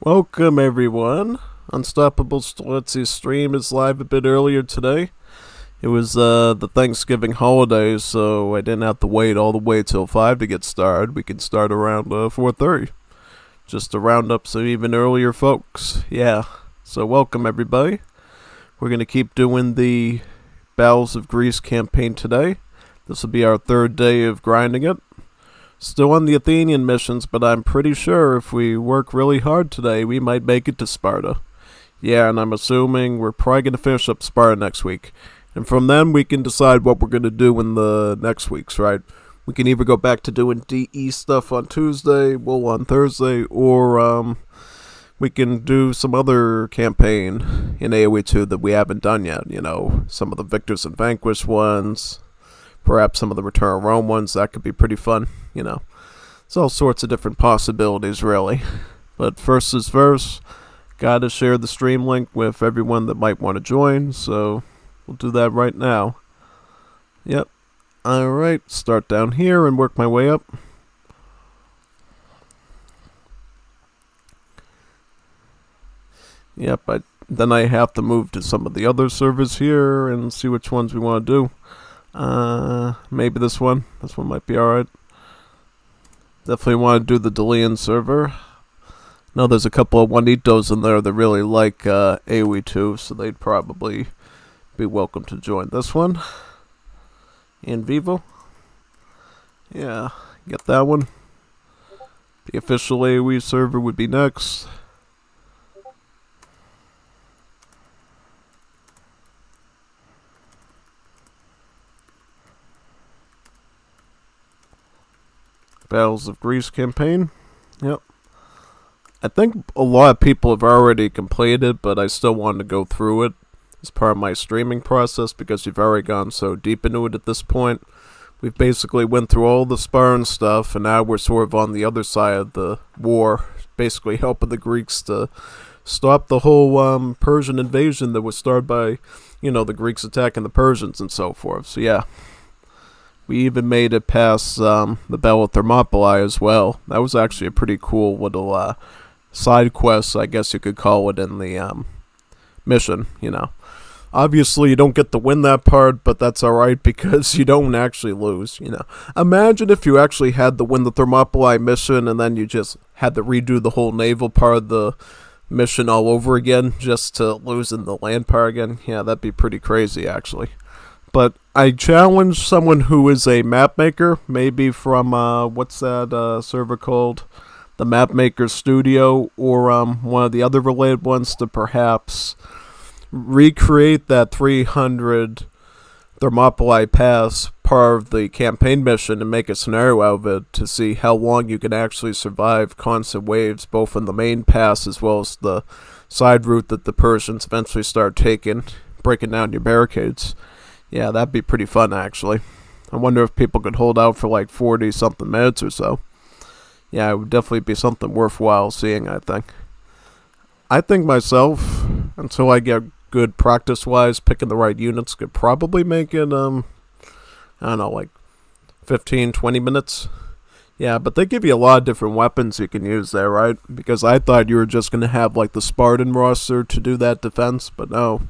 Welcome everyone. Unstoppable Stoltzy's stream is live a bit earlier today. It was the Thanksgiving holidays, so I didn't have to wait all the way till 5 to get started. We can start around 4:30, just to round up some even earlier folks. Yeah, so welcome everybody. We're going to keep doing the Battles of Greece campaign today. This will be our third day of grinding it. Still on the Athenian missions, but I'm pretty sure if we work really hard today, we might make it to Sparta. Yeah, and I'm assuming we're probably going to finish up Sparta next week. And from then, we can decide what we're going to do in the next weeks, right? We can either go back to doing DE stuff on Tuesday, Wool on Thursday, or we can do some other campaign in AoE 2 that we haven't done yet. You know, some of the Victors and Vanquished ones, perhaps some of the Return of Rome ones. That could be pretty fun, you know. It's all sorts of different possibilities, really. But first is first. Gotta share the stream link with everyone that might want to join, so we'll do that right now. Yep. Alright, start down here and work my way up. Yep, then I have to move to some of the other servers here and see which ones we want to do. Maybe this one. This one might be alright. Definitely want to do the Delian server. No, there's a couple of Juanitos in there that really like AoE 2, so they'd probably be welcome to join this one. In Vivo. Yeah, get that one. The official AoE server would be next. Battles of Greece campaign. Yep. I think a lot of people have already completed, but I still wanted to go through it as part of my streaming process because we've already gone so deep into it at this point. We've basically went through all the Spartan stuff, and now we're sort of on the other side of the war, basically helping the Greeks to stop the whole Persian invasion that was started by, you know, the Greeks attacking the Persians and so forth. So yeah. We even made it past the Battle of Thermopylae as well. That was actually a pretty cool little side quest, I guess you could call it, in the mission, you know. Obviously, you don't get to win that part, but that's alright because you don't actually lose, you know. Imagine if you actually had to win the Thermopylae mission and then you just had to redo the whole naval part of the mission all over again just to lose in the land part again. Yeah, that'd be pretty crazy, actually. But I challenge someone who is a map maker, maybe from, what's that server called? The Mapmaker Studio, or one of the other related ones, to perhaps recreate that 300 Thermopylae Pass part of the campaign mission and make a scenario out of it to see how long you can actually survive constant waves, both in the main pass as well as the side route that the Persians eventually start taking, breaking down your barricades. Yeah, that'd be pretty fun, actually. I wonder if people could hold out for like 40-something minutes or so. Yeah, it would definitely be something worthwhile seeing, I think. I think myself, until I get good practice-wise, picking the right units, could probably make it, I don't know, like 15, 20 minutes. Yeah, but they give you a lot of different weapons you can use there, right? Because I thought you were just going to have like the Spartan roster to do that defense, but no.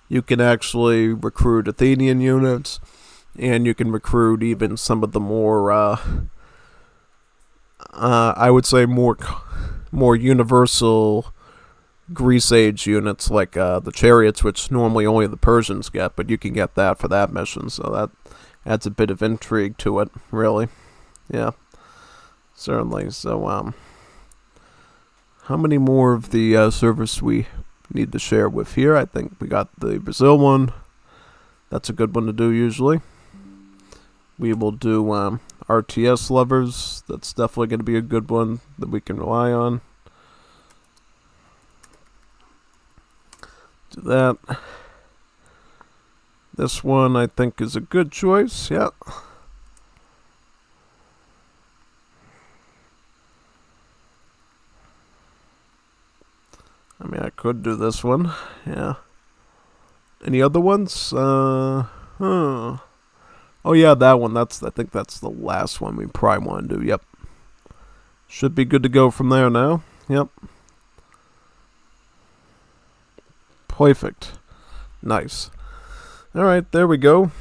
You can actually recruit Athenian units, and you can recruit even some of the more, I would say more universal Greece Age units, like the chariots, which normally only the Persians get, but you can get that for that mission, so that adds a bit of intrigue to it, really. Yeah, certainly. So, how many more of the servers we need to share with here? I think we got the Brazil one. That's a good one to do usually. We will do RTS lovers. That's definitely going to be a good one that we can rely on. Do that. This one I think is a good choice. Yeah. I mean, I could do this one. Yeah. Any other ones? Oh yeah, that one. I think that's the last one we probably want to do. Yep. Should be good to go from there now. Yep. Perfect. Nice. Alright, there we go.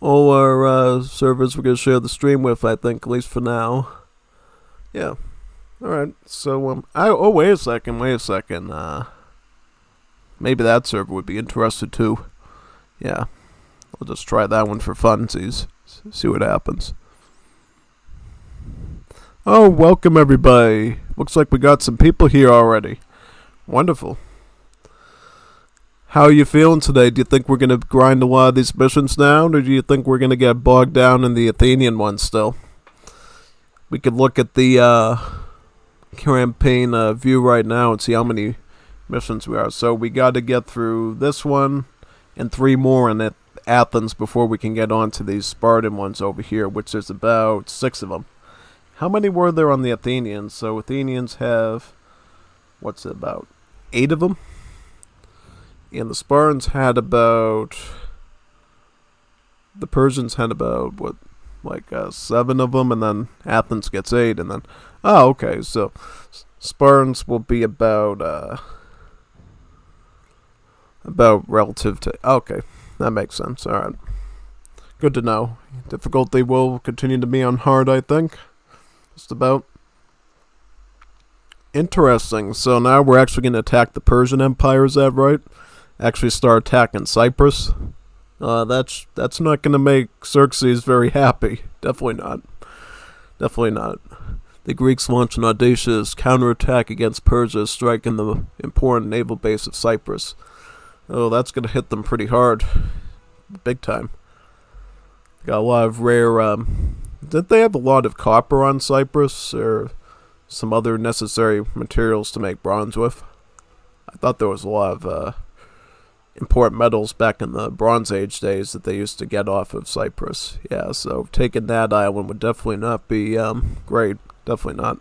All our servers we're going to share the stream with, I think, at least for now. Yeah. Alright, so, wait a second. Maybe that server would be interested too. Yeah. I'll just try that one for funsies. See what happens. Oh, welcome everybody. Looks like we got some people here already. Wonderful. How are you feeling today? Do you think we're going to grind a lot of these missions down, or do you think we're going to get bogged down in the Athenian one still? We could look at the campaign view right now and see how many missions we are. So we got to get through this one and 3 more in Athens before we can get on to these Spartan ones over here, which is about 6 of them. How many were there on the Athenians? So Athenians have, what's it, about 8 of them? And the Spartans had about, the Persians had about, what, like 7 of them, and then Athens gets 8, and then, oh, okay, so Spartans will be about relative to, okay, that makes sense, alright. Good to know. Difficulty will continue to be on hard, I think. Just about. Interesting, so now we're actually going to attack the Persian Empire, is that right? Actually start attacking Cyprus. That's not going to make Xerxes very happy. Definitely not. Definitely not. The Greeks launch an audacious counterattack against Persia, striking the important naval base of Cyprus. Oh, that's going to hit them pretty hard. Big time. Got a lot of rare, did they have a lot of copper on Cyprus, or some other necessary materials to make bronze with? I thought there was a lot of, important metals back in the Bronze Age days that they used to get off of Cyprus. Yeah, so taking that island would definitely not be, great. Definitely not.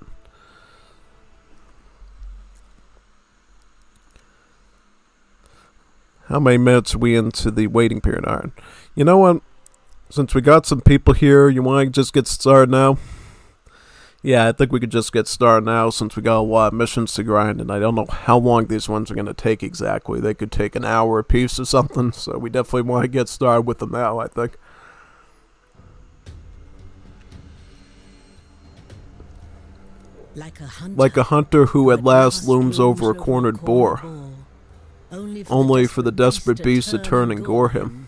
How many minutes are we into the waiting period? Alright. You know what? Since we got some people here, you want to just get started now? Yeah, I think we could just get started now since we got a lot of missions to grind, and I don't know how long these ones are going to take exactly. They could take an hour a piece or something, so we definitely want to get started with them now, I think. Like a hunter who at last looms over a cornered boar, only for the desperate beast to turn and gore him.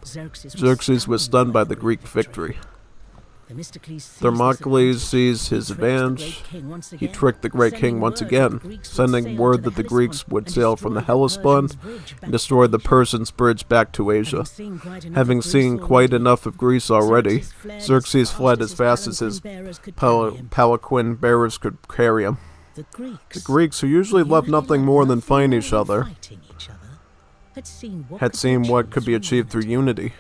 Xerxes was stunned by the Greek victory. Thermocles seized his advantage. He tricked the great king once again, sending word that the Greeks would sail from the Hellespont and destroy the Persians' bridge back to Asia. Having seen quite enough of Greece already, Xerxes fled as fast as his palanquin bearers could carry him. The Greeks, who usually loved nothing more than fighting each other, had seen what could be achieved through unity.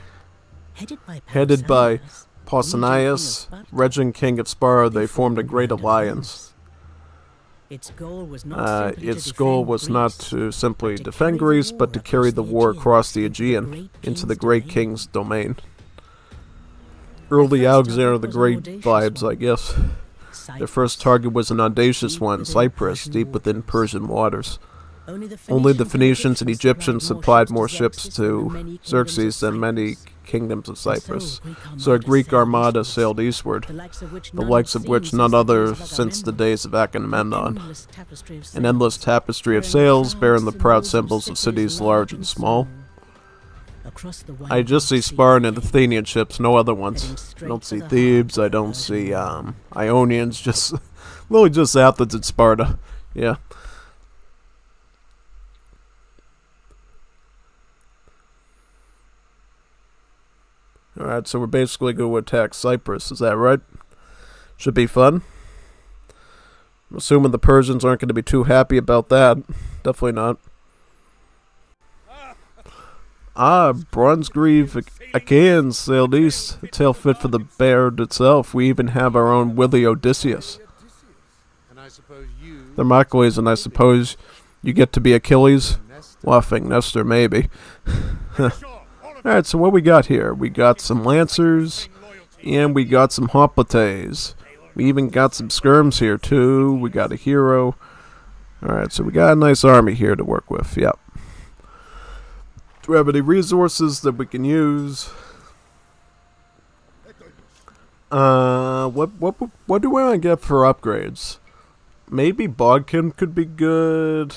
Headed by Pausanias, regent king of Sparta, they formed a great alliance. Its goal was not to simply defend Greece, but to carry the war across the Aegean into the great king's domain. Early Alexander the Great vibes, I guess. Their first target was an audacious one, Cyprus, deep within Persian waters. Only the Phoenicians and Egyptians supplied more ships to Xerxes than many kingdoms of Cyprus, so a Greek armada sailed eastward, the likes of which none other since the days of Agamemnon. An endless tapestry of sails bearing the proud symbols of cities large and small. I just see Spartan and Athenian ships, no other ones. I don't see Thebes, I don't see Ionians, just literally just Athens and Sparta. Yeah. Alright, so we're basically going to attack Cyprus, is that right? Should be fun. I'm assuming the Persians aren't going to be too happy about that. Definitely not. Bronze-Grieve Achaeans sailed east, a tale fit for the beard itself. We even have our own Willie Odysseus. Thermocles, and I suppose you get to be Achilles? Laughing Nestor, maybe. Alright, so what we got here? We got some Lancers, and we got some Hoplites. We even got some Skirms here, too. We got a hero. Alright, so we got a nice army here to work with. Yep. Do we have any resources that we can use? What do we want to get for upgrades? Maybe Bodkin could be good,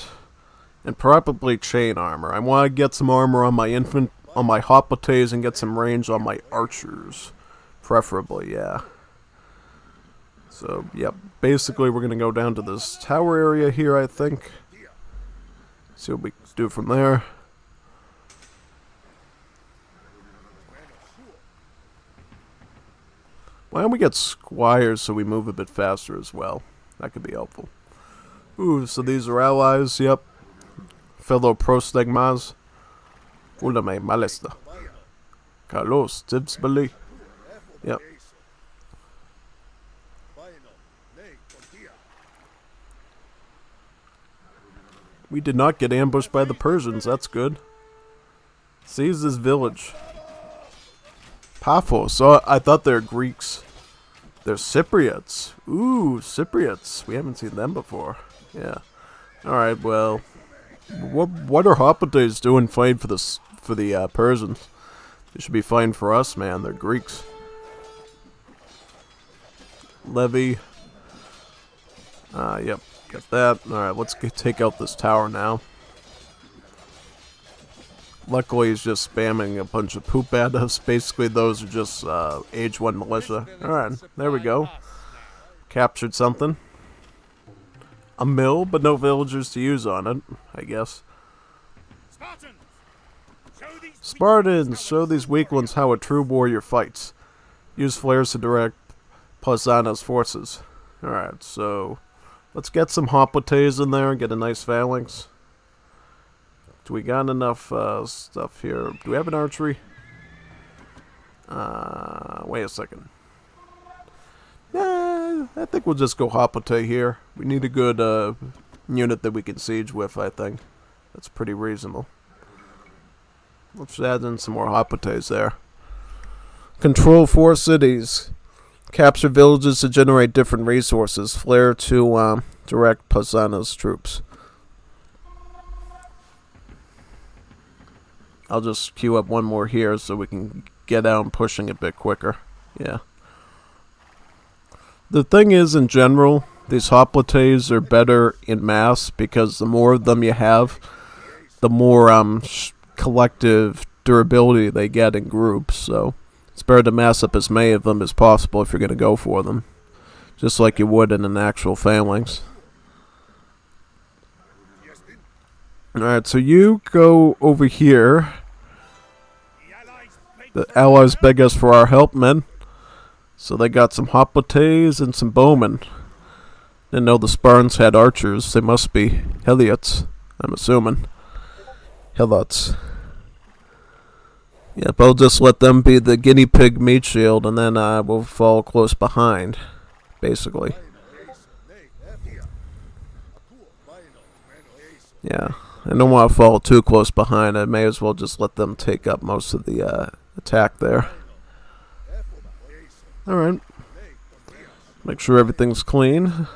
and probably chain armor. I want to get some armor on my hoplites and get some range on my archers, preferably. Yeah. So yep. Basically, we're gonna go down to this tower area here. I think. See what we can do from there. Why don't we get squires so we move a bit faster as well? That could be helpful. Ooh, so these are allies, yep. Fellow prostegmas. Fulame malesta. Carlos Tibsbali. Yep. We did not get ambushed by the Persians, that's good. Seize this village. Paphos, oh, I thought they were Greeks. They're Cypriots. Ooh, Cypriots. We haven't seen them before. Yeah. Alright, well. What are hoplites doing fighting for the Persians? They should be fighting for us, man. They're Greeks. Levy. Yep. Got that. Alright, let's take out this tower now. Luckily, he's just spamming a bunch of poop at us. Basically, those are just age 1 militia. Alright, there we go. Captured something. A mill, but no villagers to use on it, I guess. Spartans, show these weak ones how a true warrior fights. Use flares to direct Pausanias' forces. Alright, so let's get some hoplites in there and get a nice phalanx. Do we got enough stuff here? Do we have an archery? Wait a second. Yeah, I think we'll just go hoplite here. We need a good unit that we can siege with, I think. That's pretty reasonable. Let's add in some more hoplites there. Control 4 cities. Capture villages to generate different resources. Flare to direct Pausanias' troops. I'll just queue up one more here so we can get out and pushing a bit quicker. Yeah. The thing is, in general, these hoplites are better in mass because the more of them you have, the more collective durability they get in groups. So it's better to mass up as many of them as possible if you're going to go for them. Just like you would in an actual phalanx. Alright, so you go over here. The allies beg us for our help, men. So they got some hoplites and some bowmen. Didn't know the Spartans had archers. They must be Heliots, I'm assuming. Helots. Yep, I'll just let them be the guinea pig meat shield, and then we'll fall close behind, basically. Yeah, I don't want to fall too close behind. I may as well just let them take up most of the attack there. Alright. Make sure everything's clean.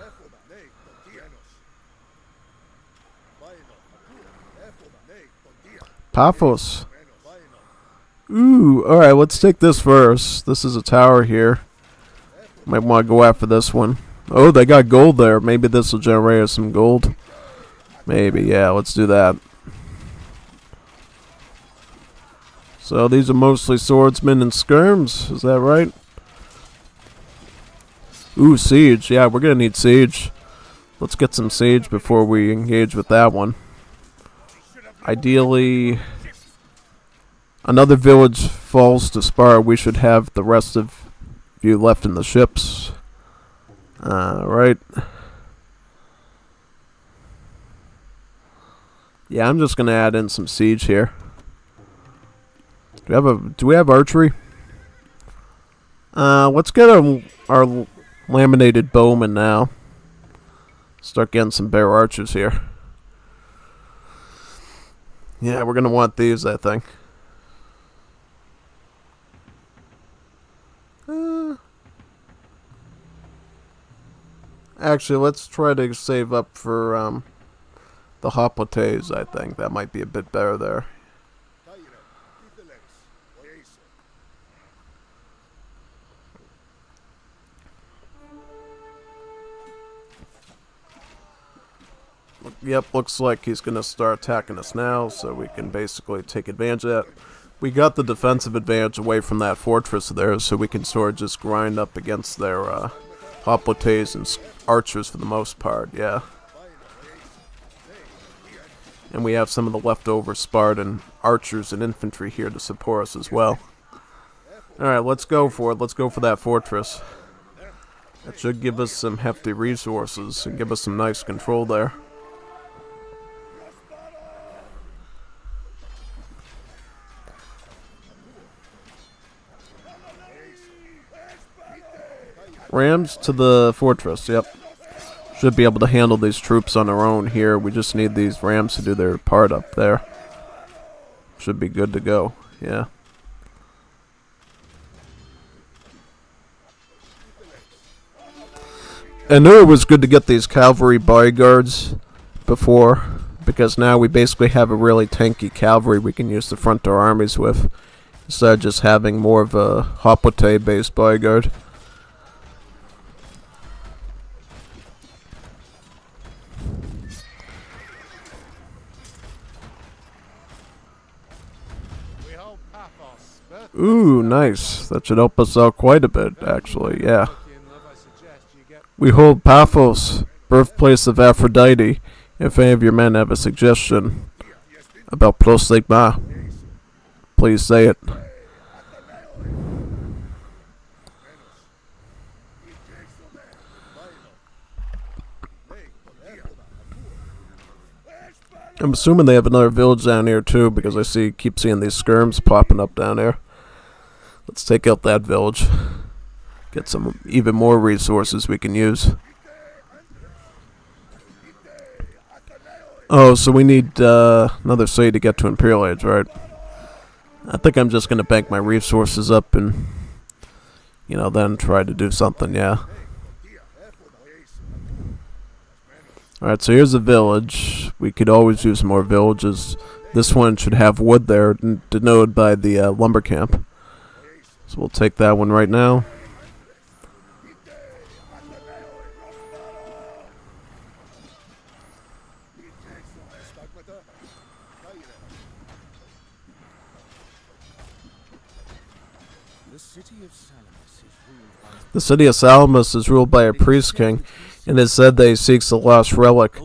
Paphos. Ooh, alright, let's take this first. This is a tower here. Might want to go after this one. Oh, they got gold there. Maybe this will generate us some gold. Maybe, yeah, let's do that. So these are mostly swordsmen and skirms, is that right? Ooh, siege. Yeah, we're gonna need siege. Let's get some siege before we engage with that one. Ideally, another village falls to Sparta. We should have the rest of you left in the ships. Right. Yeah, I'm just gonna add in some siege here. Do we have archery? Let's get our laminated bowman now. Start getting some bear archers here. Yeah, we're gonna want these, I think. Actually, let's try to save up for the Hoplites, I think. That might be a bit better there. Yep, looks like he's going to start attacking us now, so we can basically take advantage of that. We got the defensive advantage away from that fortress there, so we can sort of just grind up against their hoplites and archers for the most part, yeah. And we have some of the leftover Spartan archers and infantry here to support us as well. Alright, let's go for it. Let's go for that fortress. That should give us some hefty resources and give us some nice control there. Rams to the fortress, yep. Should be able to handle these troops on their own here. We just need these rams to do their part up there. Should be good to go, yeah. I knew it was good to get these cavalry bodyguards before, because now we basically have a really tanky cavalry we can use to front our armies with, instead of just having more of a hoplite-based bodyguard. Ooh, nice. That should help us out quite a bit, actually, yeah. We hold Paphos, birthplace of Aphrodite. If any of your men have a suggestion about prostigma, please say it. I'm assuming they have another village down here too, because I keep seeing these skirms popping up down there. Let's take out that village. Get some even more resources we can use. Oh, so we need another city to get to Imperial Age, right? I think I'm just going to bank my resources up and, then try to do something, yeah. Alright, so here's a village. We could always use more villages. This one should have wood there, denoted by the lumber camp. So we'll take that one right now. The city of Salamis is ruled by a priest king, and it is said that he seeks the lost relic,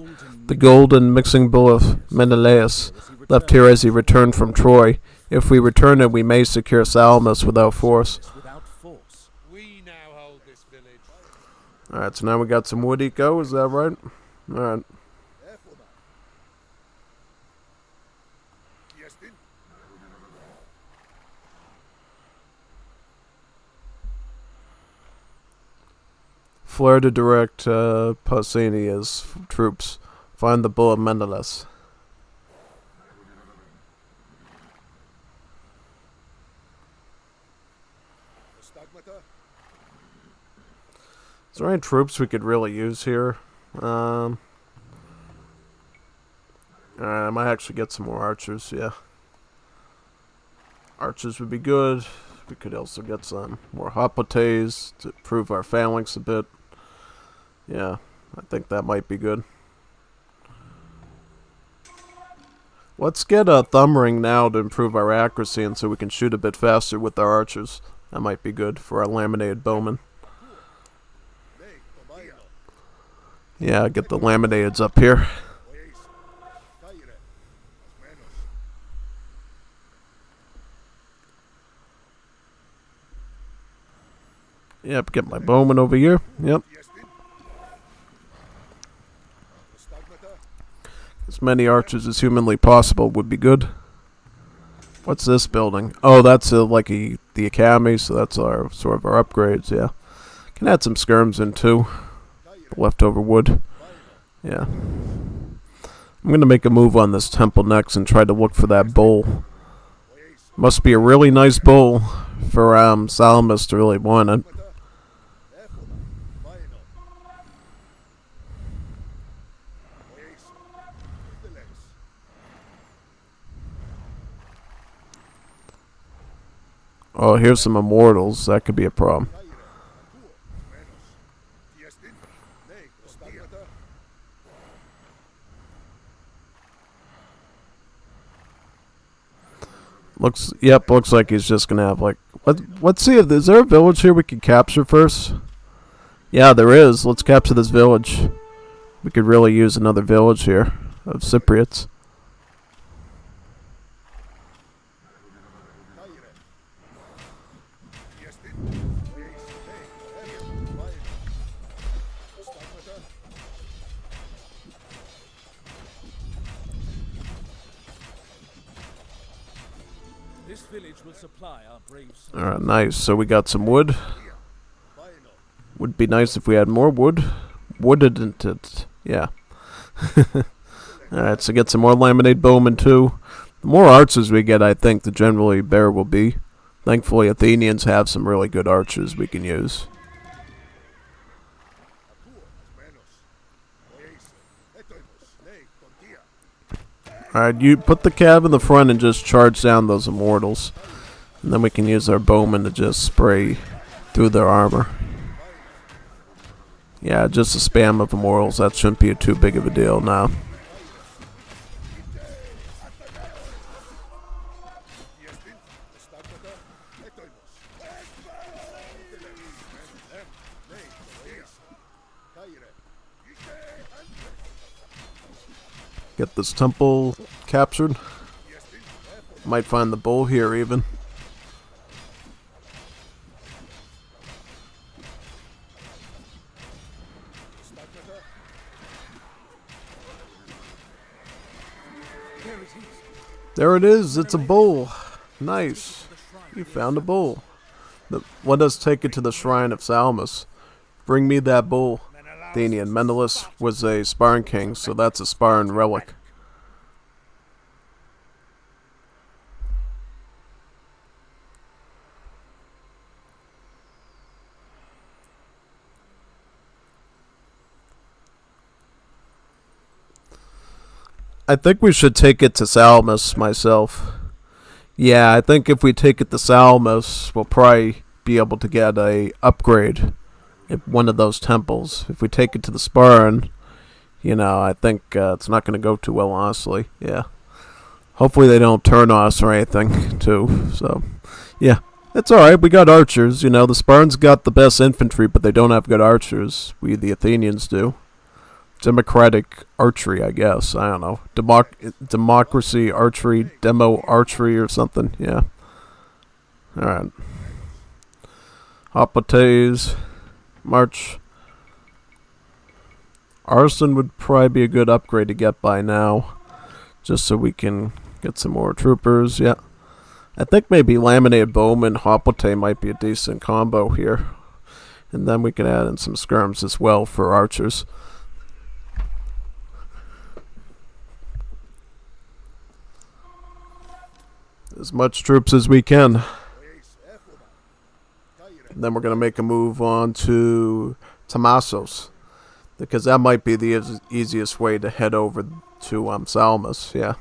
the golden mixing bowl of Menelaus, left here as he returned from Troy. If we return it, we may secure Salamis without force. Alright, so now we got some wood eco, is that right? Alright. Flare to direct Pausanias troops. Find the bull of Menelaus. Is there any troops we could really use here? Alright, I might actually get some more archers, yeah. Archers would be good. We could also get some more hoplites to improve our phalanx a bit. Yeah, I think that might be good. Let's get a thumb ring now to improve our accuracy and so we can shoot a bit faster with our archers. That might be good for our laminated bowmen. Yeah, get the laminateds up here. Yep, get my bowman over here. Yep. As many archers as humanly possible would be good. What's this building? Oh, that's the academy, so that's our sort of our upgrades, yeah. Can add some skirms in too. Leftover wood. Yeah. I'm going to make a move on this temple next and try to look for that bowl. Must be a really nice bowl for Salamis to really want it. Oh, here's some immortals. That could be a problem. Looks like he's just gonna have like let's see if is there a village here we can capture first? Yeah, there is. Let's capture this village. We could really use another village here of Cypriots. This village will supply our braves. Alright, nice. So we got some wood. Would be nice if we had more wood. Wouldn't it? Yeah. Alright, so get some more laminate bowmen too. The more archers we get, I think, the generally better will be. Thankfully, Athenians have some really good archers we can use. Alright, you put the cav in the front and just charge down those immortals. And then we can use our bowmen to just spray through their armor. Yeah, just a spam of immortals. That shouldn't be too big of a deal now. Get this temple captured. Might find the bull here even. There it is. It's a bull. Nice. You found a bull. Let us take it to the shrine of Salamis. Bring me that bull. Athenian. Menelaus was a Spartan king, so that's a Spartan relic. I think we should take it to Salamis myself. Yeah, I think if we take it to Salamis, we'll probably be able to get a upgrade at one of those temples. If we take it to the Spartan, you know, I think it's not going to go too well, honestly. Yeah. Hopefully they don't turn on us or anything, too. So, yeah. It's alright. We got archers. You know, the Spartans got the best infantry, but they don't have good archers. We, the Athenians, do. Democratic archery, I guess. I don't know. Democracy archery, demo archery or something. Yeah. Alright. Hopotes. March. Arson would probably be a good upgrade to get by now. Just so we can get some more troopers. Yeah. I think maybe laminated bowman Hopote might be a decent combo here. And then we can add in some skirms as well for archers. As much troops as we can. And then we're going to make a move on to Tamassos. Because that might be the easiest way to head over to Salamis. Yeah.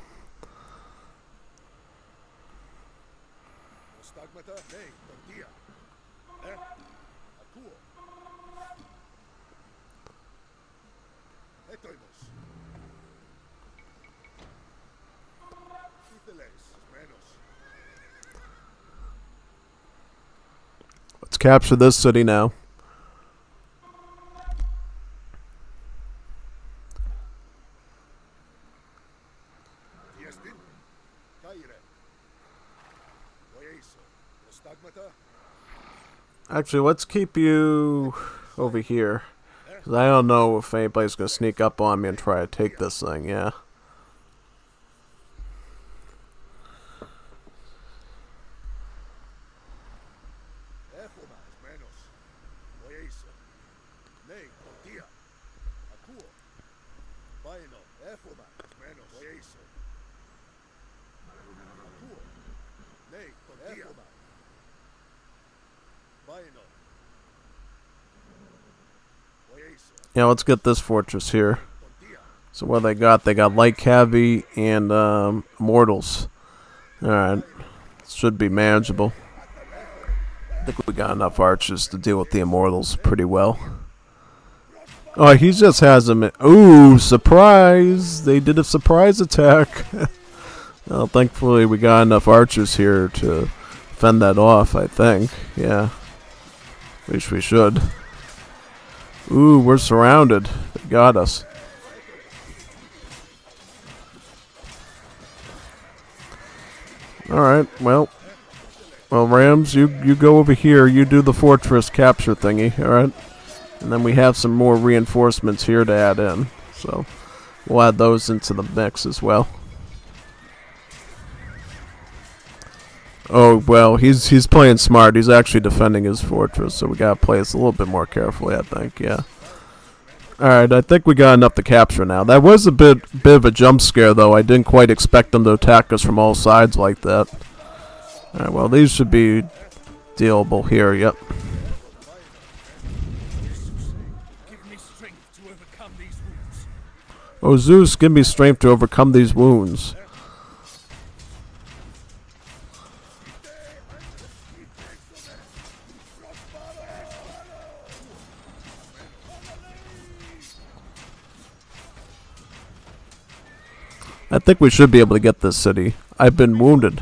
Let's capture this city now. Actually, let's keep you over here. Because I don't know if anybody's going to sneak up on me and try to take this thing, yeah. Yeah, let's get this fortress here. So what they got? They got light cavalry and immortals. Alright. Should be manageable. I think we got enough archers to deal with the immortals pretty well. Oh, he just has them. Ooh, surprise! They did a surprise attack. Well, thankfully we got enough archers here to fend that off, I think. Yeah. At least we should. Ooh, we're surrounded. They got us. Alright, well, Rams, you go over here. You do the fortress capture thingy, alright? And then we have some more reinforcements here to add in. So, we'll add those into the mix as well. Oh, well, he's playing smart. He's actually defending his fortress, so we gotta play this a little bit more carefully, I think, yeah. Alright, I think we got enough to capture now. That was a bit of a jump scare, though. I didn't quite expect them to attack us from all sides like that. Alright, well, these should be dealable here, yep. Give me strength to overcome these wounds. Oh, Zeus, give me strength to overcome these wounds. I think we should be able to get this city. I've been wounded.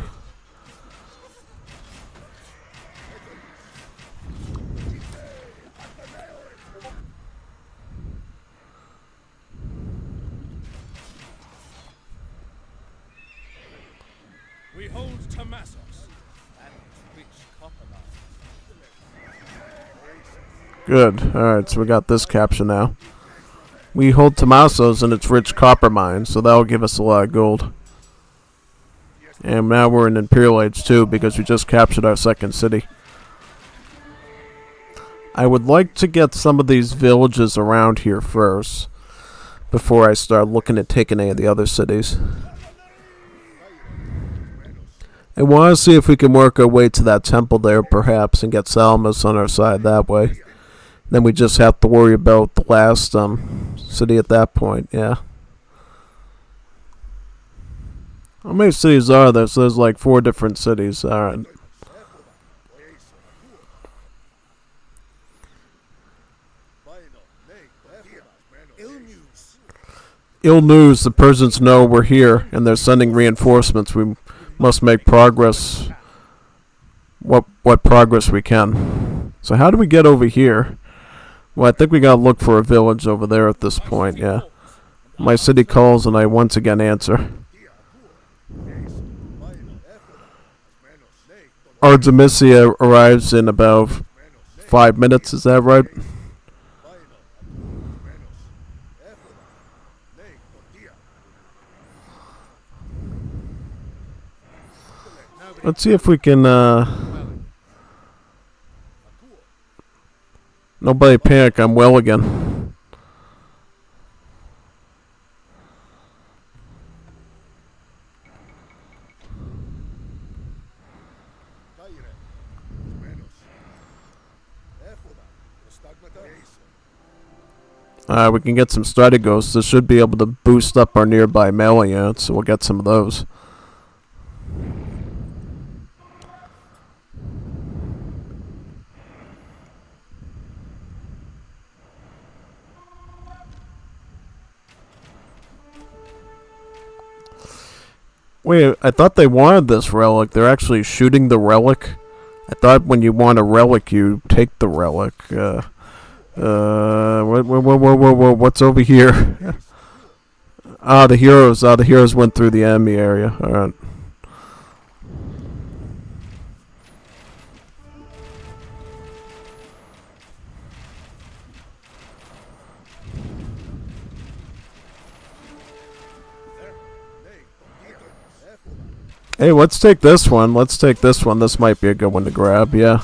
We hold Tamassos and its rich copper mine. Good. Alright, so we got this capture now. We hold Tomasso's and its rich copper mine, so that'll give us a lot of gold. And now we're in Imperial Age 2 because we just captured our second city. I would like to get some of these villages around here first before I start looking at taking any of the other cities. I want to see if we can work our way to that temple there perhaps and get Salamis on our side that way. Then we just have to worry about the last city at that point, yeah. How many cities are there? So there's like 4 different cities, alright. Ill news, the Persians know we're here and they're sending reinforcements. We must make progress, what progress we can. So how do we get over here? Well, I think we gotta look for a village over there at this point, yeah. My city calls and I once again answer. Artemisia arrives in about 5 minutes, is that right? Let's see if we can, nobody panic, I'm well again. We can get some strategos. This should be able to boost up our nearby melee units, so we'll get some of those. Wait, I thought they wanted this relic. They're actually shooting the relic. I thought when you want a relic, you take the relic. What's over here? The heroes. The heroes went through the enemy area. Alright. Hey, let's take this one. Let's take this one. This might be a good one to grab, yeah.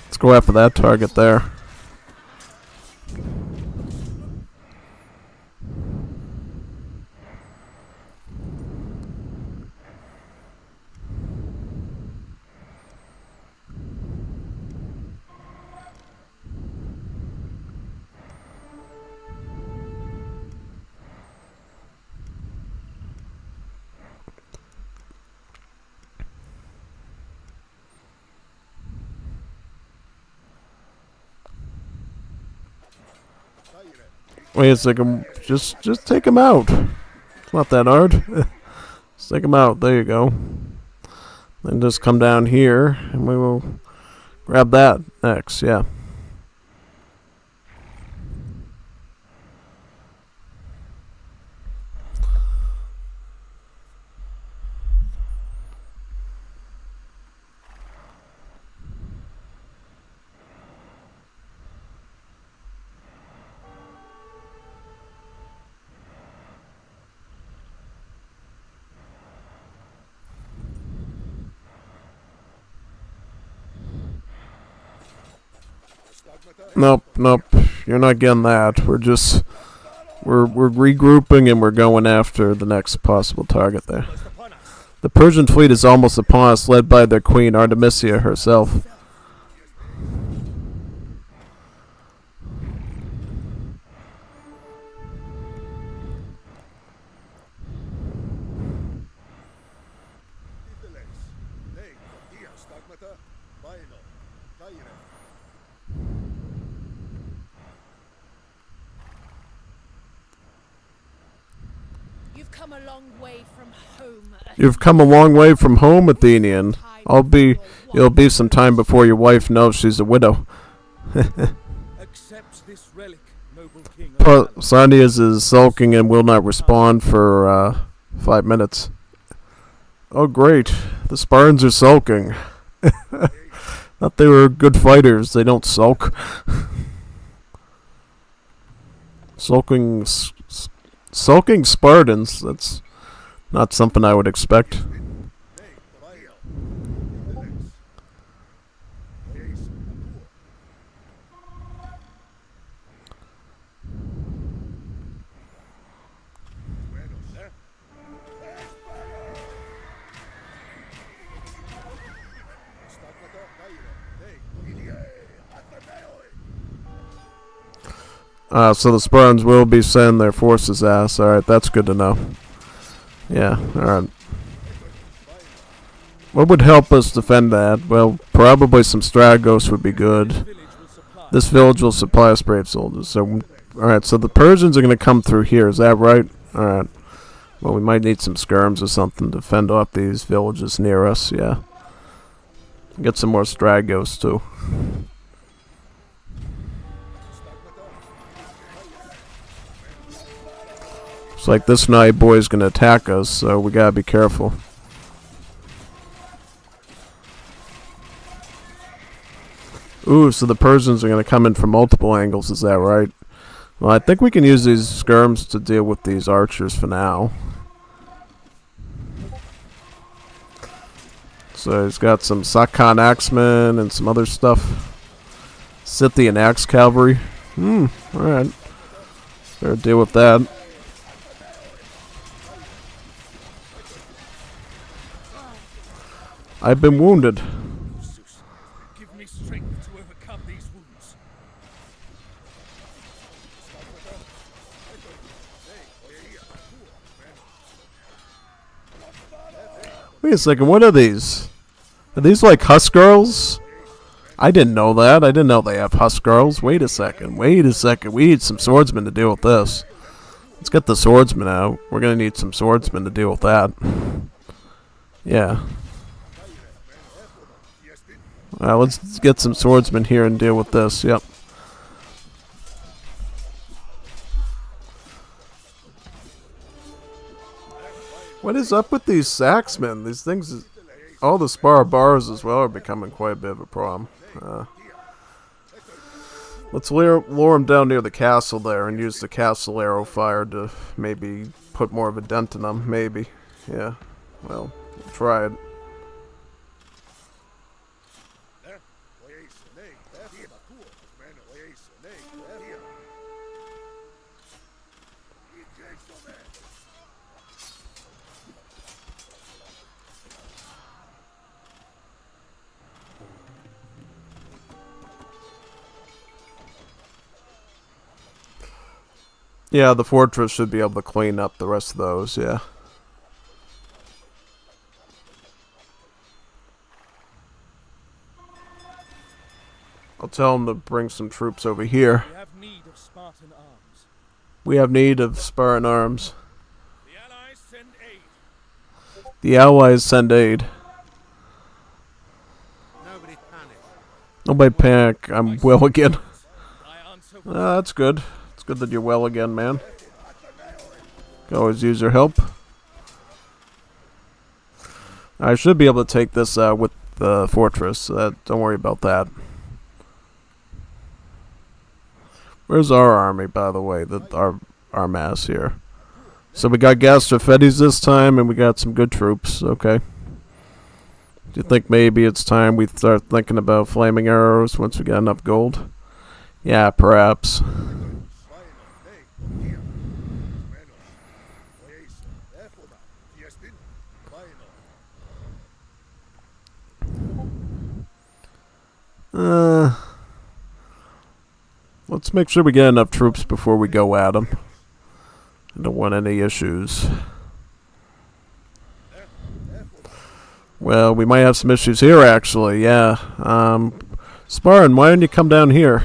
Let's go after that target there. Wait a second. Just take him out. It's not that hard. Just take him out. There you go. Then just come down here, and we will grab that next. Yeah. Nope. You're not getting that. We're regrouping and we're going after the next possible target there. The Persian fleet is almost upon us, led by their queen Artemisia herself. Come a long way from home. You've come a long way from home, Athenian. It'll be some time before your wife knows she's a widow. Accept this relic, noble king. Pausanias is sulking and will not respond for 5 minutes. Oh great, the Spartans are sulking. Thought they were good fighters. They don't sulk. Sulking Spartans, that's not something I would expect. So the Spartans will be sending their forces ass. Alright, that's good to know. Yeah, alright. What would help us defend that? Well, probably some Stragos would be good. This village will supply us brave soldiers. So, alright, so the Persians are going to come through here. Is that right? Alright. Well, we might need some skirms or something to fend off these villages near us, yeah. Get some more Stragos, too. It's like this night boy's gonna attack us, so we gotta be careful. Ooh, so the Persians are gonna come in from multiple angles, is that right? Well, I think we can use these skirms to deal with these archers for now. So he's got some Sakan axemen and some other stuff. Scythian axe cavalry. Alright. Better deal with that. I've been wounded. Give me strength to overcome these wounds. Wait a second, what are these? Are these like husk girls? I didn't know that. I didn't know they have husk girls. Wait a second. We need some swordsmen to deal with this. Let's get the swordsmen out. We're gonna need some swordsmen to deal with that. Yeah. Let's get some swordsmen here and deal with this. Yep. What is up with these saxmen? These things, all the spar bars as well are becoming quite a bit of a problem. Let's lure them down near the castle there and use the castle arrow fire to maybe put more of a dent in them. Maybe. Yeah. Well, we'll try it. Yeah, the fortress should be able to clean up the rest of those, yeah. I'll tell them to bring some troops over here. We have need of Spartan arms. We have need of Spartan arms. The allies send aid. The allies send aid. Nobody panic. Nobody panic. I'm well again. I answer with That's good. It's good that you're well again, man. Can always use your help. I should be able to take this with the fortress. So don't worry about that. Where's our army, by the way? Our mass here. So we got Gastrofedes this time, and we got some good troops. Okay. Do you think maybe it's time we start thinking about flaming arrows once we get enough gold? Yeah, perhaps. Let's make sure we get enough troops before we go at them. I don't want any issues. Well, we might have some issues here, actually. Yeah. Spartan, why don't you come down here?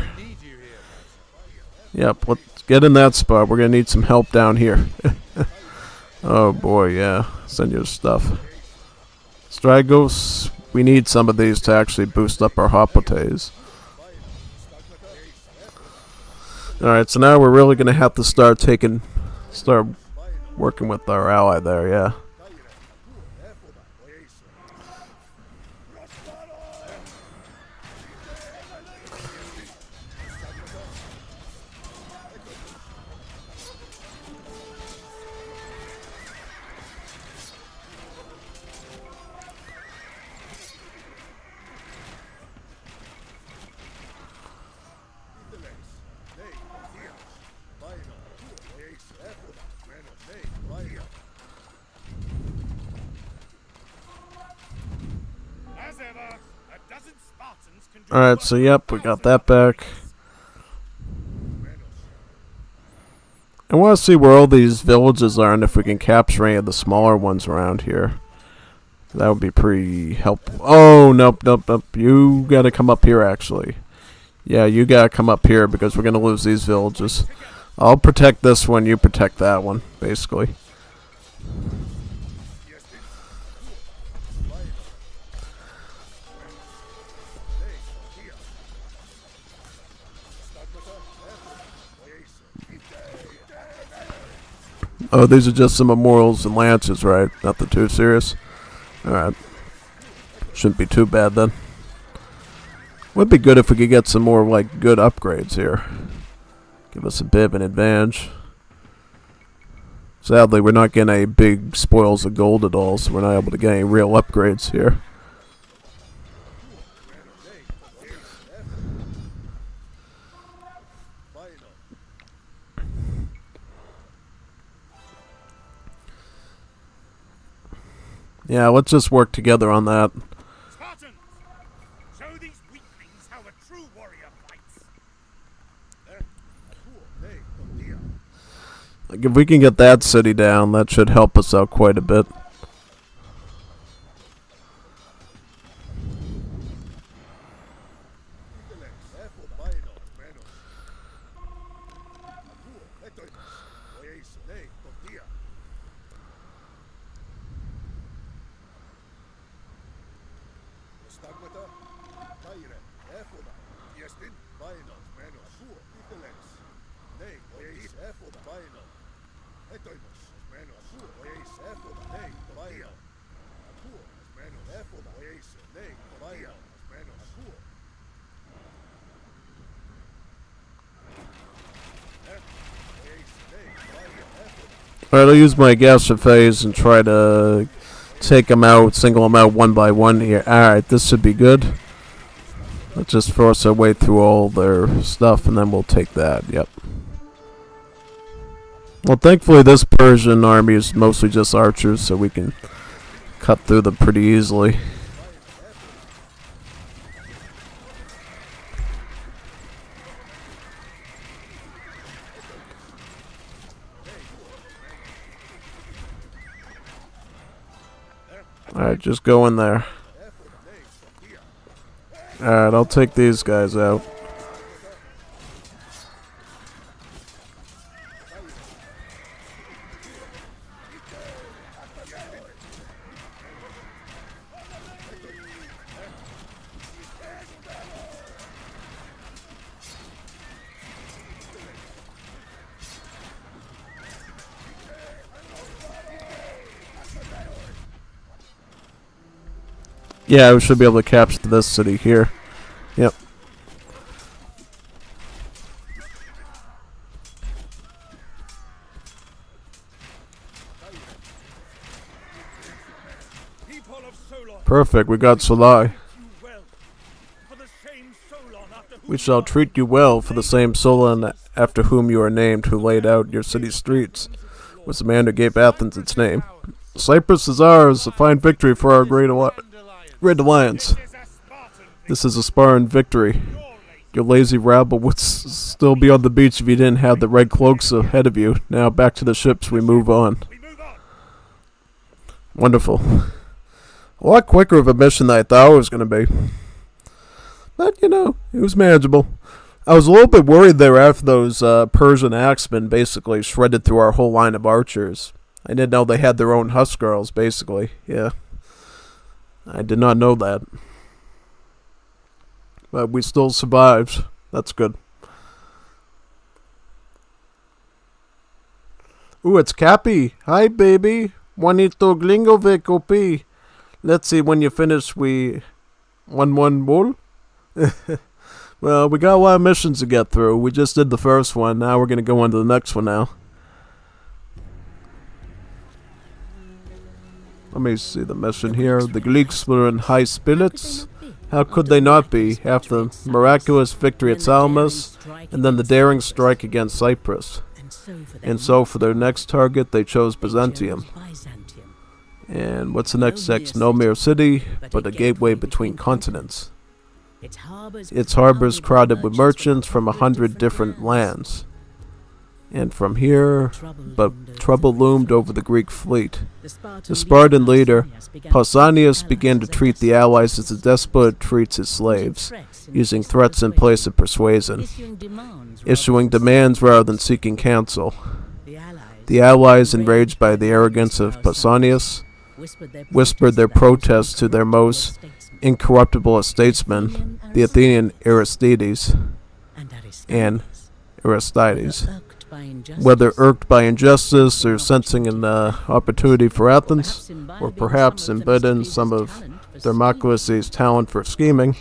Yep, let's get in that spot. We're going to need some help down here. Oh, boy, yeah. Send your stuff. Stragos, we need some of these to actually boost up our Hopotes. Alright, so now we're really going to have to start working with our ally there, yeah. as ever, a dozen Spartans can do Alright, so yep, we got that back. I want to see where all these villages are and if we can capture any of the smaller ones around here. That would be pretty helpful. Oh, nope. You gotta come up here, actually. Yeah, you gotta come up here because we're gonna lose these villages. I'll protect this one, you protect that one, basically. Oh, these are just some memorials and lances, right? Nothing too serious. Alright. Shouldn't be too bad then. Would be good if we could get some more, like, good upgrades here. Give us a bit of an advantage. Sadly, we're not getting any big spoils of gold at all, so we're not able to get any real upgrades here. Yeah, let's just work together on that. Spartans, show these weaklings how a true warrior fights. Like, if we can get that city down, that should help us out quite a bit. Alright, I'll use my Gasser phase and try to take them out, single them out one by one here. Alright, this should be good. Let's just force our way through all their stuff and then we'll take that, yep. Well, thankfully this Persian army is mostly just archers, so we can cut through them pretty easily. Alright, just go in there. Alright, I'll take these guys out. Yeah, we should be able to capture this city here. Yep. People of Solon, Perfect, we got Solai. you well. For the same Solon after whom We shall treat you well for the same Solon after whom you are named, who laid out your city streets, was the man who gave Athens its name. Cyprus is ours, a fine victory for our great alliance. is a Spartan This is a Spartan victory. victory. Your lazy rabble would still be on the beach if you didn't have the red cloaks ahead of you. Now back to the ships, we move on. We move on. Wonderful. A lot quicker of a mission than I thought it was going to be. But, you know, it was manageable. I was a little bit worried there after those Persian axemen basically shredded through our whole line of archers. I didn't know they had their own Huskarls, basically. Yeah. I did not know that. But we still survived. That's good. Ooh, it's Cappy. Hi, baby. Juanito Glingo Copi. Let's see, when you finish, we... 1-1 bull? Well, we got a lot of missions to get through. We just did the first one. Now we're going to go on to the next one now. Let me see the mission here. The Greeks were in high spirits. How could they not be, after the miraculous victory at Salamis, and then the daring strike against Cyprus? And so for their next target, they chose Byzantium. And what's the next section? No mere city, but a gateway between continents. Its harbors crowded with merchants from 100 different lands. And from here, but trouble loomed over the Greek fleet. The Spartan leader, Pausanias, began to treat the allies as a despot treats his slaves, using threats in place of persuasion, issuing demands rather than seeking counsel. The allies, enraged by the arrogance of Pausanias, whispered their protests to their most incorruptible statesman, the Athenian Aristides and Aristides. Whether irked by injustice or sensing an opportunity for Athens, or perhaps embedded in some of Thermocrates' talent for scheming,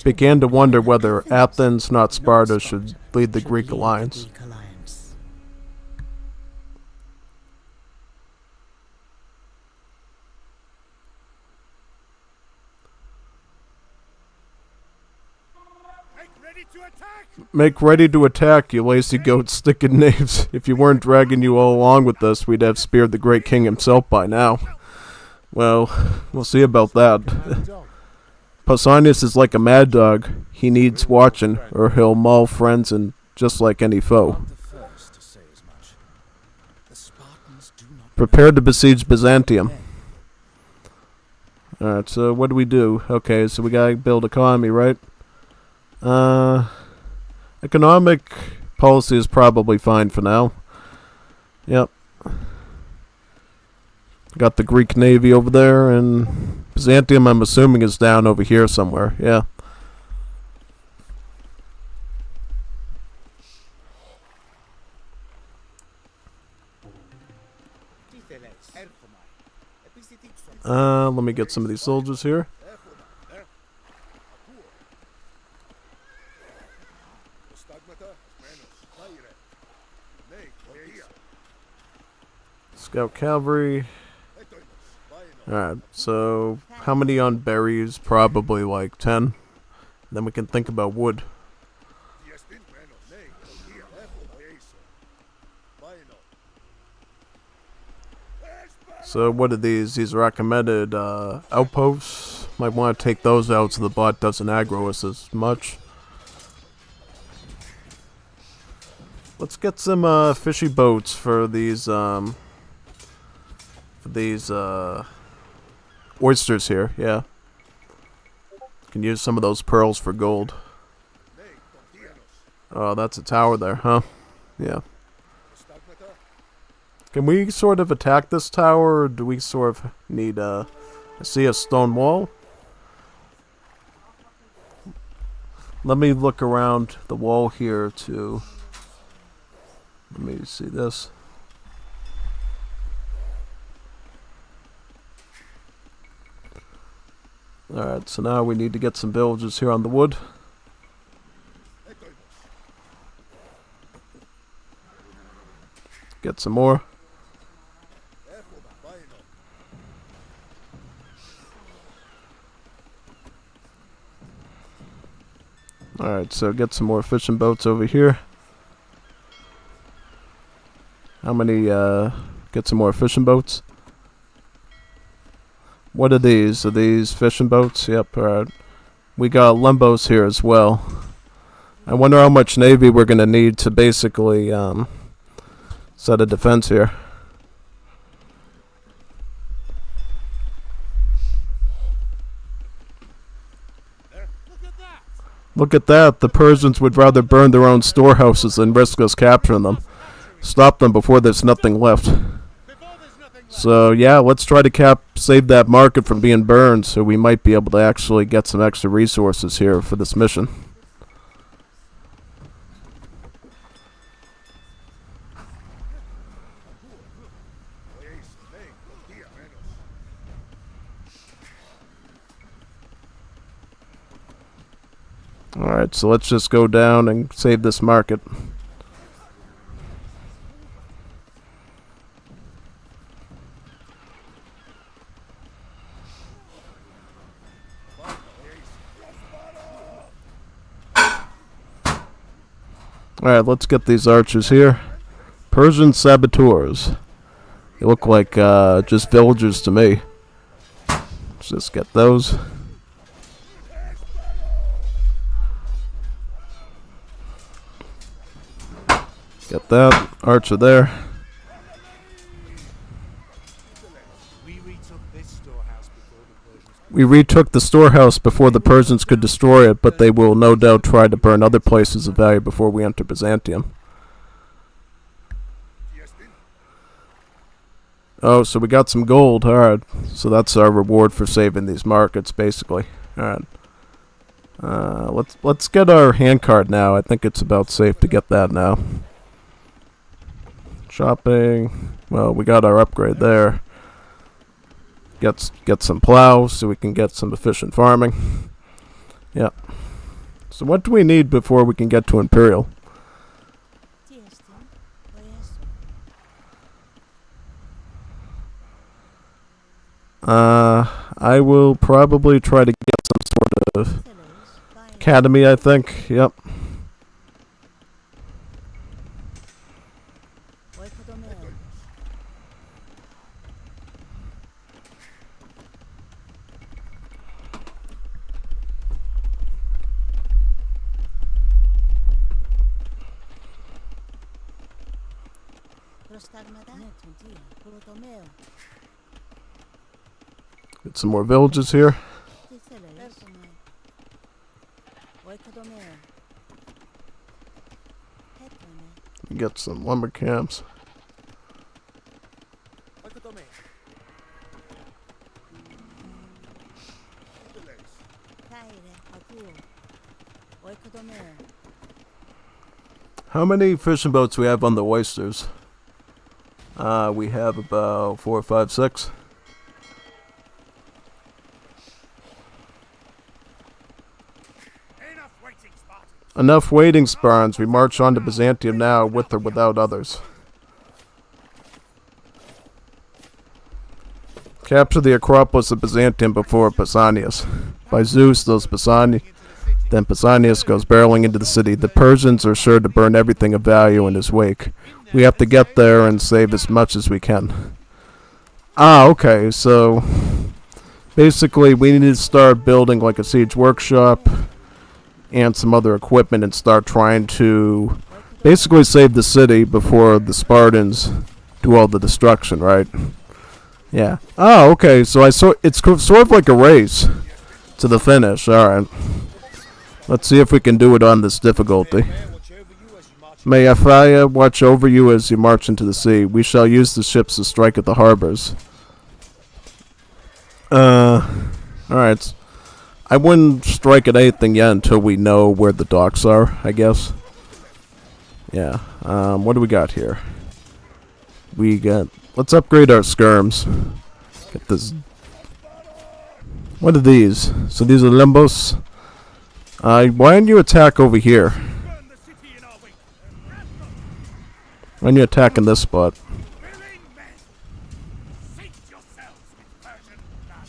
began to wonder whether Athens, not Sparta, should lead the Greek alliance. Make ready to attack. Make ready to attack, you lazy goat sticking knaves. If you weren't dragging you all along with us, we'd have speared the great king himself by now. Well, we'll see about that. Pausanias is like a mad dog. He needs watching, or he'll maul friends and just like any foe. Prepare to besiege Byzantium. Alright, so what do? Okay, so we gotta build economy, right? Economic policy is probably fine for now. Yep. Got the Greek Navy over there, and Byzantium, I'm assuming, is down over here somewhere. Yeah. Let me get some of these soldiers here. Scout cavalry. Alright, so how many on berries? Probably like 10. Then we can think about wood. So what are these? These are recommended outposts. Might want to take those out so the bot doesn't aggro us as much. Let's get some fishy boats for these oysters here. Yeah, can use some of those pearls for gold. Oh, that's a tower there, huh? Yeah. Can we sort of attack this tower, or do we sort of need I see a stone wall. Let me look around the wall here to... Let me see this. Alright, so now we need to get some villages here on the wood. Get some more. Alright, so get some more fishing boats over here. How many, get some more fishing boats? What are these? Are these fishing boats? Yep, alright. We got limbos here as well. I wonder how much navy we're gonna need to basically, set a defense here. Look at that. The Persians would rather burn their own storehouses than risk us capturing them. Stop them before there's nothing left. So yeah, let's try to save that market from being burned, so we might be able to actually get some extra resources here for this mission. Alright, so let's just go down and save this market. Alright, let's get these archers here. Persian saboteurs. They look like just villagers to me. Let's just get those. Get that archer there. We retook the storehouse before the Persians could destroy it, but they will no doubt try to burn other places of value before we enter Byzantium. Oh, so we got some gold. Alright. So that's our reward for saving these markets, basically. Alright. Let's get our handcart now. I think it's about safe to get that now. Shopping. Well, we got our upgrade there. Get some plows so we can get some efficient farming. Yeah. So what do we need before we can get to Imperial? I will probably try to get some sort of academy, I think. Yep. Get some more villages here. Get some lumber camps. How many fishing boats we have on the oysters? We have about 4, 5, 6. Enough waiting, Spartans. We march on to Byzantium now, with or without others. Capture the Acropolis of Byzantium before Pausanias. By Zeus, then Pausanias goes barreling into the city. The Persians are sure to burn everything of value in his wake. We have to get there and save as much as we can. Ah, okay, so basically we need to start building like a siege workshop and some other equipment and start trying to basically save the city before the Spartans do all the destruction, right? Yeah. Oh, okay, so it's sort of like a race to the finish. Alright. Let's see if we can do it on this difficulty. May Aphria watch over you as you march into the sea. We shall use the ships to strike at the harbors. Alright. I wouldn't strike at anything yet until we know where the docks are, I guess. Yeah. What do we got here? Let's upgrade our skirms. Get this. What are these? So these are limbos. Why don't you attack over here? Burn the city in our wake. Why aren't you attacking this spot? Willing men, sate yourselves with Persian blood.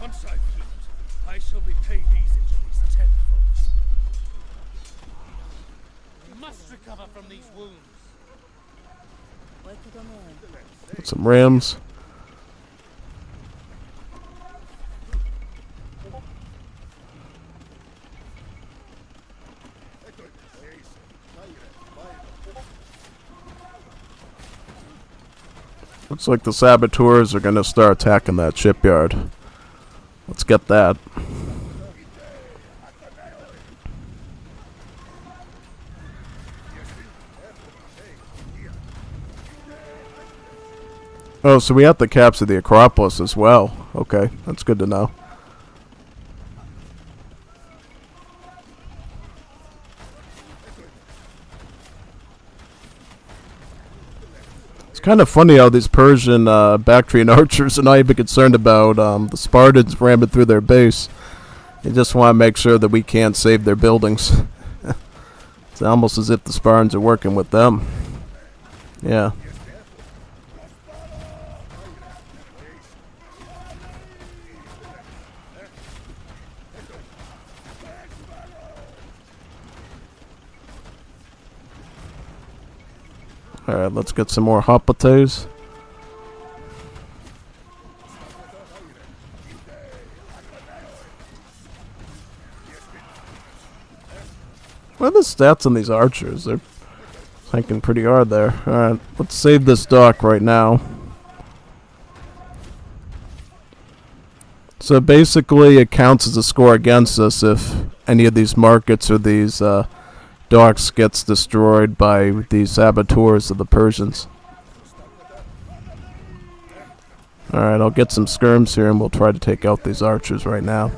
Once I've healed, I shall repay these injuries tenfold. We must recover from these wounds. Got some rams. Looks like the saboteurs are gonna start attacking that shipyard. Let's get that. Oh, so we have to capture the Acropolis as well. Okay, that's good to know. It's kind of funny how these Persian Bactrian archers are not even concerned about the Spartans ramming through their base. They just want to make sure that we can't save their buildings. It's almost as if the Spartans are working with them. Yeah. Alright, let's get some more hoplites. What are the stats on these archers? They're tanking pretty hard there. Alright, let's save this dock right now. So basically it counts as a score against us if any of these markets or these docks gets destroyed by these saboteurs of the Persians. Alright, I'll get some skirms here and we'll try to take out these archers right now.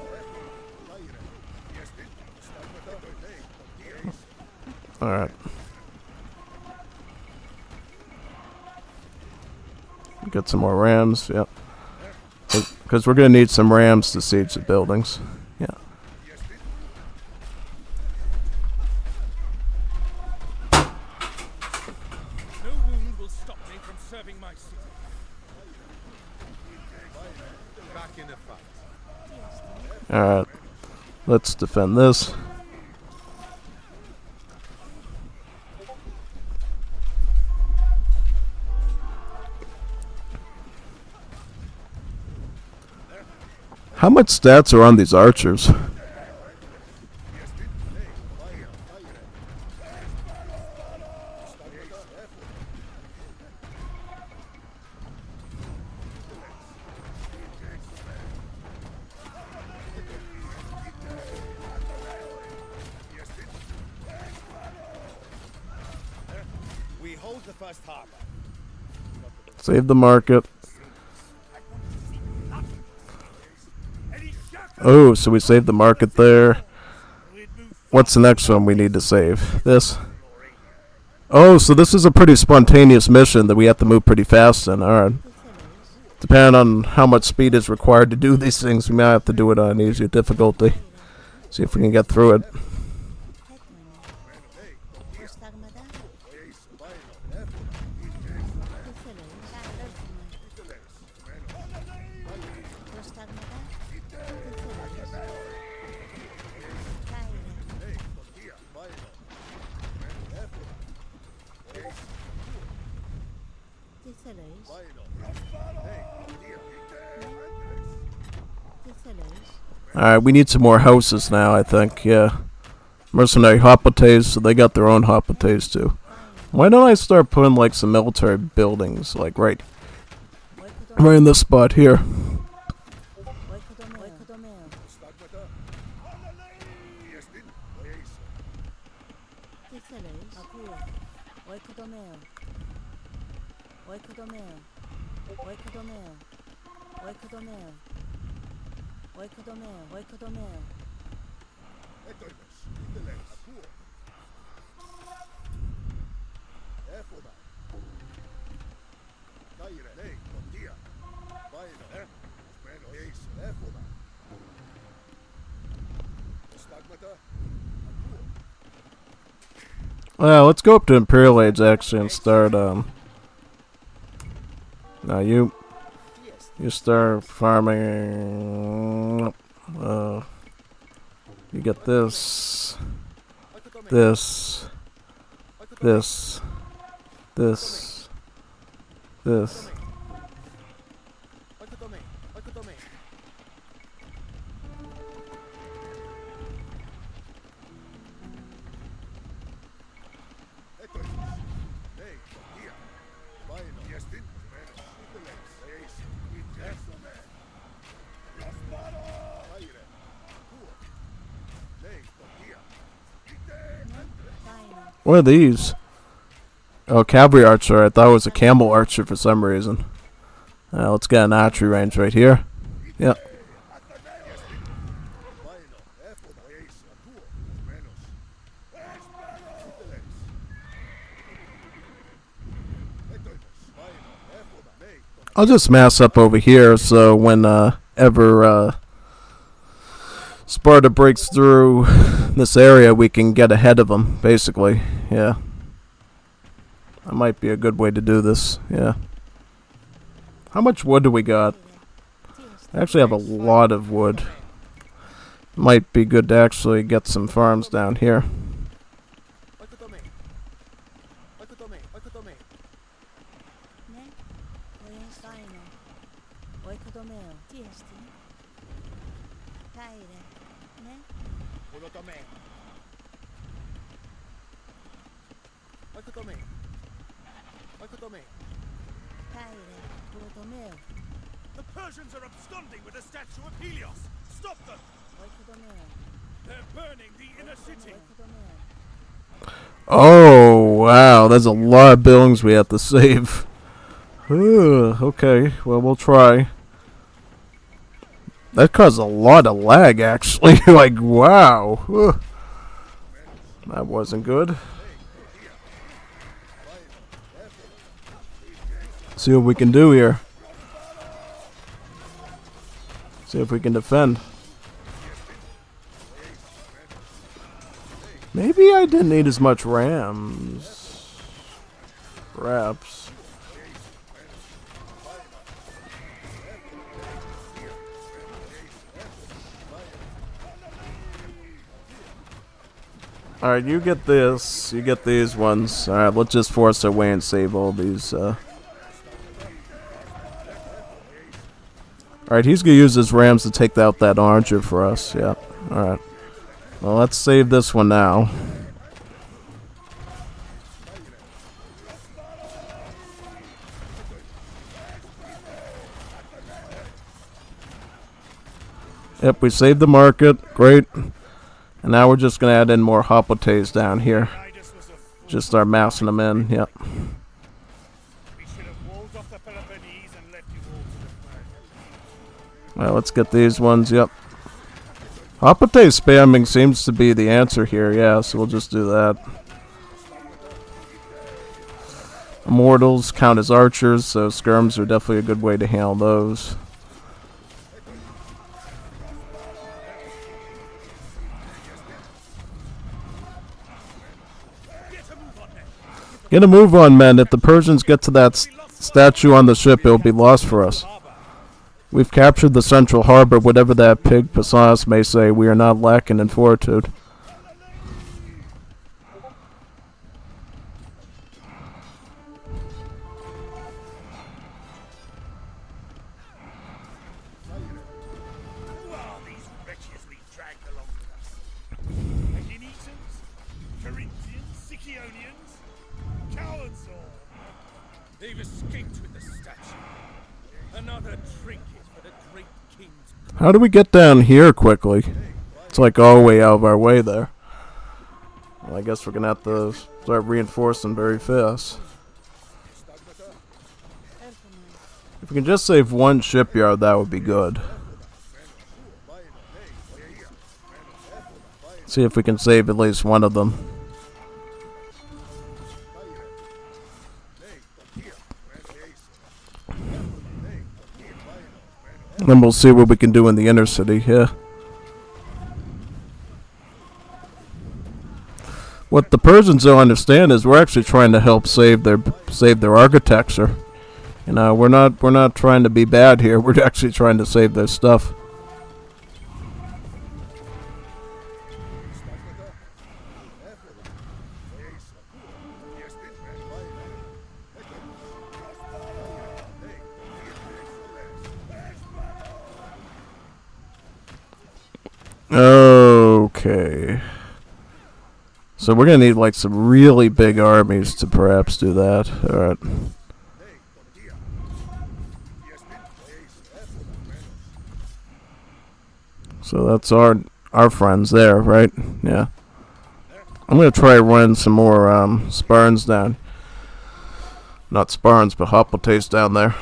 Alright. Get some more rams, yep. Because we're going to need some rams to siege the buildings. Yeah. No wound will stop me from serving my city. Back in the fight. Alright. Let's defend this. How much stats are on these archers? We hold the first harbor. Save the market. Oh, so we saved the market there. What's the next one we need to save? This? Oh, so this is a pretty spontaneous mission that we have to move pretty fast in. Alright. Depending on how much speed is required to do these things, we might have to do it on easier difficulty. See if we can get through it. Alright, we need some more houses now, I think, yeah. Mercenary hoplites, so they got their own hoplites too. Why don't I start putting like some military buildings, like right in this spot here. Well, let's go up to Imperial Age actually and start, now you start farming, you get this, this, this, this, this. What are these? Oh, cavalry archer. I thought it was a camel archer for some reason. Let's get an archery range right here. Yep. I'll just mass up over here so whenever Sparta breaks through this area, we can get ahead of them, basically. Yeah. That might be a good way to do this. Yeah. How much wood do we got? I actually have a lot of wood. Might be good to actually get some farms down here. The Persians are absconding with the statue of Helios. Stop them! They're burning the inner city. Oh, wow. There's a lot of buildings we have to save. Okay, well, we'll try. That caused a lot of lag, actually. Like, wow. That wasn't good. See what we can do here. See if we can defend. Maybe I didn't need as much rams. Perhaps. Alright, you get this. You get these ones. Alright, let's just force our way and save all these, Alright, he's gonna use his rams to take out that archer for us. Yeah. Alright. Well, let's save this one now. Yep, we saved the market. Great. And now we're just gonna add in more hoplites down here. Just start massing them in. Yep. Well, let's get these ones. Yep. Hoplite spamming seems to be the answer here. Yeah, so we'll just do that. Immortals count as archers, so skirms are definitely a good way to handle those. Get a move on, men. If the Persians get to that statue on the ship, it'll be lost for us. We've captured the central harbor. Whatever that pig Pausanias may say, we are not lacking in fortitude. They've escaped with the statue. Another trinket for the great king's... How do we get down here quickly? It's like all the way out of our way there. Well, I guess we're gonna have to start reinforcing very fast. If we can just save one shipyard, that would be good. See if we can save at least one of them. Then we'll see what we can do in the inner city, yeah. What the Persians don't understand is we're actually trying to help save their architecture. You know, we're not trying to be bad here. We're actually trying to save their stuff. Okay. So we're gonna need like some really big armies to perhaps do that. Alright. So that's our friends there, right? Yeah. I'm gonna try running some more Spartans down. Not Spartans, but Hoplites down there.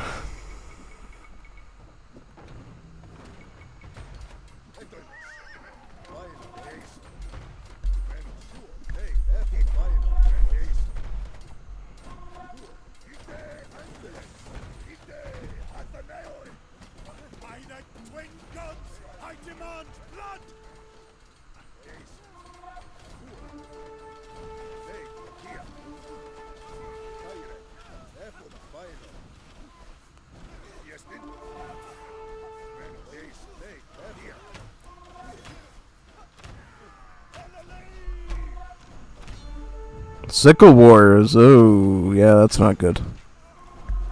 Sickle warriors. Oh, yeah, that's not good.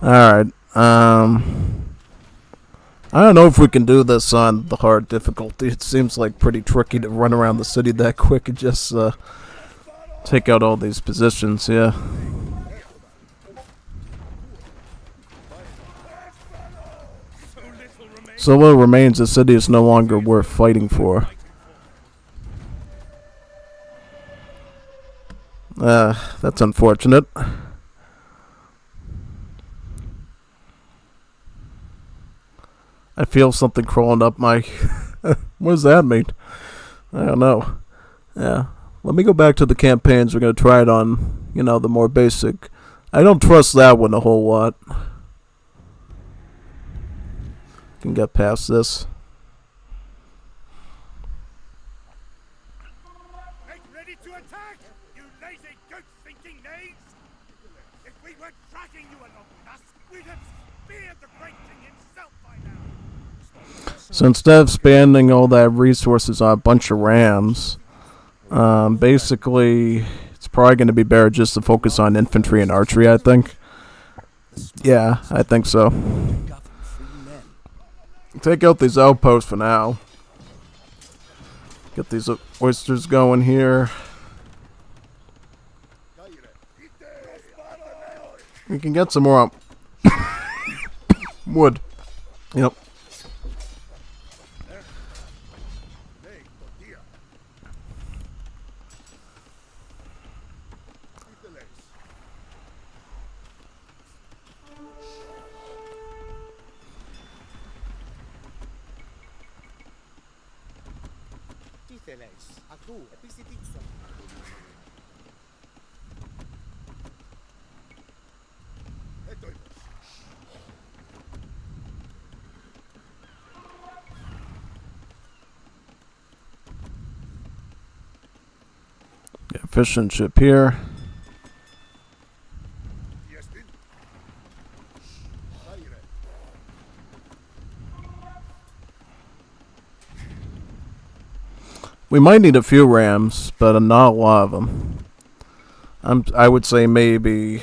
Alright. I don't know if we can do this on the hard difficulty. It seems like pretty tricky to run around the city that quick and just take out all these positions, yeah. So little remains, the city is no longer worth fighting for. That's unfortunate. I feel something crawling up my... What does that mean? I don't know. Yeah. Let me go back to the campaigns. We're going to try it on, you know, the more basic. I don't trust that one a whole lot. Can get past this. Make ready to attack, you lazy goat-thinking knaves! If we weren't dragging you along with us, we'd have speared the great king himself by now. So instead of spending all that resources on a bunch of rams, basically, it's probably going to be better just to focus on infantry and archery, I think. Yeah, I think so. Take out these outposts for now. Get these oysters going here. We can get some more wood. Yep. Fishing ship here. We might need a few rams, but not a lot of them. I would say maybe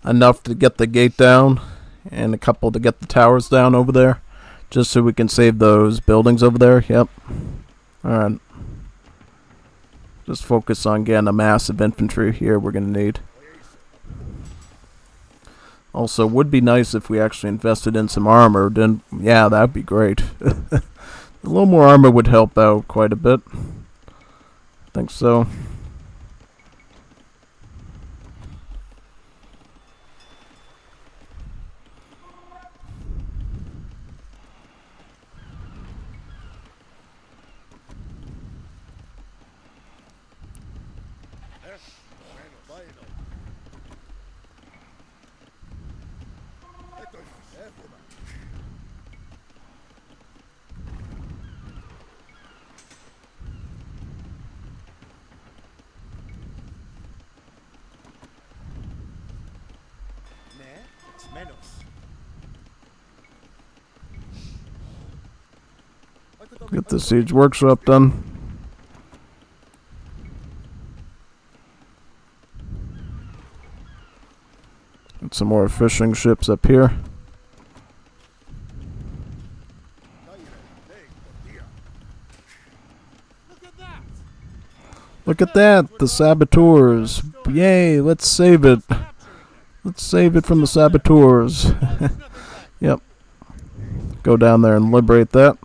enough to get the gate down and a couple to get the towers down over there, just so we can save those buildings over there. Yep. Alright. Just focus on getting a massive infantry here we're going to need. Also, would be nice if we actually invested in some armor. Then, yeah, that would be great. A little more armor would help out quite a bit. I think so. Get the siege workshop done. Get some more fishing ships up here. Look at that! The saboteurs! Yay, let's save it. Let's save it from the saboteurs. Yep. Go down there and liberate that.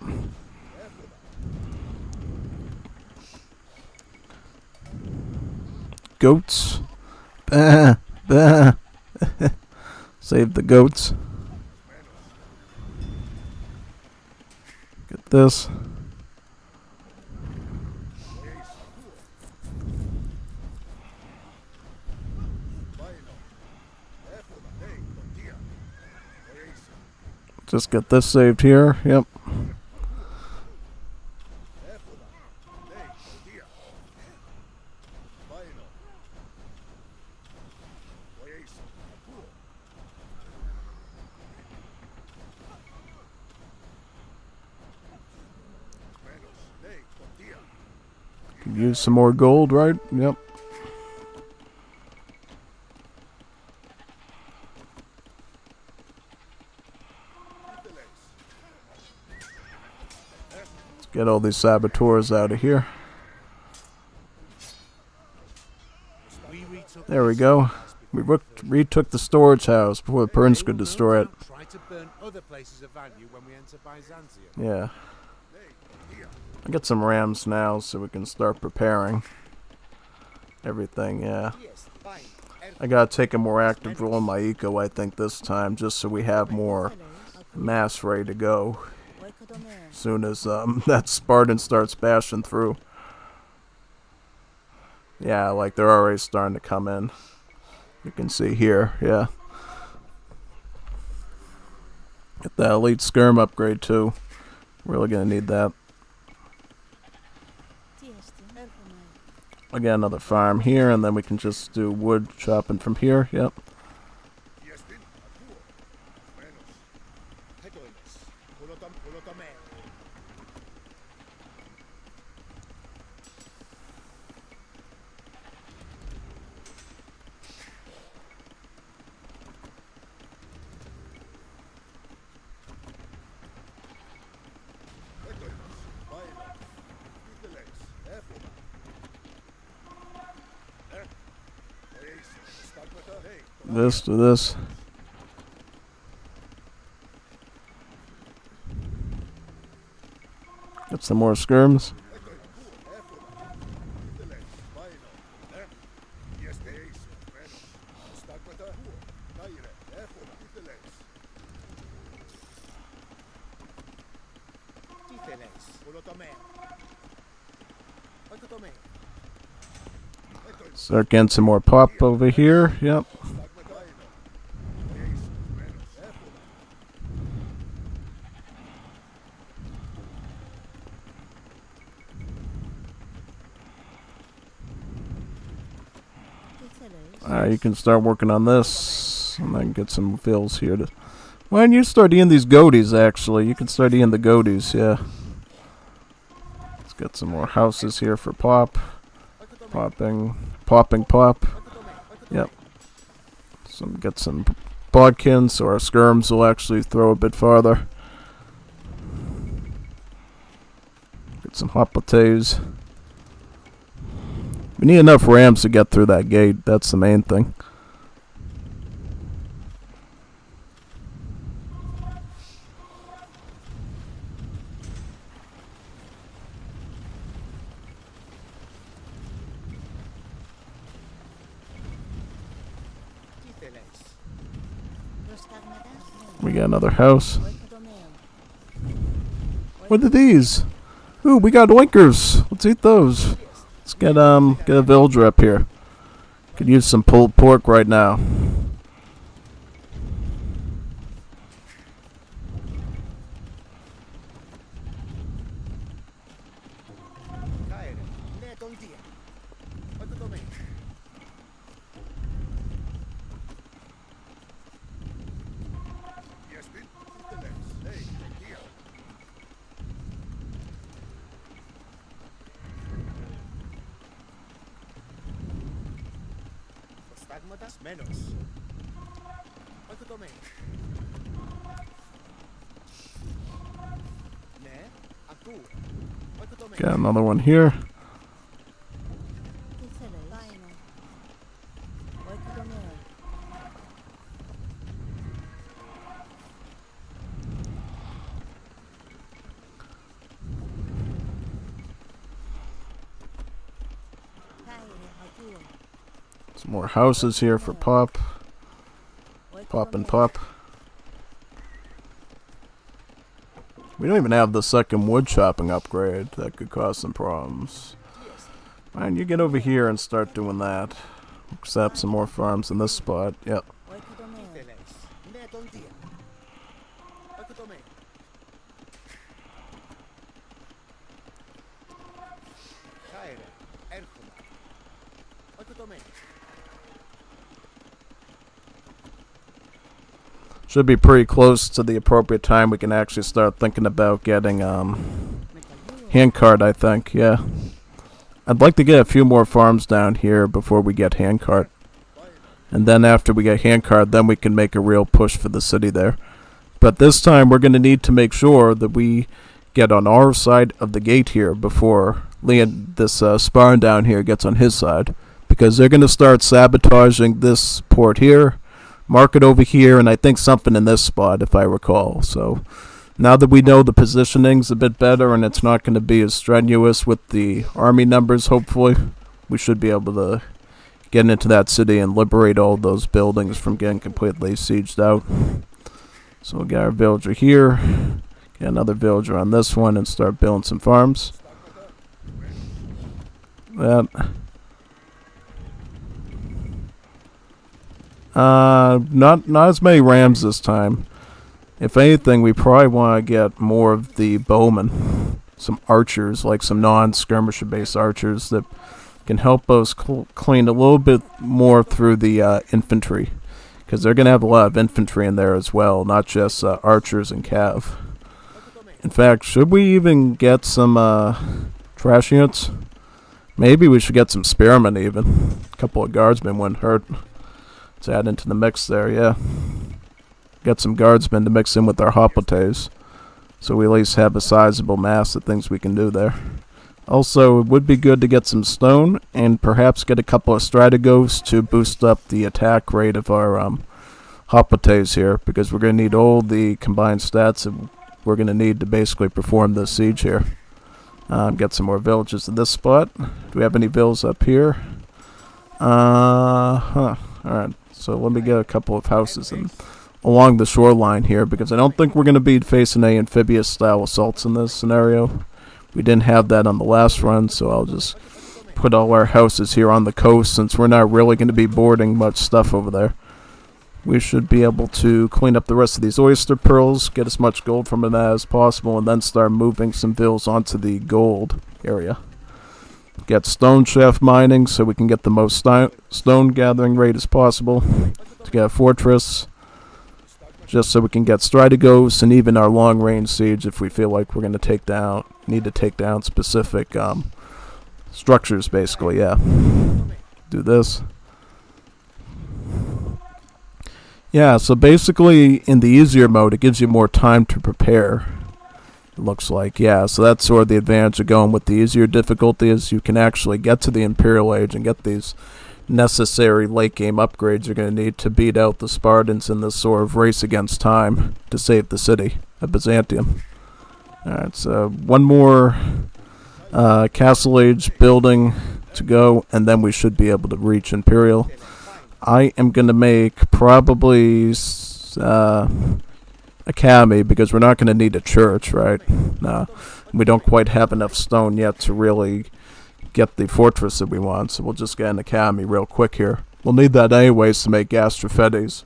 Goats. Bah, bah. Save the goats. Get this. Just get this saved here. Yep. Use some more gold, right? Yep. Let's get all these saboteurs out of here. There we go. We retook the storage house before the Persians could destroy it. Yeah. I got some rams now, so we can start preparing everything, yeah. I gotta take a more active role in my eco, I think, this time, just so we have more mass ready to go as soon as that Spartan starts bashing through. Yeah, like they're already starting to come in. You can see here, yeah. Get that elite skirm upgrade too. Really gonna need that. I got another farm here, and then we can just do wood chopping from here. Yep. This to this. Get some more skirms. Start getting some more pop over here. Yep. You can start working on this, and then get some fills here. Why don't you start eating these goaties, actually? You can start eating the goaties, yeah. Let's get some more houses here for pop. Popping, pop. Yep. Get some bodkins, so our skirms will actually throw a bit farther. Get some hot potatoes. We need enough rams to get through that gate. That's the main thing. We got another house. What are these? Ooh, we got oinkers. Let's eat those. Let's get a villager up here. Could use some pulled pork right now. Got another one here. Some more houses here for Pop. Pop and Pop. We don't even have the second wood chopping upgrade. That could cause some problems. Fine, you get over here and start doing that. Accept some more farms in this spot. Yep. Should be pretty close to the appropriate time we can actually start thinking about getting handcart, I think, yeah. I'd like to get a few more farms down here before we get handcart. And then after we get handcart, then we can make a real push for the city there. But this time we're going to need to make sure that we get on our side of the gate here before this Spartan down here gets on his side. Because they're going to start sabotaging this port here. Market over here, and I think something in this spot, if I recall. So now that we know the positioning's a bit better and it's not going to be as strenuous with the army numbers, hopefully, we should be able to get into that city and liberate all those buildings from getting completely sieged out. So we'll get our villager here, get another villager on this one, and start building some farms. Not as many rams this time. If anything, we probably want to get more of the bowmen. Some archers, like some non-skirmisher based archers that can help us clean a little bit more through the infantry. Because they're going to have a lot of infantry in there as well, not just archers and cav. In fact, should we even get some trash units? Maybe we should get some spearmen even. A couple of guardsmen wouldn't hurt. Let's add into the mix there, yeah. Get some guardsmen to mix in with our hoplites. So we at least have a sizable mass of things we can do there. Also, it would be good to get some stone and perhaps get a couple of strategos to boost up the attack rate of our hoplites here. Because we're going to need all the combined stats that we're going to need to basically perform this siege here. Get some more villages in this spot. Do we have any villas up here? Alright. So let me get a couple of houses along the shoreline here, because I don't think we're going to be facing any amphibious style assaults in this scenario. We didn't have that on the last run, so I'll just put all our houses here on the coast since we're not really going to be boarding much stuff over there. We should be able to clean up the rest of these oyster pearls, get as much gold from it as possible, and then start moving some villas onto the gold area. Get stone shaft mining so we can get the most stone gathering rate as possible to get a fortress, just so we can get strategos and even our long range siege if we feel like we're going to need to take down specific structures, basically. Yeah, do this. Yeah, so basically in the easier mode it gives you more time to prepare. Looks like, yeah, so that's sort of the advantage of going with the easier difficulty, is you can actually get to the Imperial Age and get these necessary late game upgrades you're going to need to beat out the Spartans in this sort of race against time to save the city of Byzantium. Alright, so one more Castle Age building to go, and then we should be able to reach Imperial. I am going to make probably academy, because we're not going to need a church, right? No, we don't quite have enough stone yet to really get the fortress that we want, so we'll just get an academy real quick here. we'll need that anyways to make Gastrophetes,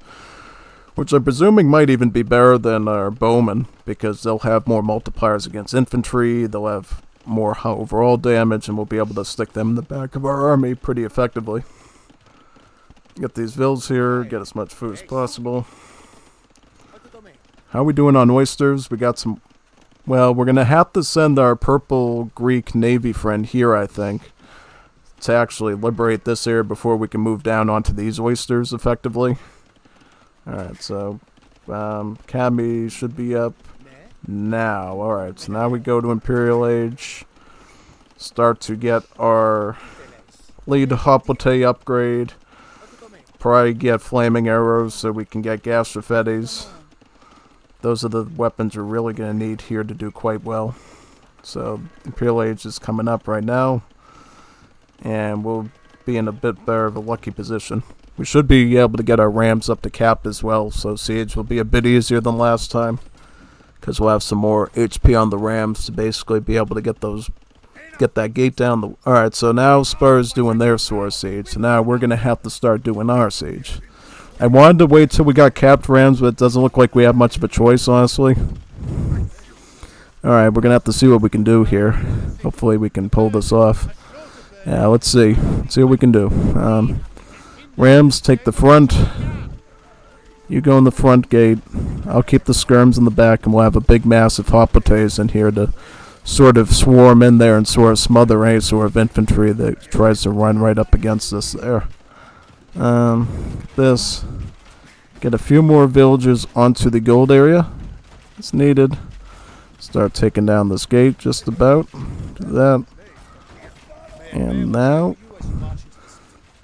which I'm presuming might even be better than our bowmen, because they'll have more multipliers against infantry, they'll have more overall damage, and we'll be able to stick them in the back of our army pretty effectively. Get these vills here, get as much food as possible. How are we doing on oysters? We got some... Well, we're going to have to send our purple Greek Navy friend here, I think, to actually liberate this area before we can move down onto these oysters effectively. Alright, so Academy should be up now. Alright, so now we go to Imperial Age. Start to get our lead Hoplite upgrade. Probably get flaming arrows so we can get Gastrophetes. Those are the weapons we're really going to need here to do quite well. So Imperial Age is coming up right now. And we'll be in a bit better of a lucky position. We should be able to get our rams up to cap as well, so siege will be a bit easier than last time, because we'll have some more HP on the rams to basically be able to get that gate down. Alright, so now Sparta's doing their sword siege, so now we're going to have to start doing our siege. I wanted to wait till we got capped rams, but it doesn't look like we have much of a choice, honestly. Alright, we're going to have to see what we can do here. Hopefully we can pull this off. Yeah, let's see. Let's see what we can do. Rams, take the front. You go in the front gate. I'll keep the skirms in the back, and we'll have a big massive Hoplites in here to sort of swarm in there and sort of smother any sort of infantry that tries to run right up against us there. This. Get a few more villagers onto the gold area. It's needed. Start taking down this gate just about. Do that. And now,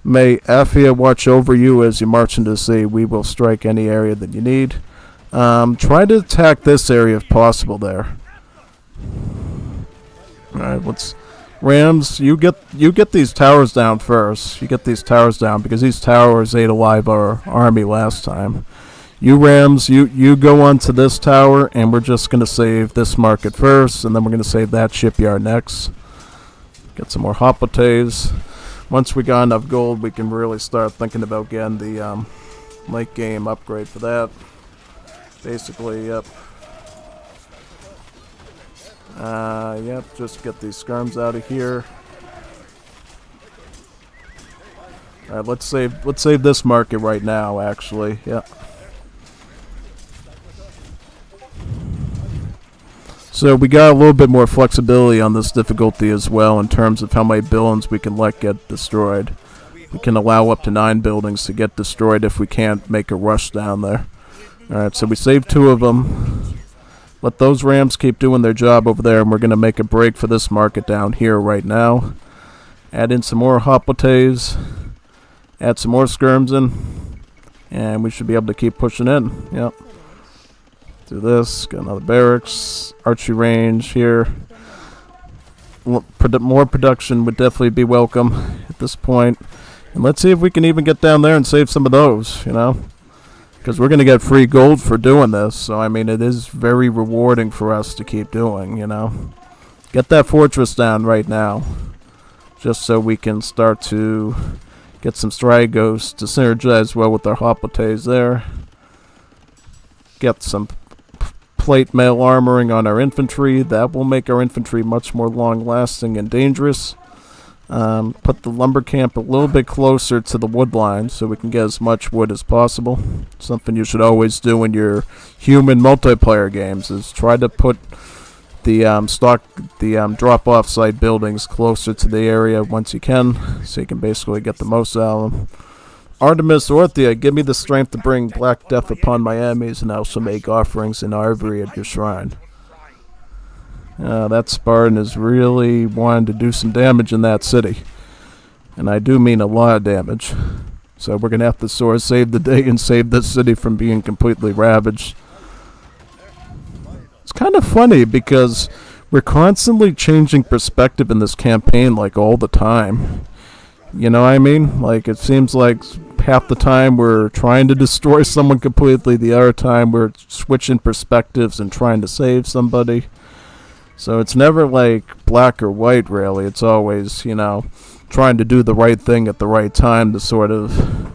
may Athia watch over you as you march into the sea. We will strike any area that you need. Try to attack this area if possible there. Alright, let's... Rams, you get these towers down first. You get these towers down, because these towers ate alive our army last time. You Rams, you go onto this tower, and we're just going to save this market first, and then we're going to save that shipyard next. Get some more Hoplites. Once we got enough gold, we can really start thinking about getting the late game upgrade for that. Basically, yep. Yep, just get these skirms out of here. Alright, let's save this market right now, actually. Yep. So we got a little bit more flexibility on this difficulty as well in terms of how many buildings we can let get destroyed. We can allow up to 9 buildings to get destroyed if we can't make a rush down there. Alright, so we saved 2 of them. Let those rams keep doing their job over there, and we're going to make a break for this market down here right now. Add in some more Hoplites. Add some more skirms in. And we should be able to keep pushing in. Yep. Do this, got another barracks, archery range here. More production would definitely be welcome at this point. And let's see if we can even get down there and save some of those, you know. Because we're going to get free gold for doing this. So, I mean, it is very rewarding for us to keep doing, you know. Get that fortress down right now. Just so we can start to get some Strygos to synergize well with our Hoplites there. Get some plate mail armoring on our infantry. That will make our infantry much more long-lasting and dangerous. Put the lumber camp a little bit closer to the wood line so we can get as much wood as possible. Something you should always do in your human multiplayer games is try to put the drop-off site buildings closer to the area once you can, so you can basically get the most out of them. Artemis Orthia, give me the strength to bring black death upon my enemies, and I also make offerings in ivory at your shrine. That Spartan is really wanting to do some damage in that city. And I do mean a lot of damage. So we're going to have to sort of save the day and save this city from being completely ravaged. It's kind of funny because we're constantly changing perspective in this campaign like all the time. You know what I mean? Like, it seems like half the time we're trying to destroy someone completely, the other time we're switching perspectives and trying to save somebody. So it's never like black or white, really. It's always, you know, trying to do the right thing at the right time to sort of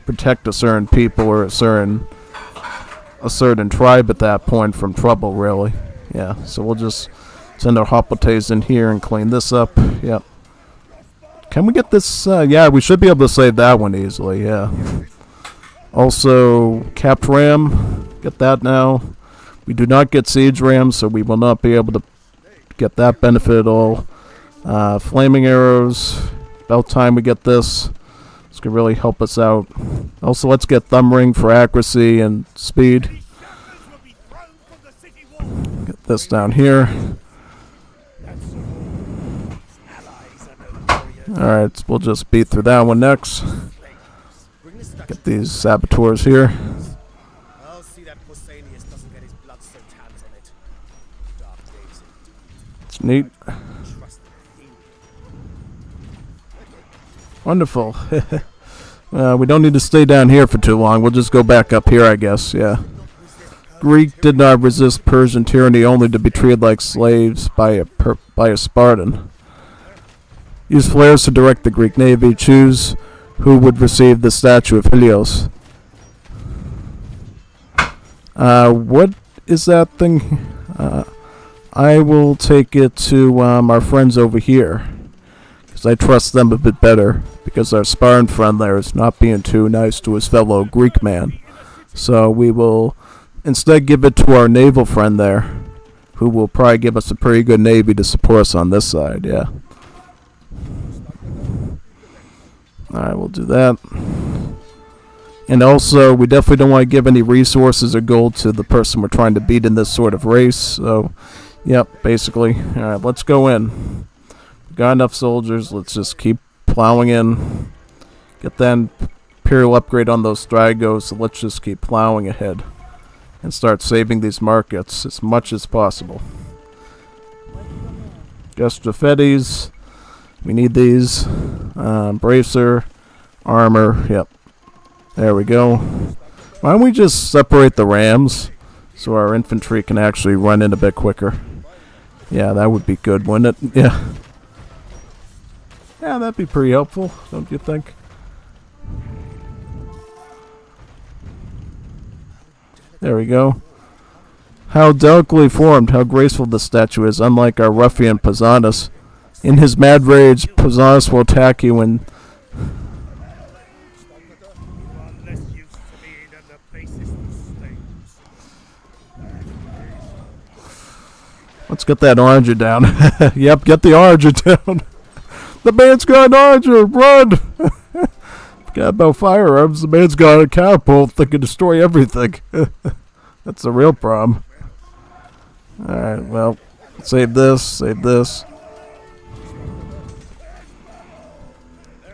protect a certain people or a certain tribe at that point from trouble, really. Yeah, so we'll just send our Hoplites in here and clean this up. Yep. Can we get this? Yeah, we should be able to save that one easily, yeah. Also, capped ram. Get that now. We do not get siege rams, so we will not be able to get that benefit at all. Flaming arrows. About time we get this. This could really help us out. Also, let's get thumb ring for accuracy and speed. Get this down here. Alright, we'll just beat through that one next. Get these saboteurs here. I'll see that Pausanias doesn't get his blood-soaked hands on it. Dark days indeed. It's neat. Trust the Athenians. Wonderful. We don't need to stay down here for too long. We'll just go back up here, I guess. Yeah. Greek did not resist Persian tyranny, only to be treated like slaves by a Spartan. Use flares to direct the Greek navy. Choose who would receive the statue of Helios. What is that thing? I will take it to our friends over here, because I trust them a bit better, because our Spartan friend there is not being too nice to his fellow Greek man. So we will instead give it to our naval friend there, who will probably give us a pretty good navy to support us on this side, yeah. Alright, we'll do that. And also, we definitely don't want to give any resources or gold to the person we're trying to beat in this sort of race. So, yep, basically. Alright, let's go in. We've got enough soldiers. Let's just keep plowing in. Get that Imperial upgrade on those Stragos. So let's just keep plowing ahead. And start saving these markets as much as possible. Gestrophetes. We need these. Bracer. Armor. Yep. There we go. Why don't we just separate the rams so our infantry can actually run in a bit quicker? Yeah, that would be good, wouldn't it? Yeah. Yeah, that'd be pretty helpful, don't you think? There we go. How delicately formed, how graceful the statue is, unlike our ruffian Pausanias. In his mad rage, Pausanias will attack you and... Let's get that Oranger down. Yep, get the Oranger down. The man's got an Oranger! Run! Forgot about firearms. The man's got a catapult that can destroy everything. That's a real problem. Alright, well, save this, save this.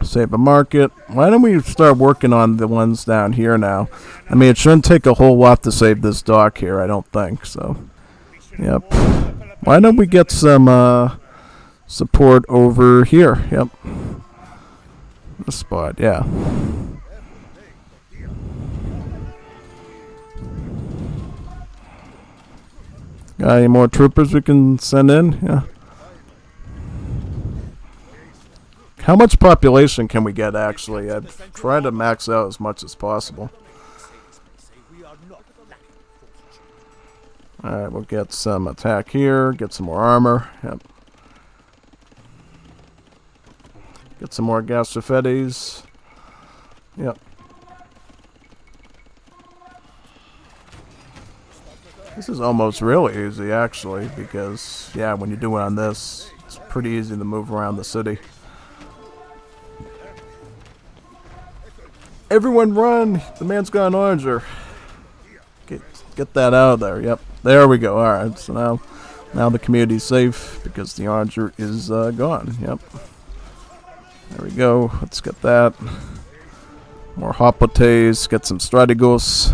Save a market. Why don't we start working on the ones down here now? I mean, it shouldn't take a whole lot to save this dock here, I don't think, so. Yep. Why don't we get some support over here? Yep. This spot, yeah. Got any more troopers we can send in? Yeah. How much population can we get, actually? I'd try to max out as much as possible. Alright, we'll get some attack here, get some more armor. Yep. Get some more Gastrophetes. Yep. This is almost really easy, actually, because, yeah, when you do it on this, it's pretty easy to move around the city. Everyone run! The man's got an Oranger. Get that out of there. Yep. There we go. Alright, so now the community's safe because the Oranger is gone. Yep. There we go. Let's get that. More Hoplites. Get some Strategos.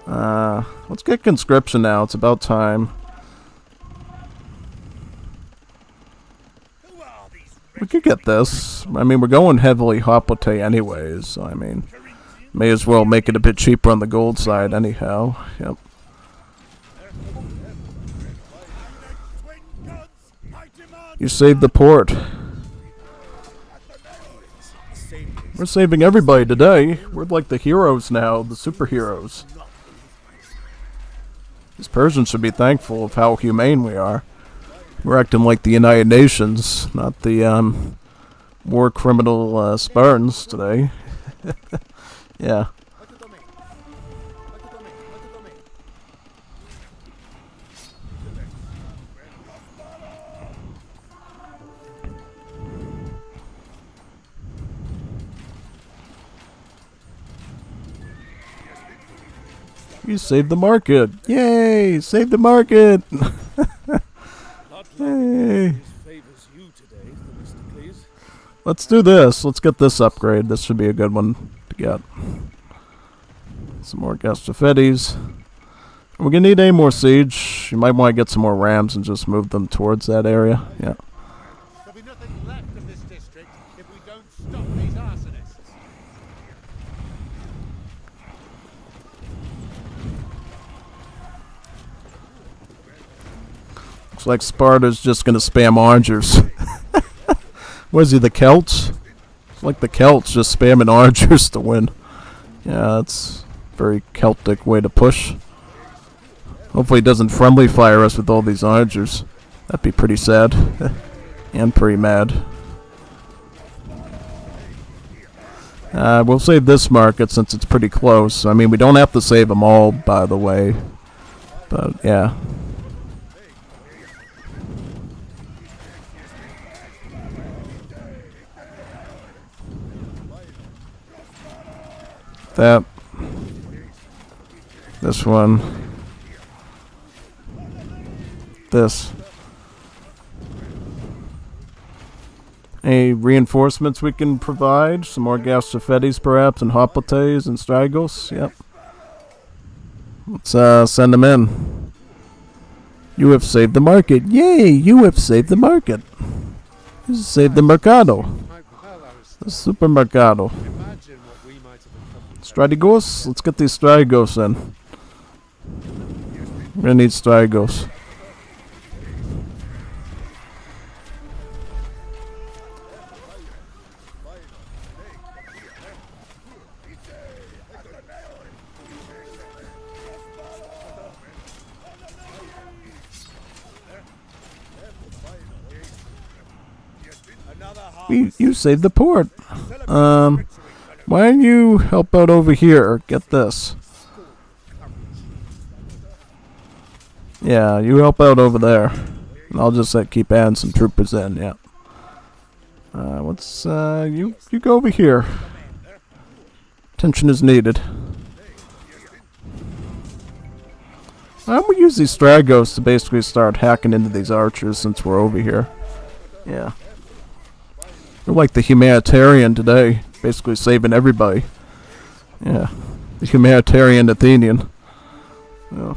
Let's get conscription now. It's about time. We could get this. I mean, we're going heavily Hoplite anyways, so I mean, may as well make it a bit cheaper on the gold side anyhow. Yep. You saved the port. We're saving everybody today. We're like the heroes now, the superheroes. These Persians should be thankful of how humane we are. We're acting like the United Nations, not the war criminal Spartans today. Yeah. You saved the market! Yay! Save the market! Yay! Let's do this. Let's get this upgrade. This should be a good one to get. Some more Gastrophetes. We're gonna need a more siege. You might want to get some more rams and just move them towards that area. Yeah. There'll be nothing left of this district if we don't stop these arsonists. Looks like Sparta's just gonna spam archers. What is he, the Celts? It's like the Celts just spamming archers to win. Yeah, that's a very Celtic way to push. Hopefully he doesn't friendly fire us with all these archers. That'd be pretty sad. And pretty mad. We'll save this market since it's pretty close. I mean, we don't have to save them all, by the way. But, yeah. That. This one. This. Any reinforcements we can provide? Some more Gastrophetes perhaps, and Hoplites and Strygos? Yep. Let's send them in. You have saved the market. Yay! You have saved the market. You saved the Mercado. The Supermercado. Strygos? Let's get these Strygos in. We're gonna need Strygos. You saved the port. Why don't you help out over here? Get this. Yeah, you help out over there. And I'll just keep adding some troopers in, yeah. You go over here. Attention is needed. Why don't we use these Strygos to basically start hacking into these archers since we're over here? Yeah. We're like the humanitarian today, basically saving everybody. Yeah, the humanitarian Athenian. Yeah.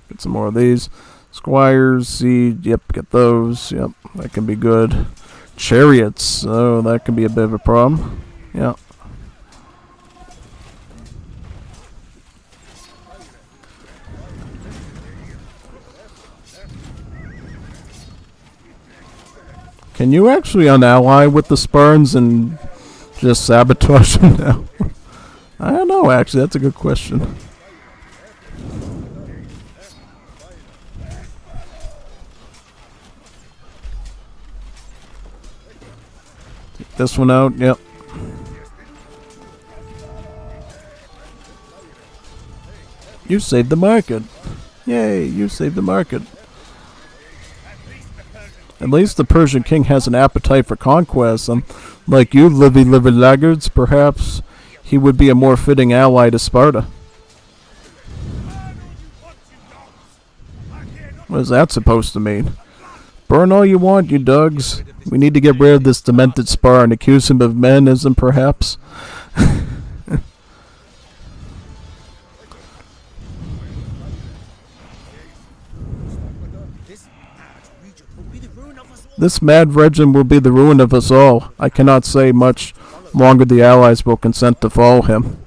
Get some more of these. Squires, seed, yep, get those. Yep, that can be good. Chariots, oh, that can be a bit of a problem. Yeah. Can you actually unally with the Spartans and just sabotage them now? I don't know, actually. That's a good question. Take this one out. Yep. You saved the market. Yay, you saved the market. At least the Persian king has an appetite for conquest. Like you, liver laggards, perhaps he would be a more fitting ally to Sparta. What is that supposed to mean? Burn all you want, you dogs. We need to get rid of this demented Spartan, accuse him of menism, perhaps. This mad regime will be the ruin of us all. I cannot say much longer the allies will consent to follow him.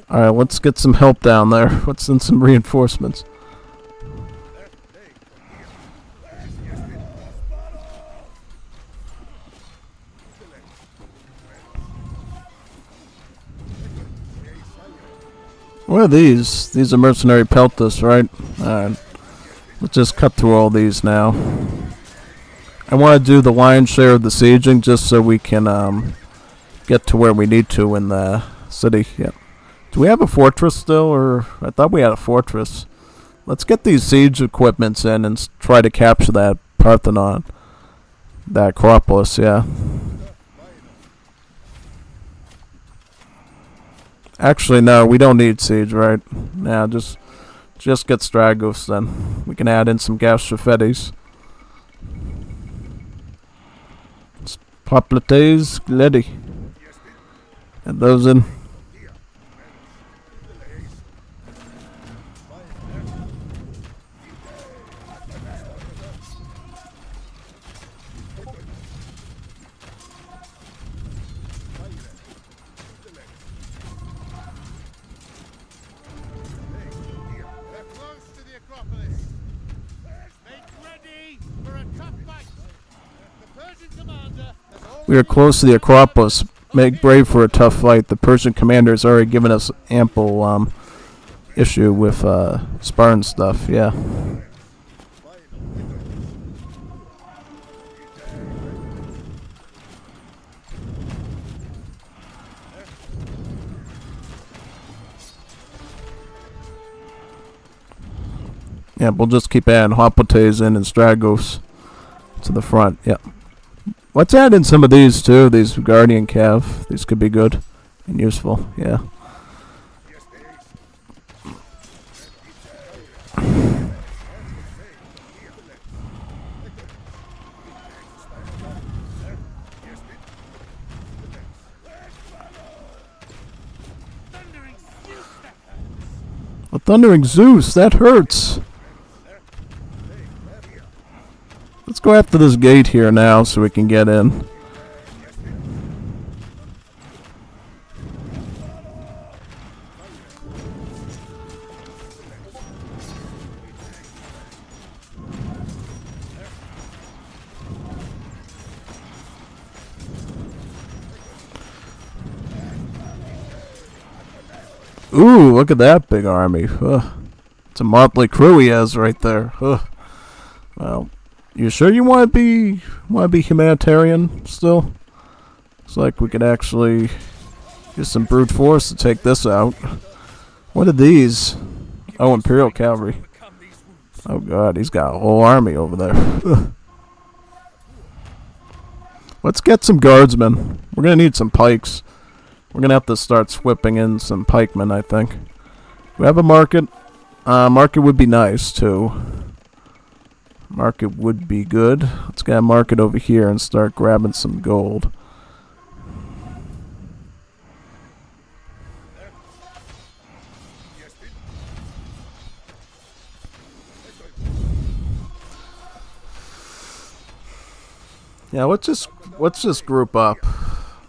Alright, let's get some help down there. Let's send some reinforcements. What are these? These are mercenary peltas, right? Alright. Let's just cut through all these now. I want to do the lion's share of the sieging just so we can get to where we need to in the city. Yep. Do we have a fortress still, or I thought we had a fortress? Let's get these siege equipments in and try to capture that Parthenon, that Acropolis. Yeah. Actually, no, we don't need siege, right? Now, just get Stragos then. We can add in some gas Shafetis. Poplates, ready. Add those in. We are close to the Acropolis. Make brave for a tough fight. The Persian commander has already given us ample issue with Spartan stuff. Yeah. Yeah, we'll just keep adding Hoplites in and Stragos to the front. Yeah. Let's add in some of these too, these Guardian Cav. These could be good and useful, yeah. A Thundering Zeus, that hurts. Let's go after this gate here now so we can get in. Ooh, look at that big army. Ugh. It's a motley crew he has right there. Ugh. Well, you sure you want to be humanitarian still? It's like we could actually use some brute force to take this out. What are these? Oh, Imperial Cavalry. Oh god, he's got a whole army over there. Ugh. Let's get some guardsmen. We're gonna need some pikes. We're gonna have to start whipping in some pikemen, I think. We have a market. Market would be nice too. Market would be good. Let's get a market over here and start grabbing some gold. Yeah, let's just group up.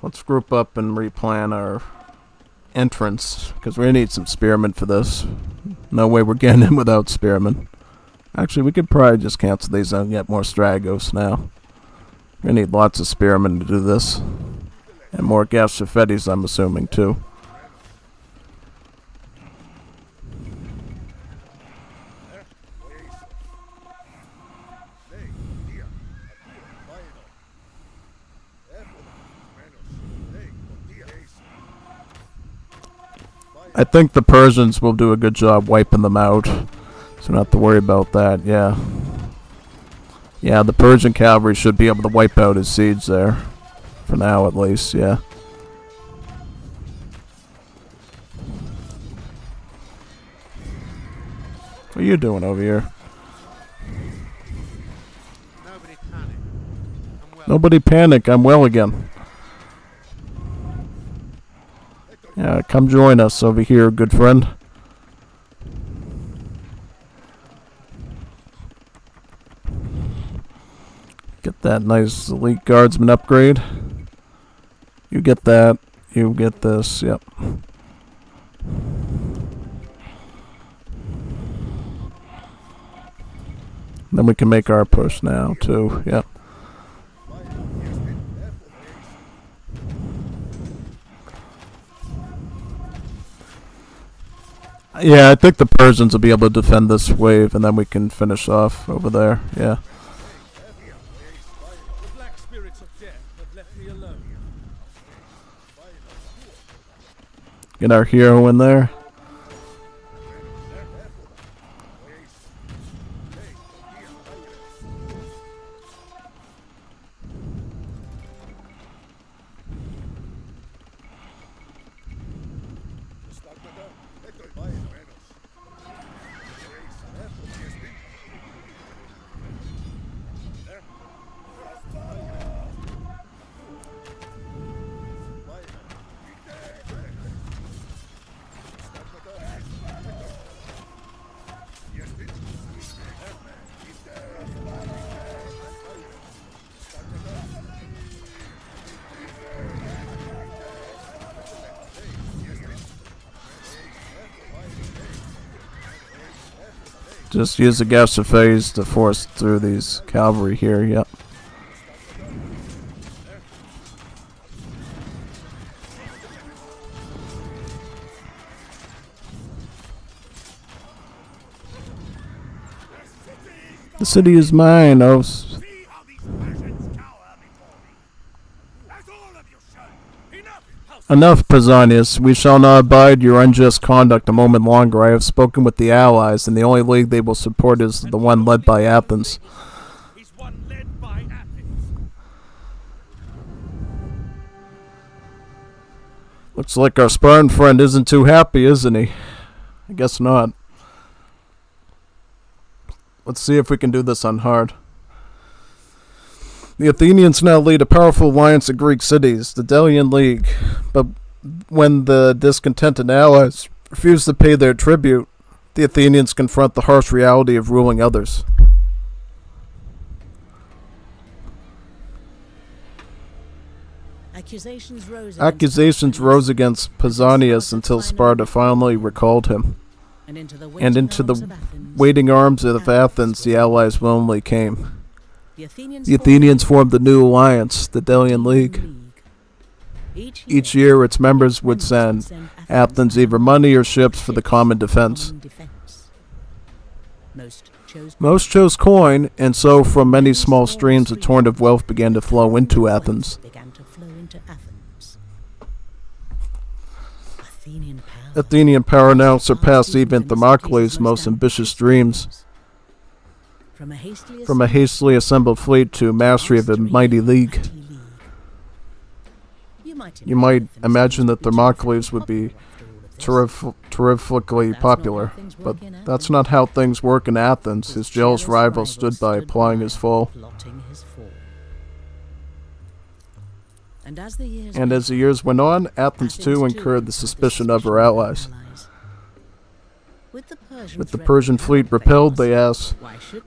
Let's group up and replan our entrance, because we're gonna need some spearmen for this. No way we're getting in without spearmen. Actually, we could probably just cancel these and get more Stragos now. We're gonna need lots of spearmen to do this. And more gas Shafetis, I'm assuming, too. I think the Persians will do a good job wiping them out. So not to worry about that, yeah. Yeah, the Persian cavalry should be able to wipe out his siege there. For now, at least, yeah. What are you doing over here? Nobody panic, I'm well again. Yeah, come join us over here, good friend. Get that nice elite guardsman upgrade. You get that. You get this. Yep. Then we can make our push now, too. Yep. Yeah, I think the Persians will be able to defend this wave, and then we can finish off over there. Yeah. The black spirits of death have left me alone. Get our hero in there. Just use the Gaster phase to force through these cavalry here. Yep. The city is mine. Oh, See how these Persians cower before me. That's all of you shown. enough, Pausanias. We shall not abide your unjust conduct a moment longer. I have spoken with the allies, and the only league they will support is the one led by Athens. He's one led by Athens. Looks like our Spartan friend isn't too happy, isn't he? I guess not. Let's see if we can do this on hard. The Athenians now lead a powerful alliance of Greek cities, the Delian League. But when the discontented allies refuse to pay their tribute, the Athenians confront the harsh reality of ruling others. Accusations rose against Pausanias until Sparta finally recalled him. And into the waiting arms of Athens, the allies willingly came. The Athenians formed the new alliance, the Delian League. Each year, its members would send Athens either money or ships for the common defense. Most chose coin, and so from many small streams a torrent of wealth began to flow into Athens. Athenian power now surpassed even Thermocles' most ambitious dreams. From a hastily assembled fleet to mastery of a mighty league. You might imagine that Thermocles would be terrifically popular, but that's not how things work in Athens. His jealous rival stood by applying his fall. And as the years went on, Athens too incurred the suspicion of her allies. With the Persian fleet repelled, they asked,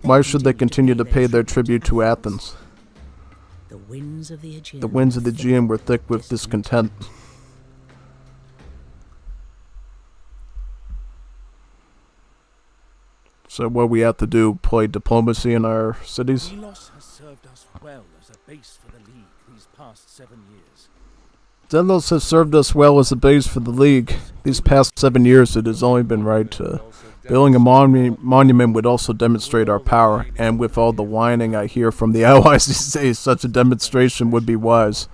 why should they continue to pay their tribute to Athens? The winds of the Aegean were thick with discontent. So what we have to do, play diplomacy in our cities? Delos has served us well as a base for the League these past 7 years. Delos has served us well as a base for the League. These past 7 years, it has only been right to... Building a monument would also demonstrate our power, and with all the whining I hear from the allies these days, such a demonstration would be wise.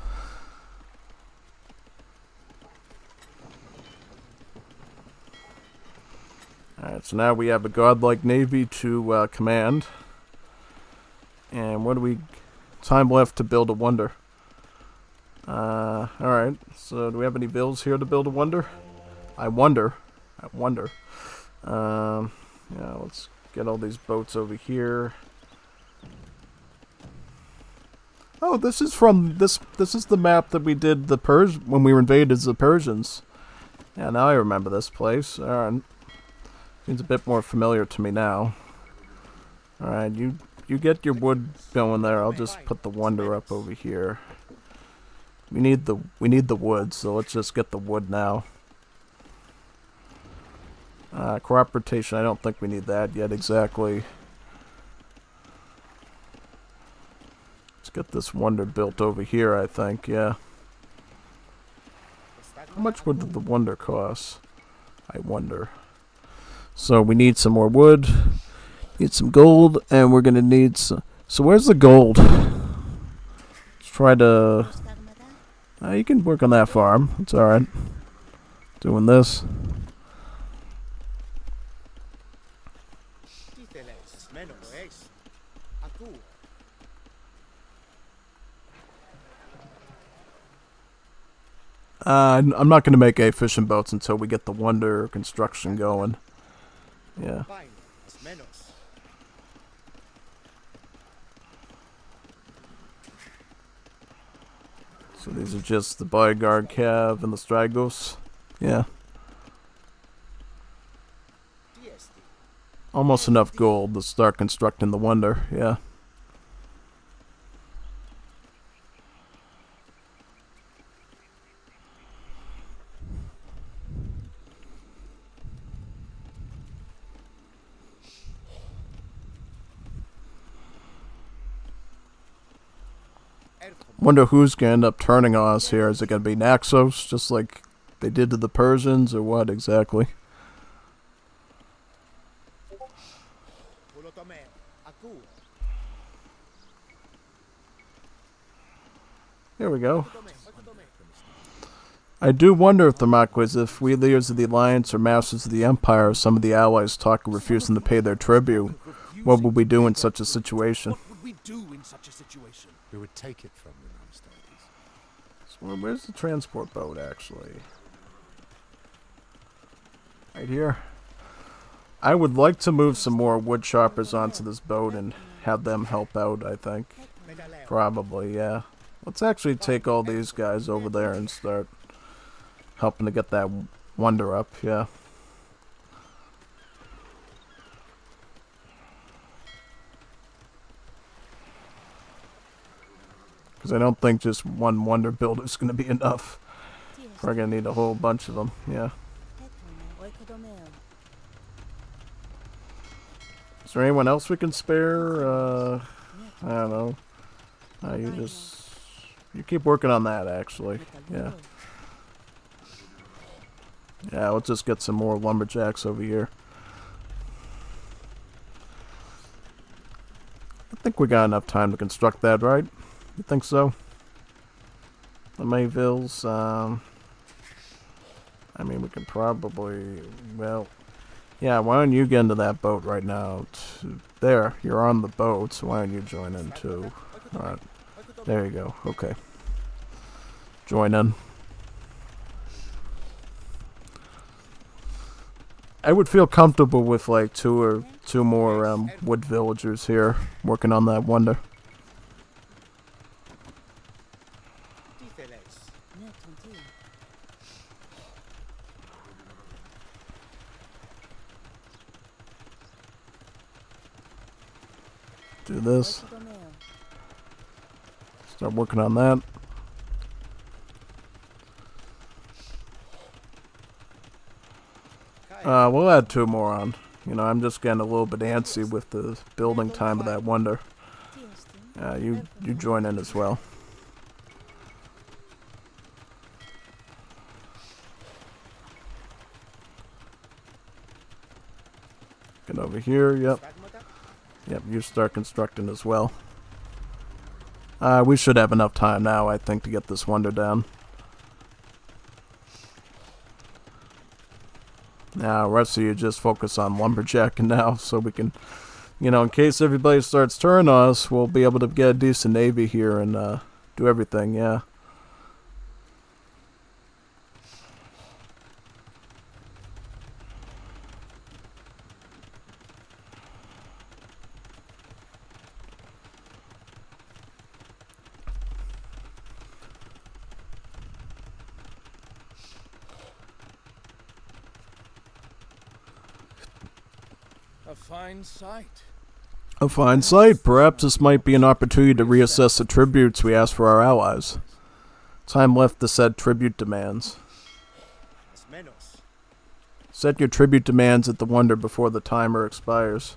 Alright, so now we have a godlike navy to command. And what do we... Time left to build a wonder. Alright, so do we have any bills here to build a wonder? I wonder. Yeah, let's get all these boats over here. Oh, this is from this is the map that we did when we were invaded as the Persians. Yeah, now I remember this place. Alright. Seems a bit more familiar to me now. Alright, you get your wood going there. I'll just put the wonder up over here. We need the wood, so let's just get the wood now. Cooperation, I don't think we need that yet exactly. Let's get this wonder built over here, I think, yeah. How much would the wonder cost? I wonder. So we need some more wood, need some gold, and we're gonna need some. So where's the gold? Let's try to. You can work on that farm. It's all right. Doing this. I'm not going to make a fishing boats until we get the wonder construction going. Yeah. So these are just the bodyguard cav and the stragos. Yeah. Almost enough gold to start constructing the wonder. Yeah. Wonder who's gonna end up turning on us here. Is it gonna be Naxos, just like they did to the Persians, or what exactly? Here we go. I do wonder if if we leaders of the Alliance or masters of the Empire, some of the allies talk of refusing to pay their tribute, what would we do in such a situation? What would we do in such a situation? We would take it from them, Aristides. So where's the transport boat, actually? Right here. I would like to move some more wood choppers onto this boat and have them help out, I think. Probably, yeah. Let's actually take all these guys over there and start helping to get that wonder up, yeah. Because I don't think just one wonder builder is going to be enough. We're going to need a whole bunch of them, yeah. Is there anyone else we can spare? I don't know. You keep working on that, actually. Yeah. Yeah, let's just get some more lumberjacks over here. I think we got enough time to construct that, right? You think so? The Mayvilles, I mean, we can probably, well, yeah, why don't you get into that boat right now? There, you're on the boat, so why don't you join in too? Alright, there you go, okay. Join in. I would feel comfortable with like two more wood villagers here working on that wonder. Do this. Start working on that. We'll add two more on. You know, I'm just getting a little bit antsy with the building time of that wonder. You join in as well. Get over here, yep. Yep, you start constructing as well. We should have enough time now, I think, to get this wonder down. Now, rest of you just focus on lumberjacking now, so we can, you know, in case everybody starts turning on us, we'll be able to get a decent navy here and do everything, yeah. A fine sight. A fine sight. Perhaps this might be an opportunity to reassess the tributes we ask for our allies. Time left to set tribute demands. Set your tribute demands at the wonder before the timer expires.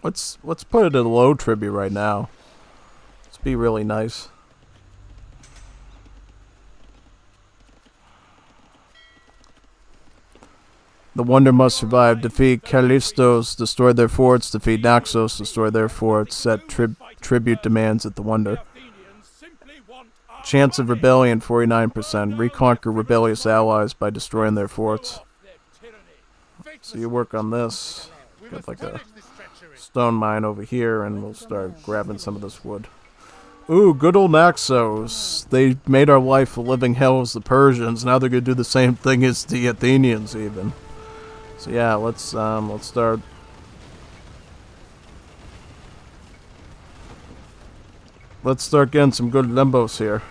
Let's put it at a low tribute right now. Let's be really nice. The Wonder must survive. Defeat Callistos, destroy their forts. Defeat Naxos, destroy their forts. Set tribute demands at the Wonder. Chance of rebellion 49%. Reconquer rebellious allies by destroying their forts. So you work on this. Got like a stone mine over here, and we'll start grabbing some of this wood. Ooh, good old Naxos. They made our life a living hell as the Persians. Now they're gonna do the same thing as the Athenians, even. So yeah, let's start. Let's start getting some good limbos here.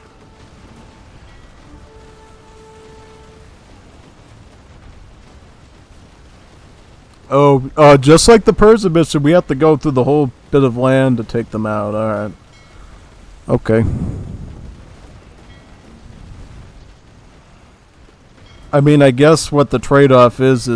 Oh, just like the Persian mission, we have to go through the whole bit of land to take them out. Alright. Okay. I mean, I guess what the trade-off is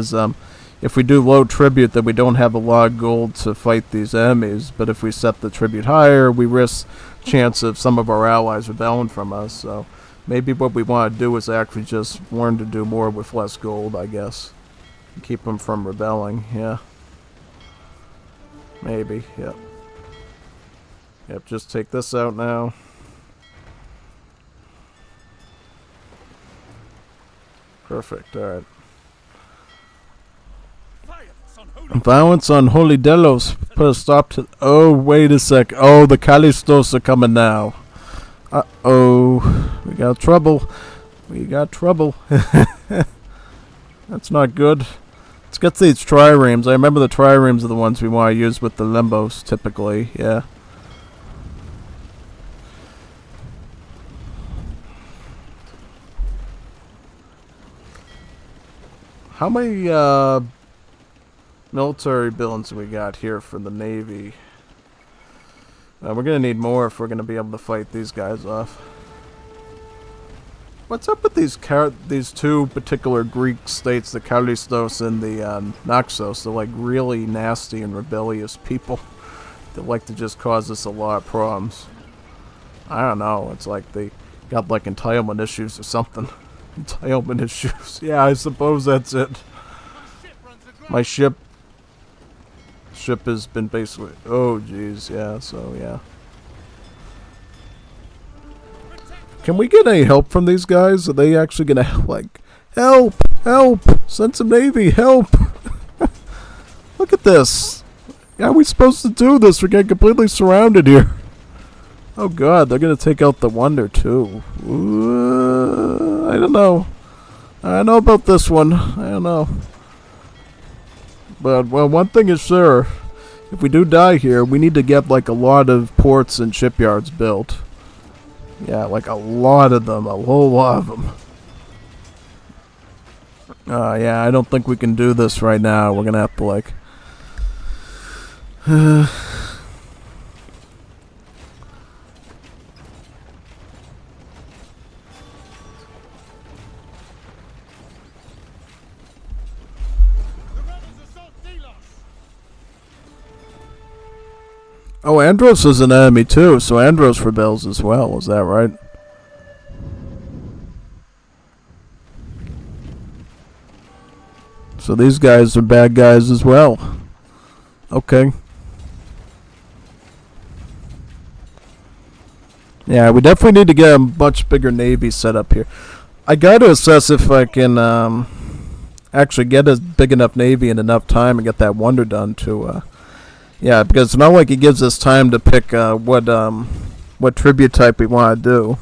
if we do low tribute, then we don't have a lot of gold to fight these enemies. But if we set the tribute higher, we risk chance of some of our allies rebelling from us. So maybe what we want to do is actually just learn to do more with less gold, I guess. Keep them from rebelling, yeah. Maybe, yep. Yep, just take this out now. Perfect, alright. Violence on Holy Delos. Put a stop to... Oh, wait a sec. Oh, the Callistos are coming now. Uh-oh. We got trouble. We got trouble. That's not good. Let's get these triremes. I remember the triremes are the ones we want to use with the limbos, typically. Yeah. How many military buildings we got here for the Navy? We're gonna need more if we're gonna be able to fight these guys off. What's up with these two particular Greek states, the Callistos and the Naxos? They're like really nasty and rebellious people. They like to just cause us a lot of problems. I don't know. It's like they got like entitlement issues or something. Entitlement issues. Yeah, I suppose that's it. My ship has been basically... Oh, jeez. Yeah, so yeah. Can we get any help from these guys? Are they actually gonna, like... Help! Help! Send some Navy! Help! Look at this! How are we supposed to do this? We're getting completely surrounded here. Oh god, they're gonna take out the Wonder too. I don't know. I don't know about this one. I don't know. But, well, one thing is sure. If we do die here, we need to get, like, a lot of ports and shipyards built. Yeah, like a lot of them. A whole lot of them. Yeah, I don't think we can do this right now. We're gonna have to, like... Oh, Andros is an enemy too, so Andros rebels as well, is that right? So these guys are bad guys as well. Okay. Yeah, we definitely need to get a much bigger navy set up here. I gotta assess if I can actually get a big enough navy in enough time and get that Wonder done to... Yeah, because it's not like it gives us time to pick what tribute type we want to do.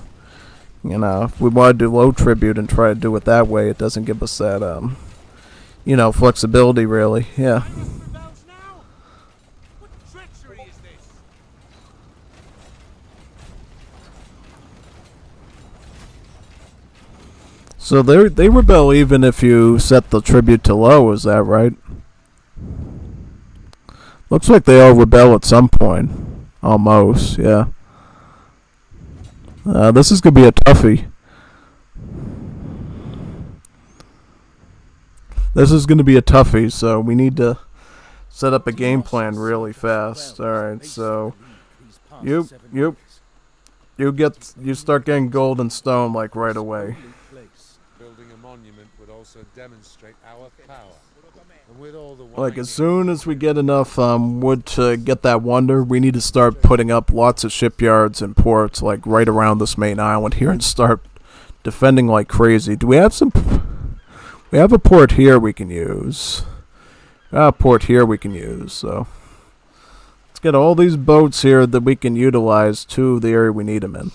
You know, if we want to do low tribute and try to do it that way, it doesn't give us that, you know, flexibility really. Yeah. So they rebel even if you set the tribute to low, is that right? Looks like they all rebel at some point. Almost, yeah. This is going to be a toughie. This is going to be a toughie, so we need to set up a game plan really fast. Alright, so you start getting gold and stone like right away. Building a monument would also demonstrate our power. And with all the Like as soon as we get enough wood to get that wonder, we need to start putting up lots of shipyards and ports like right around this main island here and start defending like crazy. Do we have some? We have a port here we can use. A port here we can use. So let's get all these boats here that we can utilize to the area we need them in.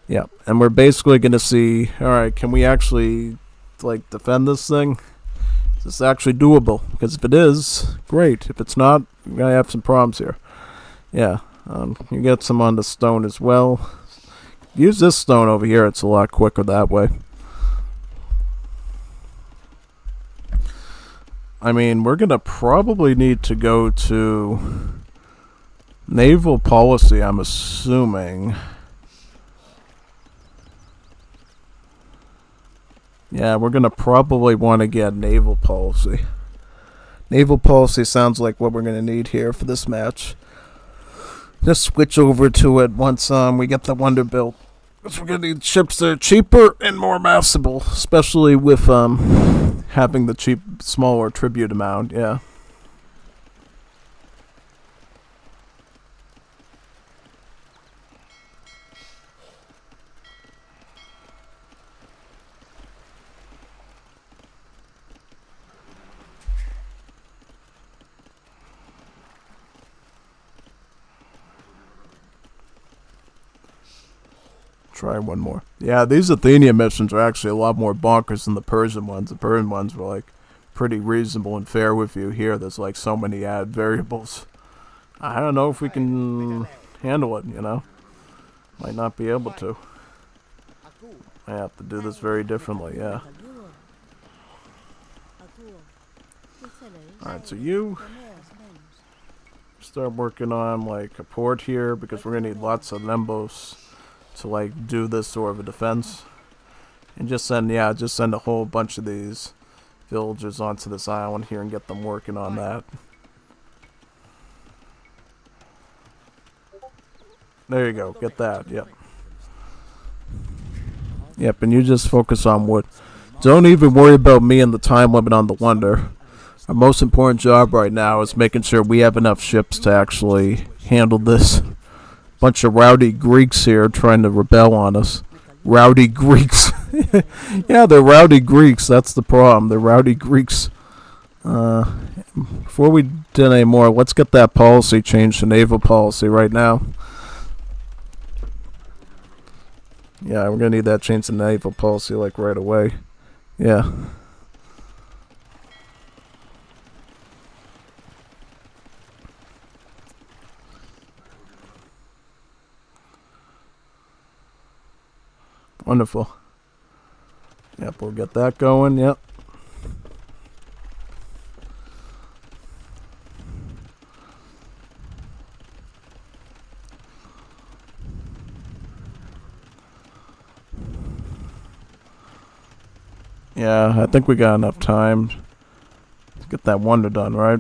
Yeah, and we're basically gonna see. All right, can we actually like defend this thing? Is this actually doable? Because if it is, great. If it's not, we're gonna have some problems here. Yeah, you get some on the stone as well. Use this stone over here. It's a lot quicker that way. I mean, we're gonna probably need to go to naval policy, I'm assuming. Yeah, we're gonna probably want to get naval policy. Naval policy sounds like what we're gonna need here for this match. Just switch over to it once we get the wonder built. Because we're gonna need ships that are cheaper and more massable, especially with having the smaller tribute amount. Yeah. Try one more. Yeah, these Athenian missions are actually a lot more bonkers than the Persian ones. The Persian ones were like pretty reasonable and fair with you. Here, there's like so many added variables. I don't know if we can handle it, you know. Might not be able to. I have to do this very differently, yeah. Alright, so you start working on like a port here because we're gonna need lots of lembos to like do this sort of a defense. And just send a whole bunch of these villagers onto this island here and get them working on that. There you go, get that, yep. Yep, and you just focus on wood. Don't even worry about me and the time limit on the wonder. Our most important job right now is making sure we have enough ships to actually handle this. Bunch of rowdy Greeks here trying to rebel on us. Rowdy Greeks. Yeah, they're rowdy Greeks. That's the problem. They're rowdy Greeks. Before we do any more, let's get that policy changed to naval policy right now. Yeah, we're going to need that changed to naval policy like right away. Yeah. Wonderful. Yep, we'll get that going, yep. Yeah, I think we got enough time to get that wonder done, right?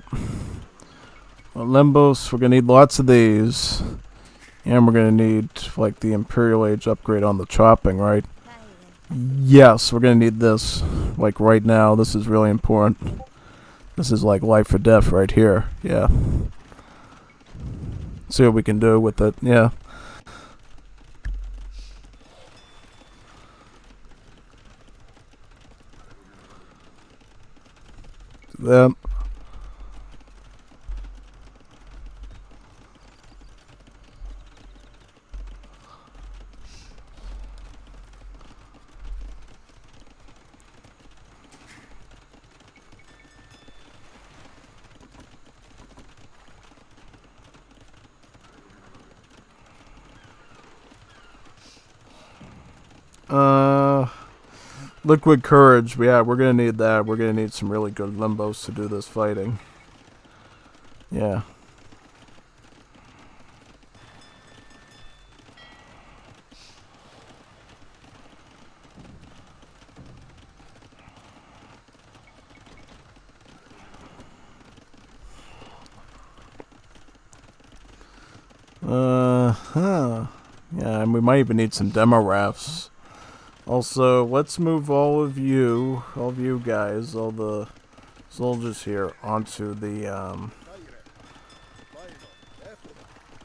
Well, Limbos, we're going to need lots of these. And we're going to need, like, the Imperial Age upgrade on the chopping, right? Yes, we're going to need this, like, right now. This is really important. This is, like, life or death right here. Yeah. See what we can do with it. Yeah. Do that. Liquid courage. Yeah, we're gonna need that. We're gonna need some really good limbos to do this fighting. Yeah. Huh. Yeah, and we might even need some demo rafts. Also, let's move all of you guys, all the soldiers here, onto the,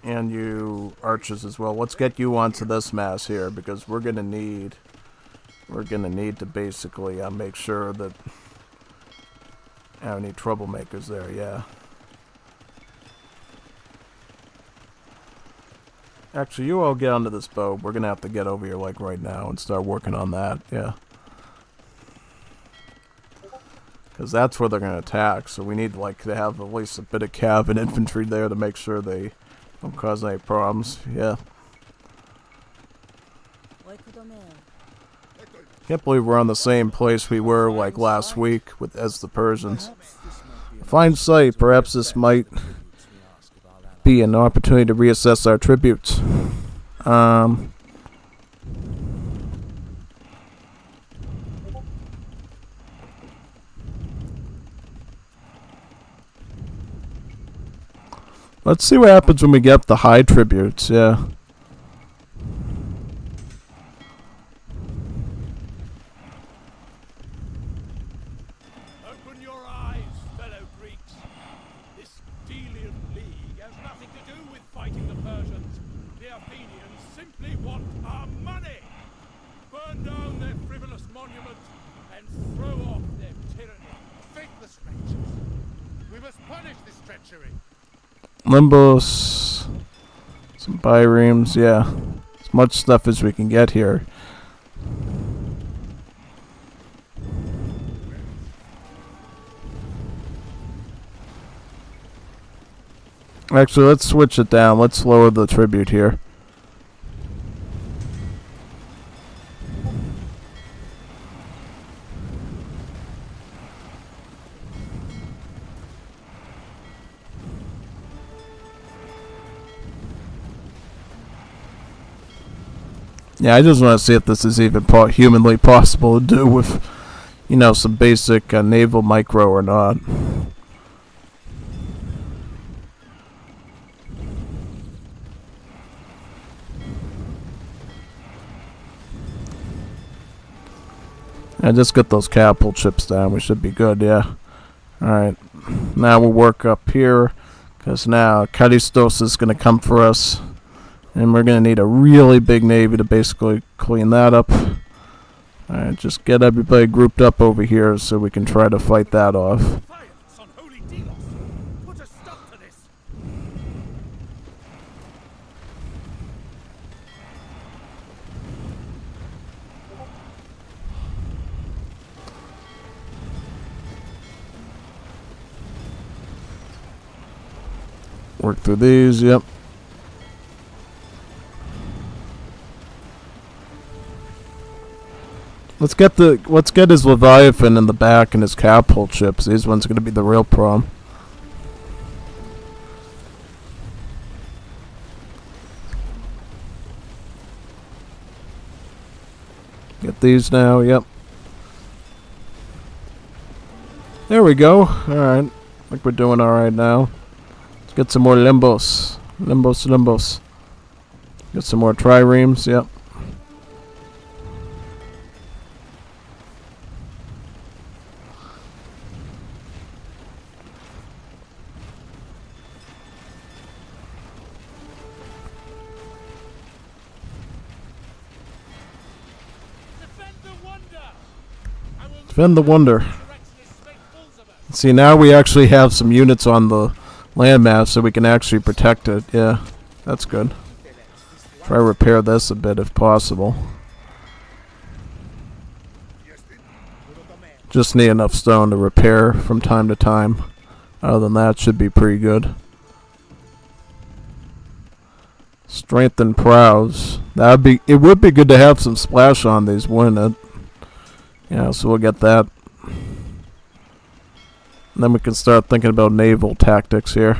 and you archers as well. Let's get you onto this mass here, because we're gonna need to basically make sure that I don't have any troublemakers there, yeah. Actually, you all get onto this boat. We're gonna have to get over here like right now and start working on that, yeah. Because that's where they're gonna attack, so we need like to have at least a bit of cav and infantry there to make sure they don't cause any problems, yeah. Can't believe we're on the same place we were like last week as the Persians. A fine sight. Perhaps this might be an opportunity to reassess our tributes. Let's see what happens when we get the high tributes, yeah. Open your eyes, fellow Greeks. This Delian League has nothing to do with fighting the Persians. The Athenians simply want our money. Burn down their frivolous monument and throw off their tyranny. Faithless wretches. We must punish this treachery. Limbos, some biremes, yeah. As much stuff as we can get here. Actually, let's switch it down. Let's lower the tribute here. Yeah, I just want to see if this is even humanly possible to do with, you know, some basic naval micro or not. Yeah, just get those catapult chips down. We should be good, yeah. Alright, now we'll work up here, because now Charistos is going to come for us. And we're going to need a really big navy to basically clean that up. Alright, just get everybody grouped up over here so we can try to fight that off. Defiance on holy Delos. Put a stop to this. Work through these, yep. Let's get his Leviathan in the back and his catapult chips. These ones are gonna be the real problem. Get these now, yep. There we go. Alright. I think we're doing alright now. Let's get some more limbos. Limbos. Get some more triremes, yep. Defend the wonder. See, now we actually have some units on the landmass so we can actually protect it. Yeah, that's good. Try to repair this a bit if possible. Just need enough stone to repair from time to time. Other than that, should be pretty good. Strengthen prows. It would be good to have some splash on these, wouldn't it? Yeah, so we'll get that. And then we can start thinking about naval tactics here.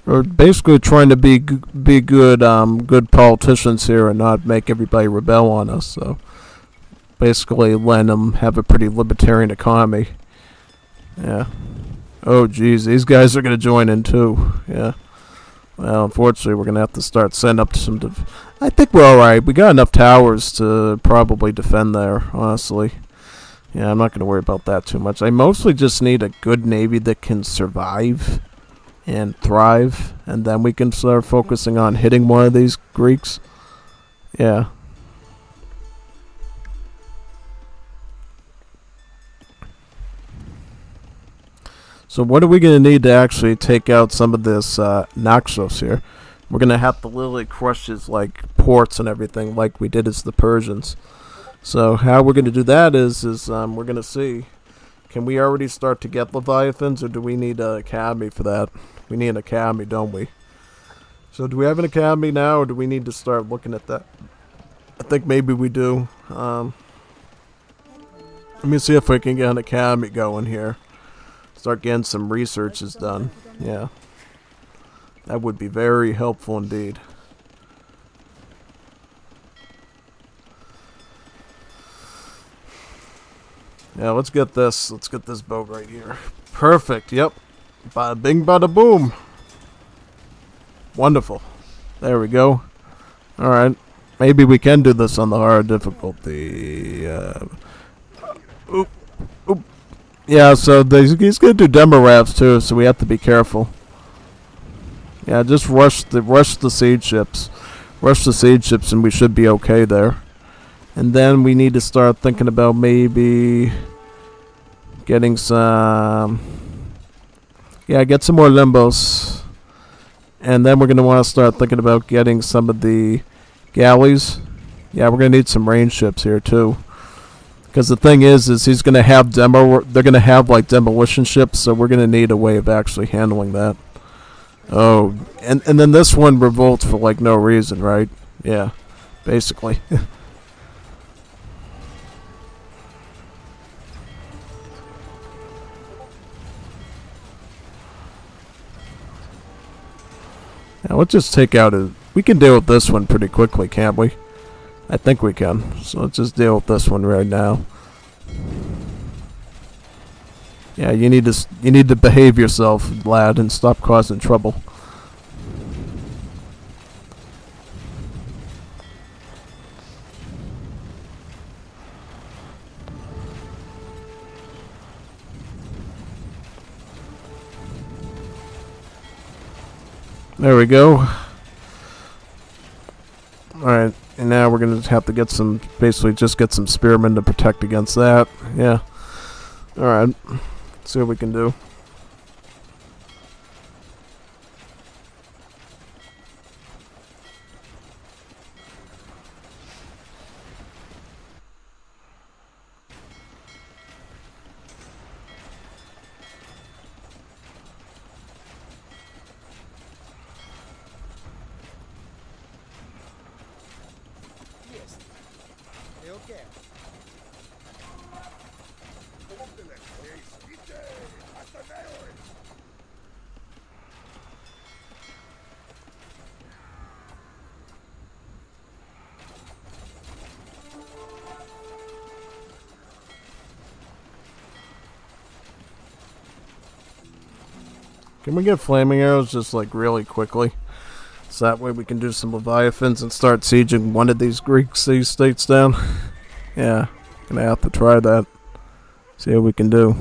We're basically trying to be good good politicians here and not make everybody rebel on us. So basically, letting them have a pretty libertarian economy. Yeah. Oh, geez, these guys are gonna join in too. Yeah. Well, unfortunately, we're gonna have to start setting up some. I think we're all right. We got enough towers to probably defend there. Honestly. Yeah, I'm not gonna worry about that too much. I mostly just need a good navy that can survive and thrive, and then we can start focusing on hitting one of these Greeks. Yeah. So what are we going to need to actually take out some of this Naxos here? We're going to have to literally crush his like ports and everything like we did as the Persians. So how we're going to do that is we're going to see, can we already start to get Leviathans, or do we need an academy for that? We need an academy, don't we? So do we have an academy now, or do we need to start looking at that? I think maybe we do. Let me see if we can get an academy going here. Start getting some researches done. Yeah. That would be very helpful indeed. Yeah, let's get this. Let's get this boat right here. Perfect. Yep. Bada bing, bada boom. Wonderful. There we go. Alright. Maybe we can do this on the hard difficulty. Oop. Oop. Yeah, so he's going to do demo rafts too, so we have to be careful. Yeah, just rush the siege ships. Rush the siege ships and we should be okay there. And then we need to start thinking about maybe getting some... Yeah, get some more limbos. And then we're going to want to start thinking about getting some of the galleys. Yeah, we're going to need some range ships here too. Because the thing is he's going to have they're going to have like demolition ships, so we're going to need a way of actually handling that. Oh, and then this one revolts for like no reason, right? Yeah, basically. Now let's just take out we can deal with this one pretty quickly, can't we? I think we can. So let's just deal with this one right now. Yeah, you need to behave yourself, lad, and stop causing trouble. There we go. Alright, and now we're going to have to get some, basically just get some spearmen to protect against that. Yeah. Alright. See what we can do. Can we get flaming arrows just like really quickly? So that way we can do some Leviathans and start sieging one of these Greek city-states down. Yeah, gonna have to try that. See what we can do.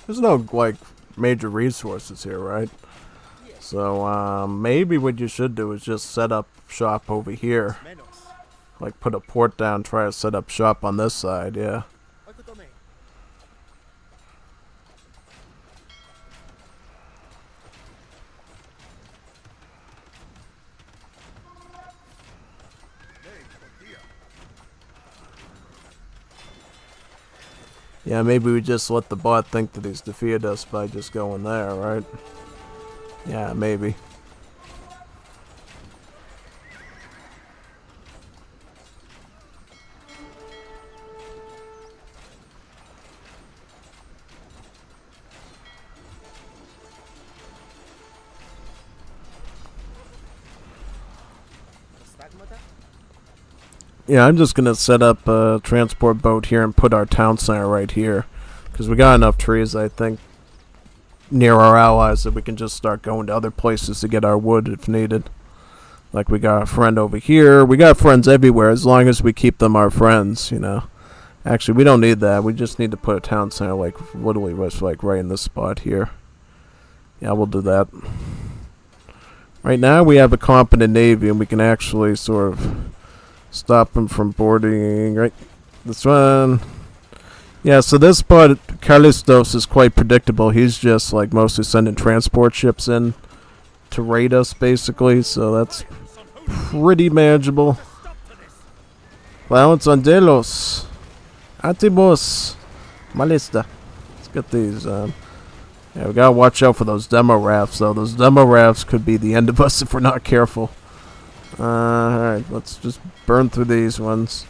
There's no, like, major resources here, right? So, maybe what you should do is just set up shop over here. Like, put a port down, try to set up shop on this side, yeah. Yeah, maybe we just let the bot think that he's defeated us by just going there, right? Yeah, maybe. Yeah, I'm just gonna set up a transport boat here and put our town center right here. Because we got enough trees, I think, near our allies that we can just start going to other places to get our wood if needed. Like we got a friend over here. We got friends everywhere as long as we keep them our friends, you know. Actually, we don't need that. We just need to put a town center like literally like right in this spot here. Yeah, we'll do that. Right now we have a competent navy and we can actually sort of stop them from boarding. Right, this one. Yeah, so this spot, Callistos, is quite predictable. He's just like mostly sending transport ships in to raid us, basically. So that's pretty manageable. Allowance on Delos. Atibos. Malista. Let's get these. Yeah, we gotta watch out for those demo rafts, though. Those demo rafts could be the end of us if we're not careful. Alright, let's just burn through these ones.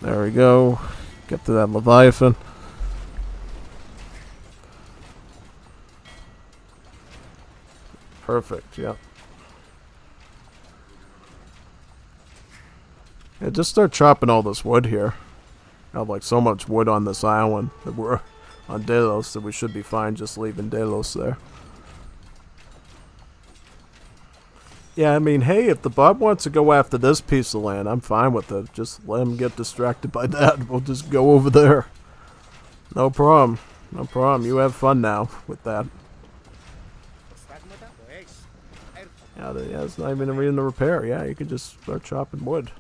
There we go. Get to that Leviathan. Perfect, yeah. Yeah, just start chopping all this wood here. I have like so much wood on this island that we're on Delos that we should be fine just leaving Delos there. Yeah, I mean, hey, if the bot wants to go after this piece of land, I'm fine with it. Just let him get distracted by that. We'll just go over there. No problem. No problem. You have fun now with that. Yeah, it's not even a repair. Yeah, you can just start chopping wood.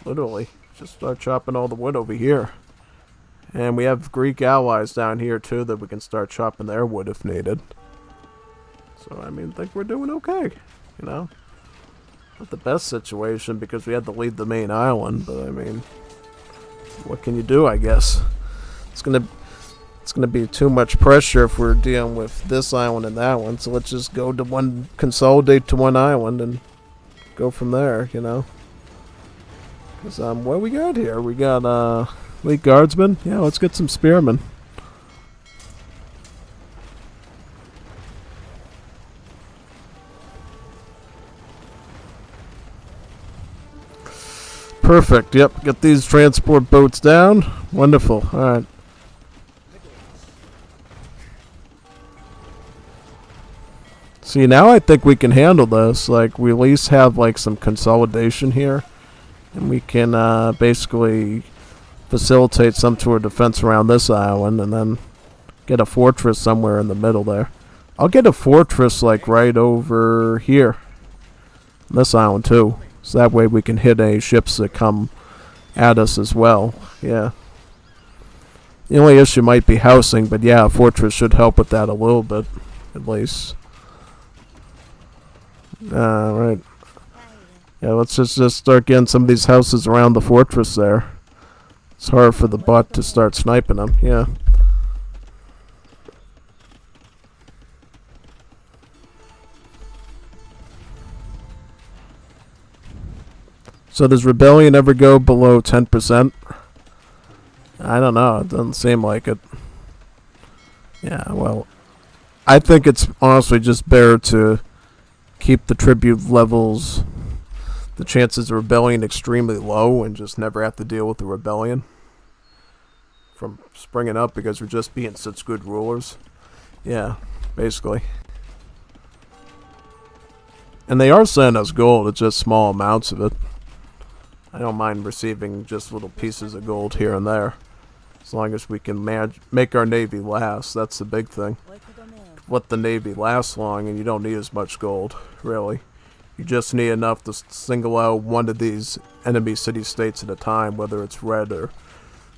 Literally. Just start chopping all the wood over here. And we have Greek allies down here, too, that we can start chopping their wood if needed. So, I mean, I think we're doing okay. You know? Not the best situation because we had to leave the main island, but I mean, what can you do, I guess? It's gonna be too much pressure if we're dealing with this island and that one, so let's just go to consolidate to one island and go from there, you know? Because, what we got here? We got, elite guardsmen? Yeah, let's get some spearmen. Perfect, yep, get these transport boats down. Wonderful, alright. See, now I think we can handle this. Like, we at least have, like, some consolidation here. And we can basically facilitate some sort of defense around this island and then get a fortress somewhere in the middle there. I'll get a fortress like right over here. This island too. So that way we can hit any ships that come at us as well. Yeah. The only issue might be housing, but yeah, a fortress should help with that a little bit, at least. Right. Yeah, let's just start getting some of these houses around the fortress there. It's hard for the bot to start sniping them, yeah. So does rebellion ever go below 10%? I don't know, it doesn't seem like it. Yeah, well, I think it's honestly just better to keep the tribute levels, the chances of rebellion extremely low and just never have to deal with the rebellion from springing up because we're just being such good rulers. Yeah, basically. And they are sending us gold, it's just small amounts of it. I don't mind receiving just little pieces of gold here and there. As long as we can make our navy last, that's the big thing. Let the navy last long and you don't need as much gold, really. You just need enough to single out one of these enemy city-states at a time, whether it's red or...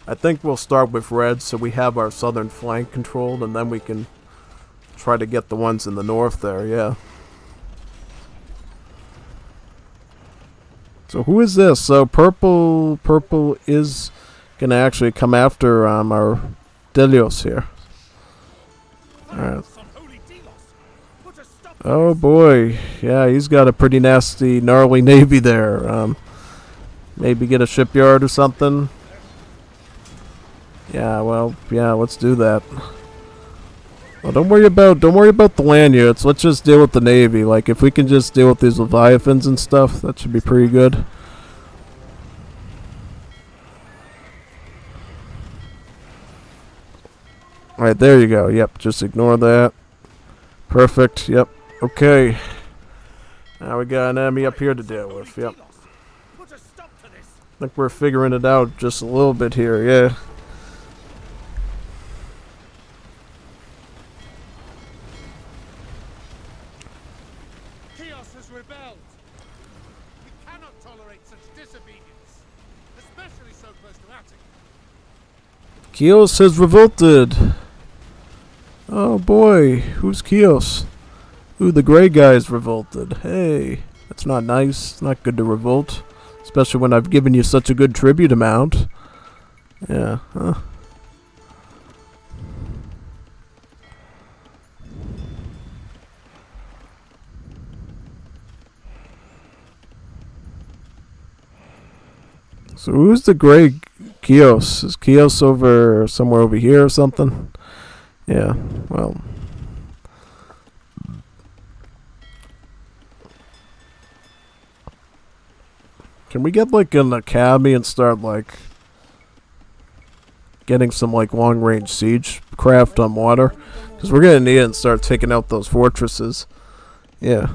I think we'll start with red so we have our southern flank controlled and then we can try to get the ones in the north there, yeah. So who is this? So purple is gonna actually come after our Delios here. Alright. Oh boy, yeah, he's got a pretty nasty, gnarly navy there. Maybe get a shipyard or something. Yeah, well, yeah, let's do that. Well, don't worry about the land units. Let's just deal with the navy. Like, if we can just deal with these leviathans and stuff, that should be pretty good. Alright, there you go. Yep, just ignore that. Perfect. Yep. Okay. Now we got an enemy up here to deal with. Yep. I think we're figuring it out just a little bit here. Yeah. Chaos has rebelled. We cannot tolerate such disobedience, especially so close to Athens. Chios has revolted. Oh boy, who's Chios? Ooh, the gray guy's revolted. Hey, that's not nice. It's not good to revolt. Especially when I've given you such a good tribute amount. Yeah, huh. So who's the gray Chios? Is Chios over somewhere over here or something? Yeah, well. Can we get like an academy and start like getting some like long range siege craft on water? Because we're gonna need it and start taking out those fortresses. Yeah.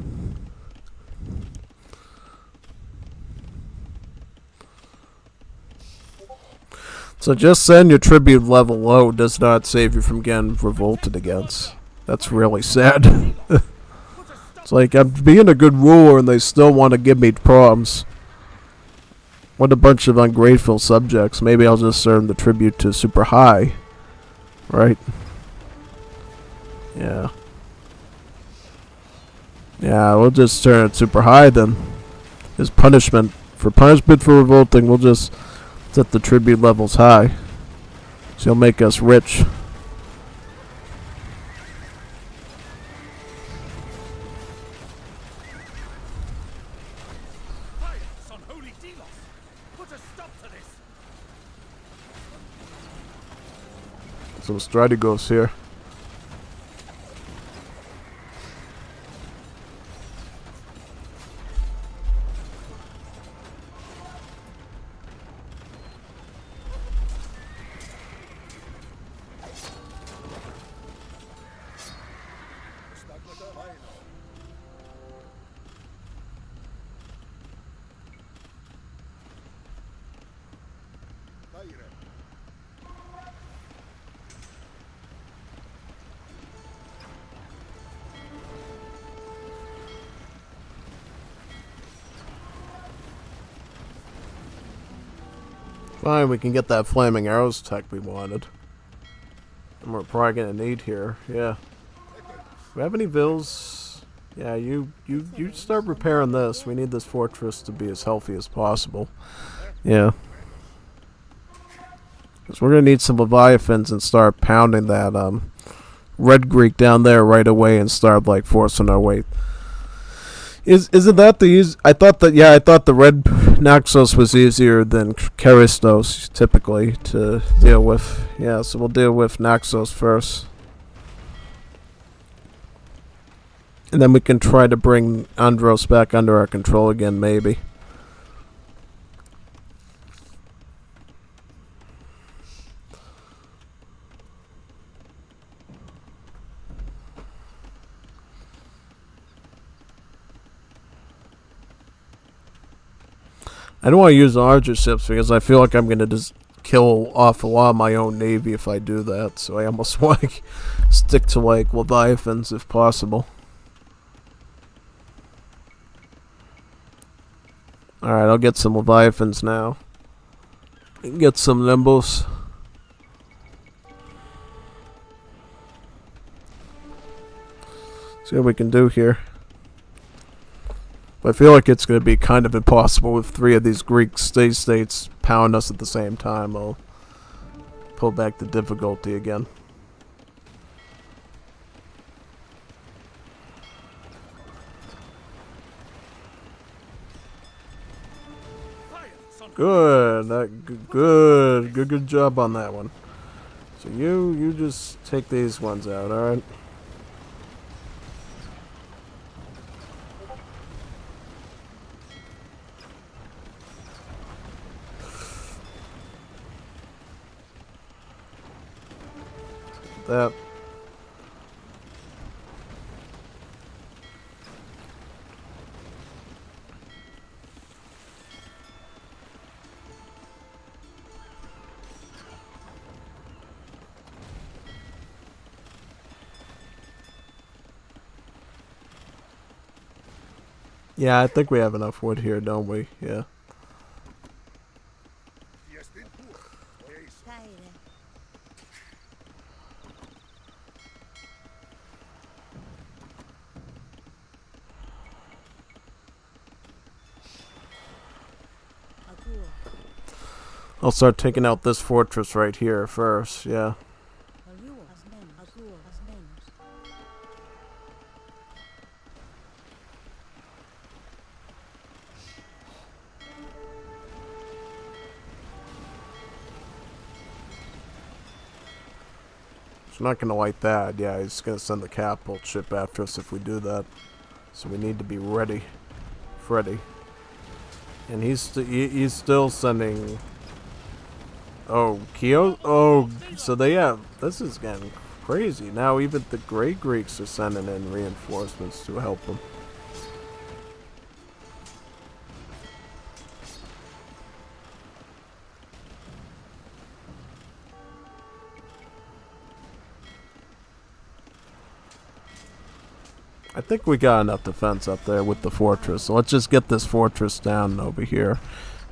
So just send your tribute level low does not save you from getting revolted against. That's really sad. It's like I'm being a good ruler and they still want to give me problems. What a bunch of ungrateful subjects. Maybe I'll just turn the tribute to super high. Right? Yeah. Yeah, we'll just turn it super high then. As punishment. For punishment for revolting, we'll just set the tribute levels high. So he'll make us rich. Some strategos here. Fine, we can get that flaming arrows tech we wanted. And we're probably gonna need here. Yeah. Do we have any vills? Yeah, you start repairing this. We need this fortress to be as healthy as possible. Yeah. Because we're gonna need some leviathans and start pounding that Red Greek down there right away and start like forcing our way. Isn't that the easy? I thought the red Naxos was easier than Charistos typically to deal with. Yeah, so we'll deal with Naxos first. And then we can try to bring Andros back under our control again, maybe. I don't want to use larger ships because I feel like I'm going to just kill off a lot of my own navy if I do that. So I almost want to stick to like Leviathans if possible. Alright, I'll get some Leviathans now. Get some Nimbus. See what we can do here. But I feel like it's going to be kind of impossible if 3 of these Greek states pound us at the same time. I'll pull back the difficulty again. Good job on that one. So you just take these ones out, alright? That. Yeah, I think we have enough wood here, don't we? Yeah. I'll start taking out this fortress right here first, yeah. He's not going to like that. Yeah, he's going to send the capital ship after us if we do that. So we need to be ready. Freddy. And he's still sending... Oh, Kyo? Oh, so they have... This is getting crazy. Now even the Great Greeks are sending in reinforcements to help them. I think we got enough defense up there with the fortress. So let's just get this fortress down over here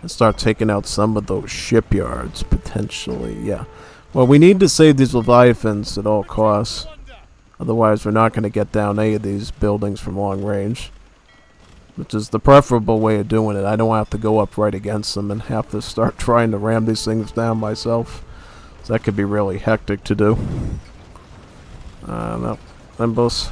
and start taking out some of those shipyards, potentially. Yeah. Well, we need to save these Leviathans at all costs. Otherwise, we're not going to get down any of these buildings from long range. Which is the preferable way of doing it. I don't have to go up right against them and have to start trying to ram these things down myself. So that could be really hectic to do. No. Limbos.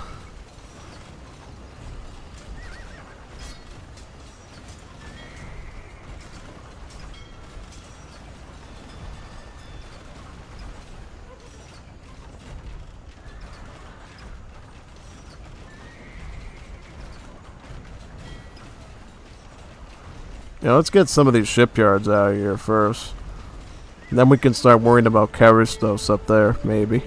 Yeah, let's get some of these shipyards out of here first. And then we can start worrying about Charistos up there, maybe.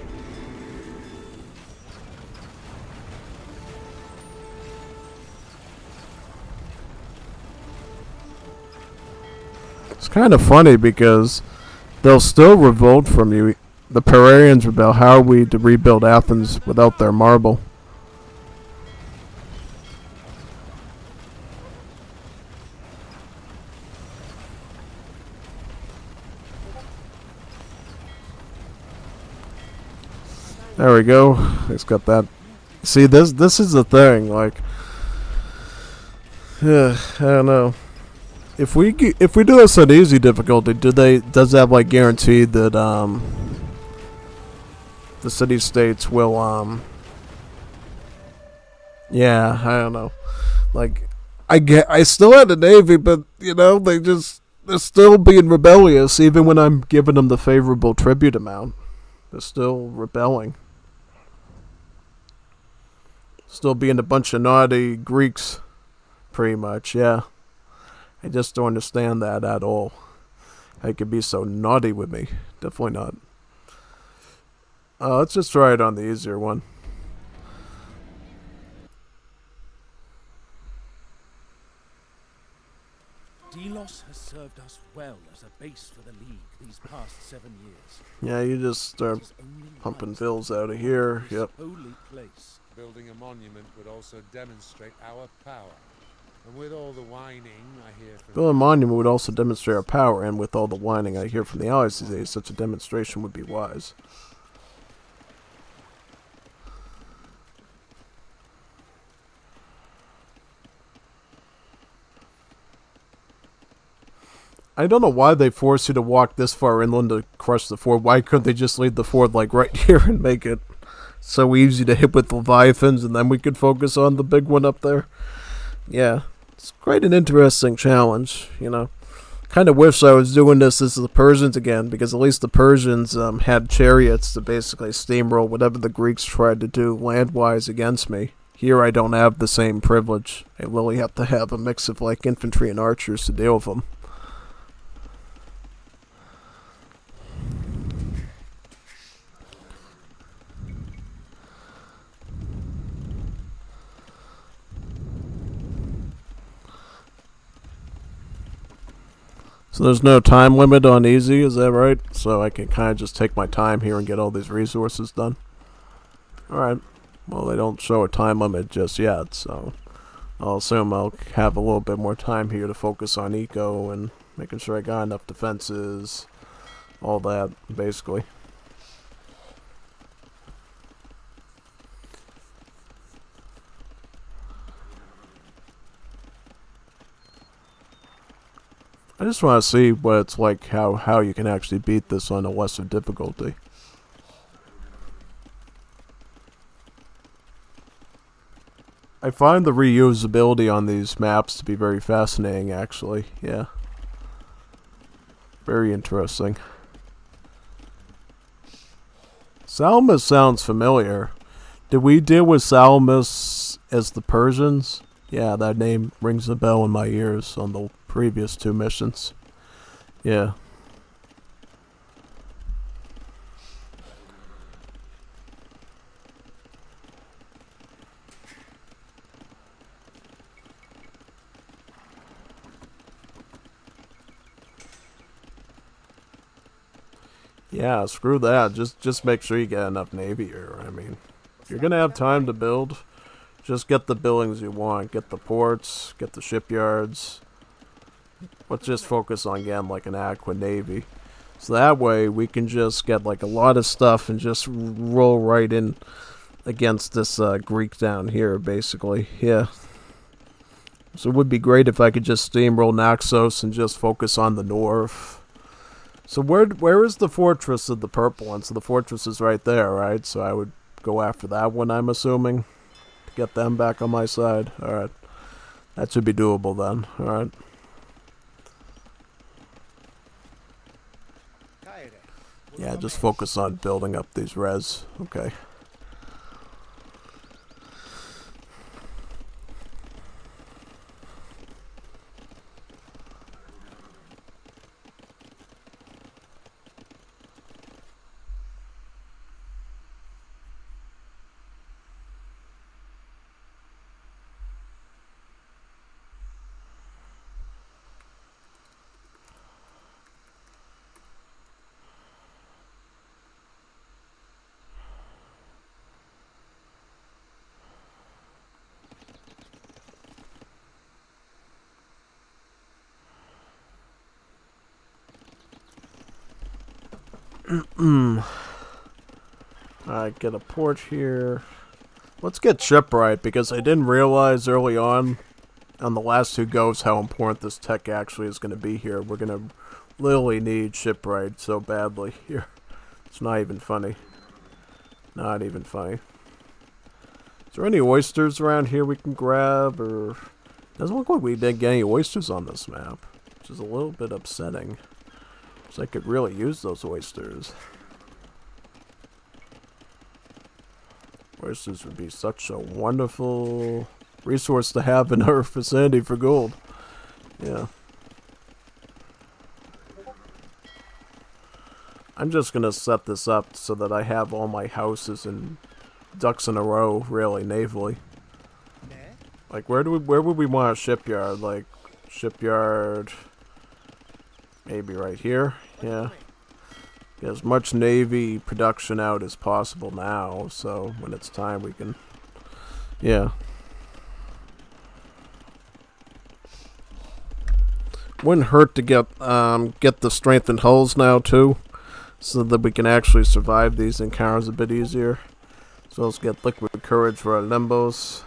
It's kind of funny because they'll still revolt from you. The Pararians rebel. How are we to rebuild Athens without their marble? There we go. It's got that. See, this is the thing. Like, I don't know. If we do this on easy difficulty, does that like guarantee that the city states will yeah, I don't know. Like, I still had a navy, but you know they're still being rebellious even when I'm giving them the favorable tribute amount. They're still rebelling. Still being a bunch of naughty Greeks, pretty much, yeah. I just don't understand that at all. How you could be so naughty with me. Definitely not. Let's just try it on the easier one. Delos has served us well as a base for the League these past 7 years. Yeah, you just start pumping bills out of here. Yep. Holy place. Building a monument would also demonstrate our power. And with all the whining I hear from... Building a monument would also demonstrate our power, and with all the whining I hear from the allies these days, such a demonstration would be wise. I don't know why they force you to walk this far inland to crush the fort. Why couldn't they just leave the fort like right here and make it so easy to hit with Leviathans, and then we could focus on the big one up there? Yeah, it's quite an interesting challenge, you know. Kind of wish I was doing this as the Persians again, because at least the Persians had chariots to basically steamroll whatever the Greeks tried to do land-wise against me. Here I don't have the same privilege. I really have to have a mix of like infantry and archers to deal with them. So there's no time limit on easy, is that right? So I can kind of just take my time here and get all these resources done. Alright. Well, they don't show a time limit just yet, so I'll assume I'll have a little bit more time here to focus on eco and making sure I got enough defenses, all that, basically. I just want to see what it's like, how you can actually beat this on a lesser difficulty. I find the reusability on these maps to be very fascinating, actually. Yeah. Very interesting. Salamis sounds familiar. Did we deal with Salamis as the Persians? Yeah, that name rings a bell in my ears on the previous 2 missions. Yeah. Yeah, screw that. Just make sure you get enough navy here. I mean, if you're gonna have time to build, just get the buildings you want. Get the ports, get the shipyards. Let's just focus on getting like an adequate navy. So that way we can just get like a lot of stuff and just roll right in against this Greek down here, basically. Yeah. So it would be great if I could just steamroll Naxos and just focus on the north. So where is the fortress of the purple one? So the fortress is right there, right? So I would go after that one, I'm assuming, to get them back on my side. Alright. That should be doable then. Alright. Yeah, just focus on building up these res. Okay. Alright, get a port here. Let's get shipwright, because I didn't realize early on the last 2 goes how important this tech actually is going to be here. We're going to literally need shipwright so badly here. It's not even funny. Not even funny. Is there any oysters around here we can grab, or... Doesn't look like we didn't get any oysters on this map, which is a little bit upsetting. So I could really use those oysters. Oysters would be such a wonderful resource to have in our vicinity for gold. Yeah. I'm just gonna set this up so that I have all my houses and ducks in a row, really, navally. Like, where would we want a shipyard? Like, shipyard... Maybe right here, yeah. Get as much navy production out as possible now, so when it's time we can, yeah. Wouldn't hurt to get the strengthened hulls now too, so that we can actually survive these encounters a bit easier. So let's get liquid courage for our limbos.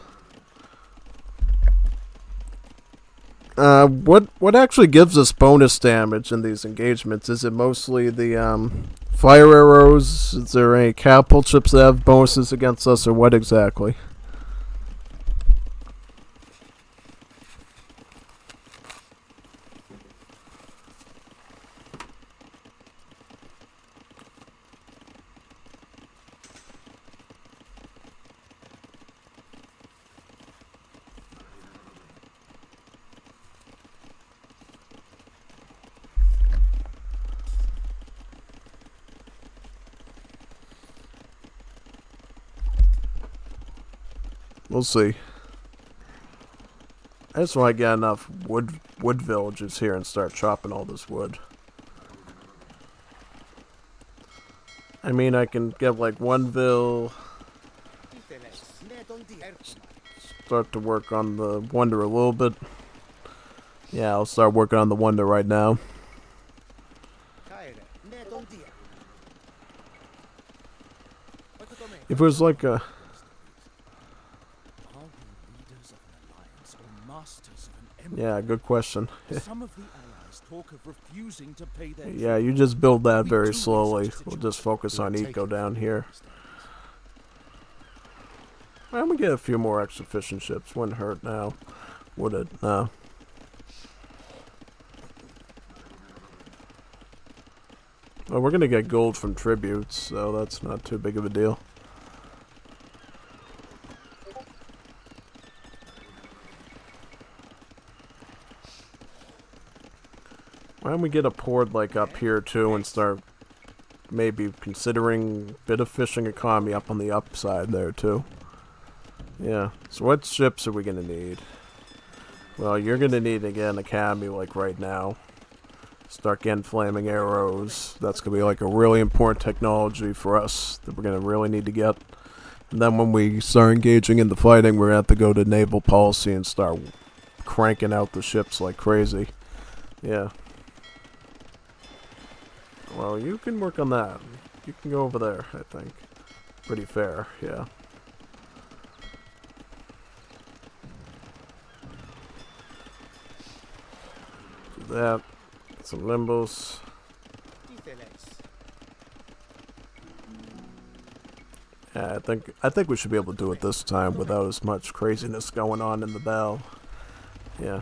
What actually gives us bonus damage in these engagements? Is it mostly the fire arrows? Is there any catapult ships that have bonuses against us, or what exactly? We'll see. I just want to get enough wood villages here and start chopping all this wood. I mean, I can get like one vill, start to work on the wonder a little bit. Yeah, I'll start working on the wonder right now. If it was like a... Yeah, good question. Some of the allies talk of refusing to pay their Yeah, you just build that very slowly. We'll just focus on eco down here. I'm gonna get a few more extra fishing ships. Wouldn't hurt now, would it? No. Well, we're gonna get gold from tributes, so that's not too big of a deal. Why don't we get a port like up here too and start maybe considering a bit of fishing economy up on the upside there too. Yeah, so what ships are we gonna need? Well, you're gonna need again academy like right now. Start getting flaming arrows. That's gonna be like a really important technology for us that we're gonna really need to get. And then when we start engaging in the fighting, we're gonna have to go to naval policy and start cranking out the ships like crazy. Yeah. Well, you can work on that. You can go over there, I think. Pretty fair, yeah. Do that. Some limbos. Yeah, I think we should be able to do it this time without as much craziness going on in the battle. Yeah.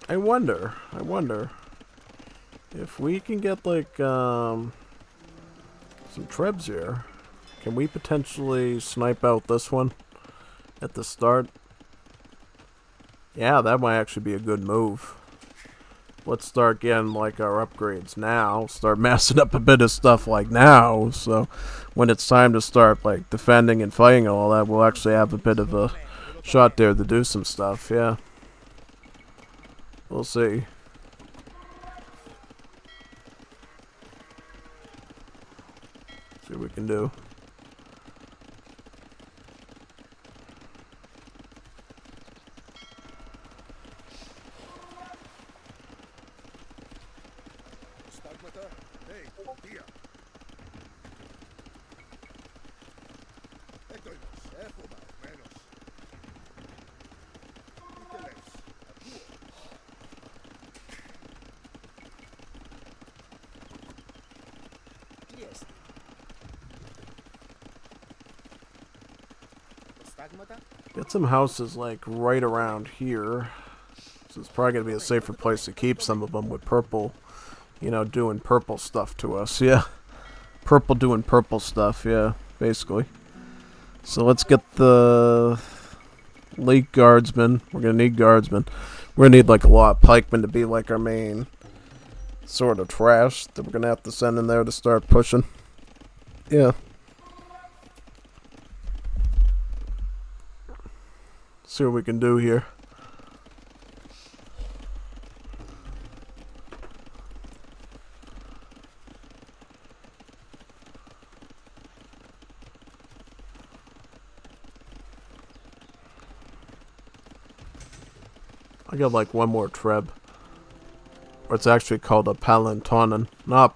I wonder if we can get like some trebs here. Can we potentially snipe out this one at the start? Yeah, that might actually be a good move. Let's start getting like our upgrades now. Start massing up a bit of stuff like now, so when it's time to start like defending and fighting and all that, we'll actually have a bit of a shot there to do some stuff. Yeah. We'll see. See what we can do. Get some houses like right around here. So it's probably gonna be a safer place to keep some of them with purple, you know, doing purple stuff to us. Yeah, purple doing purple stuff. Yeah, basically. So let's get the Lake Guardsmen. We're gonna need guardsmen. We're gonna need like a lot of pikemen to be like our main sort of trash that we're gonna have to send in there to start pushing. Yeah. See what we can do here. I got like one more treb. Or it's actually called a palantonin. Not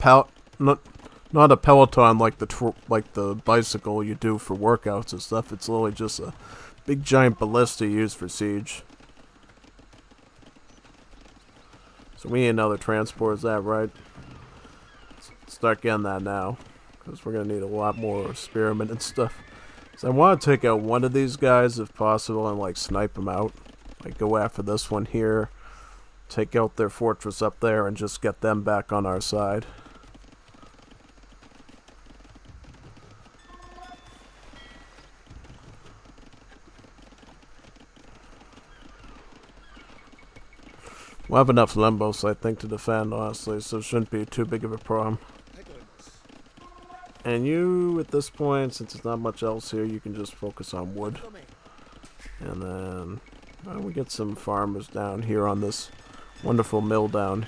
not a Peloton like the bicycle you do for workouts and stuff. It's literally just a big giant ballista used for siege. So we need another transport, is that right? Let's start getting that now, because we're going to need a lot more spearmen and stuff. So I want to take out one of these guys if possible and like snipe them out. Like go after this one here, take out their fortress up there and just get them back on our side. We'll have enough limbos, I think, to defend, honestly, so it shouldn't be too big of a problem. And you, at this point, since there's not much else here, you can just focus on wood. And then we get some farmers down here on this wonderful mill down.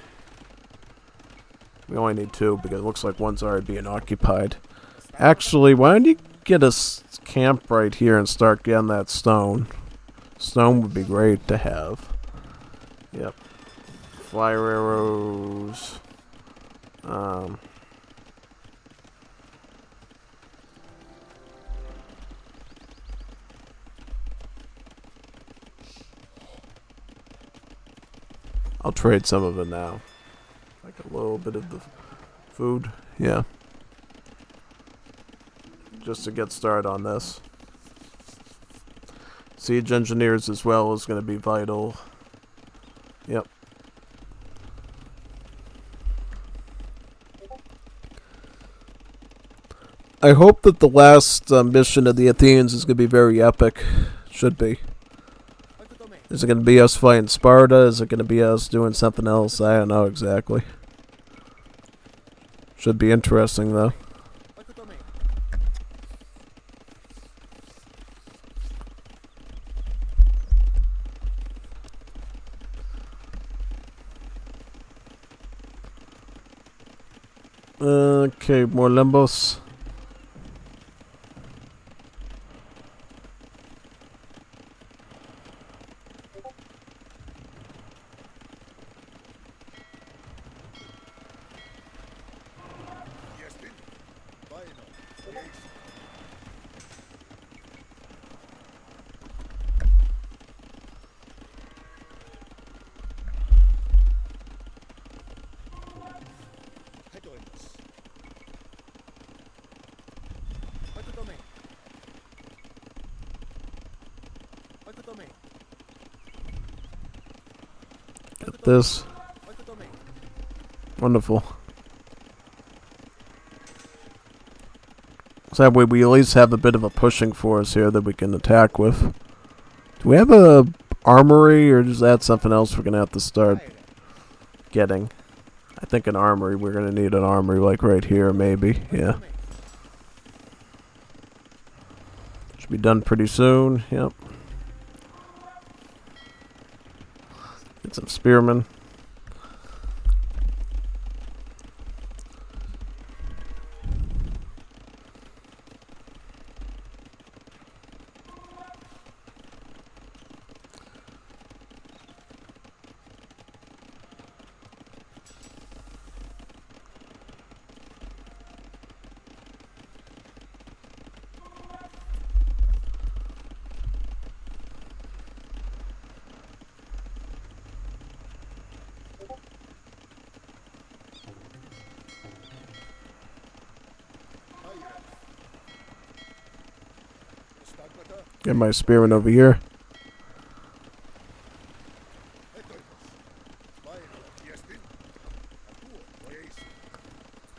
We only need 2 because it looks like one's already being occupied. Actually, why don't you get a camp right here and start getting that stone? Stone would be great to have. Yep. Fire arrows. I'll trade some of it now. Like a little bit of the food. Yeah. Just to get started on this. Siege engineers as well is going to be vital. Yep. I hope that the last mission of the Athenians is going to be very epic. Should be. Is it going to be us fighting Sparta? Is it going to be us doing something else? I don't know exactly. Should be interesting though. Okay, more limbos. Get this. Wonderful. So that way we at least have a bit of a pushing force here that we can attack with. Do we have a armory, or is that something else we're going to have to start getting? I think an armory. We're going to need an armory like right here, maybe. Yeah. Should be done pretty soon. Yep. Get some spearmen. Get my spearman over here.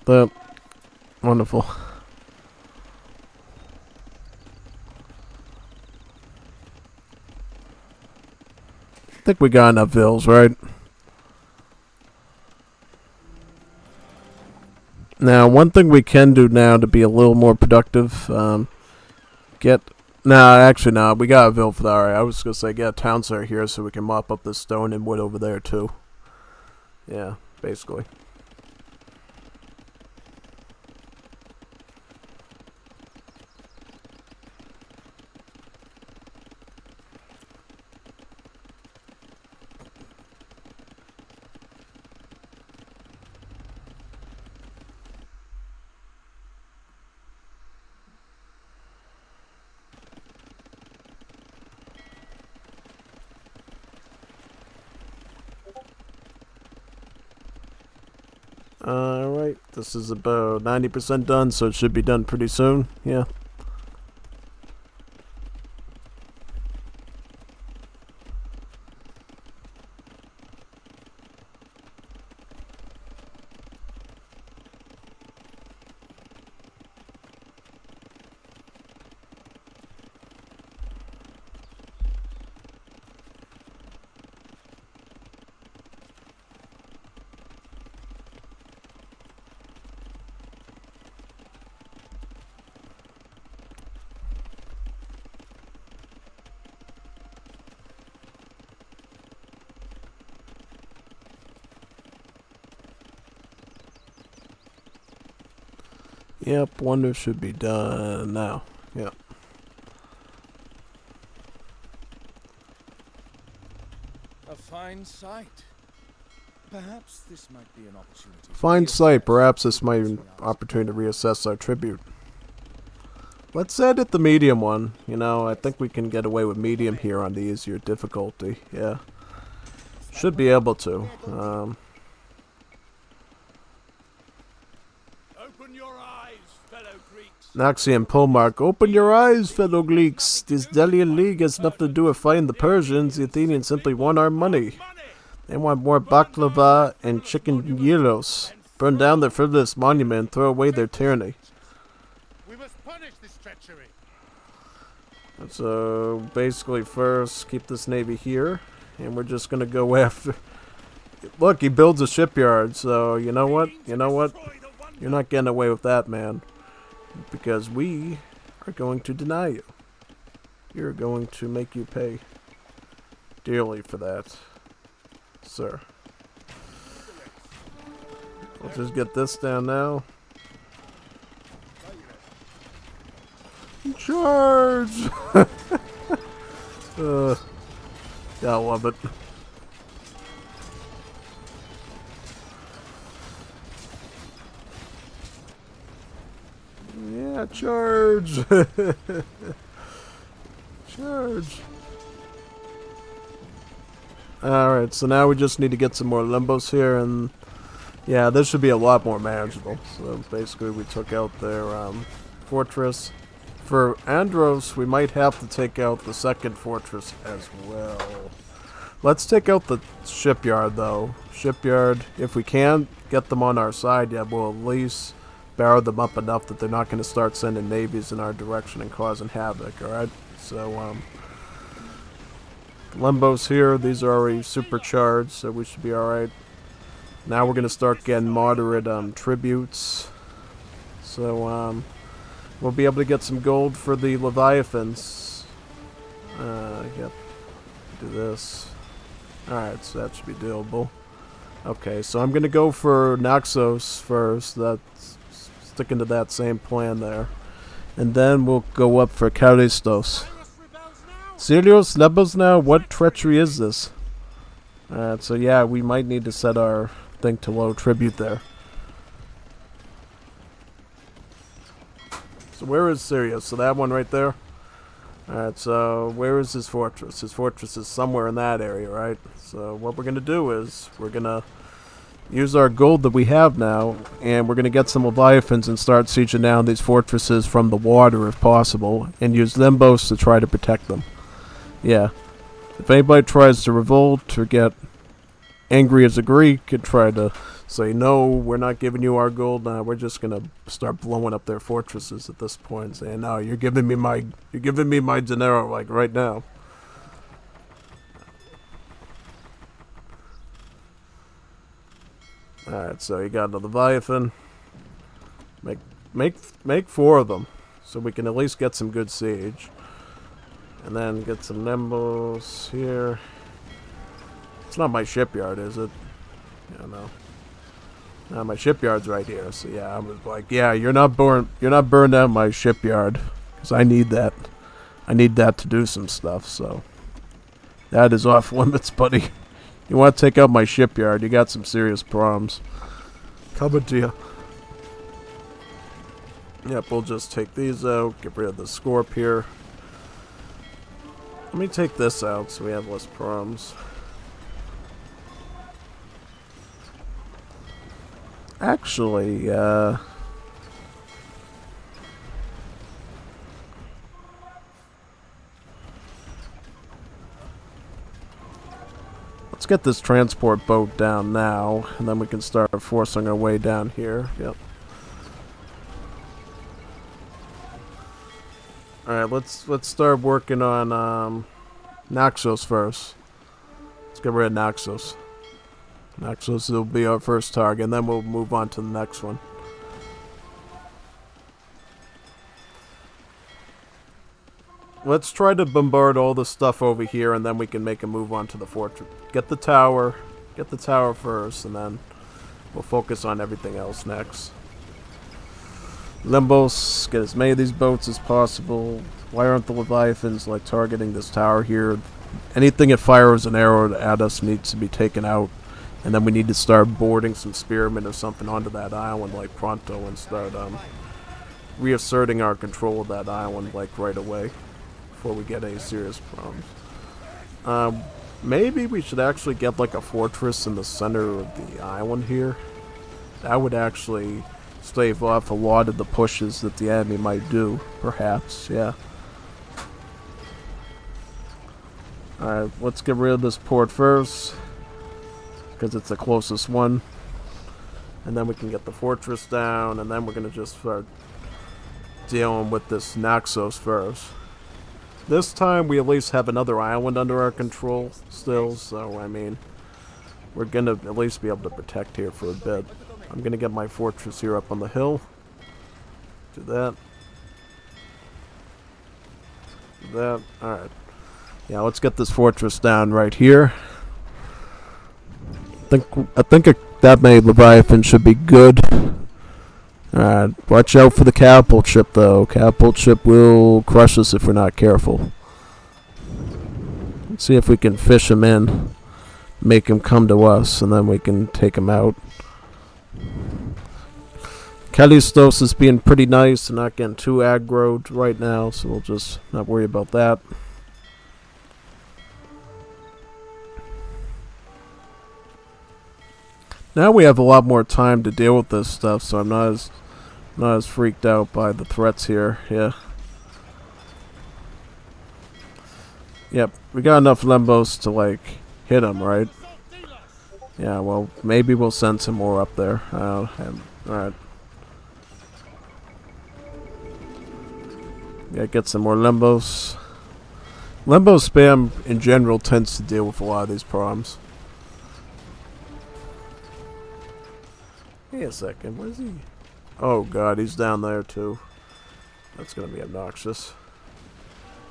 That wonderful. I think we got enough vills, right? Now, one thing we can do now to be a little more productive, actually, no, we got a vill for that. Alright, I was going to say, get a town center here so we can mop up the stone and wood over there, too. Yeah, basically. Alright, this is about 90% done, so it should be done pretty soon. Yeah. Yep, wonder should be done now. Yep. A fine sight. Perhaps this might be an opportunity. to Fine reassess sight, perhaps this might be the an things we opportunity to reassess our tribute. Let's edit the medium one. You know, I think we can get away with medium here on the easier difficulty. Yeah. Should be able to. Open your eyes, fellow Greeks. Naxian Polmark, open your eyes, fellow Greeks. This Delian League has nothing to do with fighting the Persians. The Athenians simply want our money. They want more baklava and chicken gyros. Burn down their frivolous monument and throw away their tyranny. We must punish this treachery. So basically first keep this navy here, and we're just gonna go after. Look, he builds a shipyard, so you know what? You know what? You're not getting away with that, man. Because we are going to deny you. We're going to make you pay dearly for that, sir. We'll just get this down now. Charge! Yeah, I love it. Yeah, charge! Charge! Alright, so now we just need to get some more limbos here, and yeah, this should be a lot more manageable. So basically we took out their fortress. For Andros, we might have to take out the second fortress as well. Let's take out the shipyard, though. Shipyard, if we can get them on our side, yeah, we'll at least barrow them up enough that they're not going to start sending navies in our direction and causing havoc, alright? So, Limbos here, these are already supercharged, so we should be alright. Now we're going to start getting moderate tributes. So, we'll be able to get some gold for the Leviathans. Yep. Do this. Alright, so that should be doable. Okay, so I'm going to go for Naxos first. That's sticking to that same plan there. And then we'll go up for Charistos. Sirius Lebos now? What treachery is this? Alright, so yeah, we might need to set our thing to low tribute there. So where is Sirius? So that one right there? Alright, so where is his fortress? His fortress is somewhere in that area, right? So what we're going to do is we're going to use our gold that we have now, and we're going to get some Leviathans and start sieging down these fortresses from the water if possible, and use Limbos to try to protect them. Yeah. If anybody tries to revolt or get angry as a Greek and try to say, no, we're not giving you our gold now, we're just going to start blowing up their fortresses at this point, saying, no, you're giving me my dinero, like, right now. Alright, so you got the Leviathan. Make 4 of them, so we can at least get some good siege. And then get some Nembos here. It's not my shipyard, is it? Yeah, no. No, my shipyard's right here. So yeah, I was like, yeah, you're not burning down my shipyard, because I need that. I need that to do some stuff. So that is off limits, buddy. You want to take out my shipyard? You got some serious problems. Coming to you. Yep, we'll just take these out. Get rid of the Scorp here. Let me take this out so we have less problems. Actually, let's get this transport boat down now, and then we can start forcing our way down here. Yep. Alright, let's start working on Naxos first. Let's get rid of Naxos. Naxos will be our first target, and then we'll move on to the next one. Let's try to bombard all the stuff over here, and then we can make a move on to the fortress. Get the tower first, and then we'll focus on everything else next. Limbos, get as many of these boats as possible. Why aren't the Leviathans like targeting this tower here? Anything that fires an arrow at us needs to be taken out. And then we need to start boarding some spearmen or something onto that island like pronto and start reasserting our control of that island like right away before we get any serious problems. Maybe we should actually get like a fortress in the center of the island here. That would actually stave off a lot of the pushes that the enemy might do, perhaps, yeah. Alright, let's get rid of this port first, because it's the closest one. And then we can get the fortress down, and then we're going to just start dealing with this Naxos first. This time we at least have another island under our control still, so I mean, we're going to at least be able to protect here for a bit. I'm going to get my fortress here up on the hill. Do that. Do that. Alright. Yeah, let's get this fortress down right here. I think that many Leviathan should be good. Alright, watch out for the catapult ship though. Catapult ship will crush us if we're not careful. Let's see if we can fish him in. Make him come to us, and then we can take him out. Callistos is being pretty nice and not getting too aggroed right now, so we'll just not worry about that. Now we have a lot more time to deal with this stuff, so I'm not as freaked out by the threats here. Yeah. Yep, we got enough Lembos to like hit him, right? Yeah, well, maybe we'll send some more up there. Alright. Yeah, get some more Lembos. Lembo spam in general tends to deal with a lot of these problems. Wait a second, where's he? Oh god, he's down there too. That's gonna be obnoxious.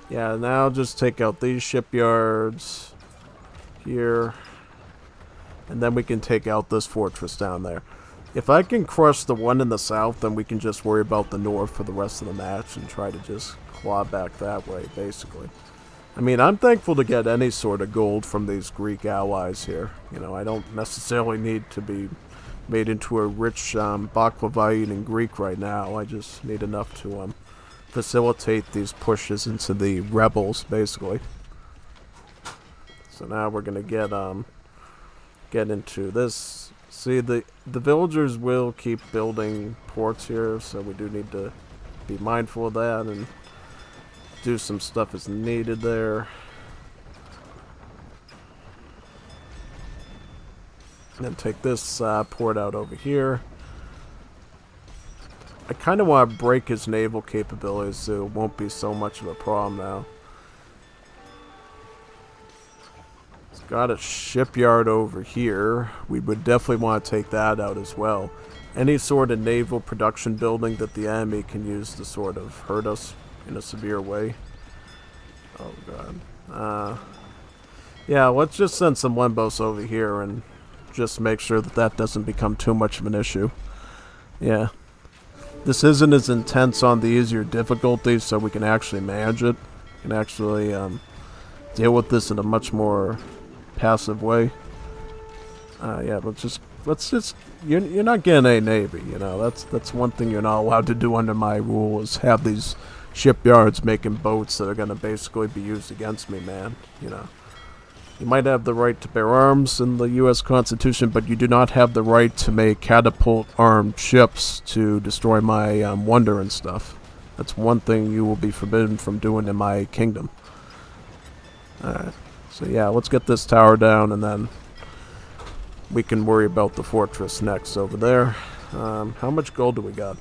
Yeah, now just take out these shipyards here. And then we can take out this fortress down there. If I can crush the one in the south, then we can just worry about the north for the rest of the match and try to just claw back that way, basically. I mean, I'm thankful to get any sort of gold from these Greek allies here. You know, I don't necessarily need to be made into a rich baklava eating Greek right now. I just need enough to facilitate these pushes into the rebels, basically. So now we're gonna get into this. See, the villagers will keep building ports here, so we do need to be mindful of that and do some stuff as needed there. And take this port out over here. I kind of want to break his naval capabilities so it won't be so much of a problem now. He's got a shipyard over here. We would definitely want to take that out as well. Any sort of naval production building that the enemy can use to sort of hurt us in a severe way. Oh god. Yeah, let's just send some Lembos over here and just make sure that that doesn't become too much of an issue. Yeah. This isn't as intense on the easier difficulties, so we can actually manage it. We can actually deal with this in a much more passive way. Yeah, let's just you're not getting a navy, you know. That's one thing you're not allowed to do under my rule, is have these shipyards making boats that are gonna basically be used against me, man. You know. You might have the right to bear arms in the U.S. Constitution, but you do not have the right to make catapult-armed ships to destroy my wonder and stuff. That's one thing you will be forbidden from doing in my kingdom. Alright, so yeah, let's get this tower down, and then we can worry about the fortress next over there. How much gold do we got?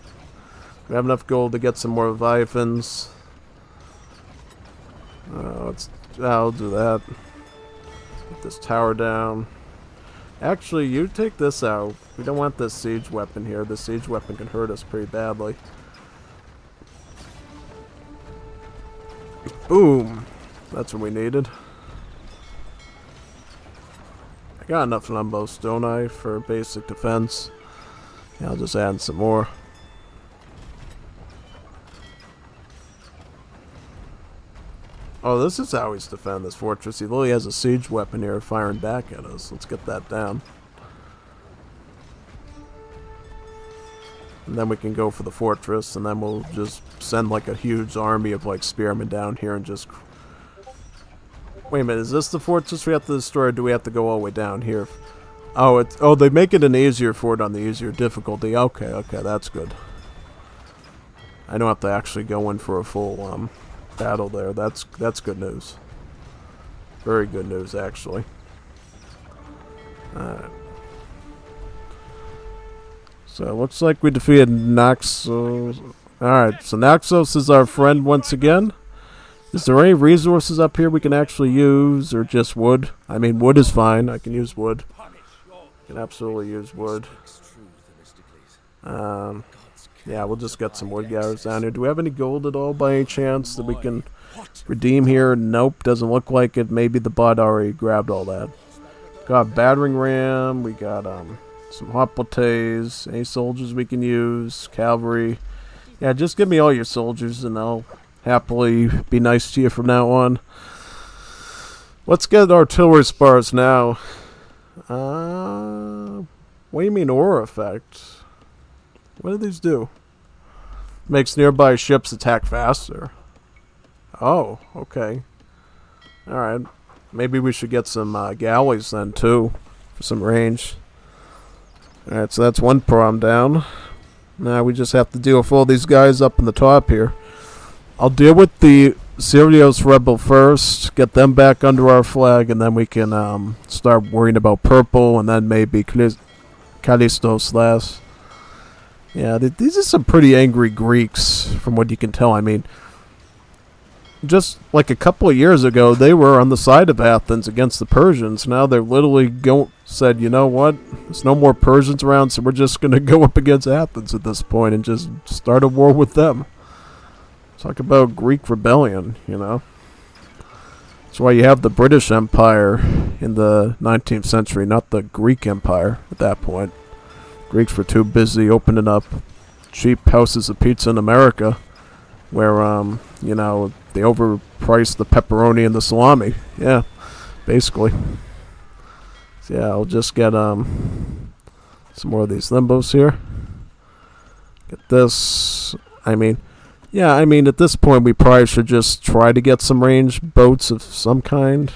We have enough gold to get some more Leviathans. I'll do that. Get this tower down. Actually, you take this out. We don't want this siege weapon here. This siege weapon can hurt us pretty badly. Boom. That's what we needed. I got enough Lumbos, don't I, for basic defense? Yeah, I'll just add some more. Oh, this is how he's defend this fortress. He literally has a siege weapon here firing back at us. Let's get that down. And then we can go for the fortress, and then we'll just send like a huge army of like spearmen down here and just... Wait a minute, is this the fortress we have to destroy, or do we have to go all the way down here? Oh, they make it an easier fort on the easier difficulty. Okay, that's good. I don't have to actually go in for a full battle there. That's good news. Very good news, actually. Alright. So, looks like we defeated Naxos. Alright, so Naxos is our friend once again. Is there any resources up here we can actually use, or just wood? I mean, wood is fine. I can use wood. I can absolutely use wood. Yeah, we'll just get some wood gatherers down here. Do we have any gold at all by any chance that we can redeem here? Nope, doesn't look like it. Maybe the bot already grabbed all that. Got battering ram. We got some hoplites. Any soldiers we can use? Cavalry. Yeah, just give me all your soldiers and I'll happily be nice to you from now on. Let's get artillery spars now. What do you mean aura effect? What do these do? Makes nearby ships attack faster. Oh, okay. Alright. Maybe we should get some galleys then, too. For some range. Alright, so that's one problem down. Now we just have to deal with all these guys up in the top here. I'll deal with the Sirius rebel first. Get them back under our flag, and then we can start worrying about purple, and then maybe Callistos last. Yeah, these are some pretty angry Greeks, from what you can tell. I mean, just like a couple of years ago, they were on the side of Athens against the Persians. Now they're literally said, you know what? There's no more Persians around, so we're just going to go up against Athens at this point and just start a war with them. Talk about Greek rebellion, you know? That's why you have the British Empire in the 19th century, not the Greek Empire at that point. Greeks were too busy opening up cheap houses of pizza in America where, you know, they overpriced the pepperoni and the salami. Yeah, basically. So yeah, I'll just get some more of these limbos here. Get this. I mean, at this point we probably should just try to get some ranged boats of some kind.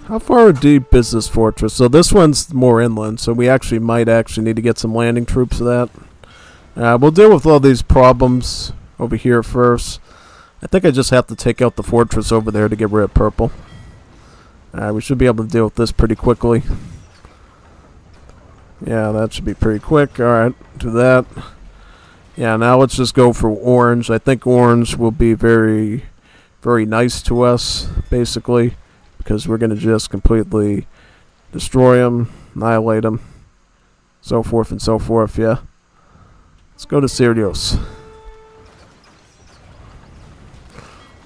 How far deep is this fortress? So this one's more inland, so we might need to get some landing troops of that. We'll deal with all these problems over here first. I think I just have to take out the fortress over there to get rid of purple. We should be able to deal with this pretty quickly. Yeah, that should be pretty quick. Alright, do that. Yeah, now let's just go for orange. I think orange will be very, very nice to us, basically. Because we're going to just completely destroy them, annihilate them, so forth and so forth, yeah. Let's go to Sirius.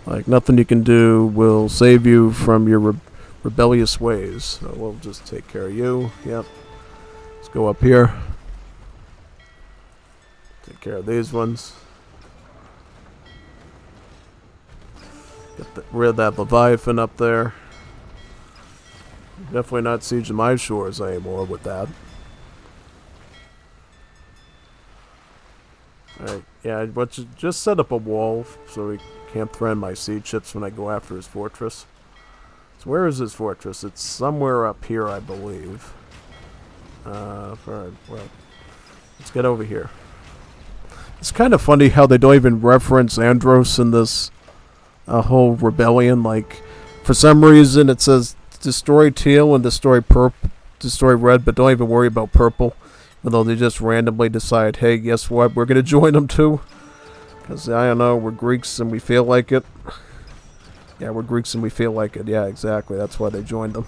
Like, nothing you can do will save you from your rebellious ways. So we'll just take care of you, yep. Let's go up here. Take care of these ones. Get rid of that Leviathan up there. Definitely not sieging my shores anymore with that. Alright, yeah, but just set up a wall so he can't threaten my siege ships when I go after his fortress. So where is his fortress? It's somewhere up here, I believe. Alright, well, let's get over here. It's kind of funny how they don't even reference Andros in this whole rebellion. Like, for some reason it says destroy teal and destroy red, but don't even worry about purple. Although they just randomly decide, hey, guess what? We're going to join them too. Because, I don't know, we're Greeks and we feel like it. Yeah, we're Greeks and we feel like it. Yeah, exactly. That's why they joined them.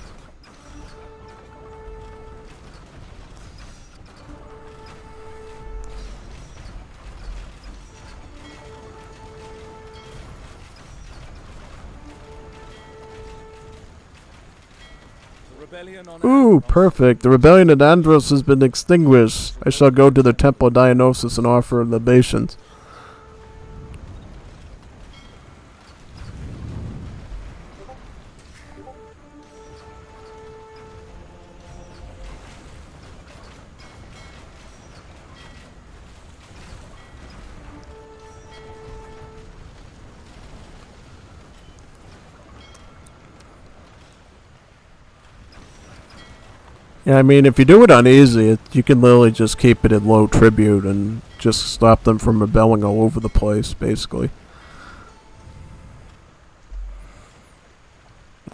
Ooh, perfect. The rebellion at Andros has been extinguished. I shall go to the temple of Dionysus and offer libations. Yeah, I mean, if you do it on easy, you can literally just keep it at low tribute and just stop them from rebelling all over the place, basically.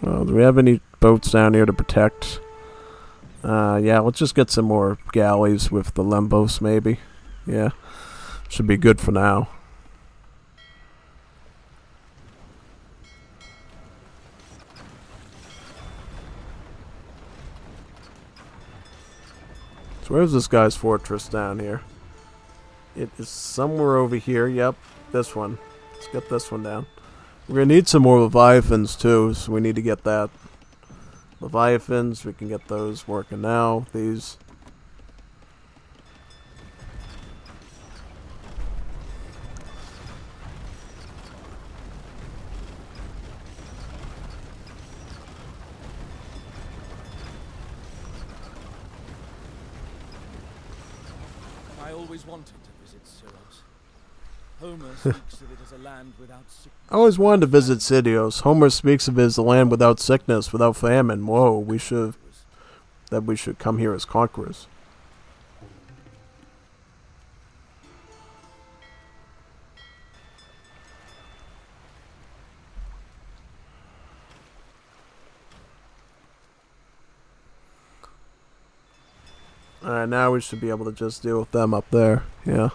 Well, do we have any boats down here to protect? Yeah, let's just get some more galleys with the Lembos, maybe. Yeah, should be good for now. So where's this guy's fortress down here? It is somewhere over here. Yep, this one. Let's get this one down. We're going to need some more Leviathans too, so we need to get that. Leviathans, we can get those working now. These. I always wanted to visit Syros. Homer speaks of it as a land without sickness. I always wanted to visit Sidios. Homer speaks of it as a land without sickness, without famine. Whoa, we should come here as conquerors. Alright, now we should be able to just deal with them up there. Yeah.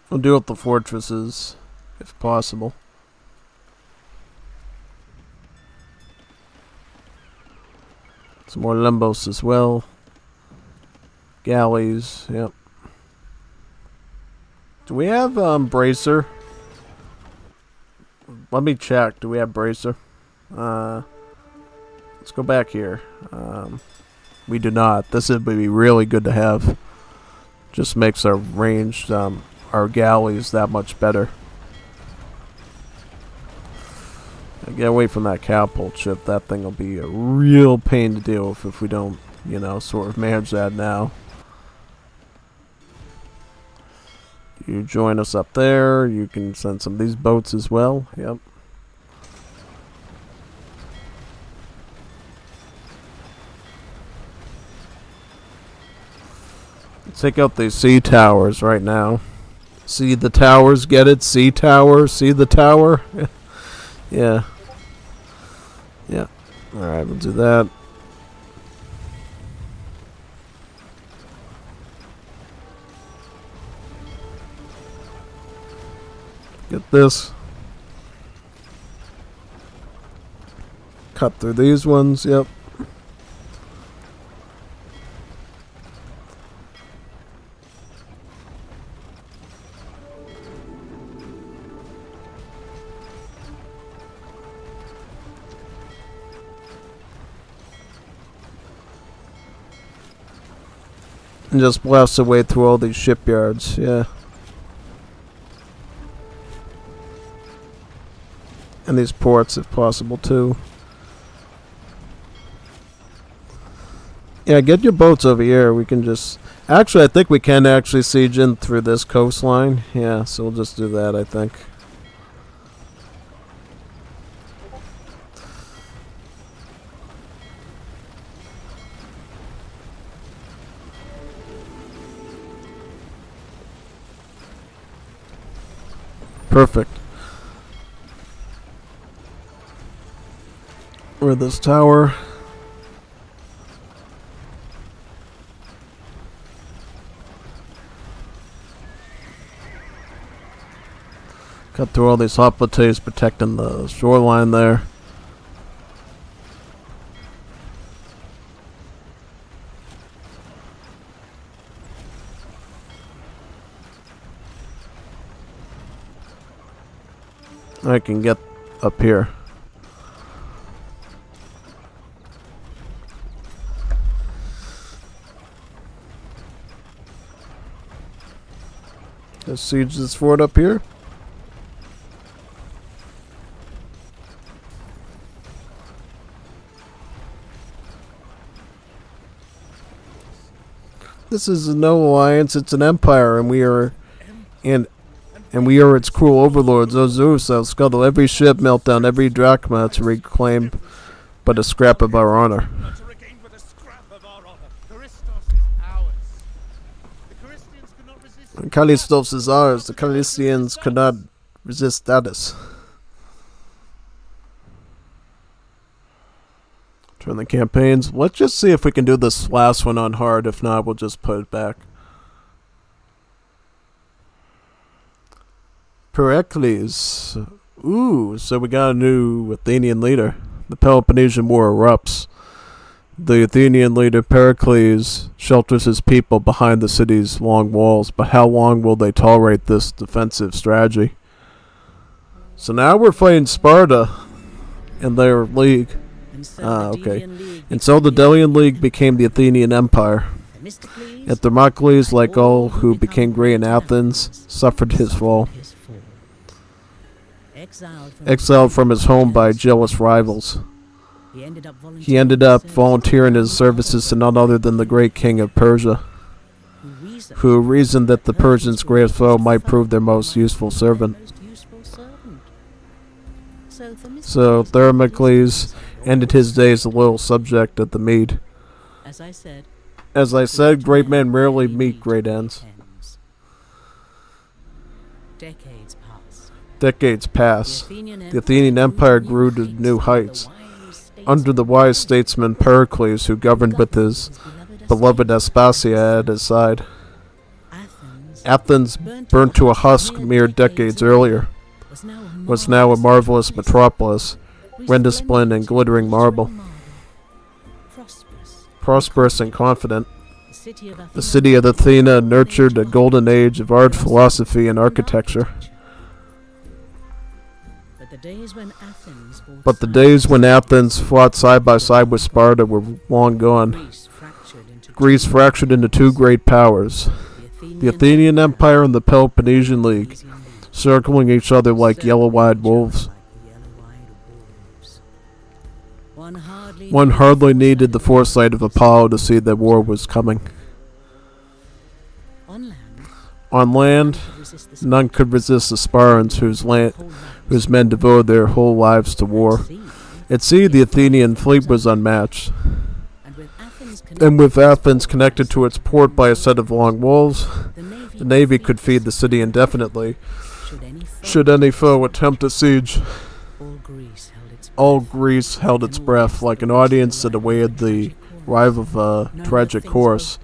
We'll deal with the fortresses, if possible. Some more Lembos as well. Galleys, yep. Do we have Bracer? Let me check. Do we have Bracer? Let's go back here. We do not. This would be really good to have. Just makes our range, our galleys that much better. Get away from that catapult ship. That thing will be a real pain to deal with if we don't, you know, sort of manage that now. You join us up there. You can send some of these boats as well. Yep. Let's take out these sea towers right now. See the towers, get it? Sea tower, see the tower? Yeah. Yeah. Alright, we'll do that. Get this. Cut through these ones, yep. And just blast away through all these shipyards, yeah. And these ports, if possible, too. Yeah, get your boats over here. We can just... Actually, I think we can actually siege in through this coastline. Yeah, so we'll just do that, I think. Perfect. We're at this tower. Cut through all these hoplites protecting the shoreline there. I can get up here. Let's siege this fort up here. This is no alliance, it's an empire, and we are we are its cruel overlords. O Zeus, I'll scuttle every ship, melt down every drachma to reclaim but a scrap of our honor. Not to regain but a scrap of our honor. Charistos is ours. The Charistians could not resist. Callistos is ours. The Callistians could not resist status. Turn the campaigns. Let's just see if we can do this last one on hard. If not, we'll just put it back. Pericles. Ooh, so we got a new Athenian leader. The Peloponnesian War erupts. The Athenian leader Pericles shelters his people behind the city's long walls, but how long will they tolerate this defensive strategy? So now we're fighting Sparta in their league. Okay. And so the Delian League became the Athenian Empire. Yet Thermocles, like all who became great in Athens, suffered his fall. Exiled from his home by jealous rivals. He ended up volunteering his services to none other than the great king of Persia, who reasoned that the Persians' greatest foe might prove their most useful servant. So Thermocles ended his days a loyal subject at the Mede. As I said, great men rarely meet great ends. Decades pass. The Athenian Empire grew to new heights. Under the wise statesman Pericles, who governed with his beloved Aspasia at his side. Athens, burnt to a husk mere decades earlier, was now a marvelous metropolis, resplendent in glittering marble. Prosperous and confident, the city of Athena nurtured a golden age of art, philosophy, and architecture. But the days when Athens fought side by side with Sparta were long gone. Greece fractured into two great powers, the Athenian Empire and the Peloponnesian League, circling each other like yellow-eyed wolves. One hardly needed the foresight of Apollo to see that war was coming. On land, none could resist the Spartans, whose men devoted their whole lives to war. At sea, the Athenian fleet was unmatched. And with Athens connected to its port by a set of long walls, the navy could feed the city indefinitely, should any foe attempt a siege. All Greece held its breath, like an audience that awaited the arrival of a tragic course,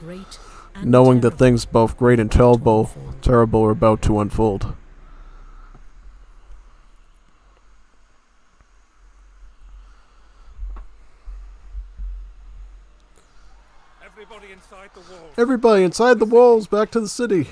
knowing that things both great and terrible are about to unfold. Everybody inside the walls, back to the city.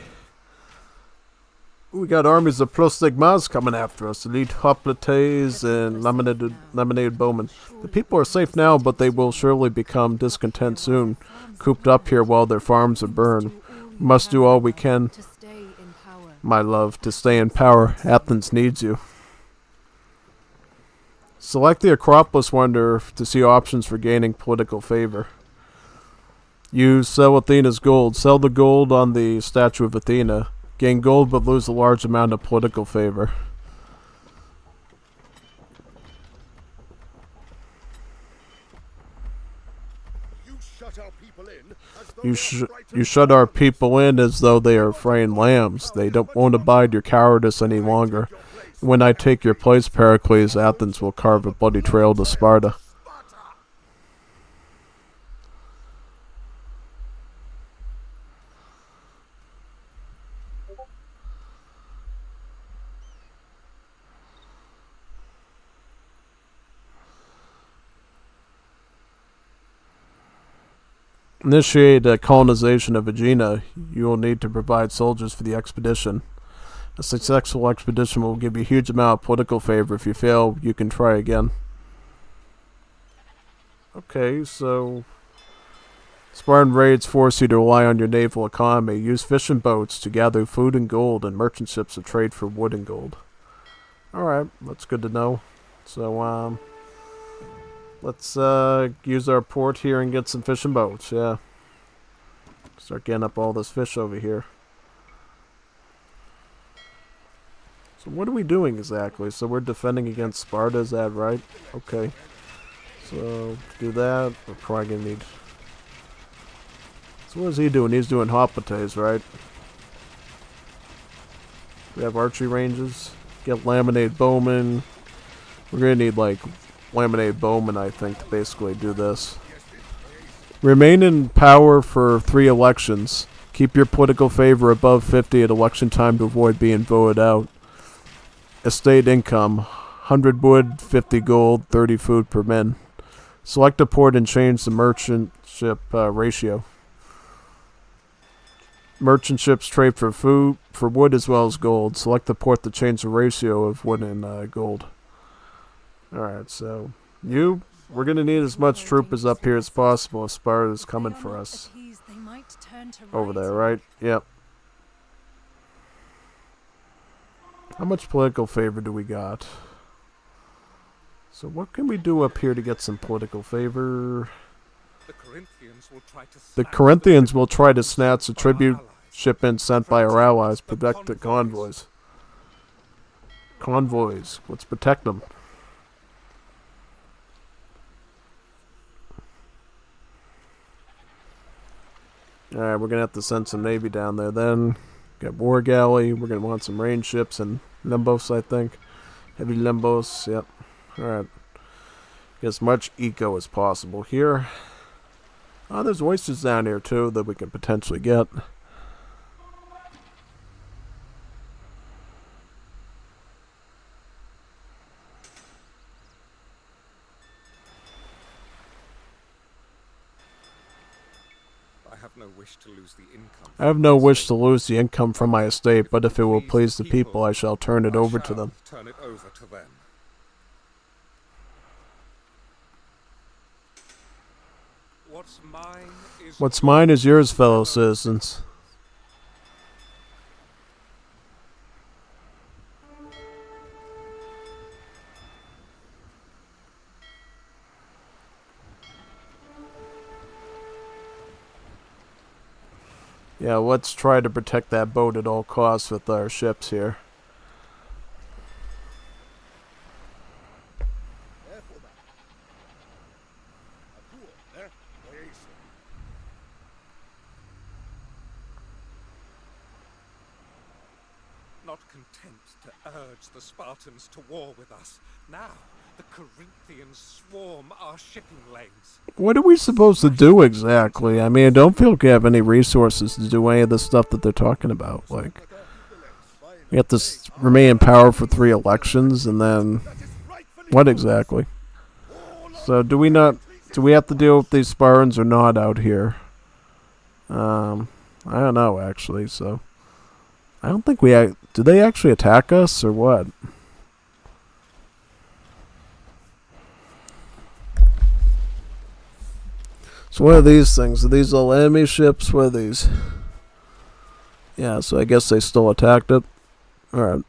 We got armies of prostigmas coming after us, elite hoplites and laminated bowmen. The people are safe now, but they will surely become discontent soon, cooped up here while their farms are burned. We must do all we can, my love, to stay in power. Athens needs you. Select the Acropolis Wonder to see options for gaining political favor. Use sell Athena's gold. Sell the gold on the statue of Athena. Gain gold but lose a large amount of political favor. You shut our people in as though You, they are frightened you shut our people in as though they are fraying lambs. They won't abide your cowardice any longer. When I take your place, Pericles, Athens will carve a bloody trail to Sparta. Initiate a colonization of Aegina. You will need to provide soldiers for the expedition. A successful expedition will give you a huge amount of political favor. If you fail, you can try again. Okay, so Spartan raids force you to rely on your naval economy. Use fishing boats to gather food and gold, and merchant ships to trade for wood and gold. Alright, that's good to know. So, let's use our port here and get some fishing boats, yeah. Start getting up all this fish over here. So what are we doing exactly? So we're defending against Sparta, is that right? Okay. So, to do that, we're probably going to need... So what is he doing? He's doing hoplites, right? We have archery ranges. Get laminated bowmen. We're going to need, like, laminated bowmen, I think, to basically do this. Remain in power for 3 elections. Keep your political favor above 50 at election time to avoid being voted out. Estate income, 100 wood, 50 gold, 30 food per men. Select a port and change the merchantship ratio. Merchant ships trade for food, for wood as well as gold. Select the port to change the ratio of wood and gold. Alright, so we're going to need as much troopers up here as possible if Sparta's coming for us. Over there, right? Yep. How much political favor do we got? So what can we do up here to get some political favor? The Corinthians will try to snatch a tribute shipment sent by our allies. Protect the convoys. Convoys. Let's protect them. Alright, we're going to have to send some navy down there then. Got war galley. We're going to want some range ships and limbos, I think. Heavy limbos, yep. Alright. Get as much eco as possible here. Oh, there's oysters down here too that we can potentially get. I have no wish to lose the income from my estate, but if it will please the people, I shall turn it over to them. What's mine is yours, fellow citizens. Yeah, let's try to protect that boat at all costs with our ships here. Not content to urge the Spartans to war with us, now the Corinthians swarm our shipping lanes. What are we supposed to do exactly? I mean, I don't feel like we have any resources to do any of the stuff that they're talking about. Like, we have to remain in power for 3 elections, and then what exactly? So, do we have to deal with these Spartans or not out here? I don't know, actually. So, I don't think do they actually attack us or what? So what are these things? Are these all enemy ships? What are these? Yeah, so I guess they still attacked it. Alright.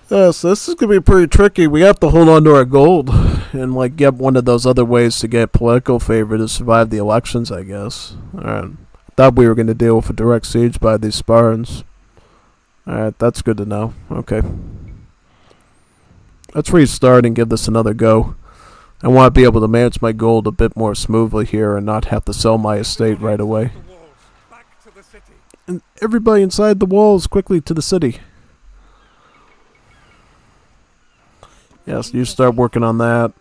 So this is gonna be pretty tricky. We have to hold on to our gold and like get one of those other ways to get political favor to survive the elections, I guess. Alright. I thought we were gonna deal with a direct siege by these Spartans. Alright, that's good to know. Okay. Let's restart and give this another go. I want to be able to manage my gold a bit more smoothly here and not have to sell my estate right away. The walls, back to the city. And everybody inside the walls, quickly to the city. Yes, you start working on that.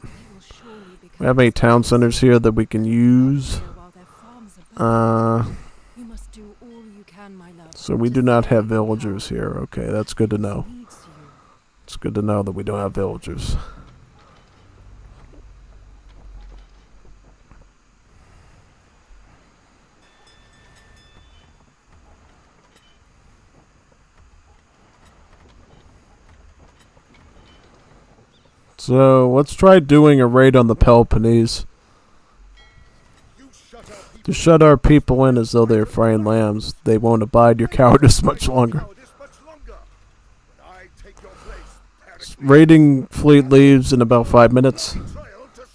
We have any town centers here that we can use. So we do not have villagers here. Okay, that's good to know. It's good to know that we don't have villagers. So let's try doing a raid on the Peloponnese. To shut our people in as though they're frightened lambs, they won't abide your cowardice much longer. Raiding fleet leaves in about 5 minutes.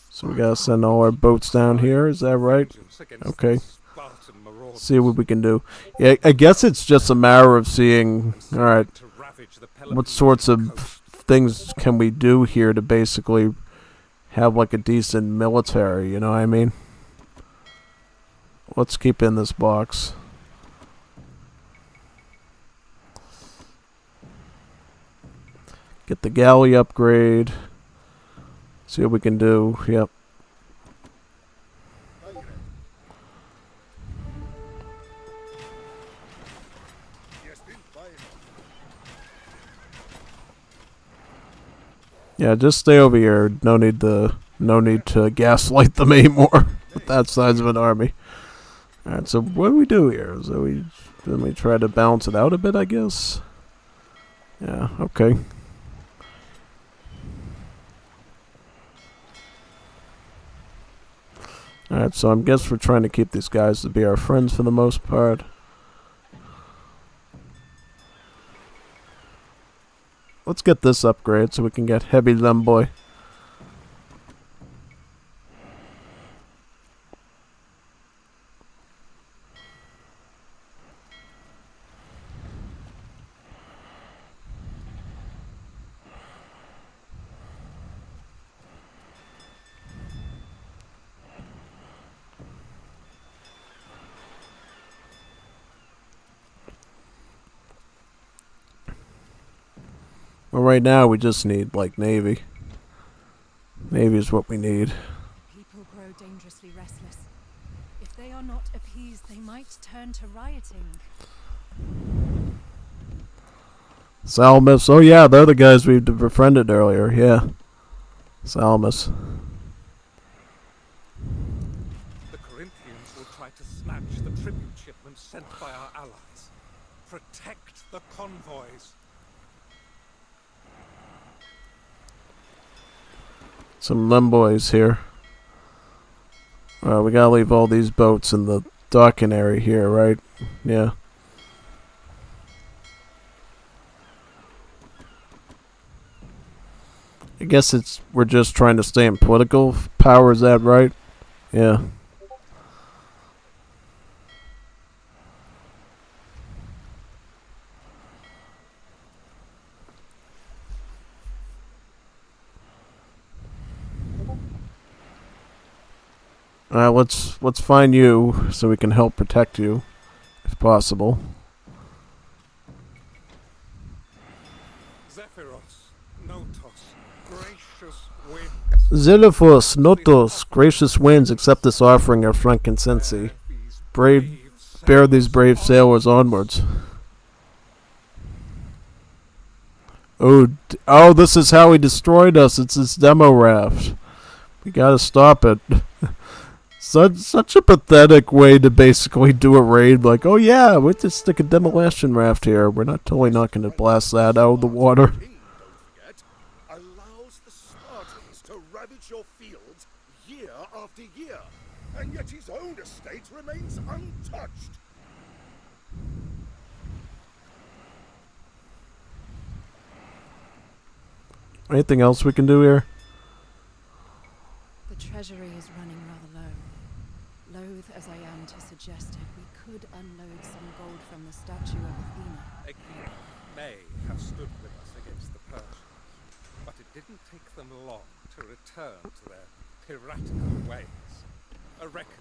So we gotta send all our boats down here, is that right? Okay. See what we can do. Yeah, I guess it's just a matter of seeing, alright, what sorts of things can we do here to basically have like a decent military, you know what I mean? Let's keep in this box. Get the galley upgrade. See what we can do. Yep. Yeah, just stay over here. No need to gaslight them anymore with that size of an army. Alright, so what do we do here? So we try to balance it out a bit, I guess? Yeah, okay. Alright, so I guess we're trying to keep these guys to be our friends for the most part. Let's get this upgrade so we can get heavy Lemboy. Well, right now we just need, like, Navy. Navy is what we need. People grow dangerously restless. If they are not appeased, they might turn to rioting. Salamis. Oh, yeah, they're the guys we befriended earlier. Yeah. Salamis. The Corinthians will try to snatch the tribute shipments sent by our allies. Protect the convoys. Some Lemboys here. We gotta leave all these boats in the docking area here, right? Yeah. I guess we're just trying to stay in political power, is that right? Yeah. Let's find you so we can help protect you, if possible. Zephyros, Notos, gracious winds. Zeliphos, Notos, gracious winds, accept this offering of frankincense. Bear these brave sailors onwards. Oh, this is how he destroyed us. It's this demo raft. We gotta stop it. Such a pathetic way to basically do a raid. Like, oh yeah, we'll just stick a demolition raft here. We're totally not going to blast that out of the water. King, don't forget, allows the Spartans to ravage your fields year after year, and yet his own estate remains untouched. Anything else we can do here? The treasury is running rather low. Loath as I am to suggest it, we could unload some gold from the statue of Athena. Athena may have stood with us against the Persians, but it didn't take them long to return to their piratical ways. A reckoning.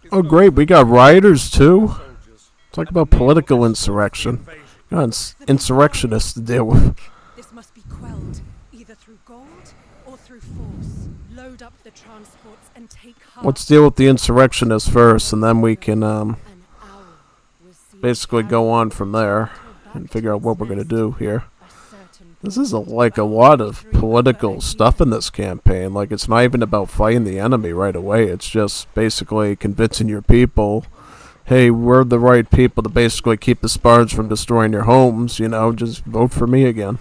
is Oh not great, we got rioters too? soldiers Talk and about the political naval insurrection. invasion. Got insurrectionists to deal with. This must be quelled, either through gold or through force. Load up the transports and take half. Let's deal with the insurrectionists first, and then we can An owl was seen basically go on from there and figure out what we're gonna do here. This is like a lot of political stuff in this campaign. Like, it's not even about fighting the enemy right away. It's just basically convincing your people, hey, we're the right people to basically keep the Spartans from destroying your homes. You know, just vote for me again.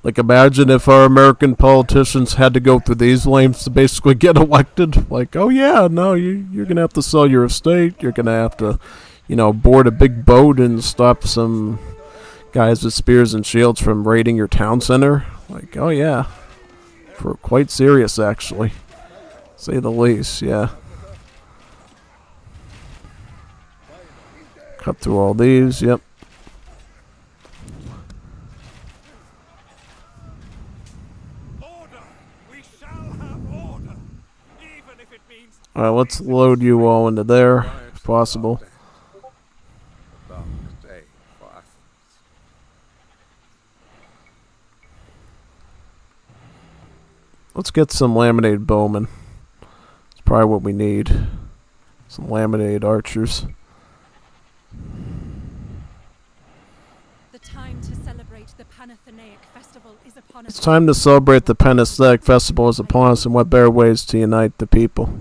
Like, imagine if our American politicians had to go through these lengths to basically get elected. Like, oh yeah, no, you're gonna have to sell your estate. You're gonna have to, you know, board a big boat and stop some guys with spears and shields from raiding your town center. Like, oh yeah, for quite serious actually, say the least. Yeah. Cut through all these. Yep. Order! We shall have order! Even if it means All right, let's load you all into there if possible. A dark day for Athens. Let's get some laminated bowmen. It's probably what we need. Some laminated archers. The time to celebrate the Panathenaic festival is upon us. It's time to celebrate the Pentecost festival is upon us, and what better ways to unite the people?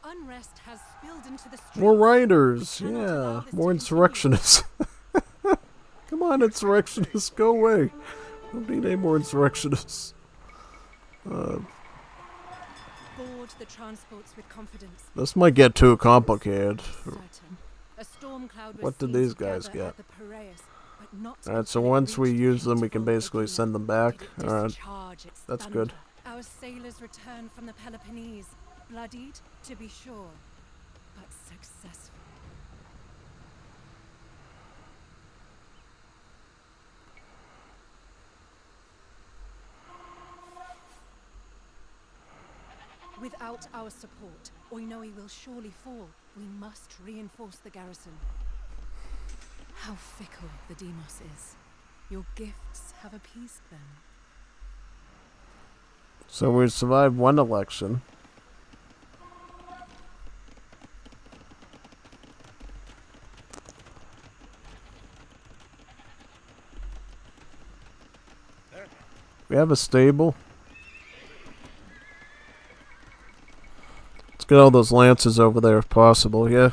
Unrest has spilled into the streets. More rioters, We cannot allow yeah. this More to insurrectionists. Come on, insurrectionists, go away. Don't need any more insurrectionists. Board the transports with confidence. This might get too complicated. Certain. A storm cloud was What did seen these to guys gather get? at the Piraeus, but not Alright, so until it once we reached use them, we can hateful basically Athena. send them back. Did it Alright, discharge its that's thunder. good. Our sailors returned from the Peloponnese, bloodied, to be sure, but successful. Without our support, Oinoi will surely fall. We must reinforce the garrison. How fickle the Demos is. Your gifts have appeased them. So we survived one election. We have a stable. Let's get all those lances over there if possible, yeah.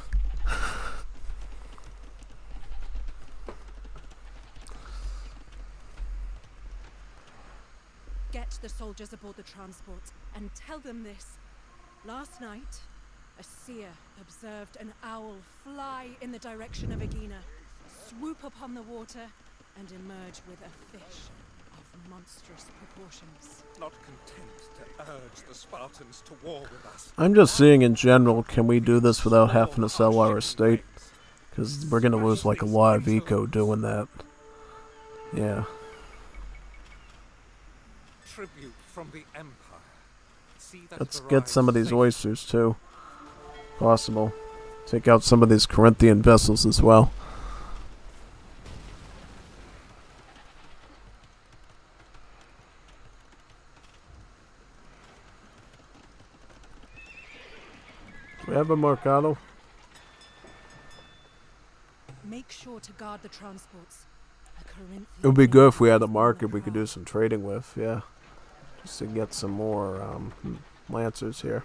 Get the soldiers aboard the transport and tell them this. Last night, a seer observed an owl fly in the direction of Aegina, swoop upon the water, and emerge with a fish of monstrous proportions. Not content to urge the Spartans to war with us. I'm just seeing in general, can we do this without having to sell our estate? Because we're going to lose like a lot of eco doing that. Yeah. Tribute from the Empire. See that Let's it get arrives some of these safely. oysters too. Possible. Take out some of these Corinthian vessels as well. Do we have a Mercado? Make sure to guard the transports. A Corinthian It would be good if we had a is market on the we could do prowl. some trading with, yeah. Just to get some more lancers here.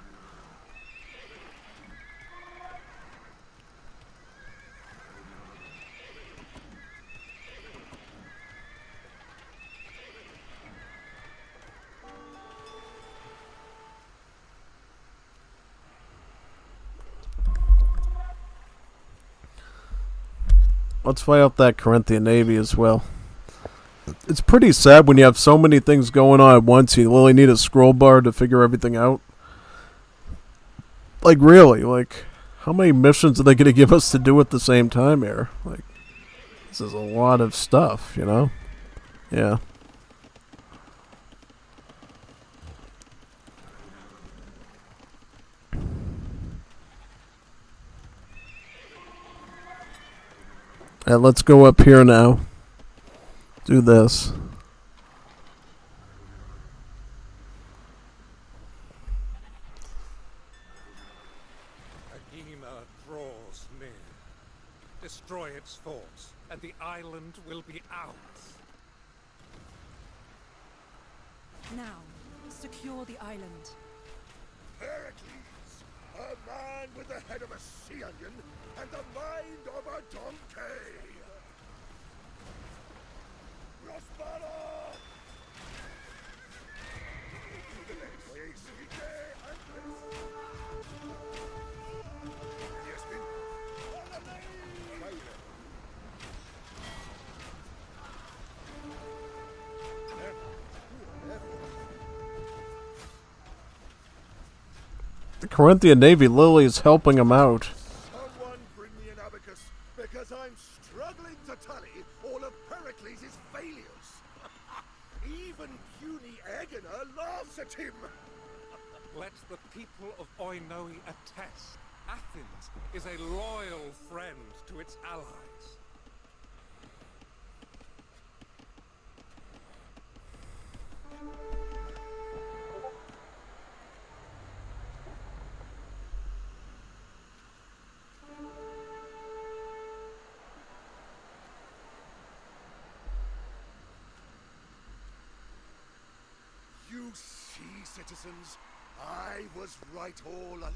let's fight out that Corinthian navy as well. It's pretty sad when you have so many things going on at once. You really need a scroll bar to figure everything out. Like, really, like, how many missions are they going to give us to do at the same time here? Like, this is a lot of stuff, you know? Yeah. Alright, let's go up here now. Do this. Aegina draws near. Destroy its forts, and the island will be ours. Now, secure the island. Pericles, a man with the head of a sea onion and the mind of a donkey. Prospero! The Corinthian navy literally is helping them out. Someone bring me an abacus, because I'm struggling to tally all of Pericles' failures. Even puny Aegina laughs at him. Let the people of Oinoi attest. Athens is a loyal friend to its allies. You see, citizens, I was right all along.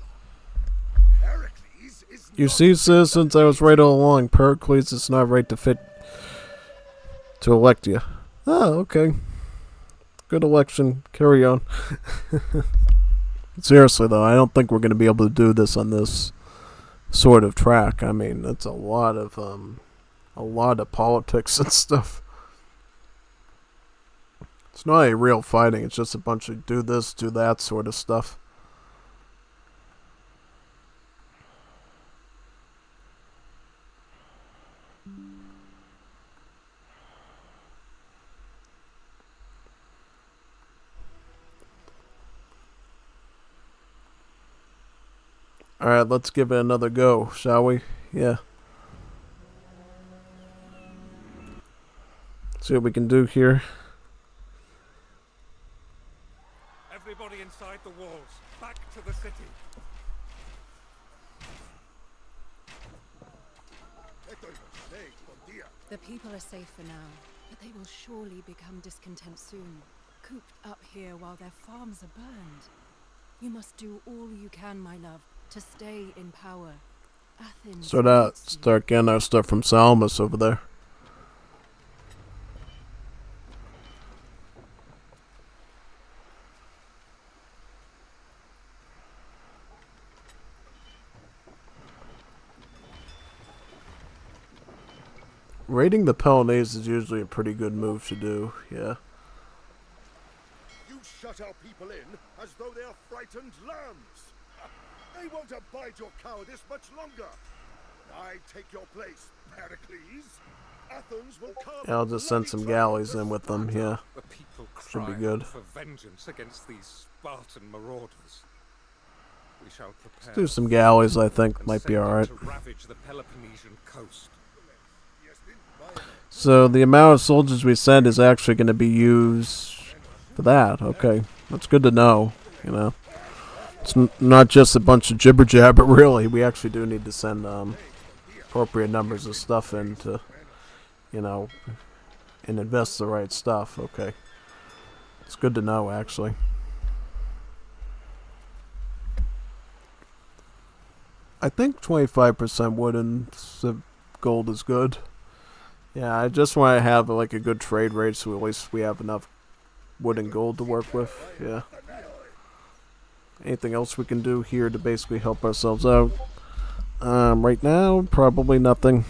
Pericles is You not see, citizens, I was right all along. Pericles is not right to elect you. Oh, okay. Good election. Carry on. Seriously, though, I don't think we're going to be able to do this on this sort of track. I mean, it's a lot of politics and stuff. It's not a real fighting. It's just a bunch of do this, do that sort of stuff. Alright, let's give it another go, shall we? Yeah. See what we can do here. Everybody inside the walls, back to the city. The people are safe for now, but they will surely become discontent soon, cooped up here while their farms are burned. You must do all you can, my love, to stay in power. Athens. Start getting our stuff from Salamis over there. Raiding the Peloponnese is usually a pretty good move to do, yeah. You shut our people in as though they are frightened lambs. They won't abide your cowardice much longer. I take your place, Pericles. Athens will come. Yeah, I'll just send some galleys in with them, yeah. The people Should be cry good. for vengeance against these Spartan marauders. We shall prepare. Do some galleys, I think, and might be send them alright. to ravage the Peloponnesian coast. So the amount of soldiers we send is actually going to be used for that. Okay, that's good to know, you know. It's not just a bunch of jibber jabber, really. We actually do need to send appropriate numbers of stuff in to, you know, and invest the right stuff. Okay, it's good to know, actually. I think 25% wood and gold is good. Yeah, I just want to have like a good trade rate, so at least we have enough wood and gold to work with. Yeah. Anything else we can do here to basically help ourselves out? Right now, probably nothing.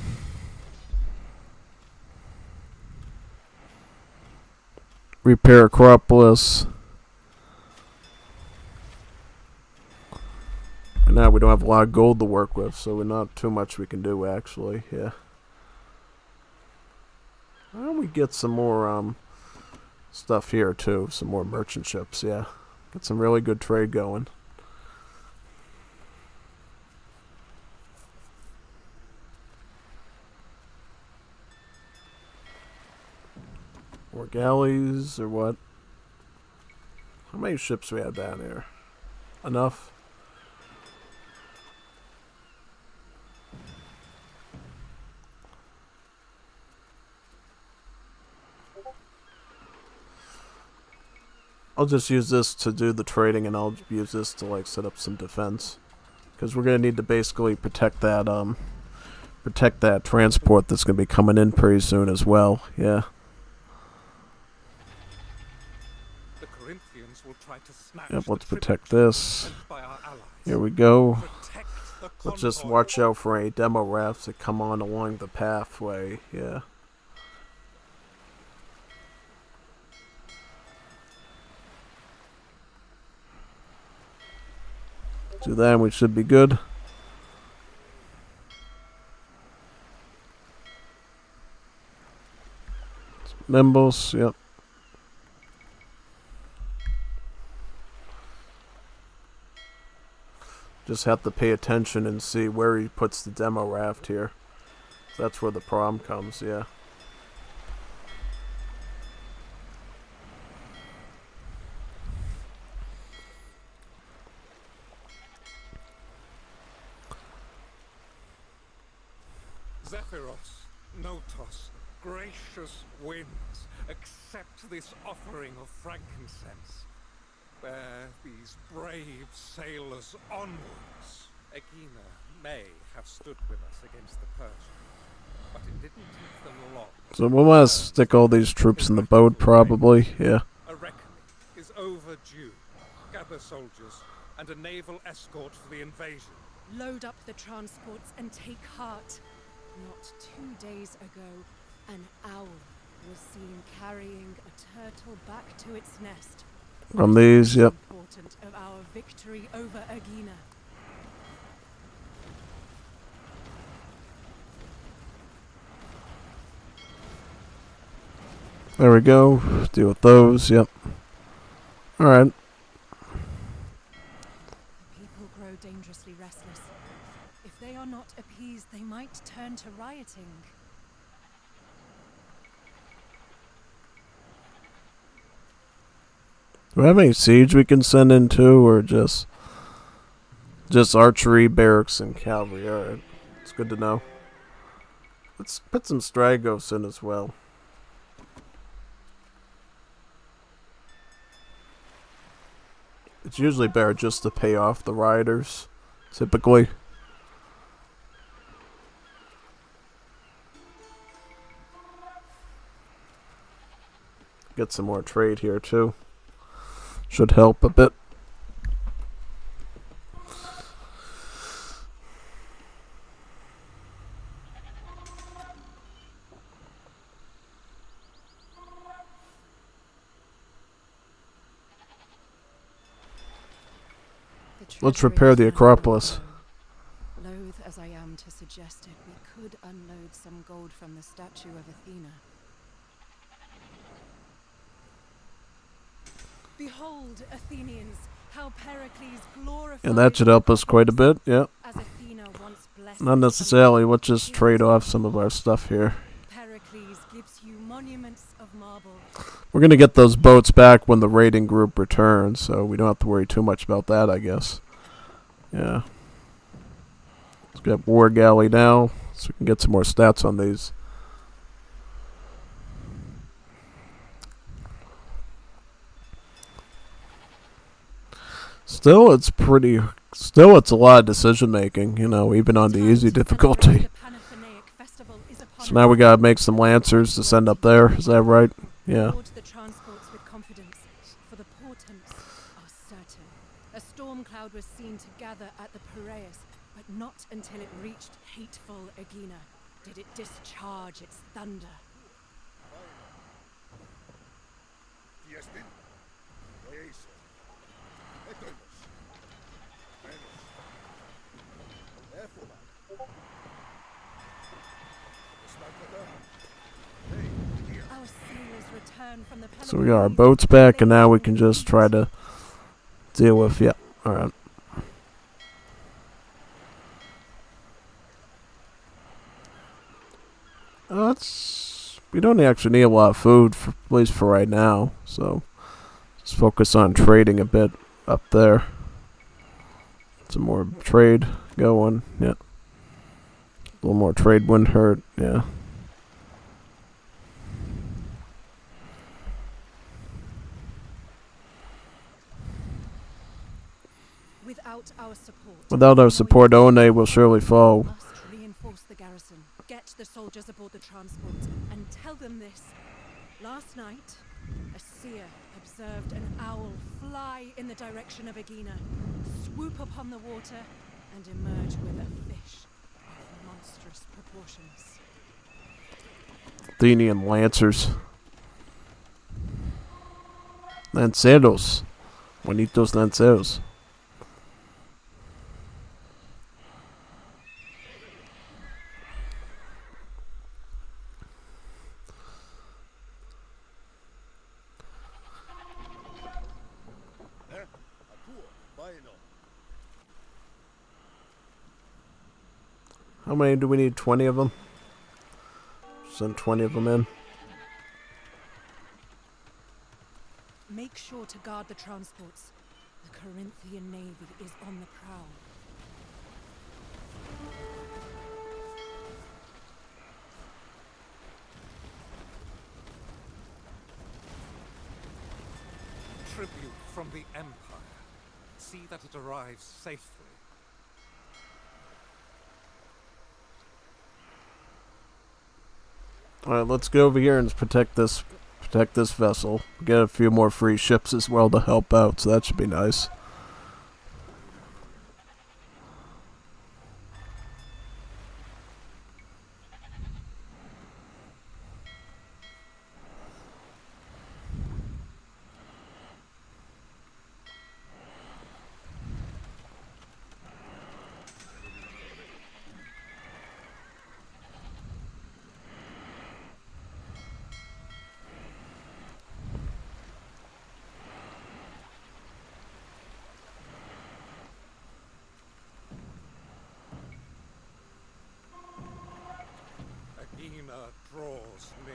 repair Acropolis. And now we don't have a lot of gold to work with, so we're not too much we can do actually. Yeah. Why don't we get some more stuff here too? Some more merchant ships. Yeah, get some really good trade going. More galleys or what? How many ships we have down here? Enough? I'll just use this to do the trading, and I'll use this to like set up some defense, because we're gonna need to basically protect that transport that's gonna be coming in pretty soon as well. Yeah. The Corinthians will try to snatch Yep. Let's the protect tribute this. sent by our allies. Here we go. Protect the Let's just convoy. watch out for any demo rafts that come on along the pathway. Yeah. Do that and we should be good. Nimbles, yep. Just have to pay attention and see where he puts the demo raft here. That's where the problem comes, yeah. Zephyros, Notos, gracious winds, accept this offering of frankincense. Bear these brave sailors onwards. Aegina may have stood with us against the Persians, but it didn't take them long. So we want to stick all these troops in the boat, probably, yeah. A reckoning is overdue. Gather soldiers and a naval escort for the invasion. Load up the transports and take heart. Not 2 days ago, an owl was seen carrying a turtle back to its nest. From these, yep. Important of our victory over Aegina. There we go. Deal with those, yep. Alright. People grow dangerously restless. If they are not appeased, they might turn to rioting. Do we have any siege we can send in too, or just archery, barracks, and cavalry? Alright. It's good to know. Let's put some Stragos in as well. It's usually better just to pay off the rioters, typically. Get some more trade here too. Should help a bit. Let's repair the Acropolis. Loath as I am to suggest it, we could unload some gold from the statue of Athena. Behold, Athenians, how Pericles glorified. And that should help us quite a bit, yeah. As Athena once blessed. Not necessarily, let's just trade off some of our stuff here. Pericles gives you monuments of marble. We're going to get those boats back when the raiding group returns, so we don't have to worry too much about that, I guess. Yeah. Let's get War Galley now, so we can get some more stats on these. Still, it's a lot of decision making, you know, even on the easy difficulty. So now we gotta make some lancers to send up there, is that right? Yeah. The transports with confidence, for the portents are certain. A storm cloud was seen to gather at the Piraeus, but not until it reached hateful Aegina did it discharge its thunder. Our sailors return from the So we got our boats back, and now we can just try to deal with. Yeah, all right. We don't actually need a lot of food, at least for right now. So let's focus on trading a bit up there. Some more trade going. Yeah, a little more trade wouldn't hurt. Yeah. Without our support, One will surely fall. Must reinforce the garrison. Get the soldiers aboard the transport and tell them this. Last night, a seer observed an owl fly in the direction of Aegina, swoop upon the water, and emerge with a fish of monstrous proportions. Athenian lancers. Lanceros. Bonitos lanceros. How many do we need? 20 of them? Send 20 of them in. Make sure to guard the transports. The Corinthian navy is on the prowl. Tribute from the Empire. See that it arrives safely. Alright, let's go over here and protect this vessel. Get a few more free ships as well to help out, so that should be nice. Aegina draws near.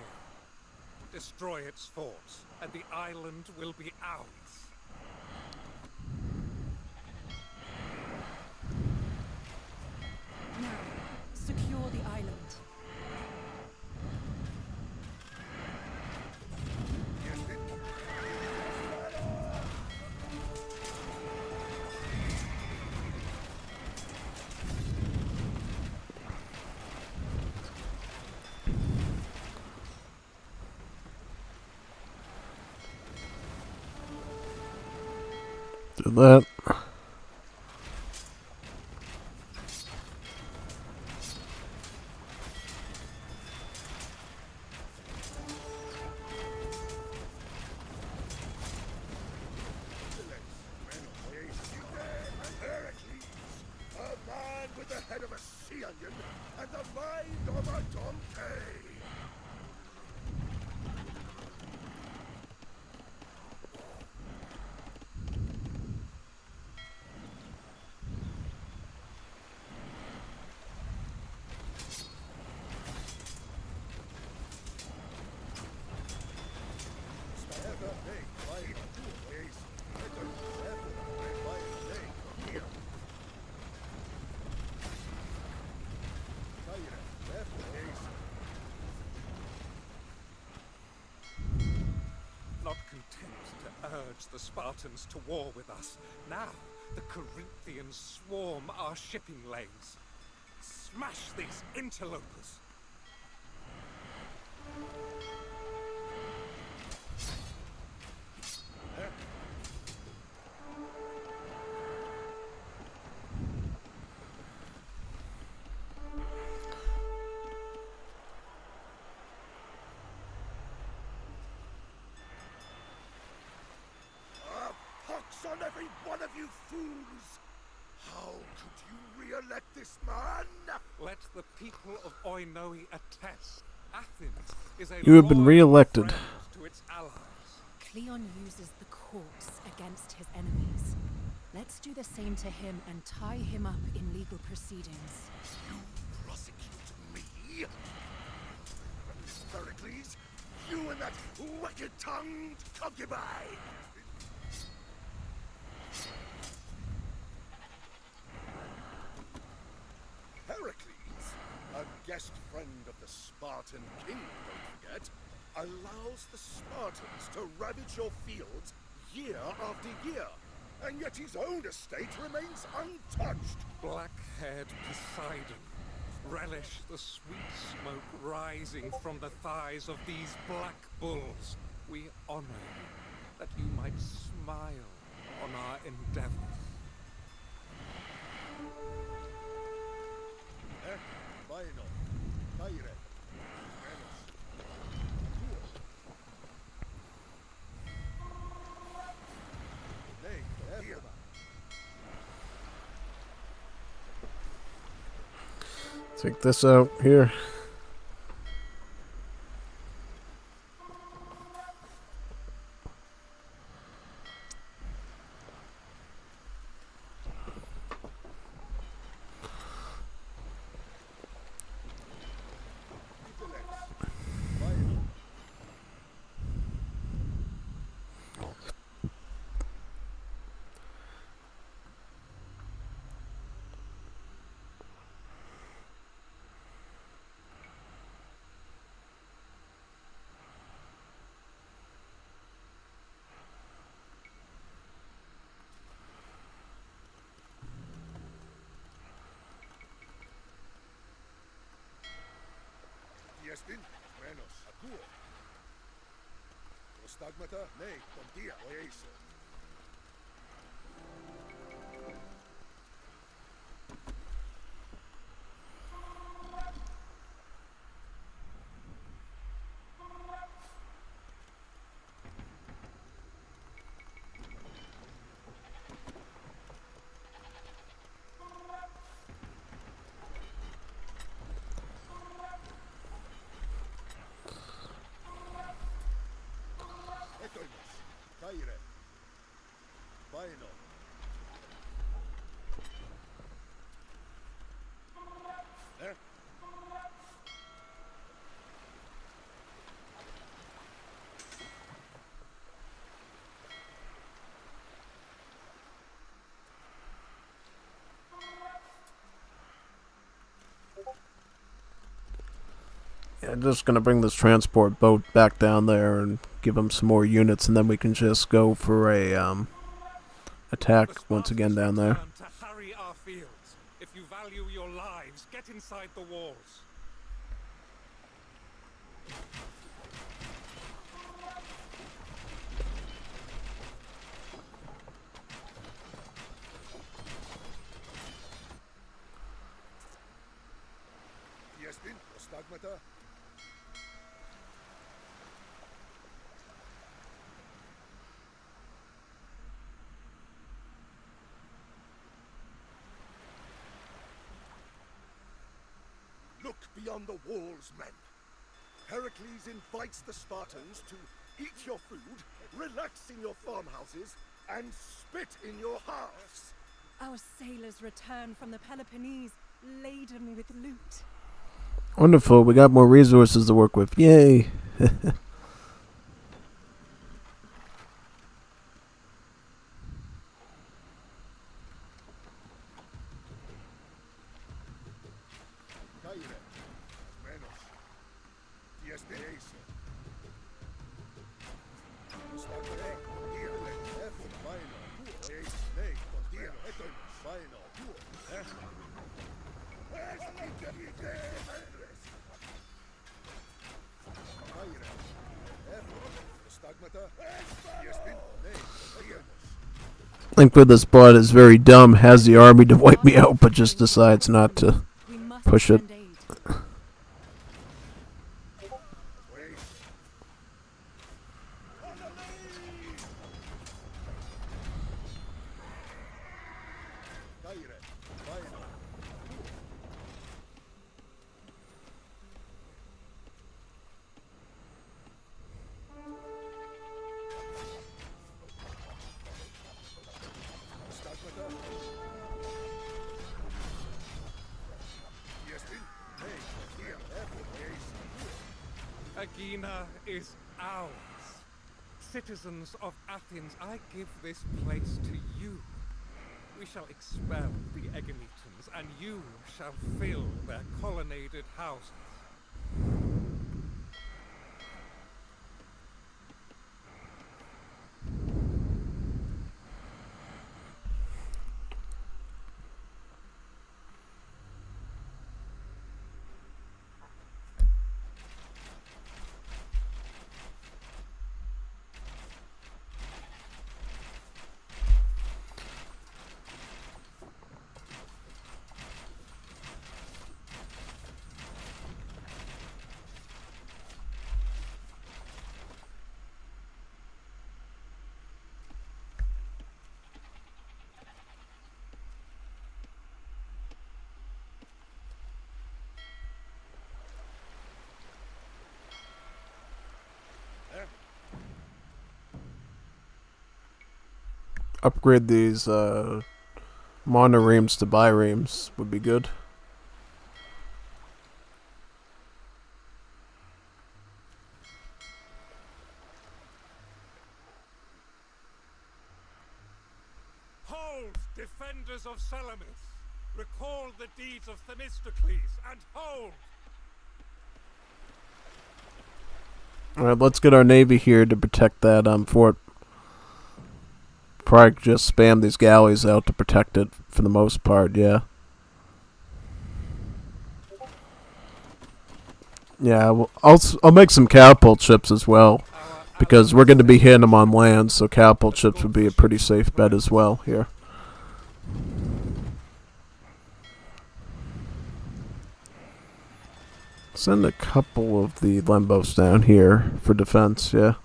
Destroy its forts, and the island will be ours. Now, secure the island. Do that. Not content to urge the Spartans to war with us, now the Corinthians swarm our shipping lanes. Smash these interlopers! You fools! How could you re-elect this man? Let the people of Oinoi attest. Athens is a You have been loyal re-elected. friend to its allies. Cleon uses the courts against his enemies. Let's do the same to him and tie him up in legal proceedings. You prosecute me? Pericles, you and that wicked-tongued concubine! Pericles, a guest friend of the Spartan king, don't forget, allows the Spartans to ravage your fields year after year, and yet his own estate remains untouched. Black-haired Poseidon, relish the sweet smoke rising from the thighs of these black bulls. We honor you, that you might smile on our endeavors. Bueno, Caire, Take this out here. Diespin, menos, acuo. Prostagmata, ne, contia, oeise. Caire. Bueno. Yeah, just gonna bring this transport boat back down there and give them some more units, and then we can just go for a attack once again down there. To harry our fields. If you value your lives, get inside the walls. Diespin, prostagmata. Look beyond the walls, men. Heracles invites the Spartans to eat your food, relax in your farmhouses, and spit in your hearths. Our sailors return from the Peloponnese laden with loot. Wonderful, we got more resources to work with. Yay! Caire, menos. Diespin, eise. Prostagmata, contia, efo, vaino, acuo, oeise, ne, contia, etoimos, vaino, acuo, Linkwood, this bot is very dumb, has the army to wipe me out, but just decides not to We must push it. send aid. Aegina is ours. Citizens of Athens, I give this place to you. We shall expel the Eginetans, and you shall fill their colonnaded houses. Upgrade these monoremes to biremes would be good. Hold, defenders of Salamis! Recall the deeds of Themistocles, and hold! Alright, let's get our navy here to protect that fort. Probably just spam these galleys out to protect it for the most part, yeah. Yeah, well, I'll make some catapult ships as well, because we're going to be hitting them on land, so catapult ships would be a pretty safe bet as well here. Send a couple of the Lembos down here for defense, yeah.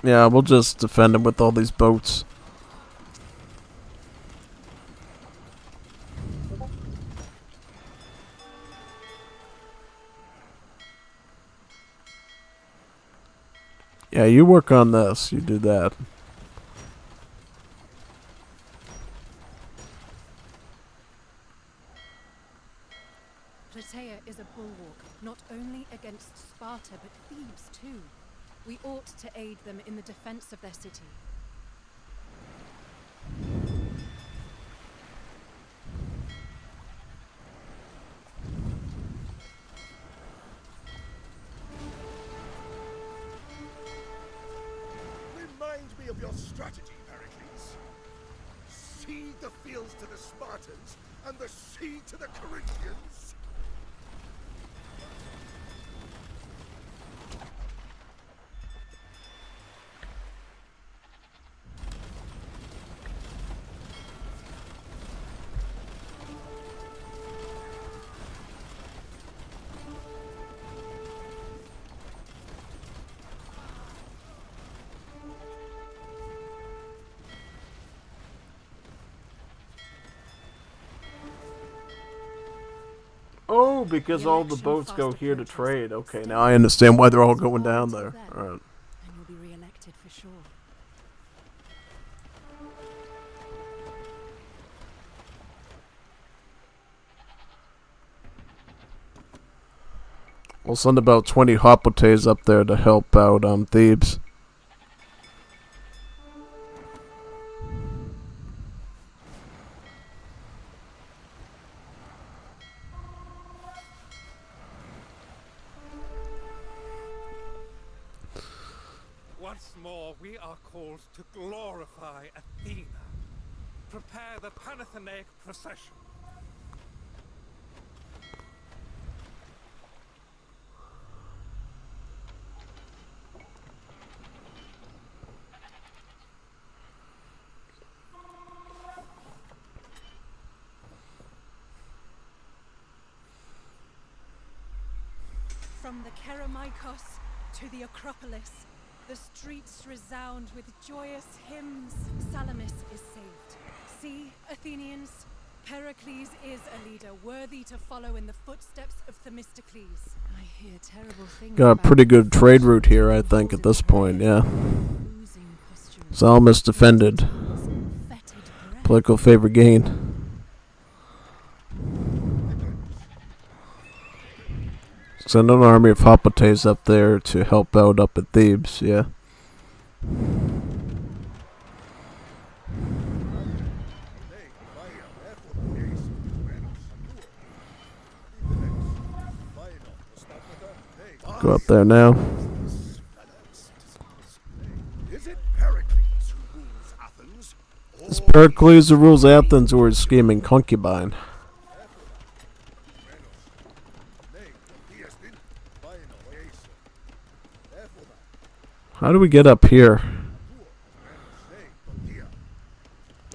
Yeah, we'll just defend them with all these boats. Yeah, you work on this. You do that. Plataea is a bulwark, not only against Sparta, but Thebes too. We ought to aid them in the defense of their city. Remind me of your strategy, Pericles. Cede the fields to the Spartans and the sea to the Corinthians. Oh, because all the boats go here to trade. Okay, now I understand why they're all going down there. Alright. And you'll be re-elected for sure. We'll send about 20 hoplites up there to help out Thebes. Once more, we are called to glorify Athena. Prepare the Panathenaic procession. From the Kerameikos to the Acropolis, the streets resound with joyous hymns. Salamis is saved. See, Athenians, Pericles is a leader worthy to follow in the footsteps of Themistocles. I hear terrible things. Got a pretty good trade route here, I think, at this point, yeah. Salamis defended. Fetid Political favor gain. Send an army of Hoplites up there to help out up at Thebes, yeah. Go up there now. Is it Pericles who rules Athens? Is Pericles who rules Athens or his scheming concubine? How do we get up here?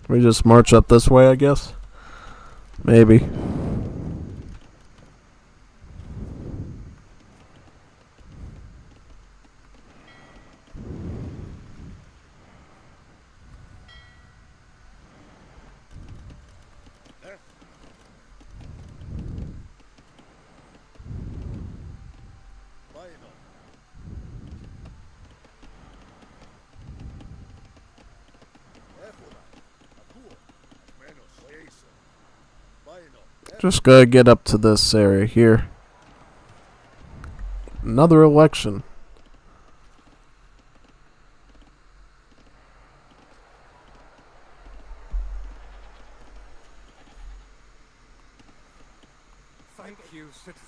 We just march up this way, I guess? Maybe. Just gotta get up to this area here. Another election. Thank you, citizens.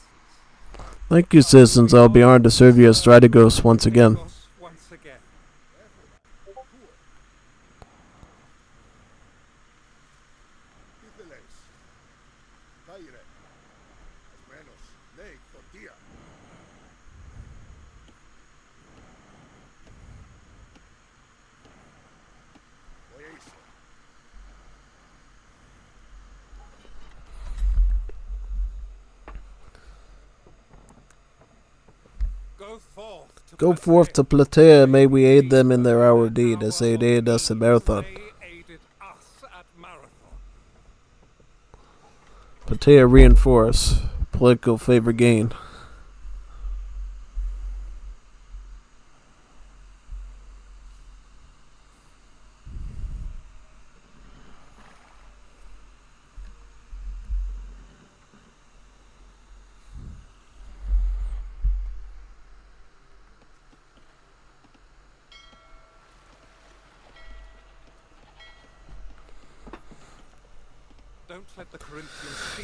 Thank you, citizens. I'll be honored to serve you as Strategos once again. Once again. Go forth to Plataea, may we aid them in their hour deed, as they aided us in Marathon. Plataea reinforce. Political favor gain.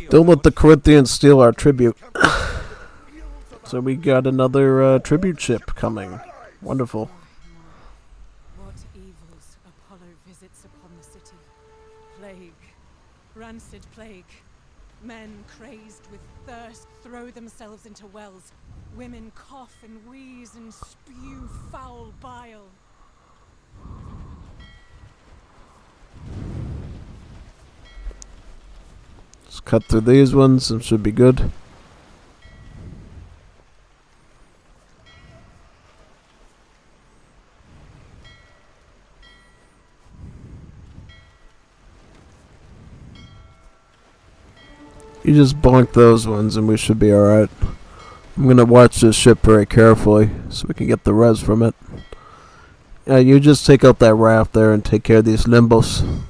Don't let the Corinthians steal our tribute. So we got another tribute ship coming. Wonderful. What evils Apollo visits upon the city? Plague. Rancid plague. Men crazed with thirst throw themselves into wells. Women cough and wheeze and spew foul bile. Let's cut through these ones and should be good. You just bonk those ones and we should be alright. I'm gonna watch this ship very carefully so we can get the res from it. Yeah, you just take out that raft there and take care of these limbos.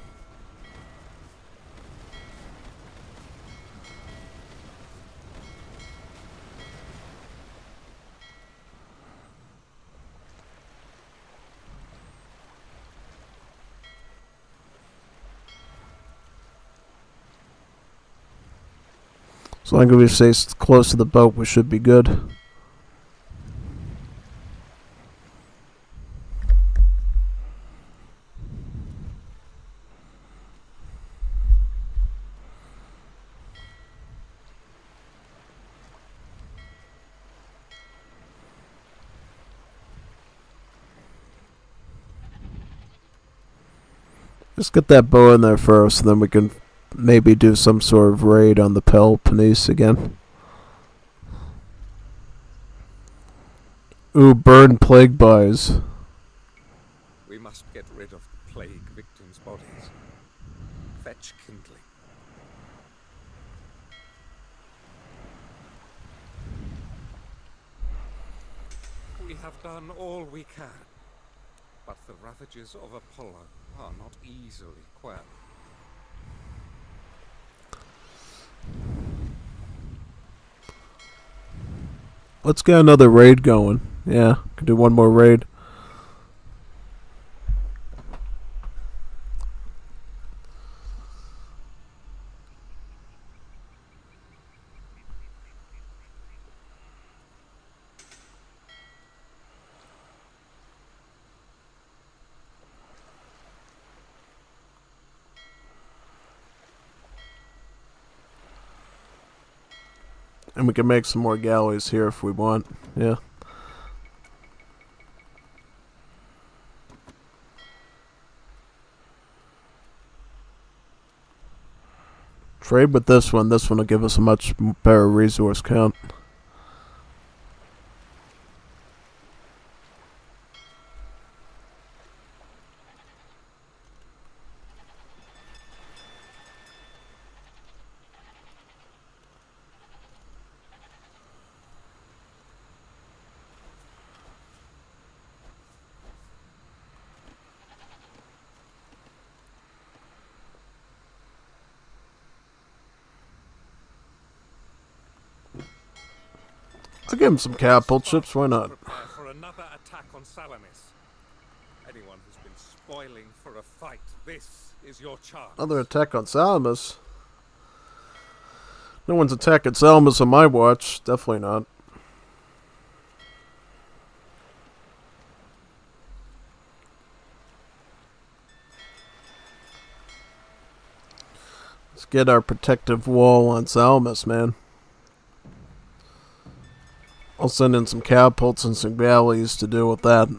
As long as we stay close to the boat, we should be good. Just get that bow in there first, and then we can maybe do some sort of raid on the Peloponnese again. Ooh, burn plague buys. We must get rid of the plague victims' bodies. Fetch kindling. We have done all we can, but the ravages of Apollo are not easily quelled. let's get another raid going. Yeah, could do one more raid. And we can make some more galleys here if we want. Yeah. Trade with this one. This one will give us a much better resource count. I'll give him some catapult chips, why not? Prepare for another attack on Salamis. Anyone who's been spoiling for a fight, this is your chance. Another attack on Salamis? No one's attacking Salamis on my watch. Definitely not. Let's get our protective wall on Salamis, man. I'll send in some catapults and some galleys to deal with that.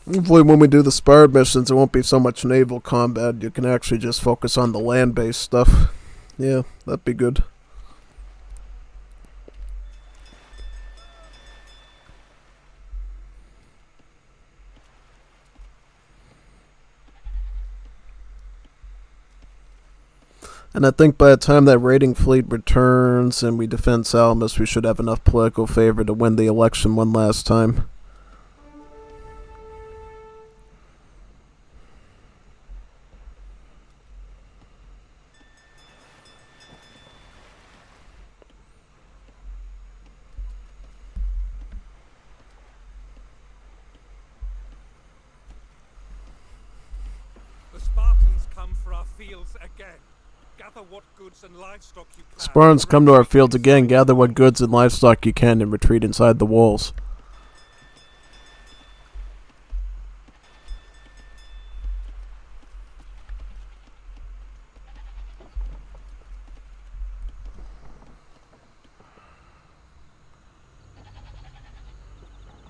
Hopefully when we do the Spartan missions, it won't be so much naval combat. You can actually just focus on the land-based stuff. Yeah, that'd be good. And I think by the time that raiding fleet returns and we defend Salamis, we should have enough political favor to win the election one last time. The Spartans come for our fields again. Gather what goods and livestock you can. Spartans come to our fields again, gather what goods and livestock you can, and retreat inside the walls.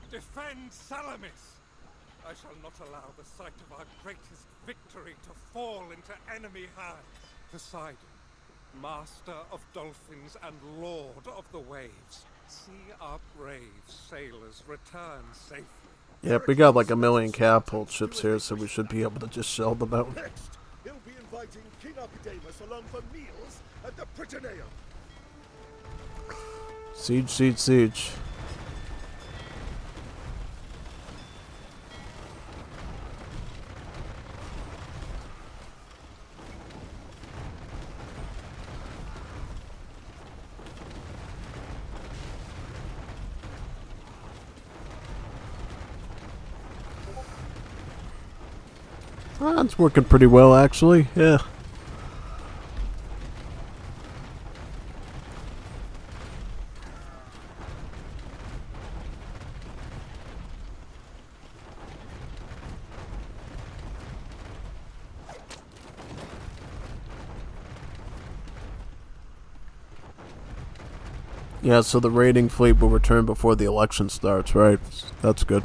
Defend Salamis! I shall not allow the sight of our greatest victory to fall into enemy hands. Poseidon, master of dolphins and lord of the waves, see our brave sailors return safely. Yep, we got like a million catapult ships here, so we should be able to just shell them out. Next, he'll be inviting King Archidamus along for meals at the Prytaneum. Siege, siege, siege. It's working pretty well, actually. Yeah. Yeah, so the raiding fleet will return before the election starts, right? That's good.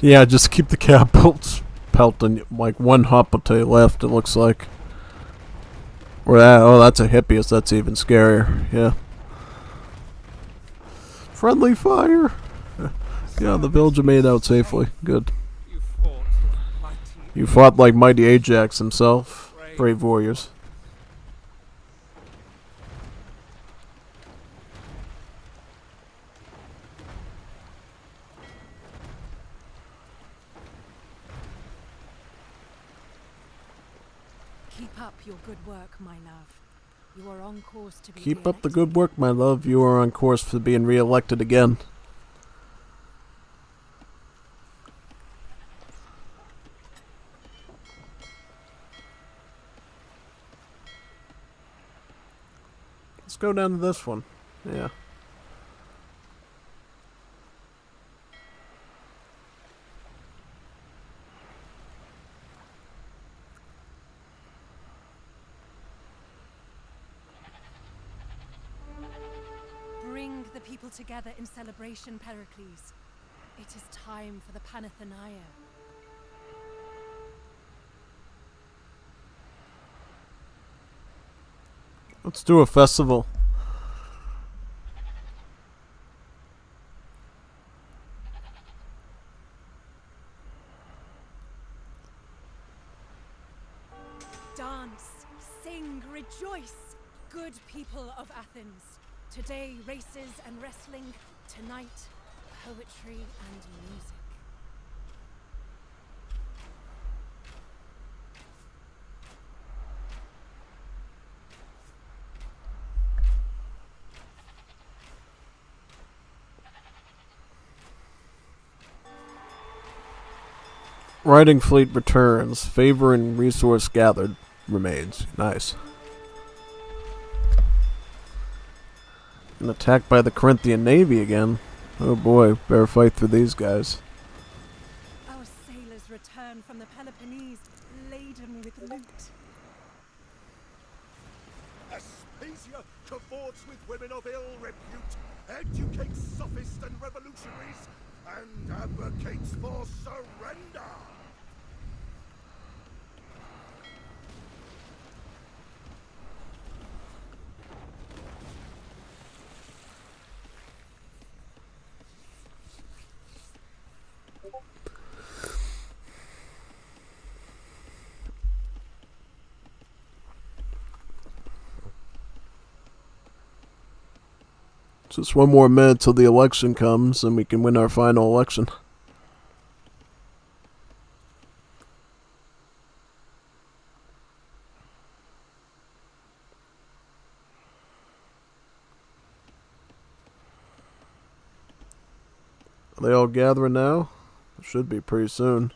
Yeah, just keep the catapults pelting like one hop to your left, it looks like. Or that, oh, that's a Hippias. That's even scarier. Yeah. Friendly fire. Yeah, the villager made out safely. Good. You fought like mighty Ajax himself. Brave warriors. Keep up your good work, my love. You are on course to be Keep up the re-elected. good work, my love. You are on course for being re-elected again. Let's go down to this one. Yeah. Bring the people together in celebration, Pericles. It is time for the Panathenaia. Let's do a festival. Dance, sing, rejoice, good people of Athens. Today, races and wrestling. Tonight, poetry and music. Riding fleet returns. Favor and resource gathered remains. Nice. And attacked by the Corinthian navy again. Oh boy, better fight through these guys. Our sailors return from the Peloponnese laden with loot. Aspasia cavorts with women of ill repute, educates sophists and revolutionaries, and advocates for surrender. Just one more minute till the election comes and we can win our final election. Are they all gathering now? Should be pretty soon.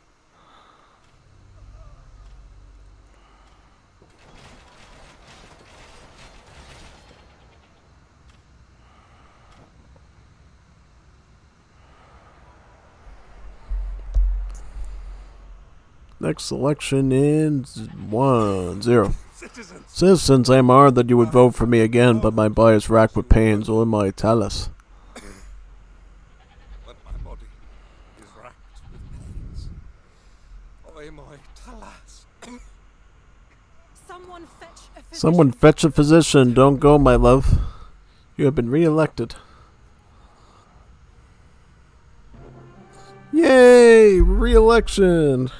Next election in 1-0. Citizens, I am honored that you would vote for me again, but my body is racked with pains. O my talus. But my body is racked with pains. Oi, my talas. Someone fetch a physician. Someone fetch a physician. Don't go, my love. You have been re-elected. Yay! Re-election!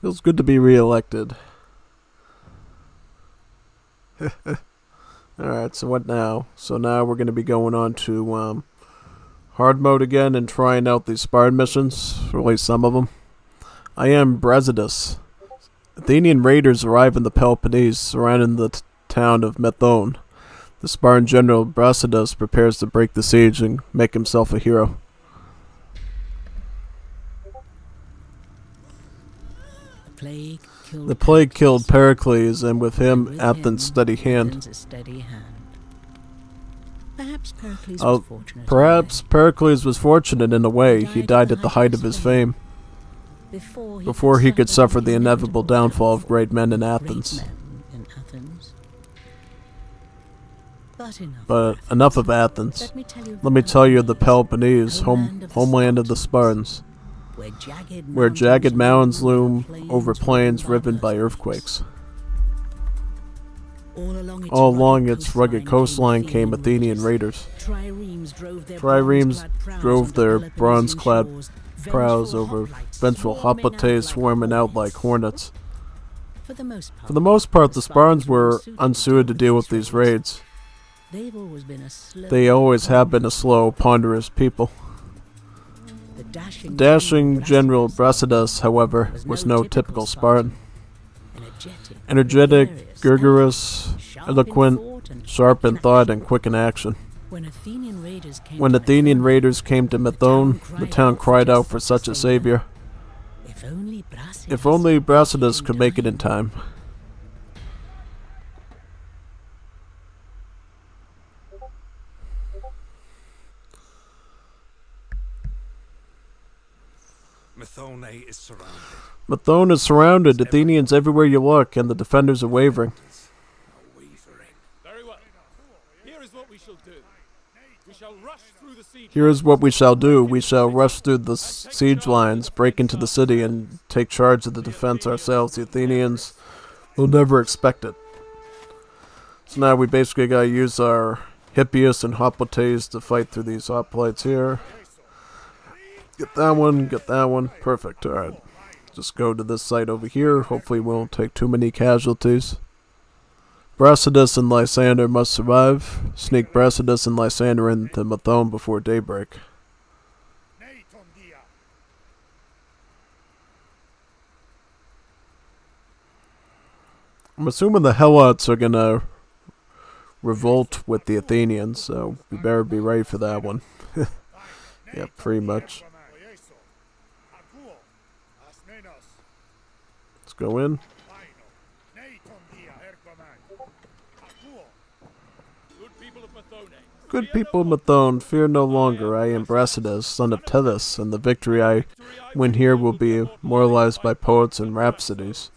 Feels good to be re-elected. Alright, so what now? So now we're going to be going on to hard mode again and trying out these Spartan missions, or at least some of them. I am Brasidas. Athenian raiders arrive in the Peloponnese, surrounding the town of Methone. The Spartan general Brasidas prepares to break the siege and make himself a hero. The plague killed Pericles, and with him Athens' steady hand. Perhaps Pericles was fortunate in a way. He died at the height of his fame, before he could suffer the inevitable downfall of great men in Athens. But enough of Athens. Let me tell you of the Peloponnese, homeland of the Spartans, where jagged mountains loom over plains riven by earthquakes. All along its rugged coastline came Athenian raiders. Triremes drove their bronze-clad prows over vengeful hoplites swarming out like hornets. For the most part, the Spartans were unsuited to deal with these raids. They always have been a slow, ponderous people. The dashing General Brasidas, however, was no typical Spartan. Energetic, rigorous, eloquent, sharp in thought, and quick in action. When Athenian raiders came to Methone, the town cried out for such a savior. If only Brasidas could make it in time. Methone is surrounded. Methone is surrounded. Athenians everywhere you look, and the defenders are wavering. Very well. Here is what we shall do. We shall rush through the siege. Here is what we shall do. We shall rush through the siege lines, break into the city, and take charge of the defense ourselves. The Athenians will never expect it. So now we basically gotta use our Hippias and Hoplites to fight through these hoplites here. Get that one. Perfect, alright. Just go to this site over here. Hopefully we won't take too many casualties. Brasidas and Lysander must survive. Sneak Brasidas and Lysander into Methone before daybreak. I'm assuming the Helots are gonna revolt with the Athenians, so we better be ready for that one. Yeah, pretty much. Let's go in. Good people of Methone, fear no longer. I am Brasidas, son of Tethys, and the victory I win here will be immortalized by poets and rhapsodies.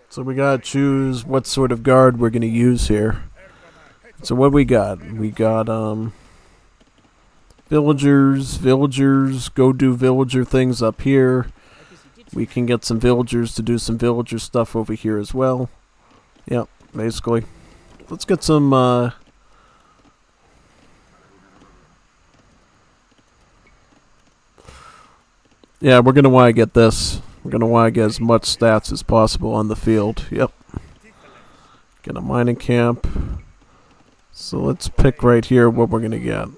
So we gotta choose what sort of guard we're gonna use here. So what we got? We got, villagers, go do villager things up here. We can get some villagers to do some villager stuff over here as well. Yep, basically. Let's get some, yeah, we're gonna want to get this. We're going to want to get as much stats as possible on the field. Yep. Get a mining camp. So let's pick right here what we're going to get.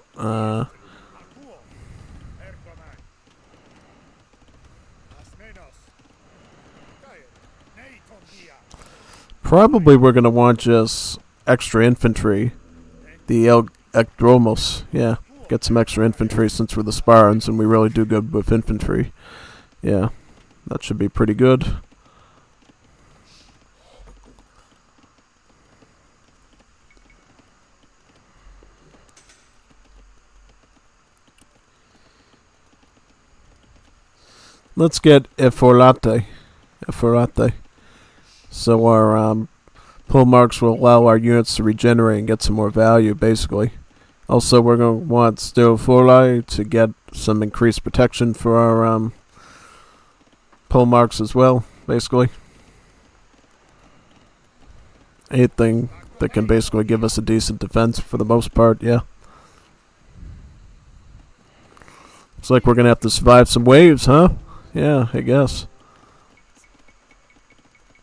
Probably we're going to want just extra infantry. The Ekdromos. Yeah. Get some extra infantry since we're the Spartans and we really do good with infantry. Yeah. That should be pretty good. Let's get Ephorate. So our pull marks will allow our units to regenerate and get some more value, basically. Also, we're going to want Stereophori to get some increased protection for our pole marks as well, basically. Anything that can basically give us a decent defense for the most part, yeah. Looks like we're going to have to survive some waves, huh? Yeah, I guess.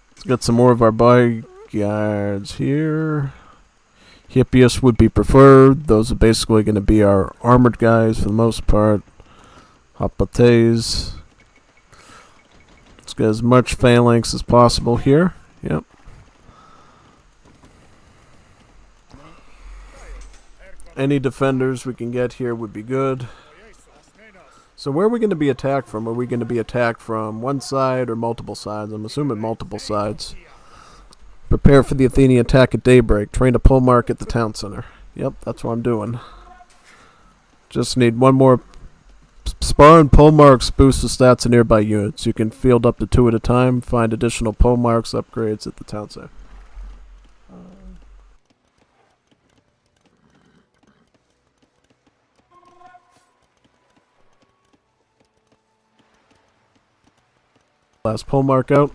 Let's get some more of our bodyguards here. Hippias would be preferred. Those are basically going to be our armored guys for the most part. Hoplites. Let's get as much phalanx as possible here. Yep. Any defenders we can get here would be good. So where are we going to be attacked from? Are we going to be attacked from one side or multiple sides? I'm assuming multiple sides. Prepare for the Athenian attack at daybreak. Train a pole mark at the town center. Yep, that's what I'm doing. Just need one more. Spartan pole marks boost the stats of nearby units. You can field up to 2 at a time. Find additional pole marks upgrades at the town center. Last pole mark out.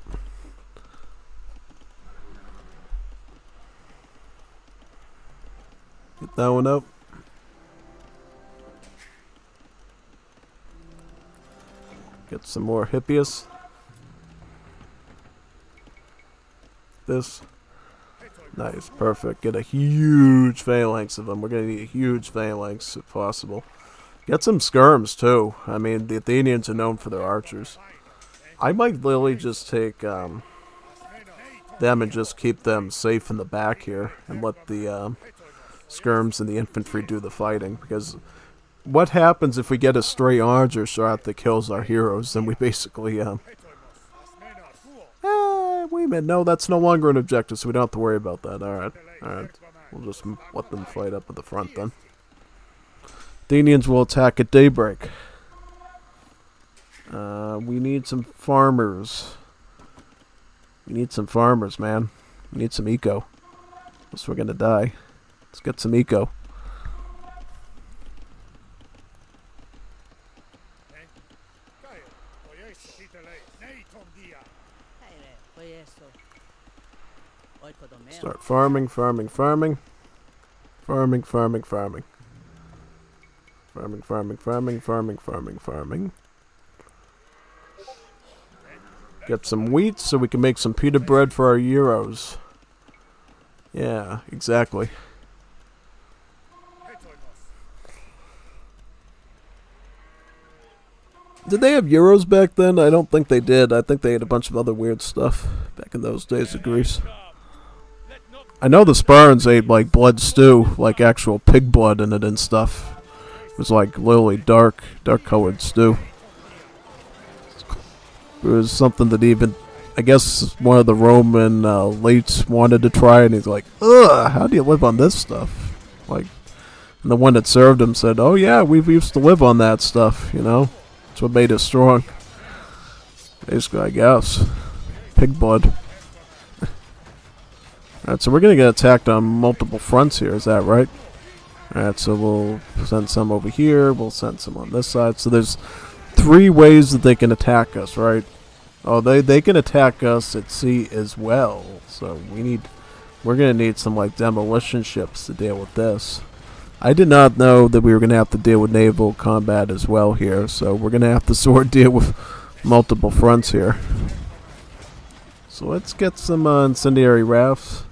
Get that one up. Get some more Hippias. This. Nice, perfect. Get a huge phalanx of them. We're going to need a huge phalanx if possible. Get some skirms too. I mean, the Athenians are known for their archers. I might literally just take them and just keep them safe in the back here and let the skirms and the infantry do the fighting. Because what happens if we get a stray archer shot that kills our heroes? Then we basically wait a minute, no, that's no longer an objective, so we don't have to worry about that. Alright, alright. We'll just let them fight up at the front then. Athenians will attack at daybreak. We need some farmers. We need some farmers, man. We need some eco. Else we're gonna die. Let's get some eco. Start farming, farming, farming. Farming, farming, farming. Farming, farming, farming, farming, farming, farming. Get some wheat so we can make some pita bread for our euros. Yeah, exactly. Did they have euros back then? I don't think they did. I think they had a bunch of other weird stuff back in those days of Greece. I know the Spartans ate like blood stew, like actual pig blood in it and stuff. It was like literally dark colored stew. It was something that even, I guess, one of the Roman elites wanted to try, and he's like, ugh, how do you live on this stuff? Like, and the one that served him said, oh yeah, we used to live on that stuff, you know? That's what made us strong. Basically, I guess. Pig blood. Alright, so we're going to get attacked on multiple fronts here, is that right? Alright, so we'll send some over here, we'll send some on this side. So there's 3 ways that they can attack us, right? Oh, they can attack us at sea as well. So we're going to need some like demolition ships to deal with this. I did not know that we were going to have to deal with naval combat as well here, so we're going to have to sort of deal with multiple fronts here. So let's get some incendiary rafts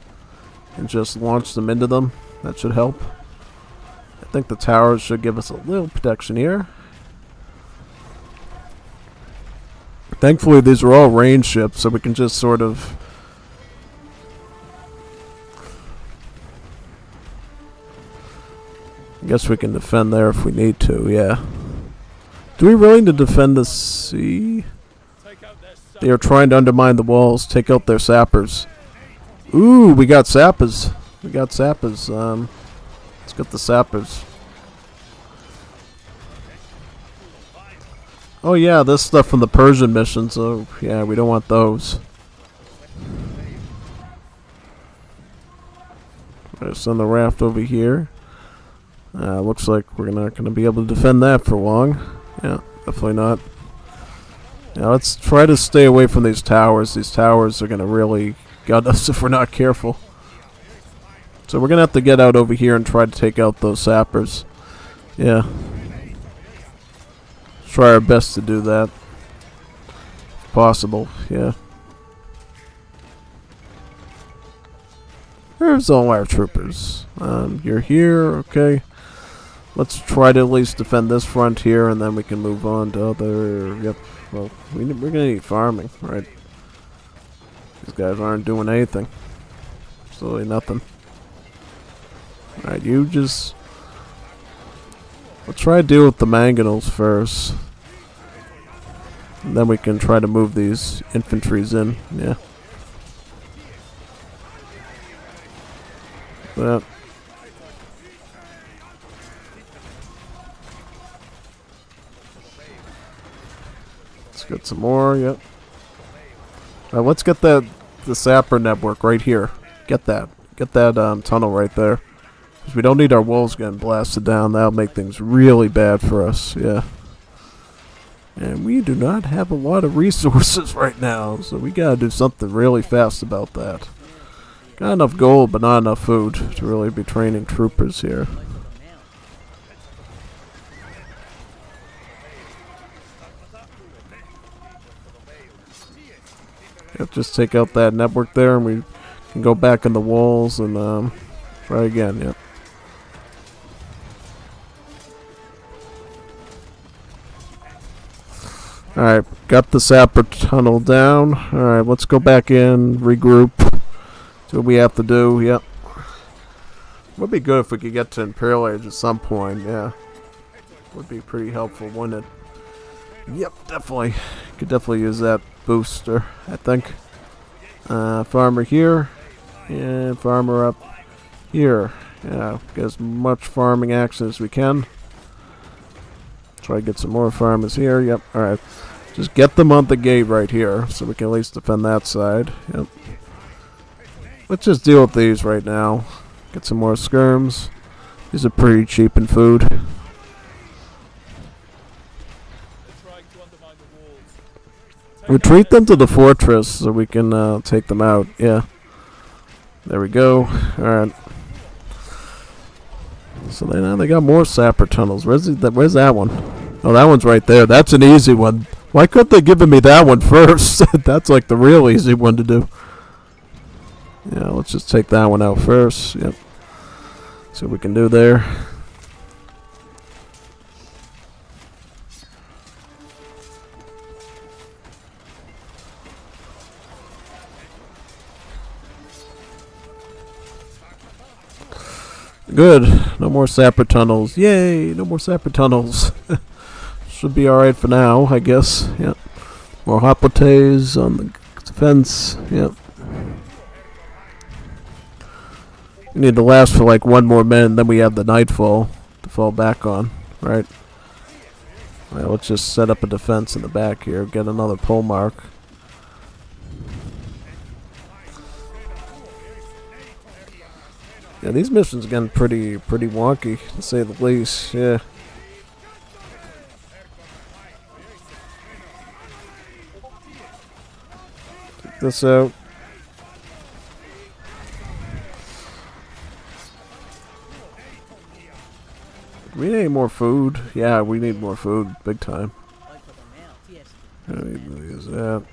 and just launch them into them. That should help. I think the towers should give us a little protection here. Thankfully, these are all range ships, so we can just sort of... I guess we can defend there if we need to, yeah. Do we really need to defend the sea? They are trying to undermine the walls, take out their sappers. Ooh, we got sappers. We got sappers. Let's get the sappers. Oh yeah, this stuff from the Persian mission, so yeah, we don't want those. Let's send the raft over here. Looks like we're not going to be able to defend that for long. Yeah, definitely not. Now let's try to stay away from these towers. These towers are going to really gut us if we're not careful. So we're going to have to get out over here and try to take out those sappers. Yeah. Try our best to do that. If possible, yeah. There's all our troopers. You're here, okay. Let's try to at least defend this front here, and then we can move on to other... Yep, well, we're going to need farming, right? These guys aren't doing anything. Absolutely nothing. Alright, you just... Let's try to deal with the mangonels first. And then we can try to move these infantries in, yeah. That. Let's get some more, yep. Let's get the sapper network right here. Get that tunnel right there. Because we don't need our walls getting blasted down. That'll make things really bad for us, yeah. And we do not have a lot of resources right now, so we gotta do something really fast about that. Got enough gold, but not enough food to really be training troopers here. Yep, just take out that network there, and we can go back in the walls and try again. Yep. Alright, got the sapper tunnel down. Alright, let's go back in, regroup. See what we have to do. Yep. Would be good if we could get to Imperial Age at some point. Yeah. Would be pretty helpful, wouldn't it? Yep, definitely. Could definitely use that booster, I think. Farmer here. And farmer up here. Yeah, get as much farming action as we can. Try to get some more farmers here. Yep, alright. Just get them on the gate right here, so we can at least defend that side. Yep. Let's just deal with these right now. Get some more skirms. These are pretty cheap in food. Retreat them to the fortress so we can take them out. Yeah. There we go. Alright. So now they got more sapper tunnels. Where's that one? Oh, that one's right there. That's an easy one. Why couldn't they give me that one first? That's like the real easy one to do. Yeah, let's just take that one out first. Yep. See what we can do there. Good. No more sapper tunnels. Yay! No more sapper tunnels. Should be alright for now, I guess. Yep. More hoplites on the defense. Yep. We need to last for like one more minute, then we have the nightfall to fall back on. Right? Alright, let's just set up a defense in the back here. Get another pole mark. Yeah, these missions are getting pretty wonky, to say the least. Yeah. Check this out. We need more food. Yeah, we need more food, big time. I need to use that.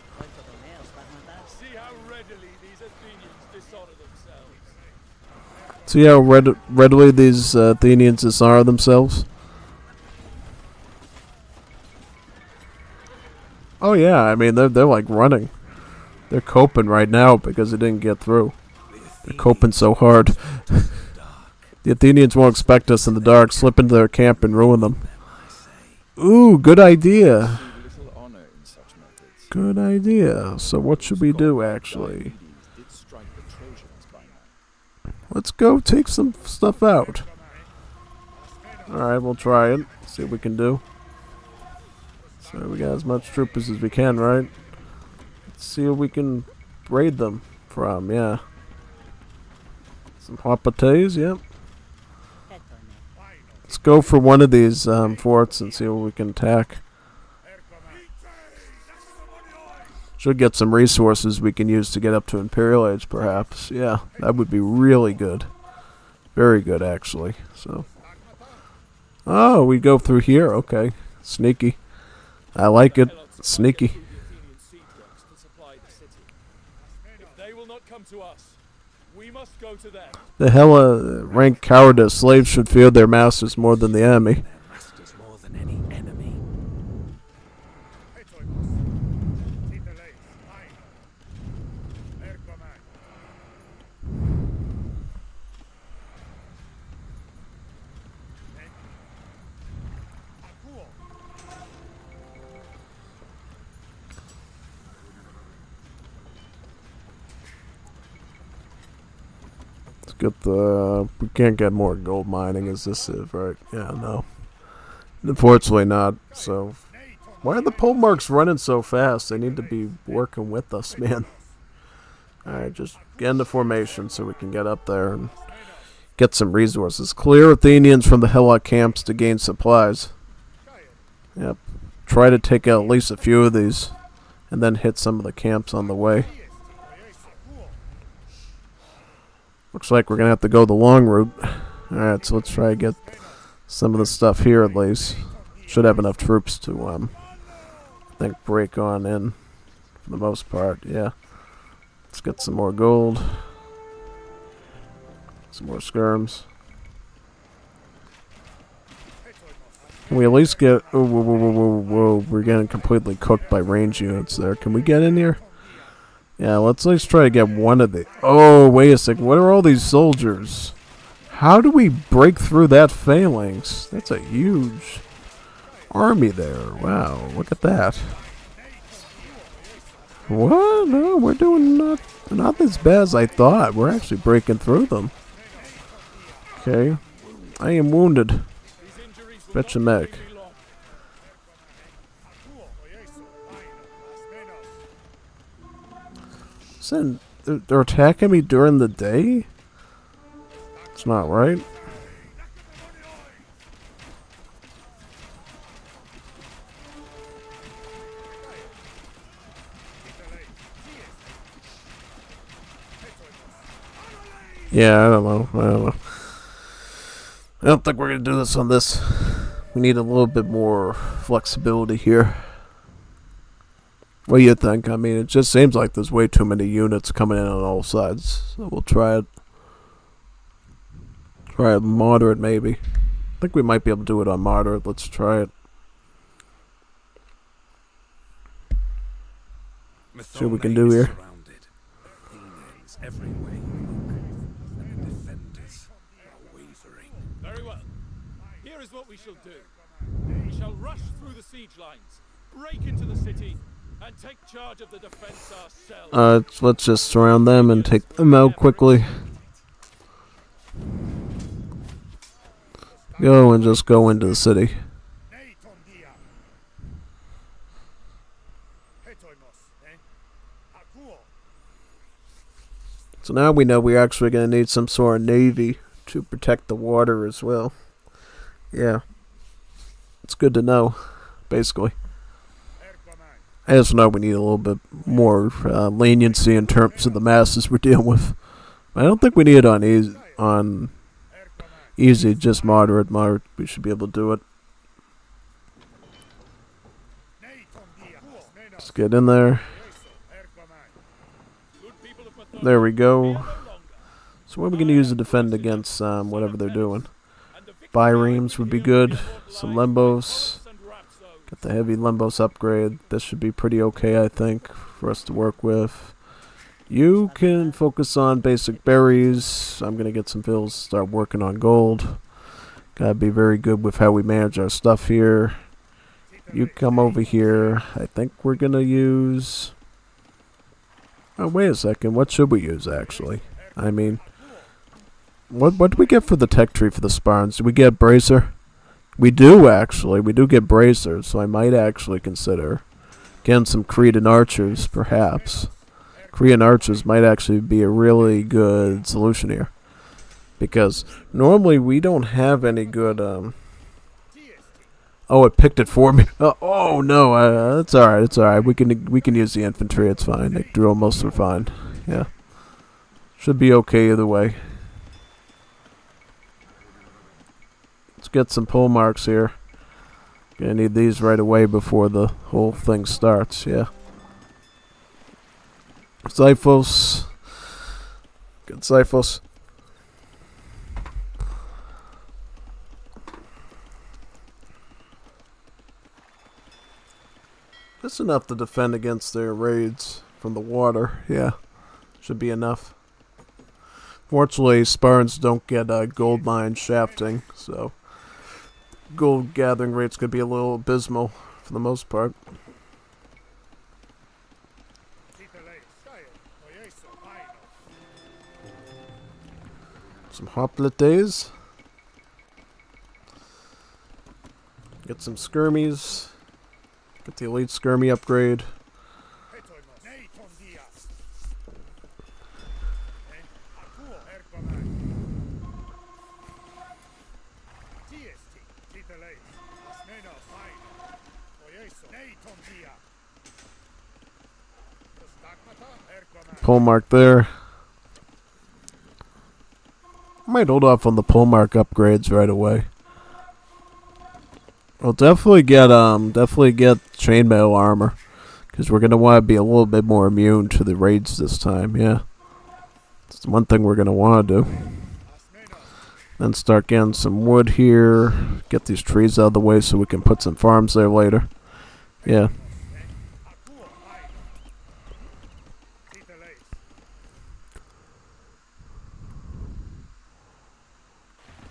See how readily these Athenians dishonor themselves. See how readily these Athenians dishonor themselves? Oh yeah, I mean they're like running. They're coping right now because it didn't get through. They're coping so hard. The Athenians won't expect us in the dark. Slip into their camp and ruin them. Ooh, good idea. Good idea. So what should we do actually? Let's go take some stuff out. Alright, we'll try it. See what we can do. So we got as much troopers as we can, right? Let's see what we can raid them from, yeah. Some hoplites, yep. Let's go for one of these forts and see what we can attack. Should get some resources we can use to get up to Imperial Age, perhaps. Yeah, that would be really good. Very good, actually. So, oh, we go through here. Okay, sneaky. I like it. Sneaky. If they will not come to us, we must go to them. The hella rank cowardice. Slaves should fear their masters more than the enemy. Masters more than any enemy. Get the we can't get more gold mining as this is, right? Yeah, no. Unfortunately not. So why are the pole marks running so fast? They need to be working with us, man. Alright, just get into formation so we can get up there and get some resources. Clear Athenians from the Helot camps to gain supplies. Yep. try to take out at least a few of these, and then hit some of the camps on the way. Looks like we're gonna have to go the long route. Alright, so let's try to get some of the stuff here at least. Should have enough troops to, I think, break on in for the most part, yeah. Let's get some more gold. Some more skirms. Can we at least get... Oh, whoa, whoa, whoa, whoa, whoa. We're getting completely cooked by range units there. Can we get in here? Yeah, let's at least try to get one of the... Oh, wait a sec. What are all these soldiers? How do we break through that phalanx? That's a huge army there. Wow, look at that. What? No, we're doing not as bad as I thought. We're actually breaking through them. Okay. I am wounded. Fetch a medic. Listen, they're attacking me during the day? It's not right. Yeah, I don't know. I don't think we're going to do this on this. We need a little bit more flexibility here. What do you think? I mean, it just seems like there's way too many units coming in on all sides. So we'll try it. Try it moderate, maybe. I think we might be able to do it on moderate. Let's try it. See what we can do here. Very well. Here is what we shall do. We shall rush through the siege lines, break into the city, and take charge of the defense ourselves. Let's just surround them and take them out quickly. Go and just go into the city. So now we know we're actually going to need some sort of navy to protect the water as well. Yeah. It's good to know, basically. I just know we need a little bit more leniency in terms of the masses we're dealing with. I don't think we need it on easy, just moderate. We should be able to do it. Let's get in there. There we go. So what are we going to use to defend against whatever they're doing? Biremes would be good. Some Lembos. Got the heavy Lembos upgrade. This should be pretty okay, I think, for us to work with. You can focus on basic berries. I'm going to get some fills, start working on gold. Gotta be very good with how we manage our stuff here. You come over here. I think we're going to use... Oh, wait a second. What should we use, actually? I mean, what do we get for the tech tree for the Spartans? Do we get Bracer? We do, actually. We do get Bracers, so I might actually consider getting some Cretan Archers, perhaps. Cretan Archers might actually be a really good solution here. Because normally we don't have any good, Oh, it picked it for me. Oh no, it's alright, it's alright. We can use the infantry, it's fine. They drill most are fine. Yeah. Should be okay either way. Let's get some pole marks here. Gonna need these right away before the whole thing starts, yeah. Xiphos. Good Xiphos. That's enough to defend against their raids from the water. Yeah, should be enough. Fortunately, Spartans don't get gold mine shafting, so gold gathering rates could be a little abysmal for the most part. Some hoplites. Get some skirmies. Get the elite skirmy upgrade. Pole mark there. Might hold off on the pole mark upgrades right away. We'll definitely get chainmail armor, because we're gonna want to be a little bit more immune to the raids this time. Yeah, it's one thing we're gonna want to do. Then start getting some wood here. Get these trees out of the way so we can put some farms there later. Yeah.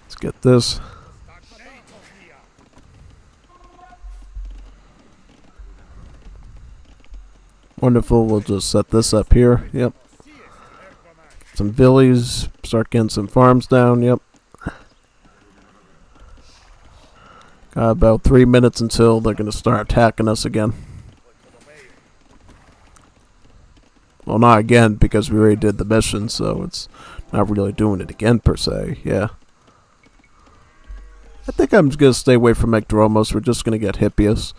Let's get this. Wonderful, we'll just set this up here. Yep. Some villas, start getting some farms down. Yep. Got about 3 minutes until they're going to start attacking us again. Well, not again, because we already did the mission, so it's not really doing it again per se. Yeah. I think I'm just going to stay away from Megdromos. We're just going to get Hippias,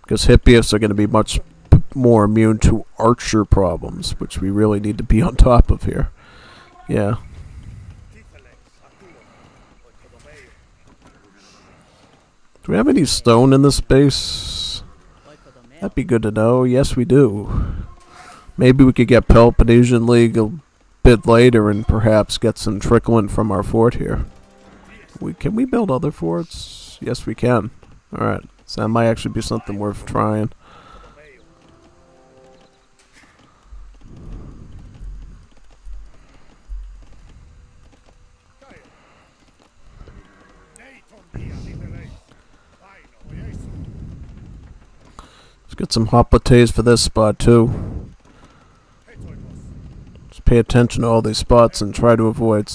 because Hippias are going to be much more immune to archer problems, which we really need to be on top of here. Yeah. Do we have any stone in this base? That'd be good to know. Yes, we do. Maybe we could get Peloponnesian League a bit later and perhaps get some trickling from our fort here. Can we build other forts? Yes, we can. Alright, so that might actually be something worth trying. Let's get some hoplites for this spot too. Just pay attention to all these spots and try to avoid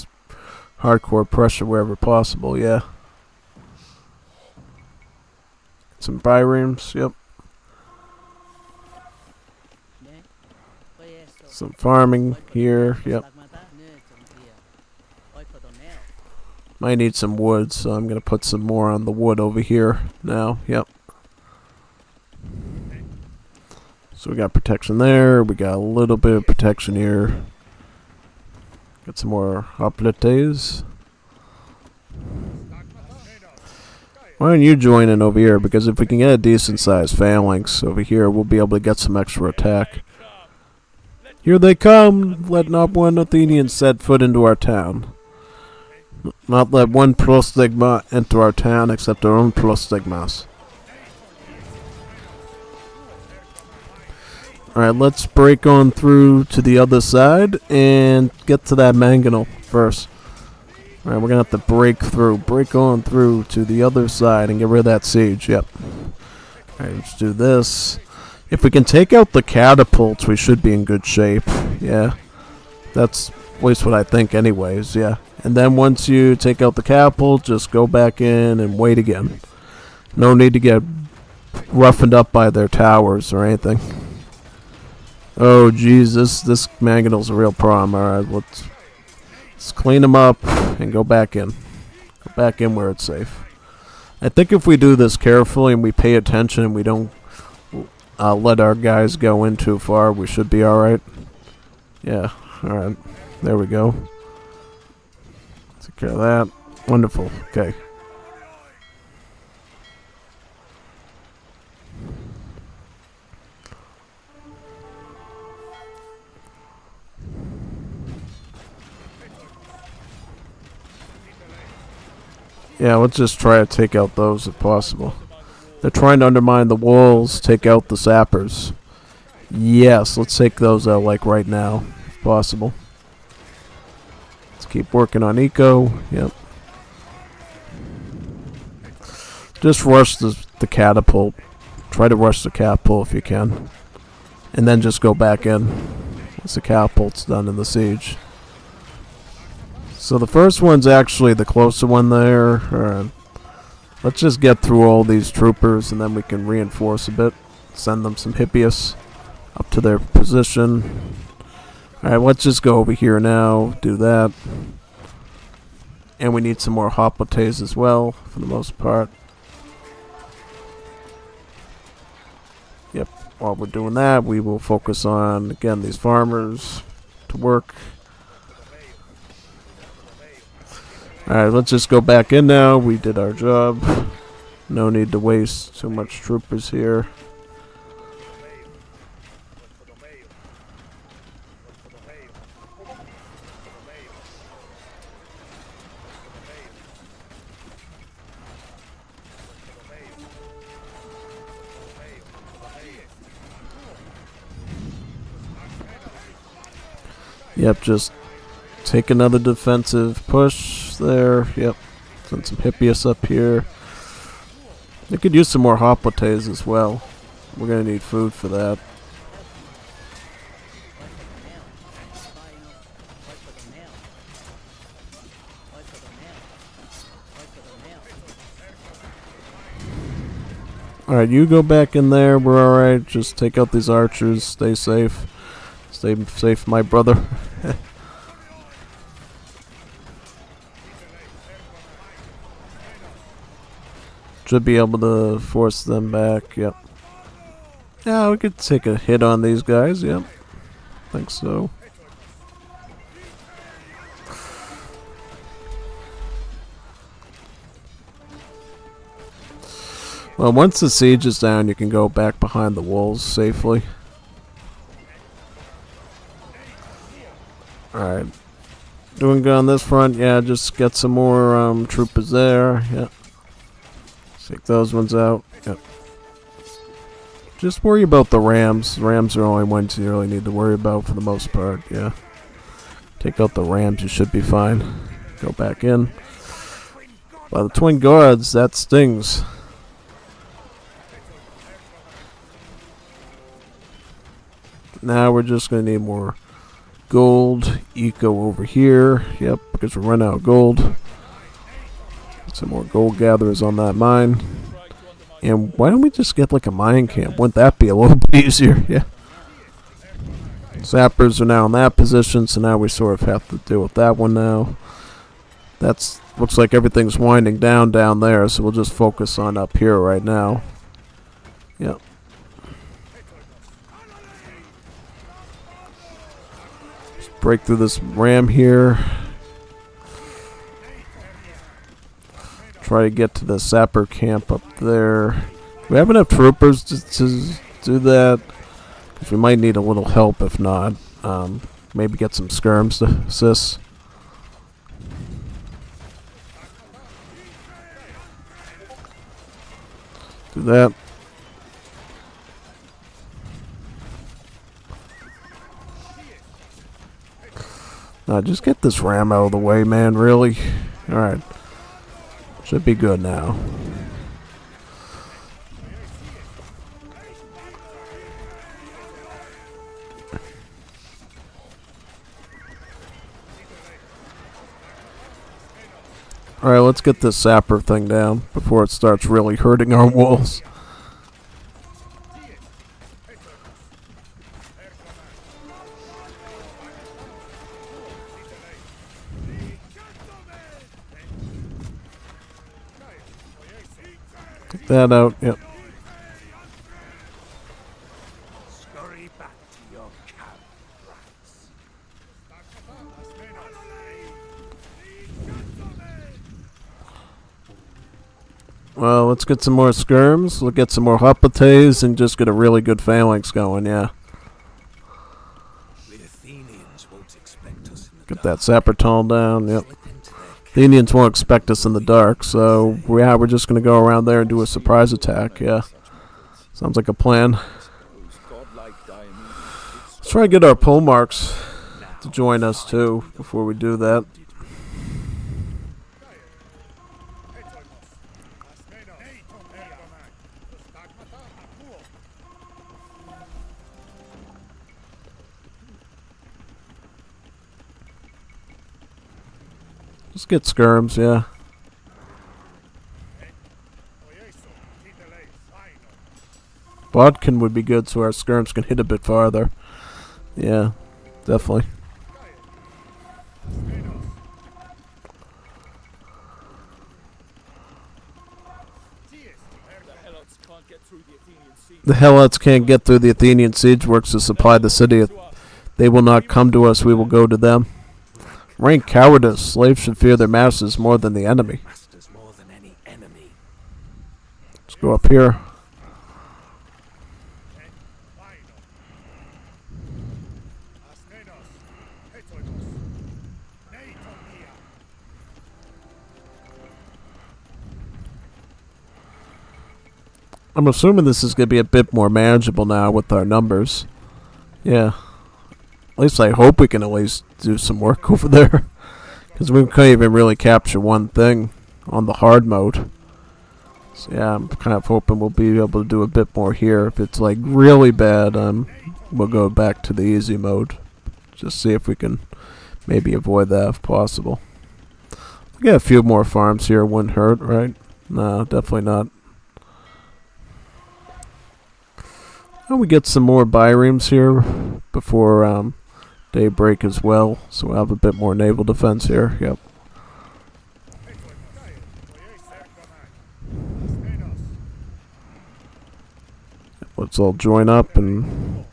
hardcore pressure wherever possible. Yeah. Some biremes. Yep. Some farming here. Yep. Might need some wood, so I'm going to put some more on the wood over here now. Yep. So we got protection there. We got a little bit of protection here. Get some more hoplites. Why don't you join in over here? Because if we can get a decent sized phalanx over here, we'll be able to get some extra attack. Here they come! Let not one Athenian set foot into our town. Not let one prostigma enter our town except our own prostigmas. Alright, let's break on through to the other side and get to that mangonel first. Alright, we're gonna have to break on through to the other side and get rid of that siege. Yep. Alright, let's do this. If we can take out the catapults, we should be in good shape. Yeah. That's at least what I think anyways, yeah. And then once you take out the catapult, just go back in and wait again. No need to get roughened up by their towers or anything. Oh Jesus, this mangonel's a real problem. Alright, let's clean them up and go back in. Go back in where it's safe. I think if we do this carefully and we pay attention and we don't let our guys go in too far, we should be alright. Yeah, alright. There we go. Take care of that. Wonderful. Okay. Yeah, let's just try to take out those if possible. They're trying to undermine the walls, take out the sappers. Yes, let's take those out like right now, if possible. Let's keep working on eco. Yep. Just rush the catapult. Try to rush the catapult if you can. And then just go back in once the catapult's done in the siege. So the first one's actually the closer one there. Let's just get through all these troopers and then we can reinforce a bit. Send them some Hippias up to their position. Alright, let's just go over here now. Do that. And we need some more hoplites as well, for the most part. Yep, while we're doing that, we will focus on, again, these farmers to work. Alright, let's just go back in now. We did our job. No need to waste too much troopers here. Yep, just take another defensive push there. Yep, send some Hippias up here. They could use some more hoplites as well. We're gonna need food for that. Alright, you go back in there. We're alright. Just take out these archers. Stay safe. Stay safe, my brother. Should be able to force them back. Yep. Yeah, we could take a hit on these guys. Yep. Think so. Well, once the siege is down, you can go back behind the walls safely. Alright. Doing good on this front. Yeah, just get some more troopers there. Yep. Take those ones out. Yep. Just worry about the rams. The rams are the only ones you really need to worry about for the most part. Yeah. Take out the rams, you should be fine. Go back in. By the twin guards, that stings. Now we're just going to need more gold. Eco over here. Yep, because we're running out of gold. Get some more gold gatherers on that mine. And why don't we just get like a mine camp? Wouldn't that be a little bit easier? Yeah. Sappers are now in that position, so now we sort of have to deal with that one now. That's looks like everything's winding down there, so we'll just focus on up here right now. Yep. Break through this ram here. Try to get to the sapper camp up there. Do we have enough troopers to do that? Because we might need a little help if not. Maybe get some skirms to assist. Do that. Now just get this ram out of the way, man, really. Alright. Should be good now. Alright, let's get this sapper thing down before it starts really hurting our walls. Take that out, yep. Scurry back to your camp, brats. Well, let's get some more skirms. We'll get some more hoplites and just get a really good phalanx going, yeah. The Athenians won't expect us in the Get that sapper tunnel down, yep. Athenians won't expect us in the dark, so yeah, we're just going to go around there and do a surprise attack, yeah. Sounds like a plan. Let's try to get our pole marks to join us too before we do that. Just get skirms, yeah. Bodkin would be good so our skirms can hit a bit farther. Yeah, definitely. The helots can't get through the Athenian siege The Helots can't get through the Athenian siege works to supply the city. If they will not come to us, we will go to them. Rank cowardice. Slaves should fear their masters more than the enemy. Masters more than any enemy. Let's go up here. I'm assuming this is going to be a bit more manageable now with our numbers. Yeah. At least I hope we can at least do some work over there. Because we can't even really capture one thing on the hard mode. So yeah, I'm kind of hoping we'll be able to do a bit more here. If it's like really bad, we'll go back to the easy mode. Just see if we can maybe avoid that if possible. We got a few more farms here, wouldn't hurt, right? No, definitely not. And we get some more biremes here before daybreak as well, so we'll have a bit more naval defense here. Yep. Let's all join up and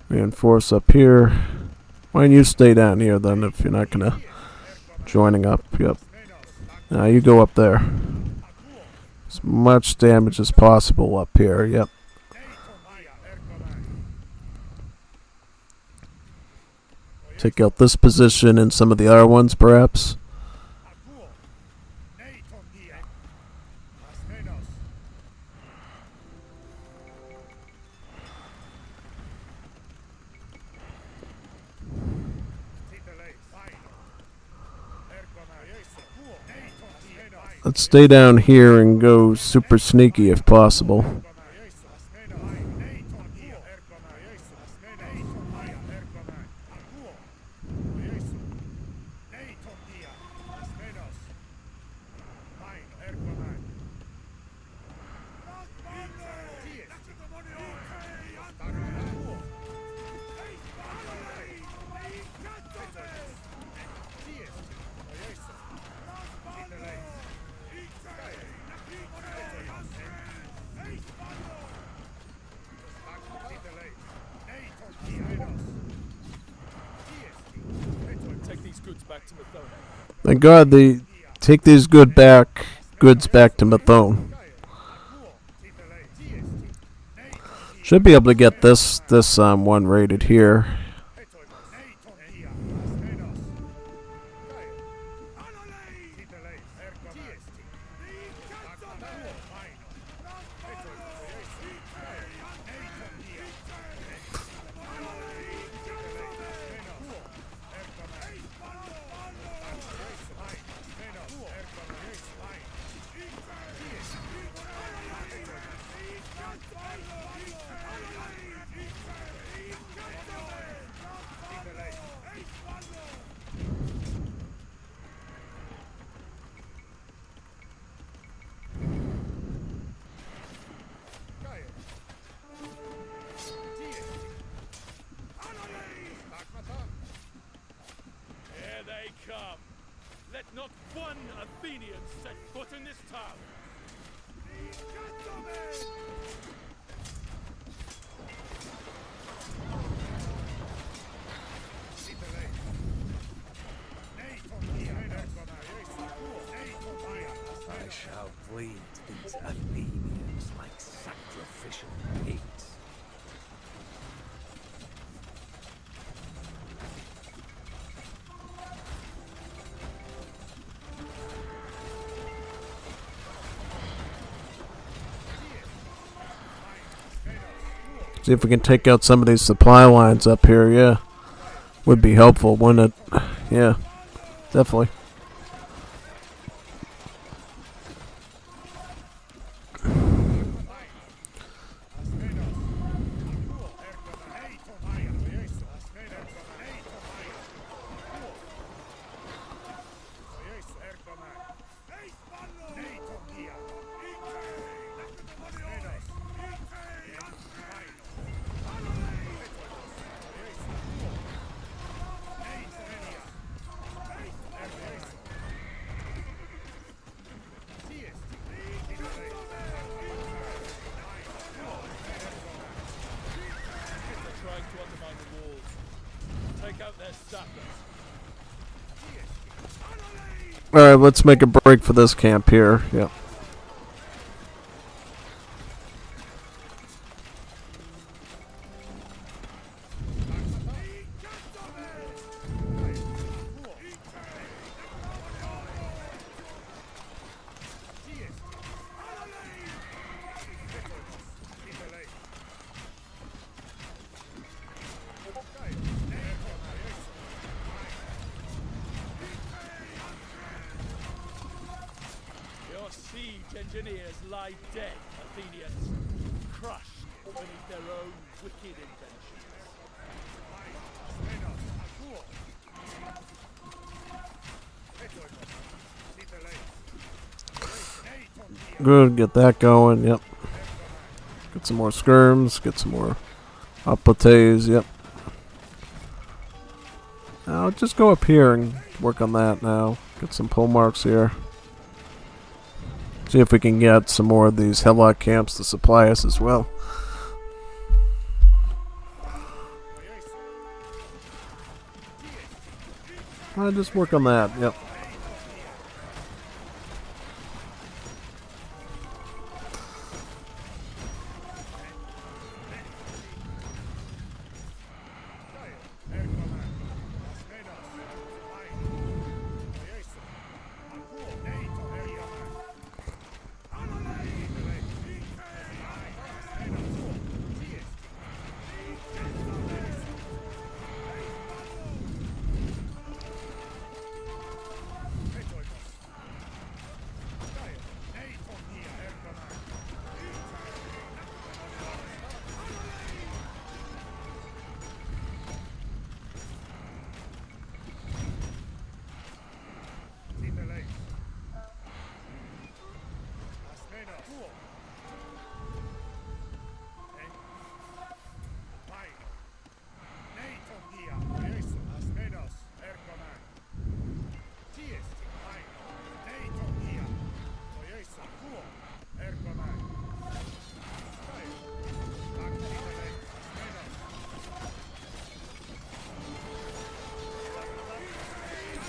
reinforce up here. Why don't you stay down here then if you're not gonna joining up? Yep. Now you go up there. As much damage as possible up here. Yep. Take out this position and some of the other ones, perhaps. Let's stay down here and go super sneaky if possible. Thank God they take these goods back to Methone. Should be able to get this one rated here. Let not one Athenian set foot in this town! I shall breed these Athenians like sacrificial pigs. See if we can take out some of these supply lines up here, yeah. Would be helpful, wouldn't it? Yeah, definitely. Take out their sappers. Alright, let's make a break for this camp here. Yep. Your siege engineers lie dead, Athenians, crushed beneath their own wicked inventions. Good, get that going, yep. Get some more skirms, get some more apotes, yep. I'll just go up here and work on that now. Get some pull marks here. See if we can get some more of these Hellock camps to supply us as well. I'll just work on that, yep.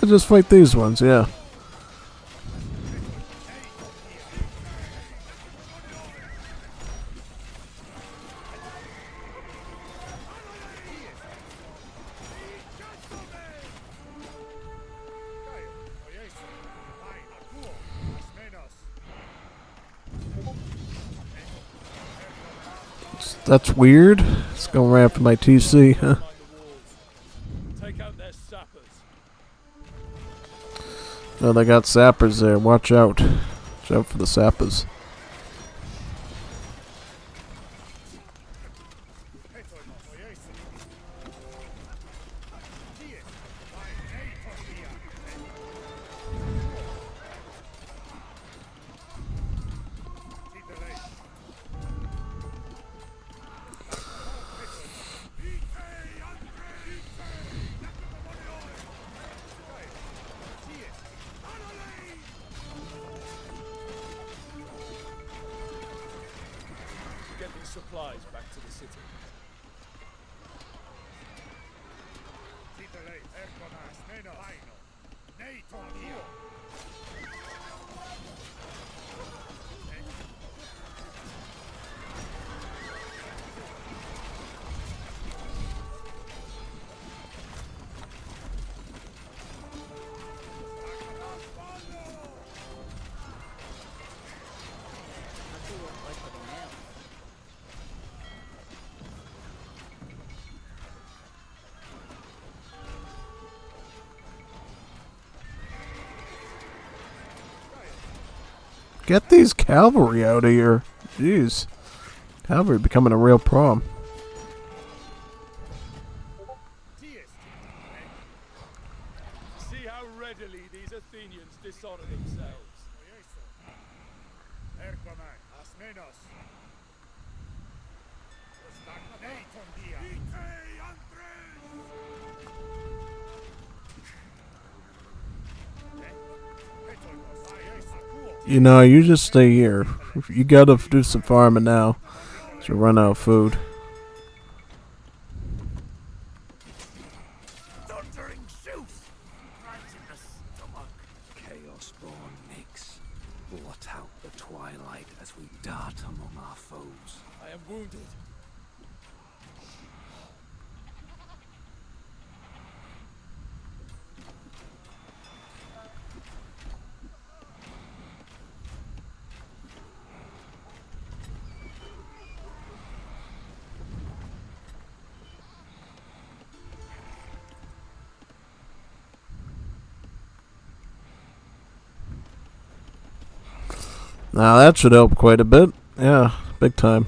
I'll just fight these ones, yeah. That's weird. It's going right after my TC, huh? Take out their sappers. Oh, they got sappers there. Watch out. Watch out for the sappers. Get these supplies back to the city. Get these cavalry out of here. Jeez. Cavalry becoming a real problem. See how readily these Athenians dishonor themselves. You know, you just stay here. You gotta do some farming now. So run out of food. spawn mix. Blot out the twilight as we dart among our foes. I am wounded. Now that should help quite a bit. Yeah, big time.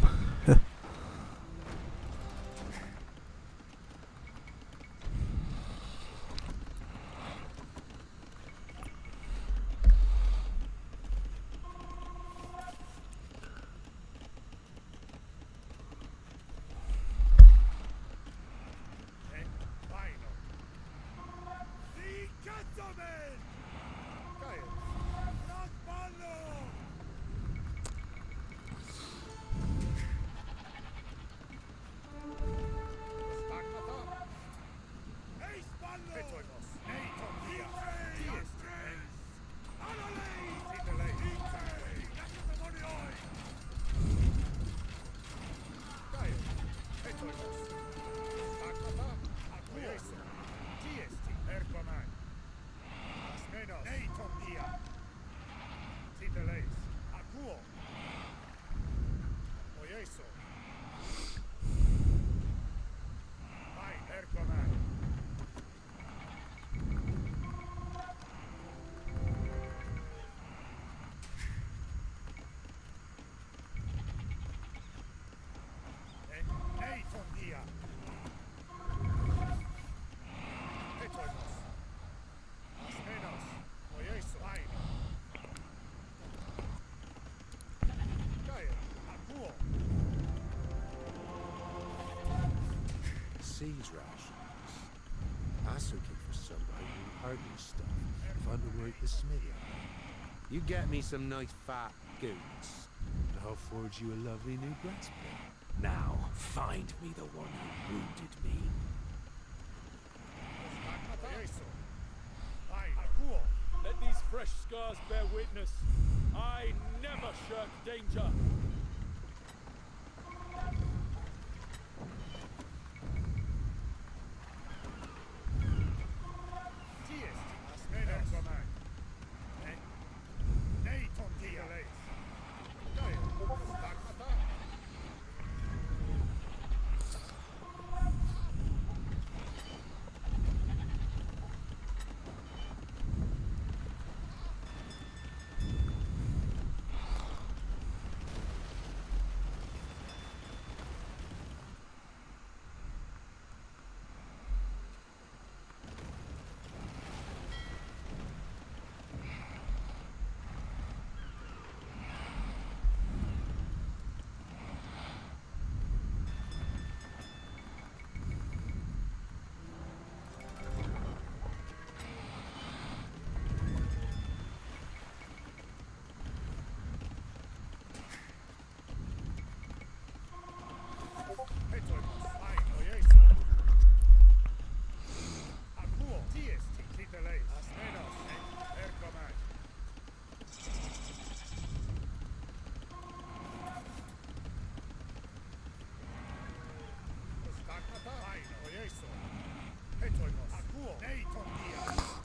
Siege rations. I was looking for somebody who hardened stuff if I'm to work the smithy. You get me some nice fat goats, and I'll forge you a lovely new breastplate. Now, find me the one who wounded me. Let these fresh scars bear witness. I never shirk danger.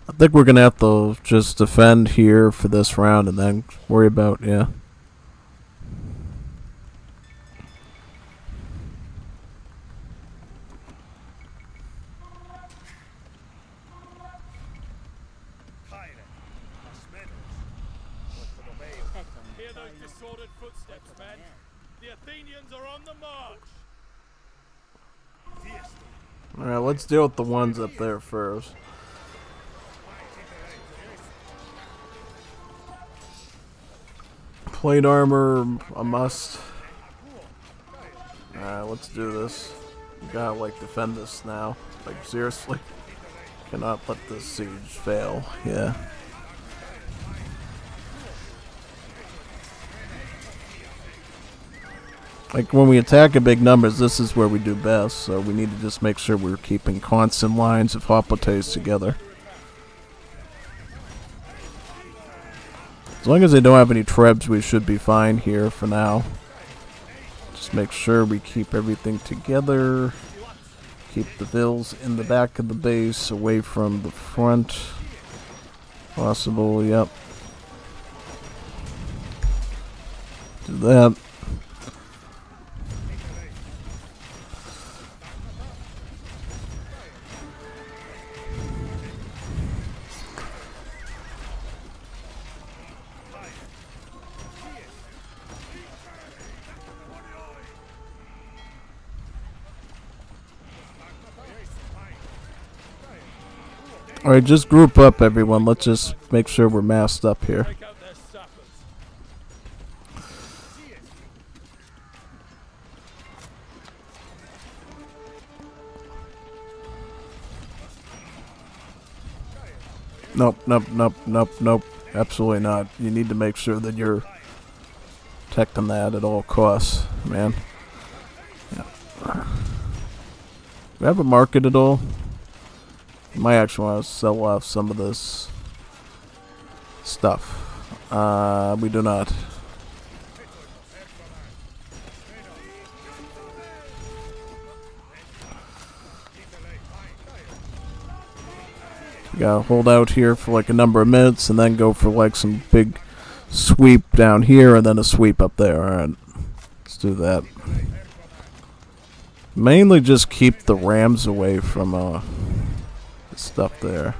I think we're gonna have to just defend here for this round and then worry about, yeah. Hear those disordered footsteps, men. The Athenians are on the march. Alright, let's deal with the ones up there first. Plate armor, a must. Alright, let's do this. We gotta, like, defend this now. Like, seriously. Cannot let this siege fail. Yeah. Like, when we attack in big numbers, this is where we do best. So we need to just make sure we're keeping constant lines of hoplites together. As long as they don't have any trebs, we should be fine here for now. Just make sure we keep everything together. Keep the vills in the back of the base, away from the front. Possible, yep. Do that. Alright, just group up, everyone. Let's just make sure we're masked up here. Take out their sappers. Nope, nope, nope, nope, nope. Absolutely not. You need to make sure that you're protecting that at all costs, man. Yeah. Do we have a market at all? You might actually want to sell off some of this stuff. We do not. We gotta hold out here for like a number of minutes and then go for like some big sweep down here and then a sweep up there. Alright, let's do that. Mainly just keep the rams away from the stuff there.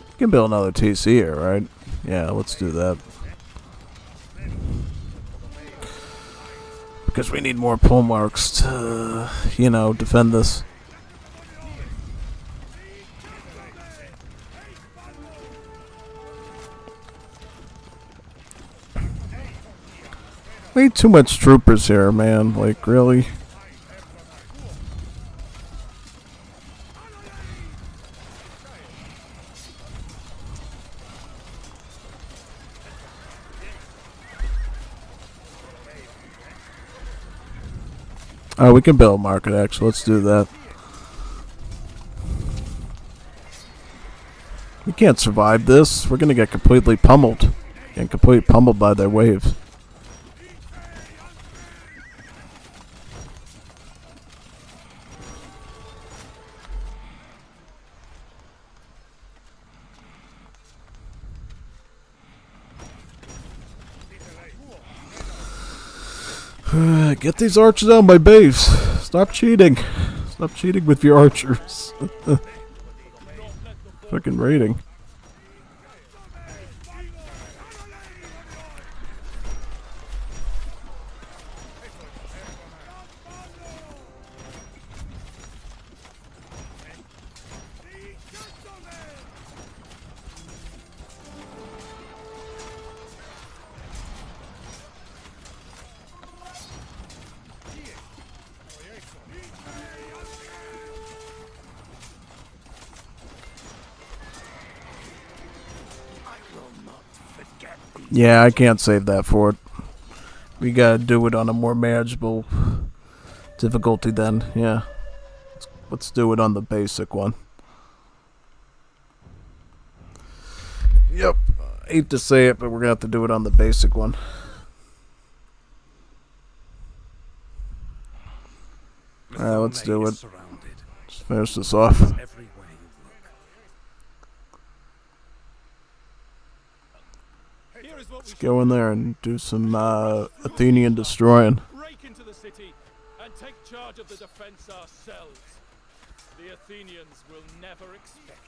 You can build another TC here, right? Yeah, let's do that. Because we need more pull marks to, you know, defend this. Way too much troopers here, man. Like, really? Oh, we can build a market, actually. Let's do that. We can't survive this. We're gonna get completely pummeled. Getting completely pummeled by their waves. Get these archers out of my base. Stop cheating. Stop cheating with your archers. Fucking raiding. Yeah, I can't save that for it. We gotta do it on a more manageable difficulty then, yeah. Let's do it on the basic one. Yep, I hate to say it, but we're gonna have to do it on the basic one. Alright, let's do it. Let's finish this off. Let's go in there and do some Athenian destroying. Break into the city and take charge of the defense ourselves. The Athenians will never expect it.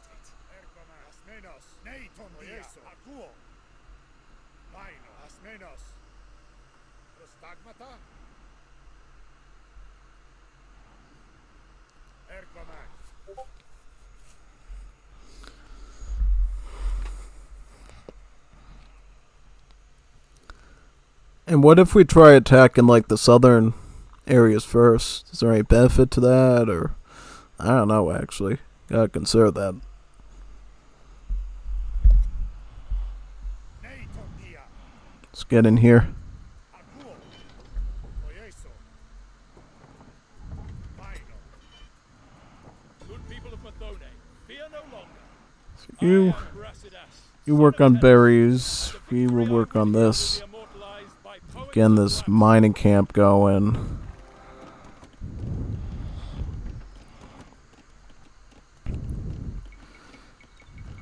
And what if we try attacking like the southern areas first? Is there any benefit to that, or I don't know actually. Gotta consider that. Let's get in here. Good people of Mathone, fear no longer. You. You work on berries. We will work on this. Getting this mining camp going.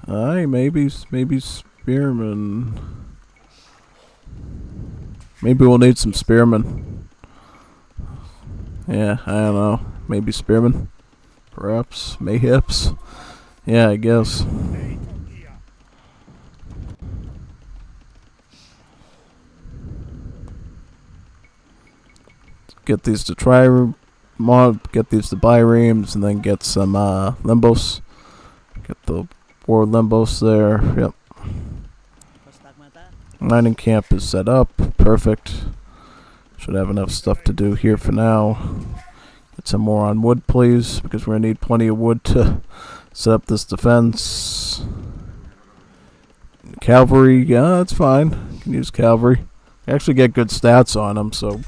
Aye, maybe spearmen. Maybe we'll need some spearmen. Yeah, I don't know. Maybe spearmen. Perhaps. Mayhaps. Yeah, I guess. Get these to get these to biremes, and then get some limbos. Get the war limbos there. Yep. Mining camp is set up. Perfect. Should have enough stuff to do here for now. Get some more on wood, please, because we're gonna need plenty of wood to set up this defense. Cavalry, yeah, that's fine. Can use cavalry. Actually get good stats on them, so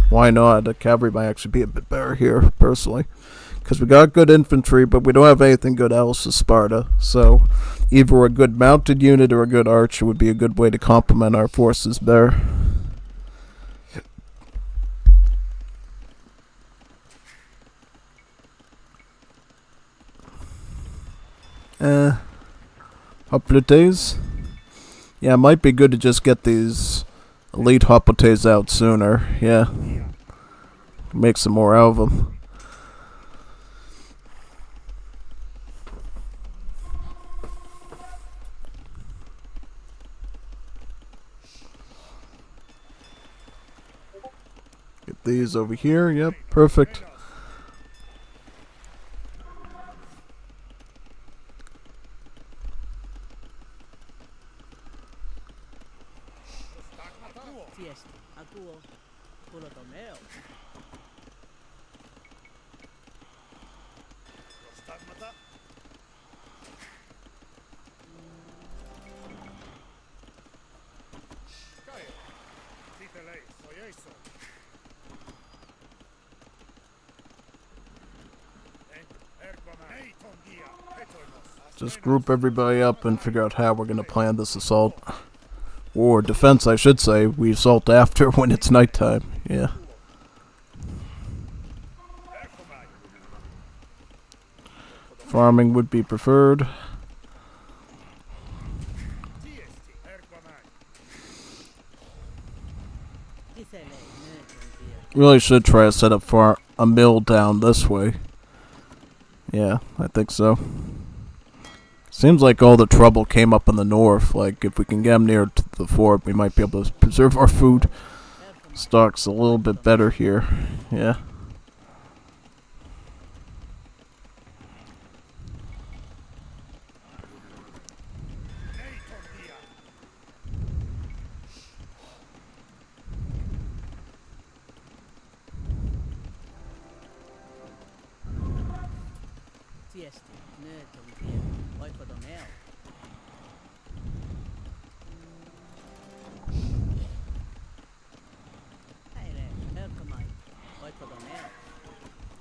why not? The cavalry might actually be a bit better here, personally. Because we got good infantry, but we don't have anything good else as Sparta. So either a good mounted unit or a good archer would be a good way to complement our forces better. Hoplites? Yeah, it might be good to just get these elite hoplites out sooner. Yeah. Make some more out of them. Get these over here. Yep, perfect. Just group everybody up and figure out how we're going to plan this assault. Or defense, I should say. We assault after when it's nighttime. Yeah. Farming would be preferred. Really should try to set up for a mill down this way. Yeah, I think so. Seems like all the trouble came up in the north. Like, if we can get them near to the fort, we might be able to preserve our food stocks a little bit better here. Yeah.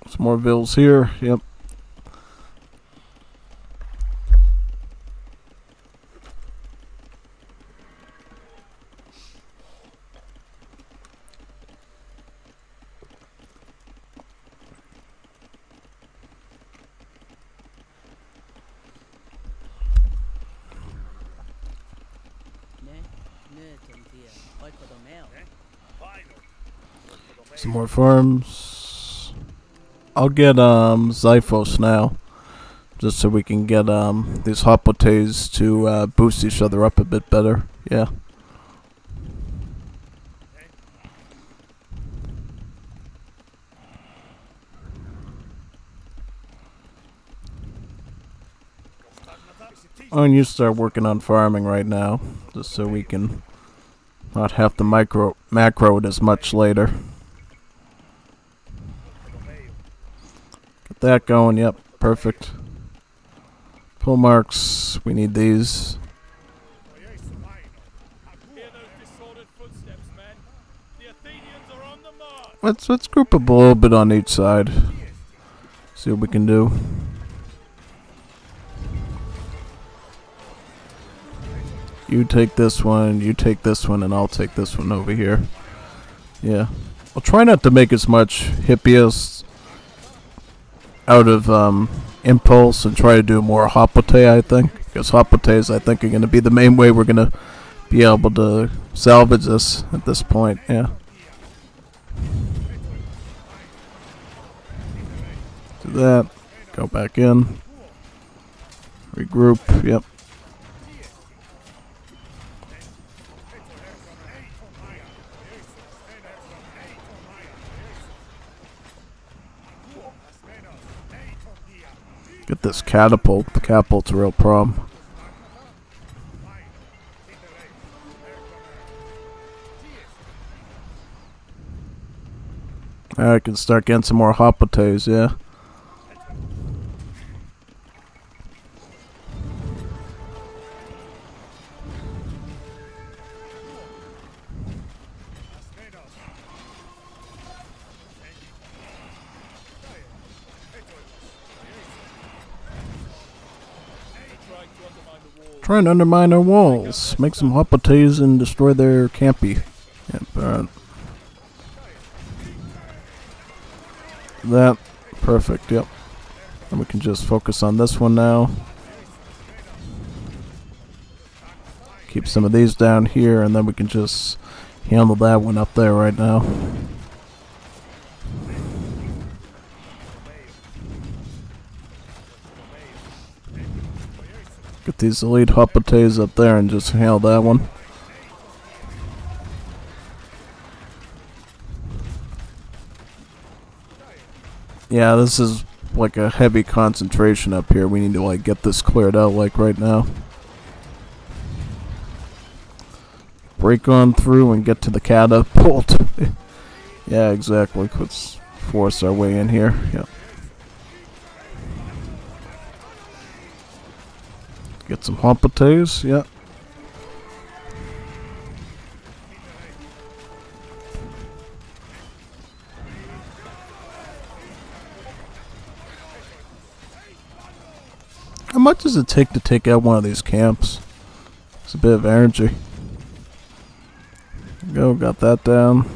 Some more vills here. Yep. Some more farms. I'll get Xiphos now, just so we can get these hoplites to boost each other up a bit better. Yeah. I'm gonna start working on farming right now, just so we can not have to macro it as much later. Get that going, yep, perfect. Pull marks, we need these. Let's group up a little bit on each side. See what we can do. You take this one, you take this one, and I'll take this one over here. Yeah. I'll try not to make as much hippias out of impulse and try to do more hopote, I think. Because hopotes, I think, are going to be the main way we're going to be able to salvage this at this point. Yeah. Do that. Go back in. Regroup. Yep. Get this catapult. The catapult's a real problem. I can start getting some more hopotes, yeah. Trying to undermine our walls. Make some hopotes and destroy their campy. Yep, alright. That. Perfect, yep. And we can just focus on this one now. Keep some of these down here, and then we can just handle that one up there right now. Get these elite hopotes up there and just handle that one. Yeah, this is like a heavy concentration up here. We need to like get this cleared out like right now. Break on through and get to the catapult. Yeah, exactly. Let's force our way in here. Yep. Get some hopotes. Yep. How much does it take to take out one of these camps? It's a bit of energy. Go, got that down.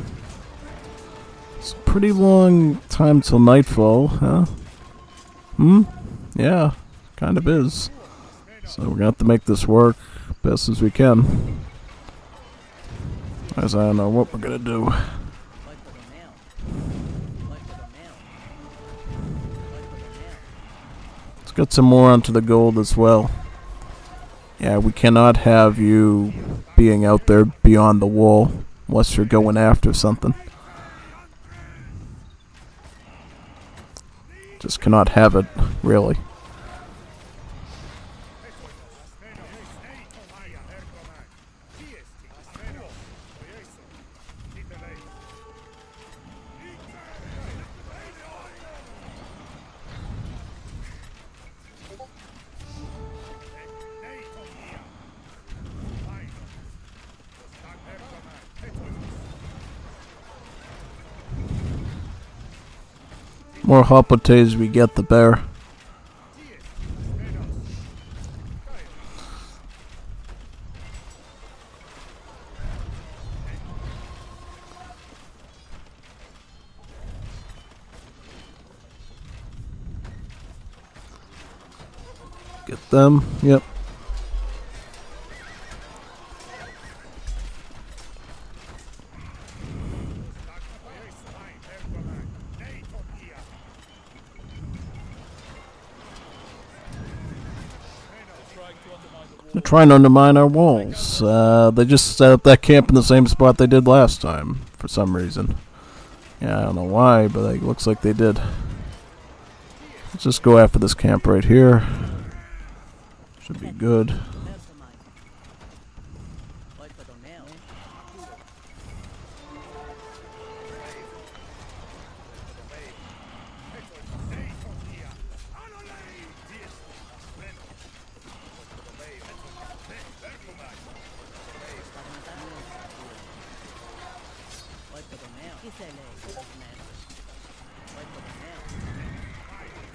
It's a pretty long time till nightfall, huh? Yeah, kind of is. So we're gonna have to make this work best as we can. As I don't know what we're gonna do. Let's get some more onto the gold as well. Yeah, we cannot have you being out there beyond the wall unless you're going after something. Just cannot have it, really. More hopotes we get, the better. Get them, yep. They're trying to undermine our walls. They just set up that camp in the same spot they did last time, for some reason. Yeah, I don't know why, but it looks like they did. Let's just go after this camp right here. Should be good.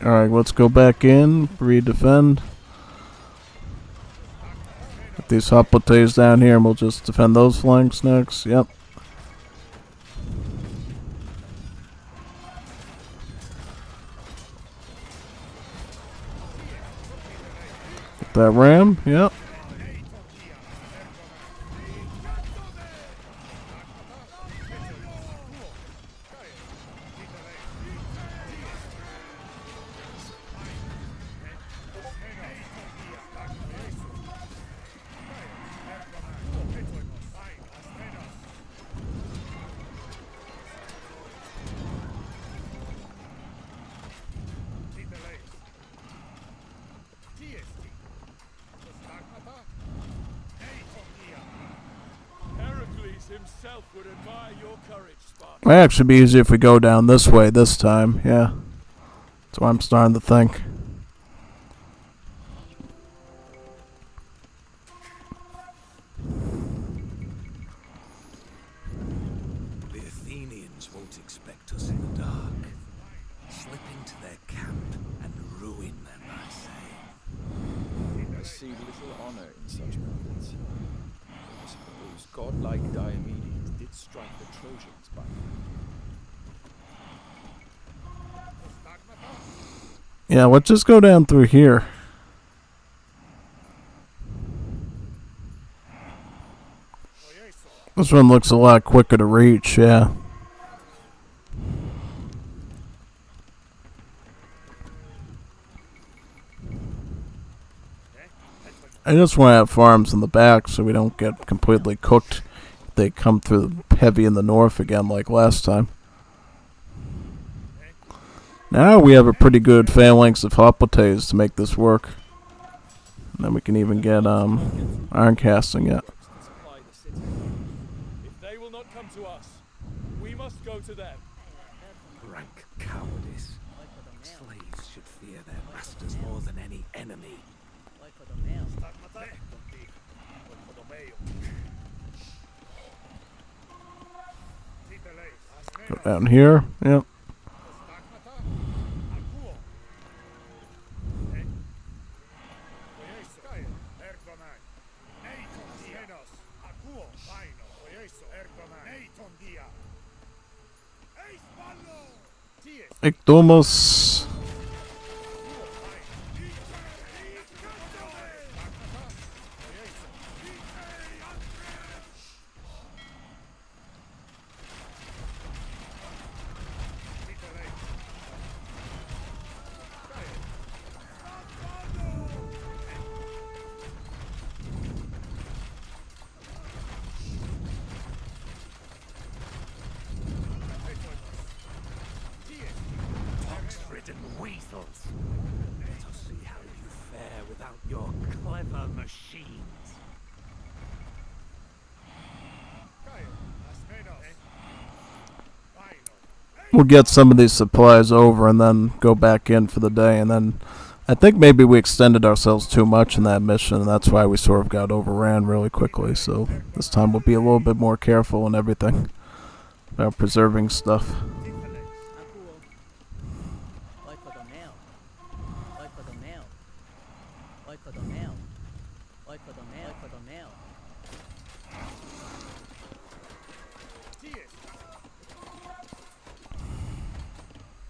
Alright, let's go back in, redefend. Get these hoplites down here and we'll just defend those flanks next. Yep. Get that ram. Yep. Heracles himself would admire your courage, Spartan. Might actually be easier if we go down this way this time. Yeah. That's what I'm starting to think. The Athenians won't expect us in the dark. Slip into their camp and ruin them, I say. I see little honor in such movements. I suppose godlike Diomedes did strike the Trojans by Yeah, let's just go down through here. This one looks a lot quicker to reach, yeah. I just want to have farms in the back so we don't get completely cooked. They come through heavy in the north again like last time. Now we have a pretty good phalanx of hoplites to make this work. And then we can even get iron casting yet. Supply the city. If they will not come to us, we must go to them. Rank cowardice. Slaves should fear their masters more than any enemy. Go down here. Yep. Ekdomos. Weasels. Let us see how you fare without your clever machines. We'll get some of these supplies over and then go back in for the day. And then I think maybe we extended ourselves too much in that mission, and that's why we sort of got overran really quickly. So this time we'll be a little bit more careful and everything about preserving stuff.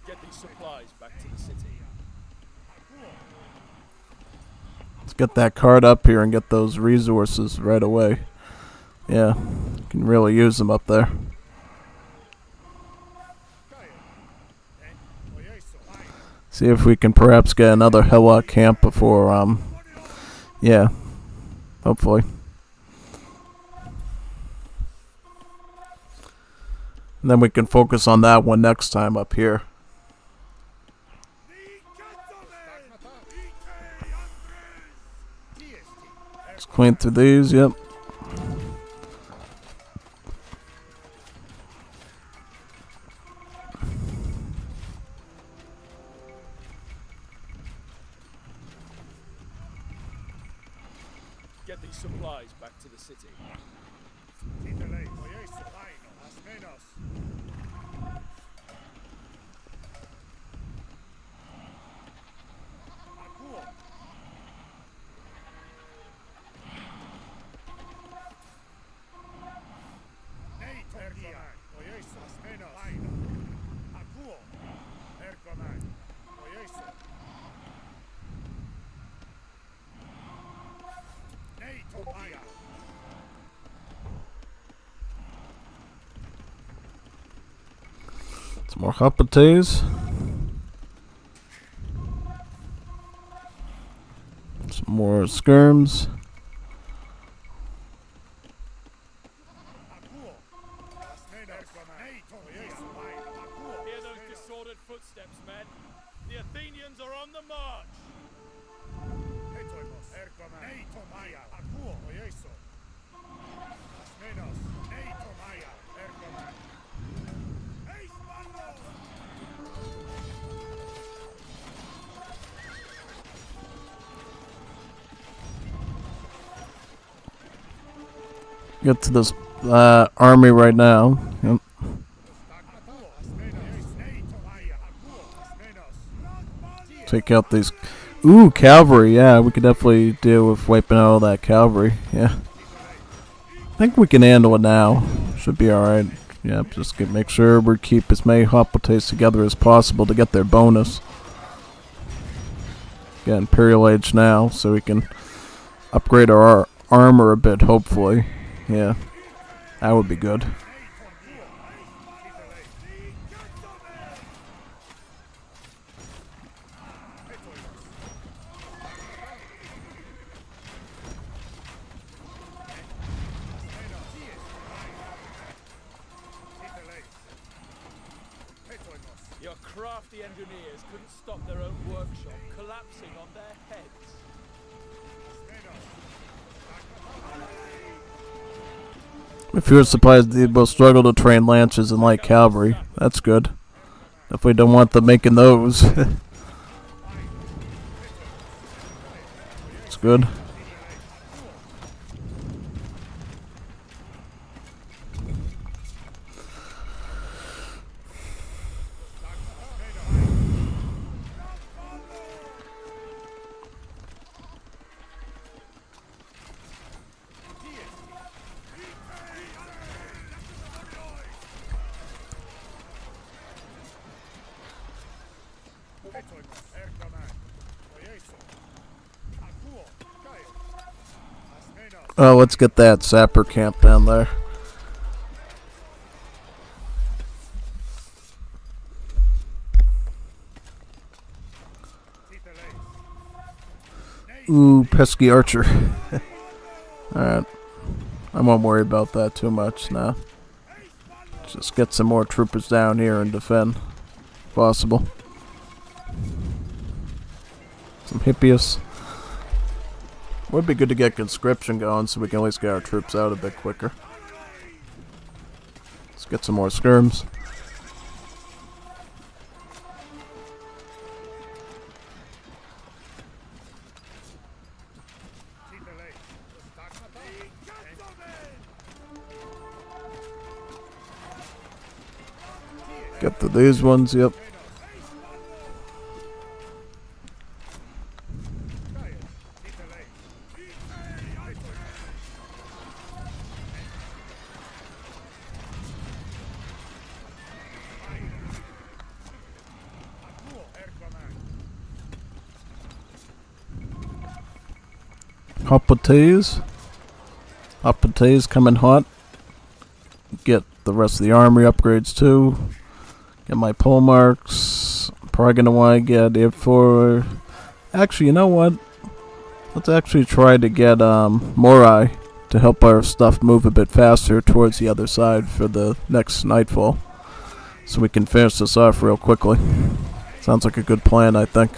Get these supplies back to the city. Let's get that card up here and get those resources right away. Yeah, can really use them up there. See if we can perhaps get another Helot camp before, yeah, hopefully. And then we can focus on that one next time up here. Let's clean through these, yep. Get these supplies back to the city. Some more Hoplites. Some more skirms. Hear those disordered footsteps, men. The Athenians are on the march. Get to this army right now. Yep. Take out these. Ooh, cavalry. Yeah, we could definitely deal with wiping out all that cavalry. Yeah. I think we can handle it now. Should be alright. Yeah, just make sure we keep as many Hoplites together as possible to get their bonus. Get Imperial Age now, so we can upgrade our armor a bit, hopefully. Yeah, that would be good. Your crafty engineers couldn't stop their own workshop collapsing on their heads. If you're surprised, they will struggle to train lancers and light cavalry. That's good. Definitely don't want them making those. It's good. Oh, let's get that sapper camp down there. Ooh, pesky archer. Alright. I won't worry about that too much now. Just get some more troopers down here and defend. If possible. Some Hippias. Would be good to get conscription going so we can at least get our troops out a bit quicker. Let's get some more skirms. Get to these ones, yep. Hoplites. Hoplites coming hot. Get the rest of the armory upgrades too. Get my pole marks. Probably gonna want to get it for. Actually, you know what? Let's actually try to get Morai to help our stuff move a bit faster towards the other side for the next nightfall, so we can finish this off real quickly. Sounds like a good plan, I think.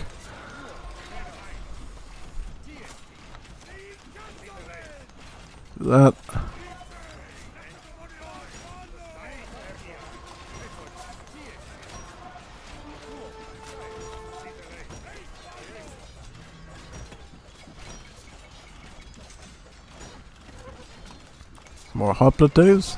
That. More Hoplites.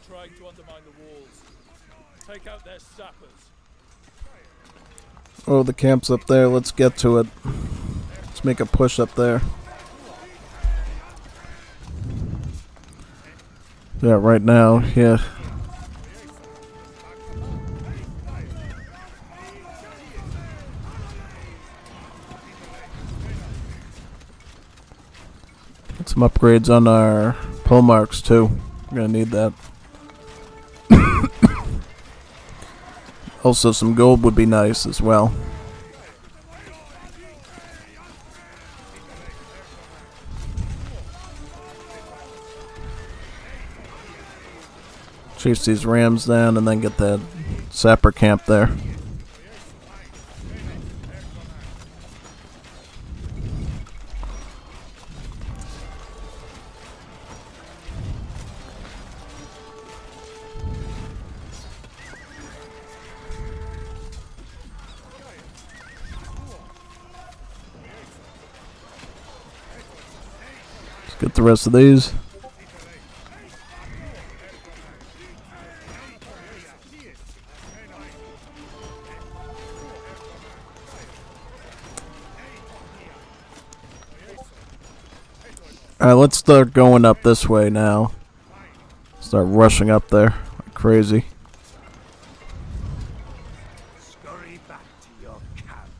Trying to undermine the walls. Take out their sappers. Oh, the camp's up there. Let's get to it. Let's make a push up there. Yeah, right now, yeah. Get some upgrades on our pole marks too. We're gonna need that. Also, some gold would be nice as well. Chase these rams down and then get that sapper camp there. Let's get the rest of these. Alright, let's start going up this way now. Start rushing up there like crazy. Scurry back to your camp.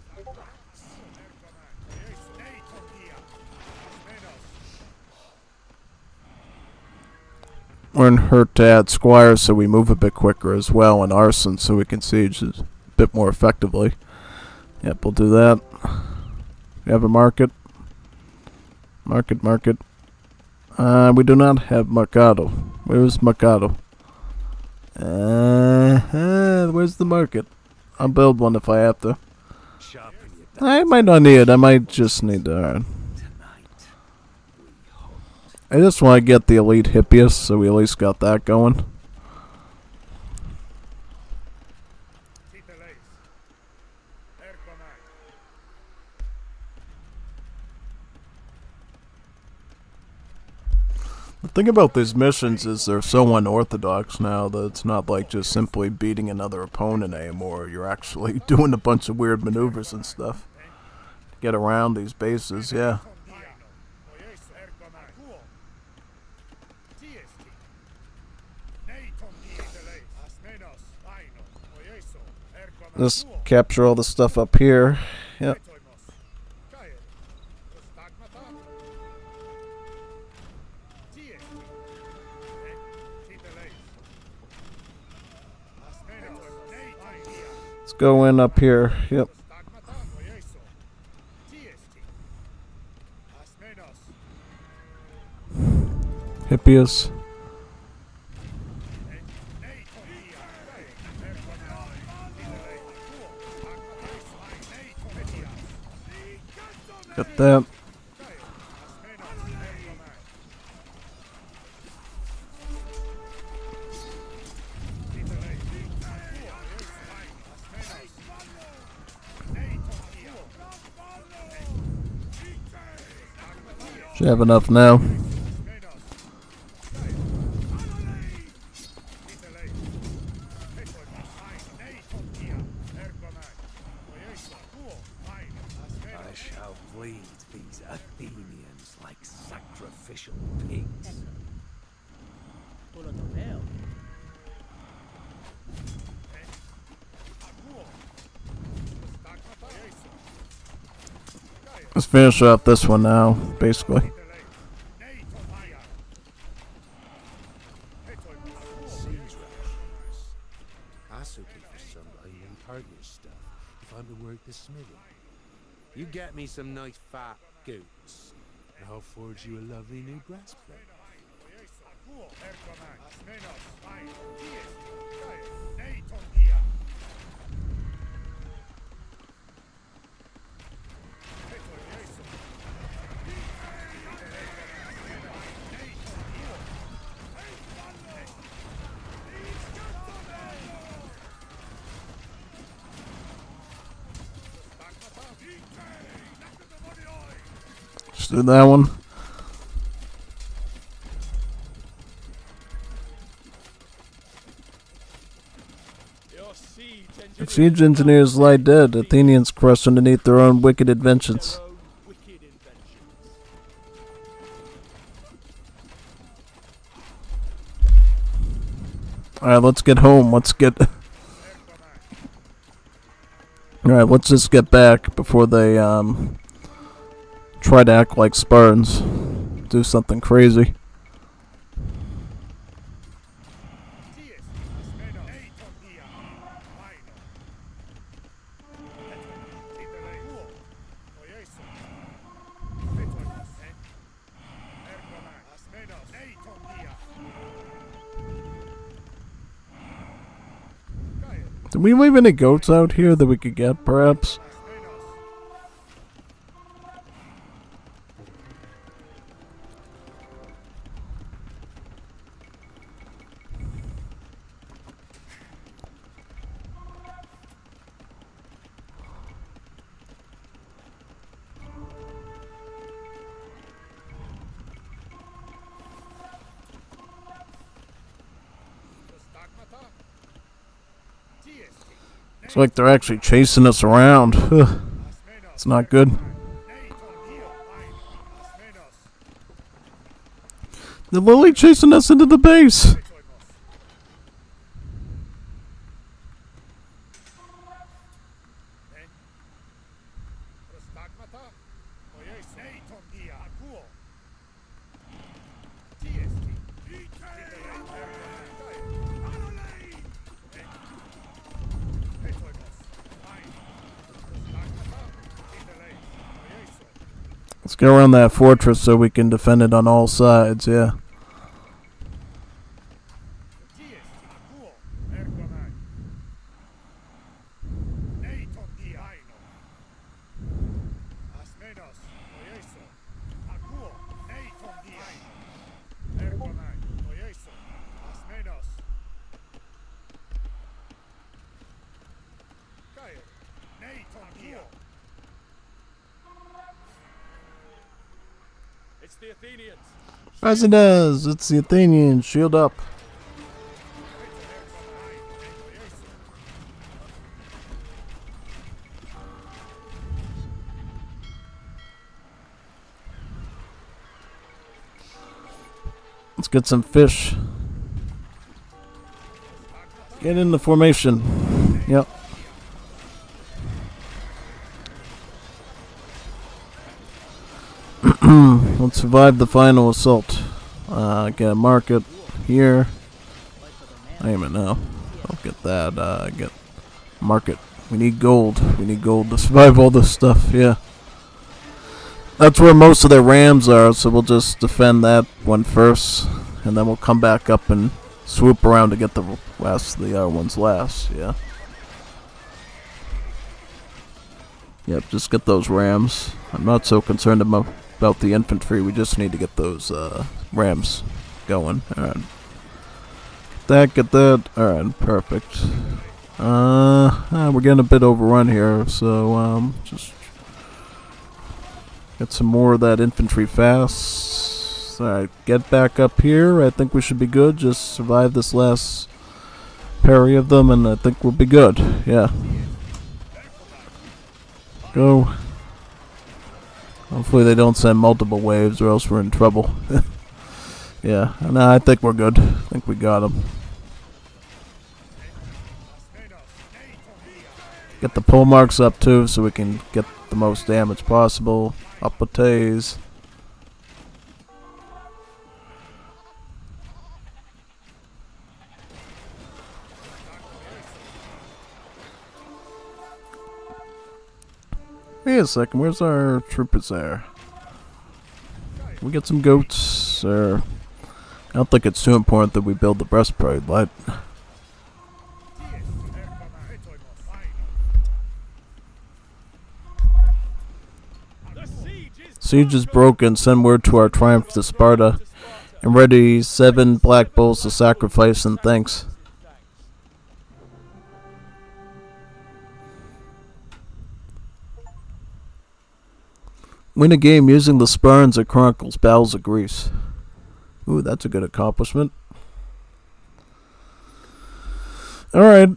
We're in hurt to add squires so we move a bit quicker as well, and arson so we can siege a bit more effectively. Yep, we'll do that. We have a market. Market. We do not have Mercado. Where's Mercado? Where's the market? I'll build one if I have to. I might not need it. I might just need to. I just want to get the elite hippiest, so we at least got that going. The thing about these missions is they're so unorthodox now that it's not like just simply beating another opponent anymore. You're actually doing a bunch of weird maneuvers and stuff to get around these bases, yeah. Just capture all the stuff up here. Yep. Let's go in up here. Yep. Hippias. Get that. Should have enough now. I shall bleed these Athenians like sacrificial pigs. Let's finish off this one now, basically. You get me some nice fat goats, and I'll forge you a lovely new breastplate. Just do that one. If siege engineers lie dead, Athenians crush underneath their own wicked inventions. Alright, let's get home. Alright, let's just get back before they try to act like Spartans. do something crazy. Did we leave any goats out here that we could get, perhaps? It's like they're actually chasing us around. It's not good. They're literally chasing us into the base. Let's go around that fortress so we can defend it on all sides, yeah. It's the Athenians. As it is, it's the Athenians. Shield up. Let's get some fish. Get in the formation. Yep. Let's survive the final assault. Get a market here. Aim it now. I'll get that. Get market. We need gold. We need gold to survive all this stuff. Yeah. That's where most of their rams are, so we'll just defend that one first, and then we'll come back up and swoop around to get the rest of the other ones last. Yeah. Yep, just get those rams. I'm not so concerned about the infantry. We just need to get those rams going. Alright. Get that. Alright, perfect. We're getting a bit overrun here, so just get some more of that infantry fast. Alright, get back up here. I think we should be good. Just survive this last parry of them, and I think we'll be good. Yeah. Go. Hopefully they don't send multiple waves, or else we're in trouble. Yeah, no, I think we're good. I think we got them. Get the pole marks up too, so we can get the most damage possible. Up with Taze. Wait a second, where's our troopers there? We get some goats, or I don't think it's too important that we build the breastplate, but siege is broken. Send word to our triumph to Sparta, and ready 7 black bulls to sacrifice and thanks. Win a game using the Spartans at Chronicles, Battles of Greece. Ooh, that's a good accomplishment. Alright.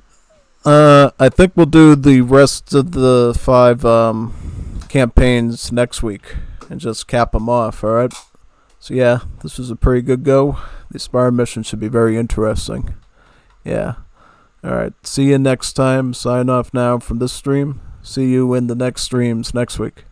I think we'll do the rest of the 5 campaigns next week and just cap them off, alright? So yeah, this was a pretty good go. The Spartan mission should be very interesting. Yeah. Alright, see you next time. Sign off now from this stream. See you in the next streams next week.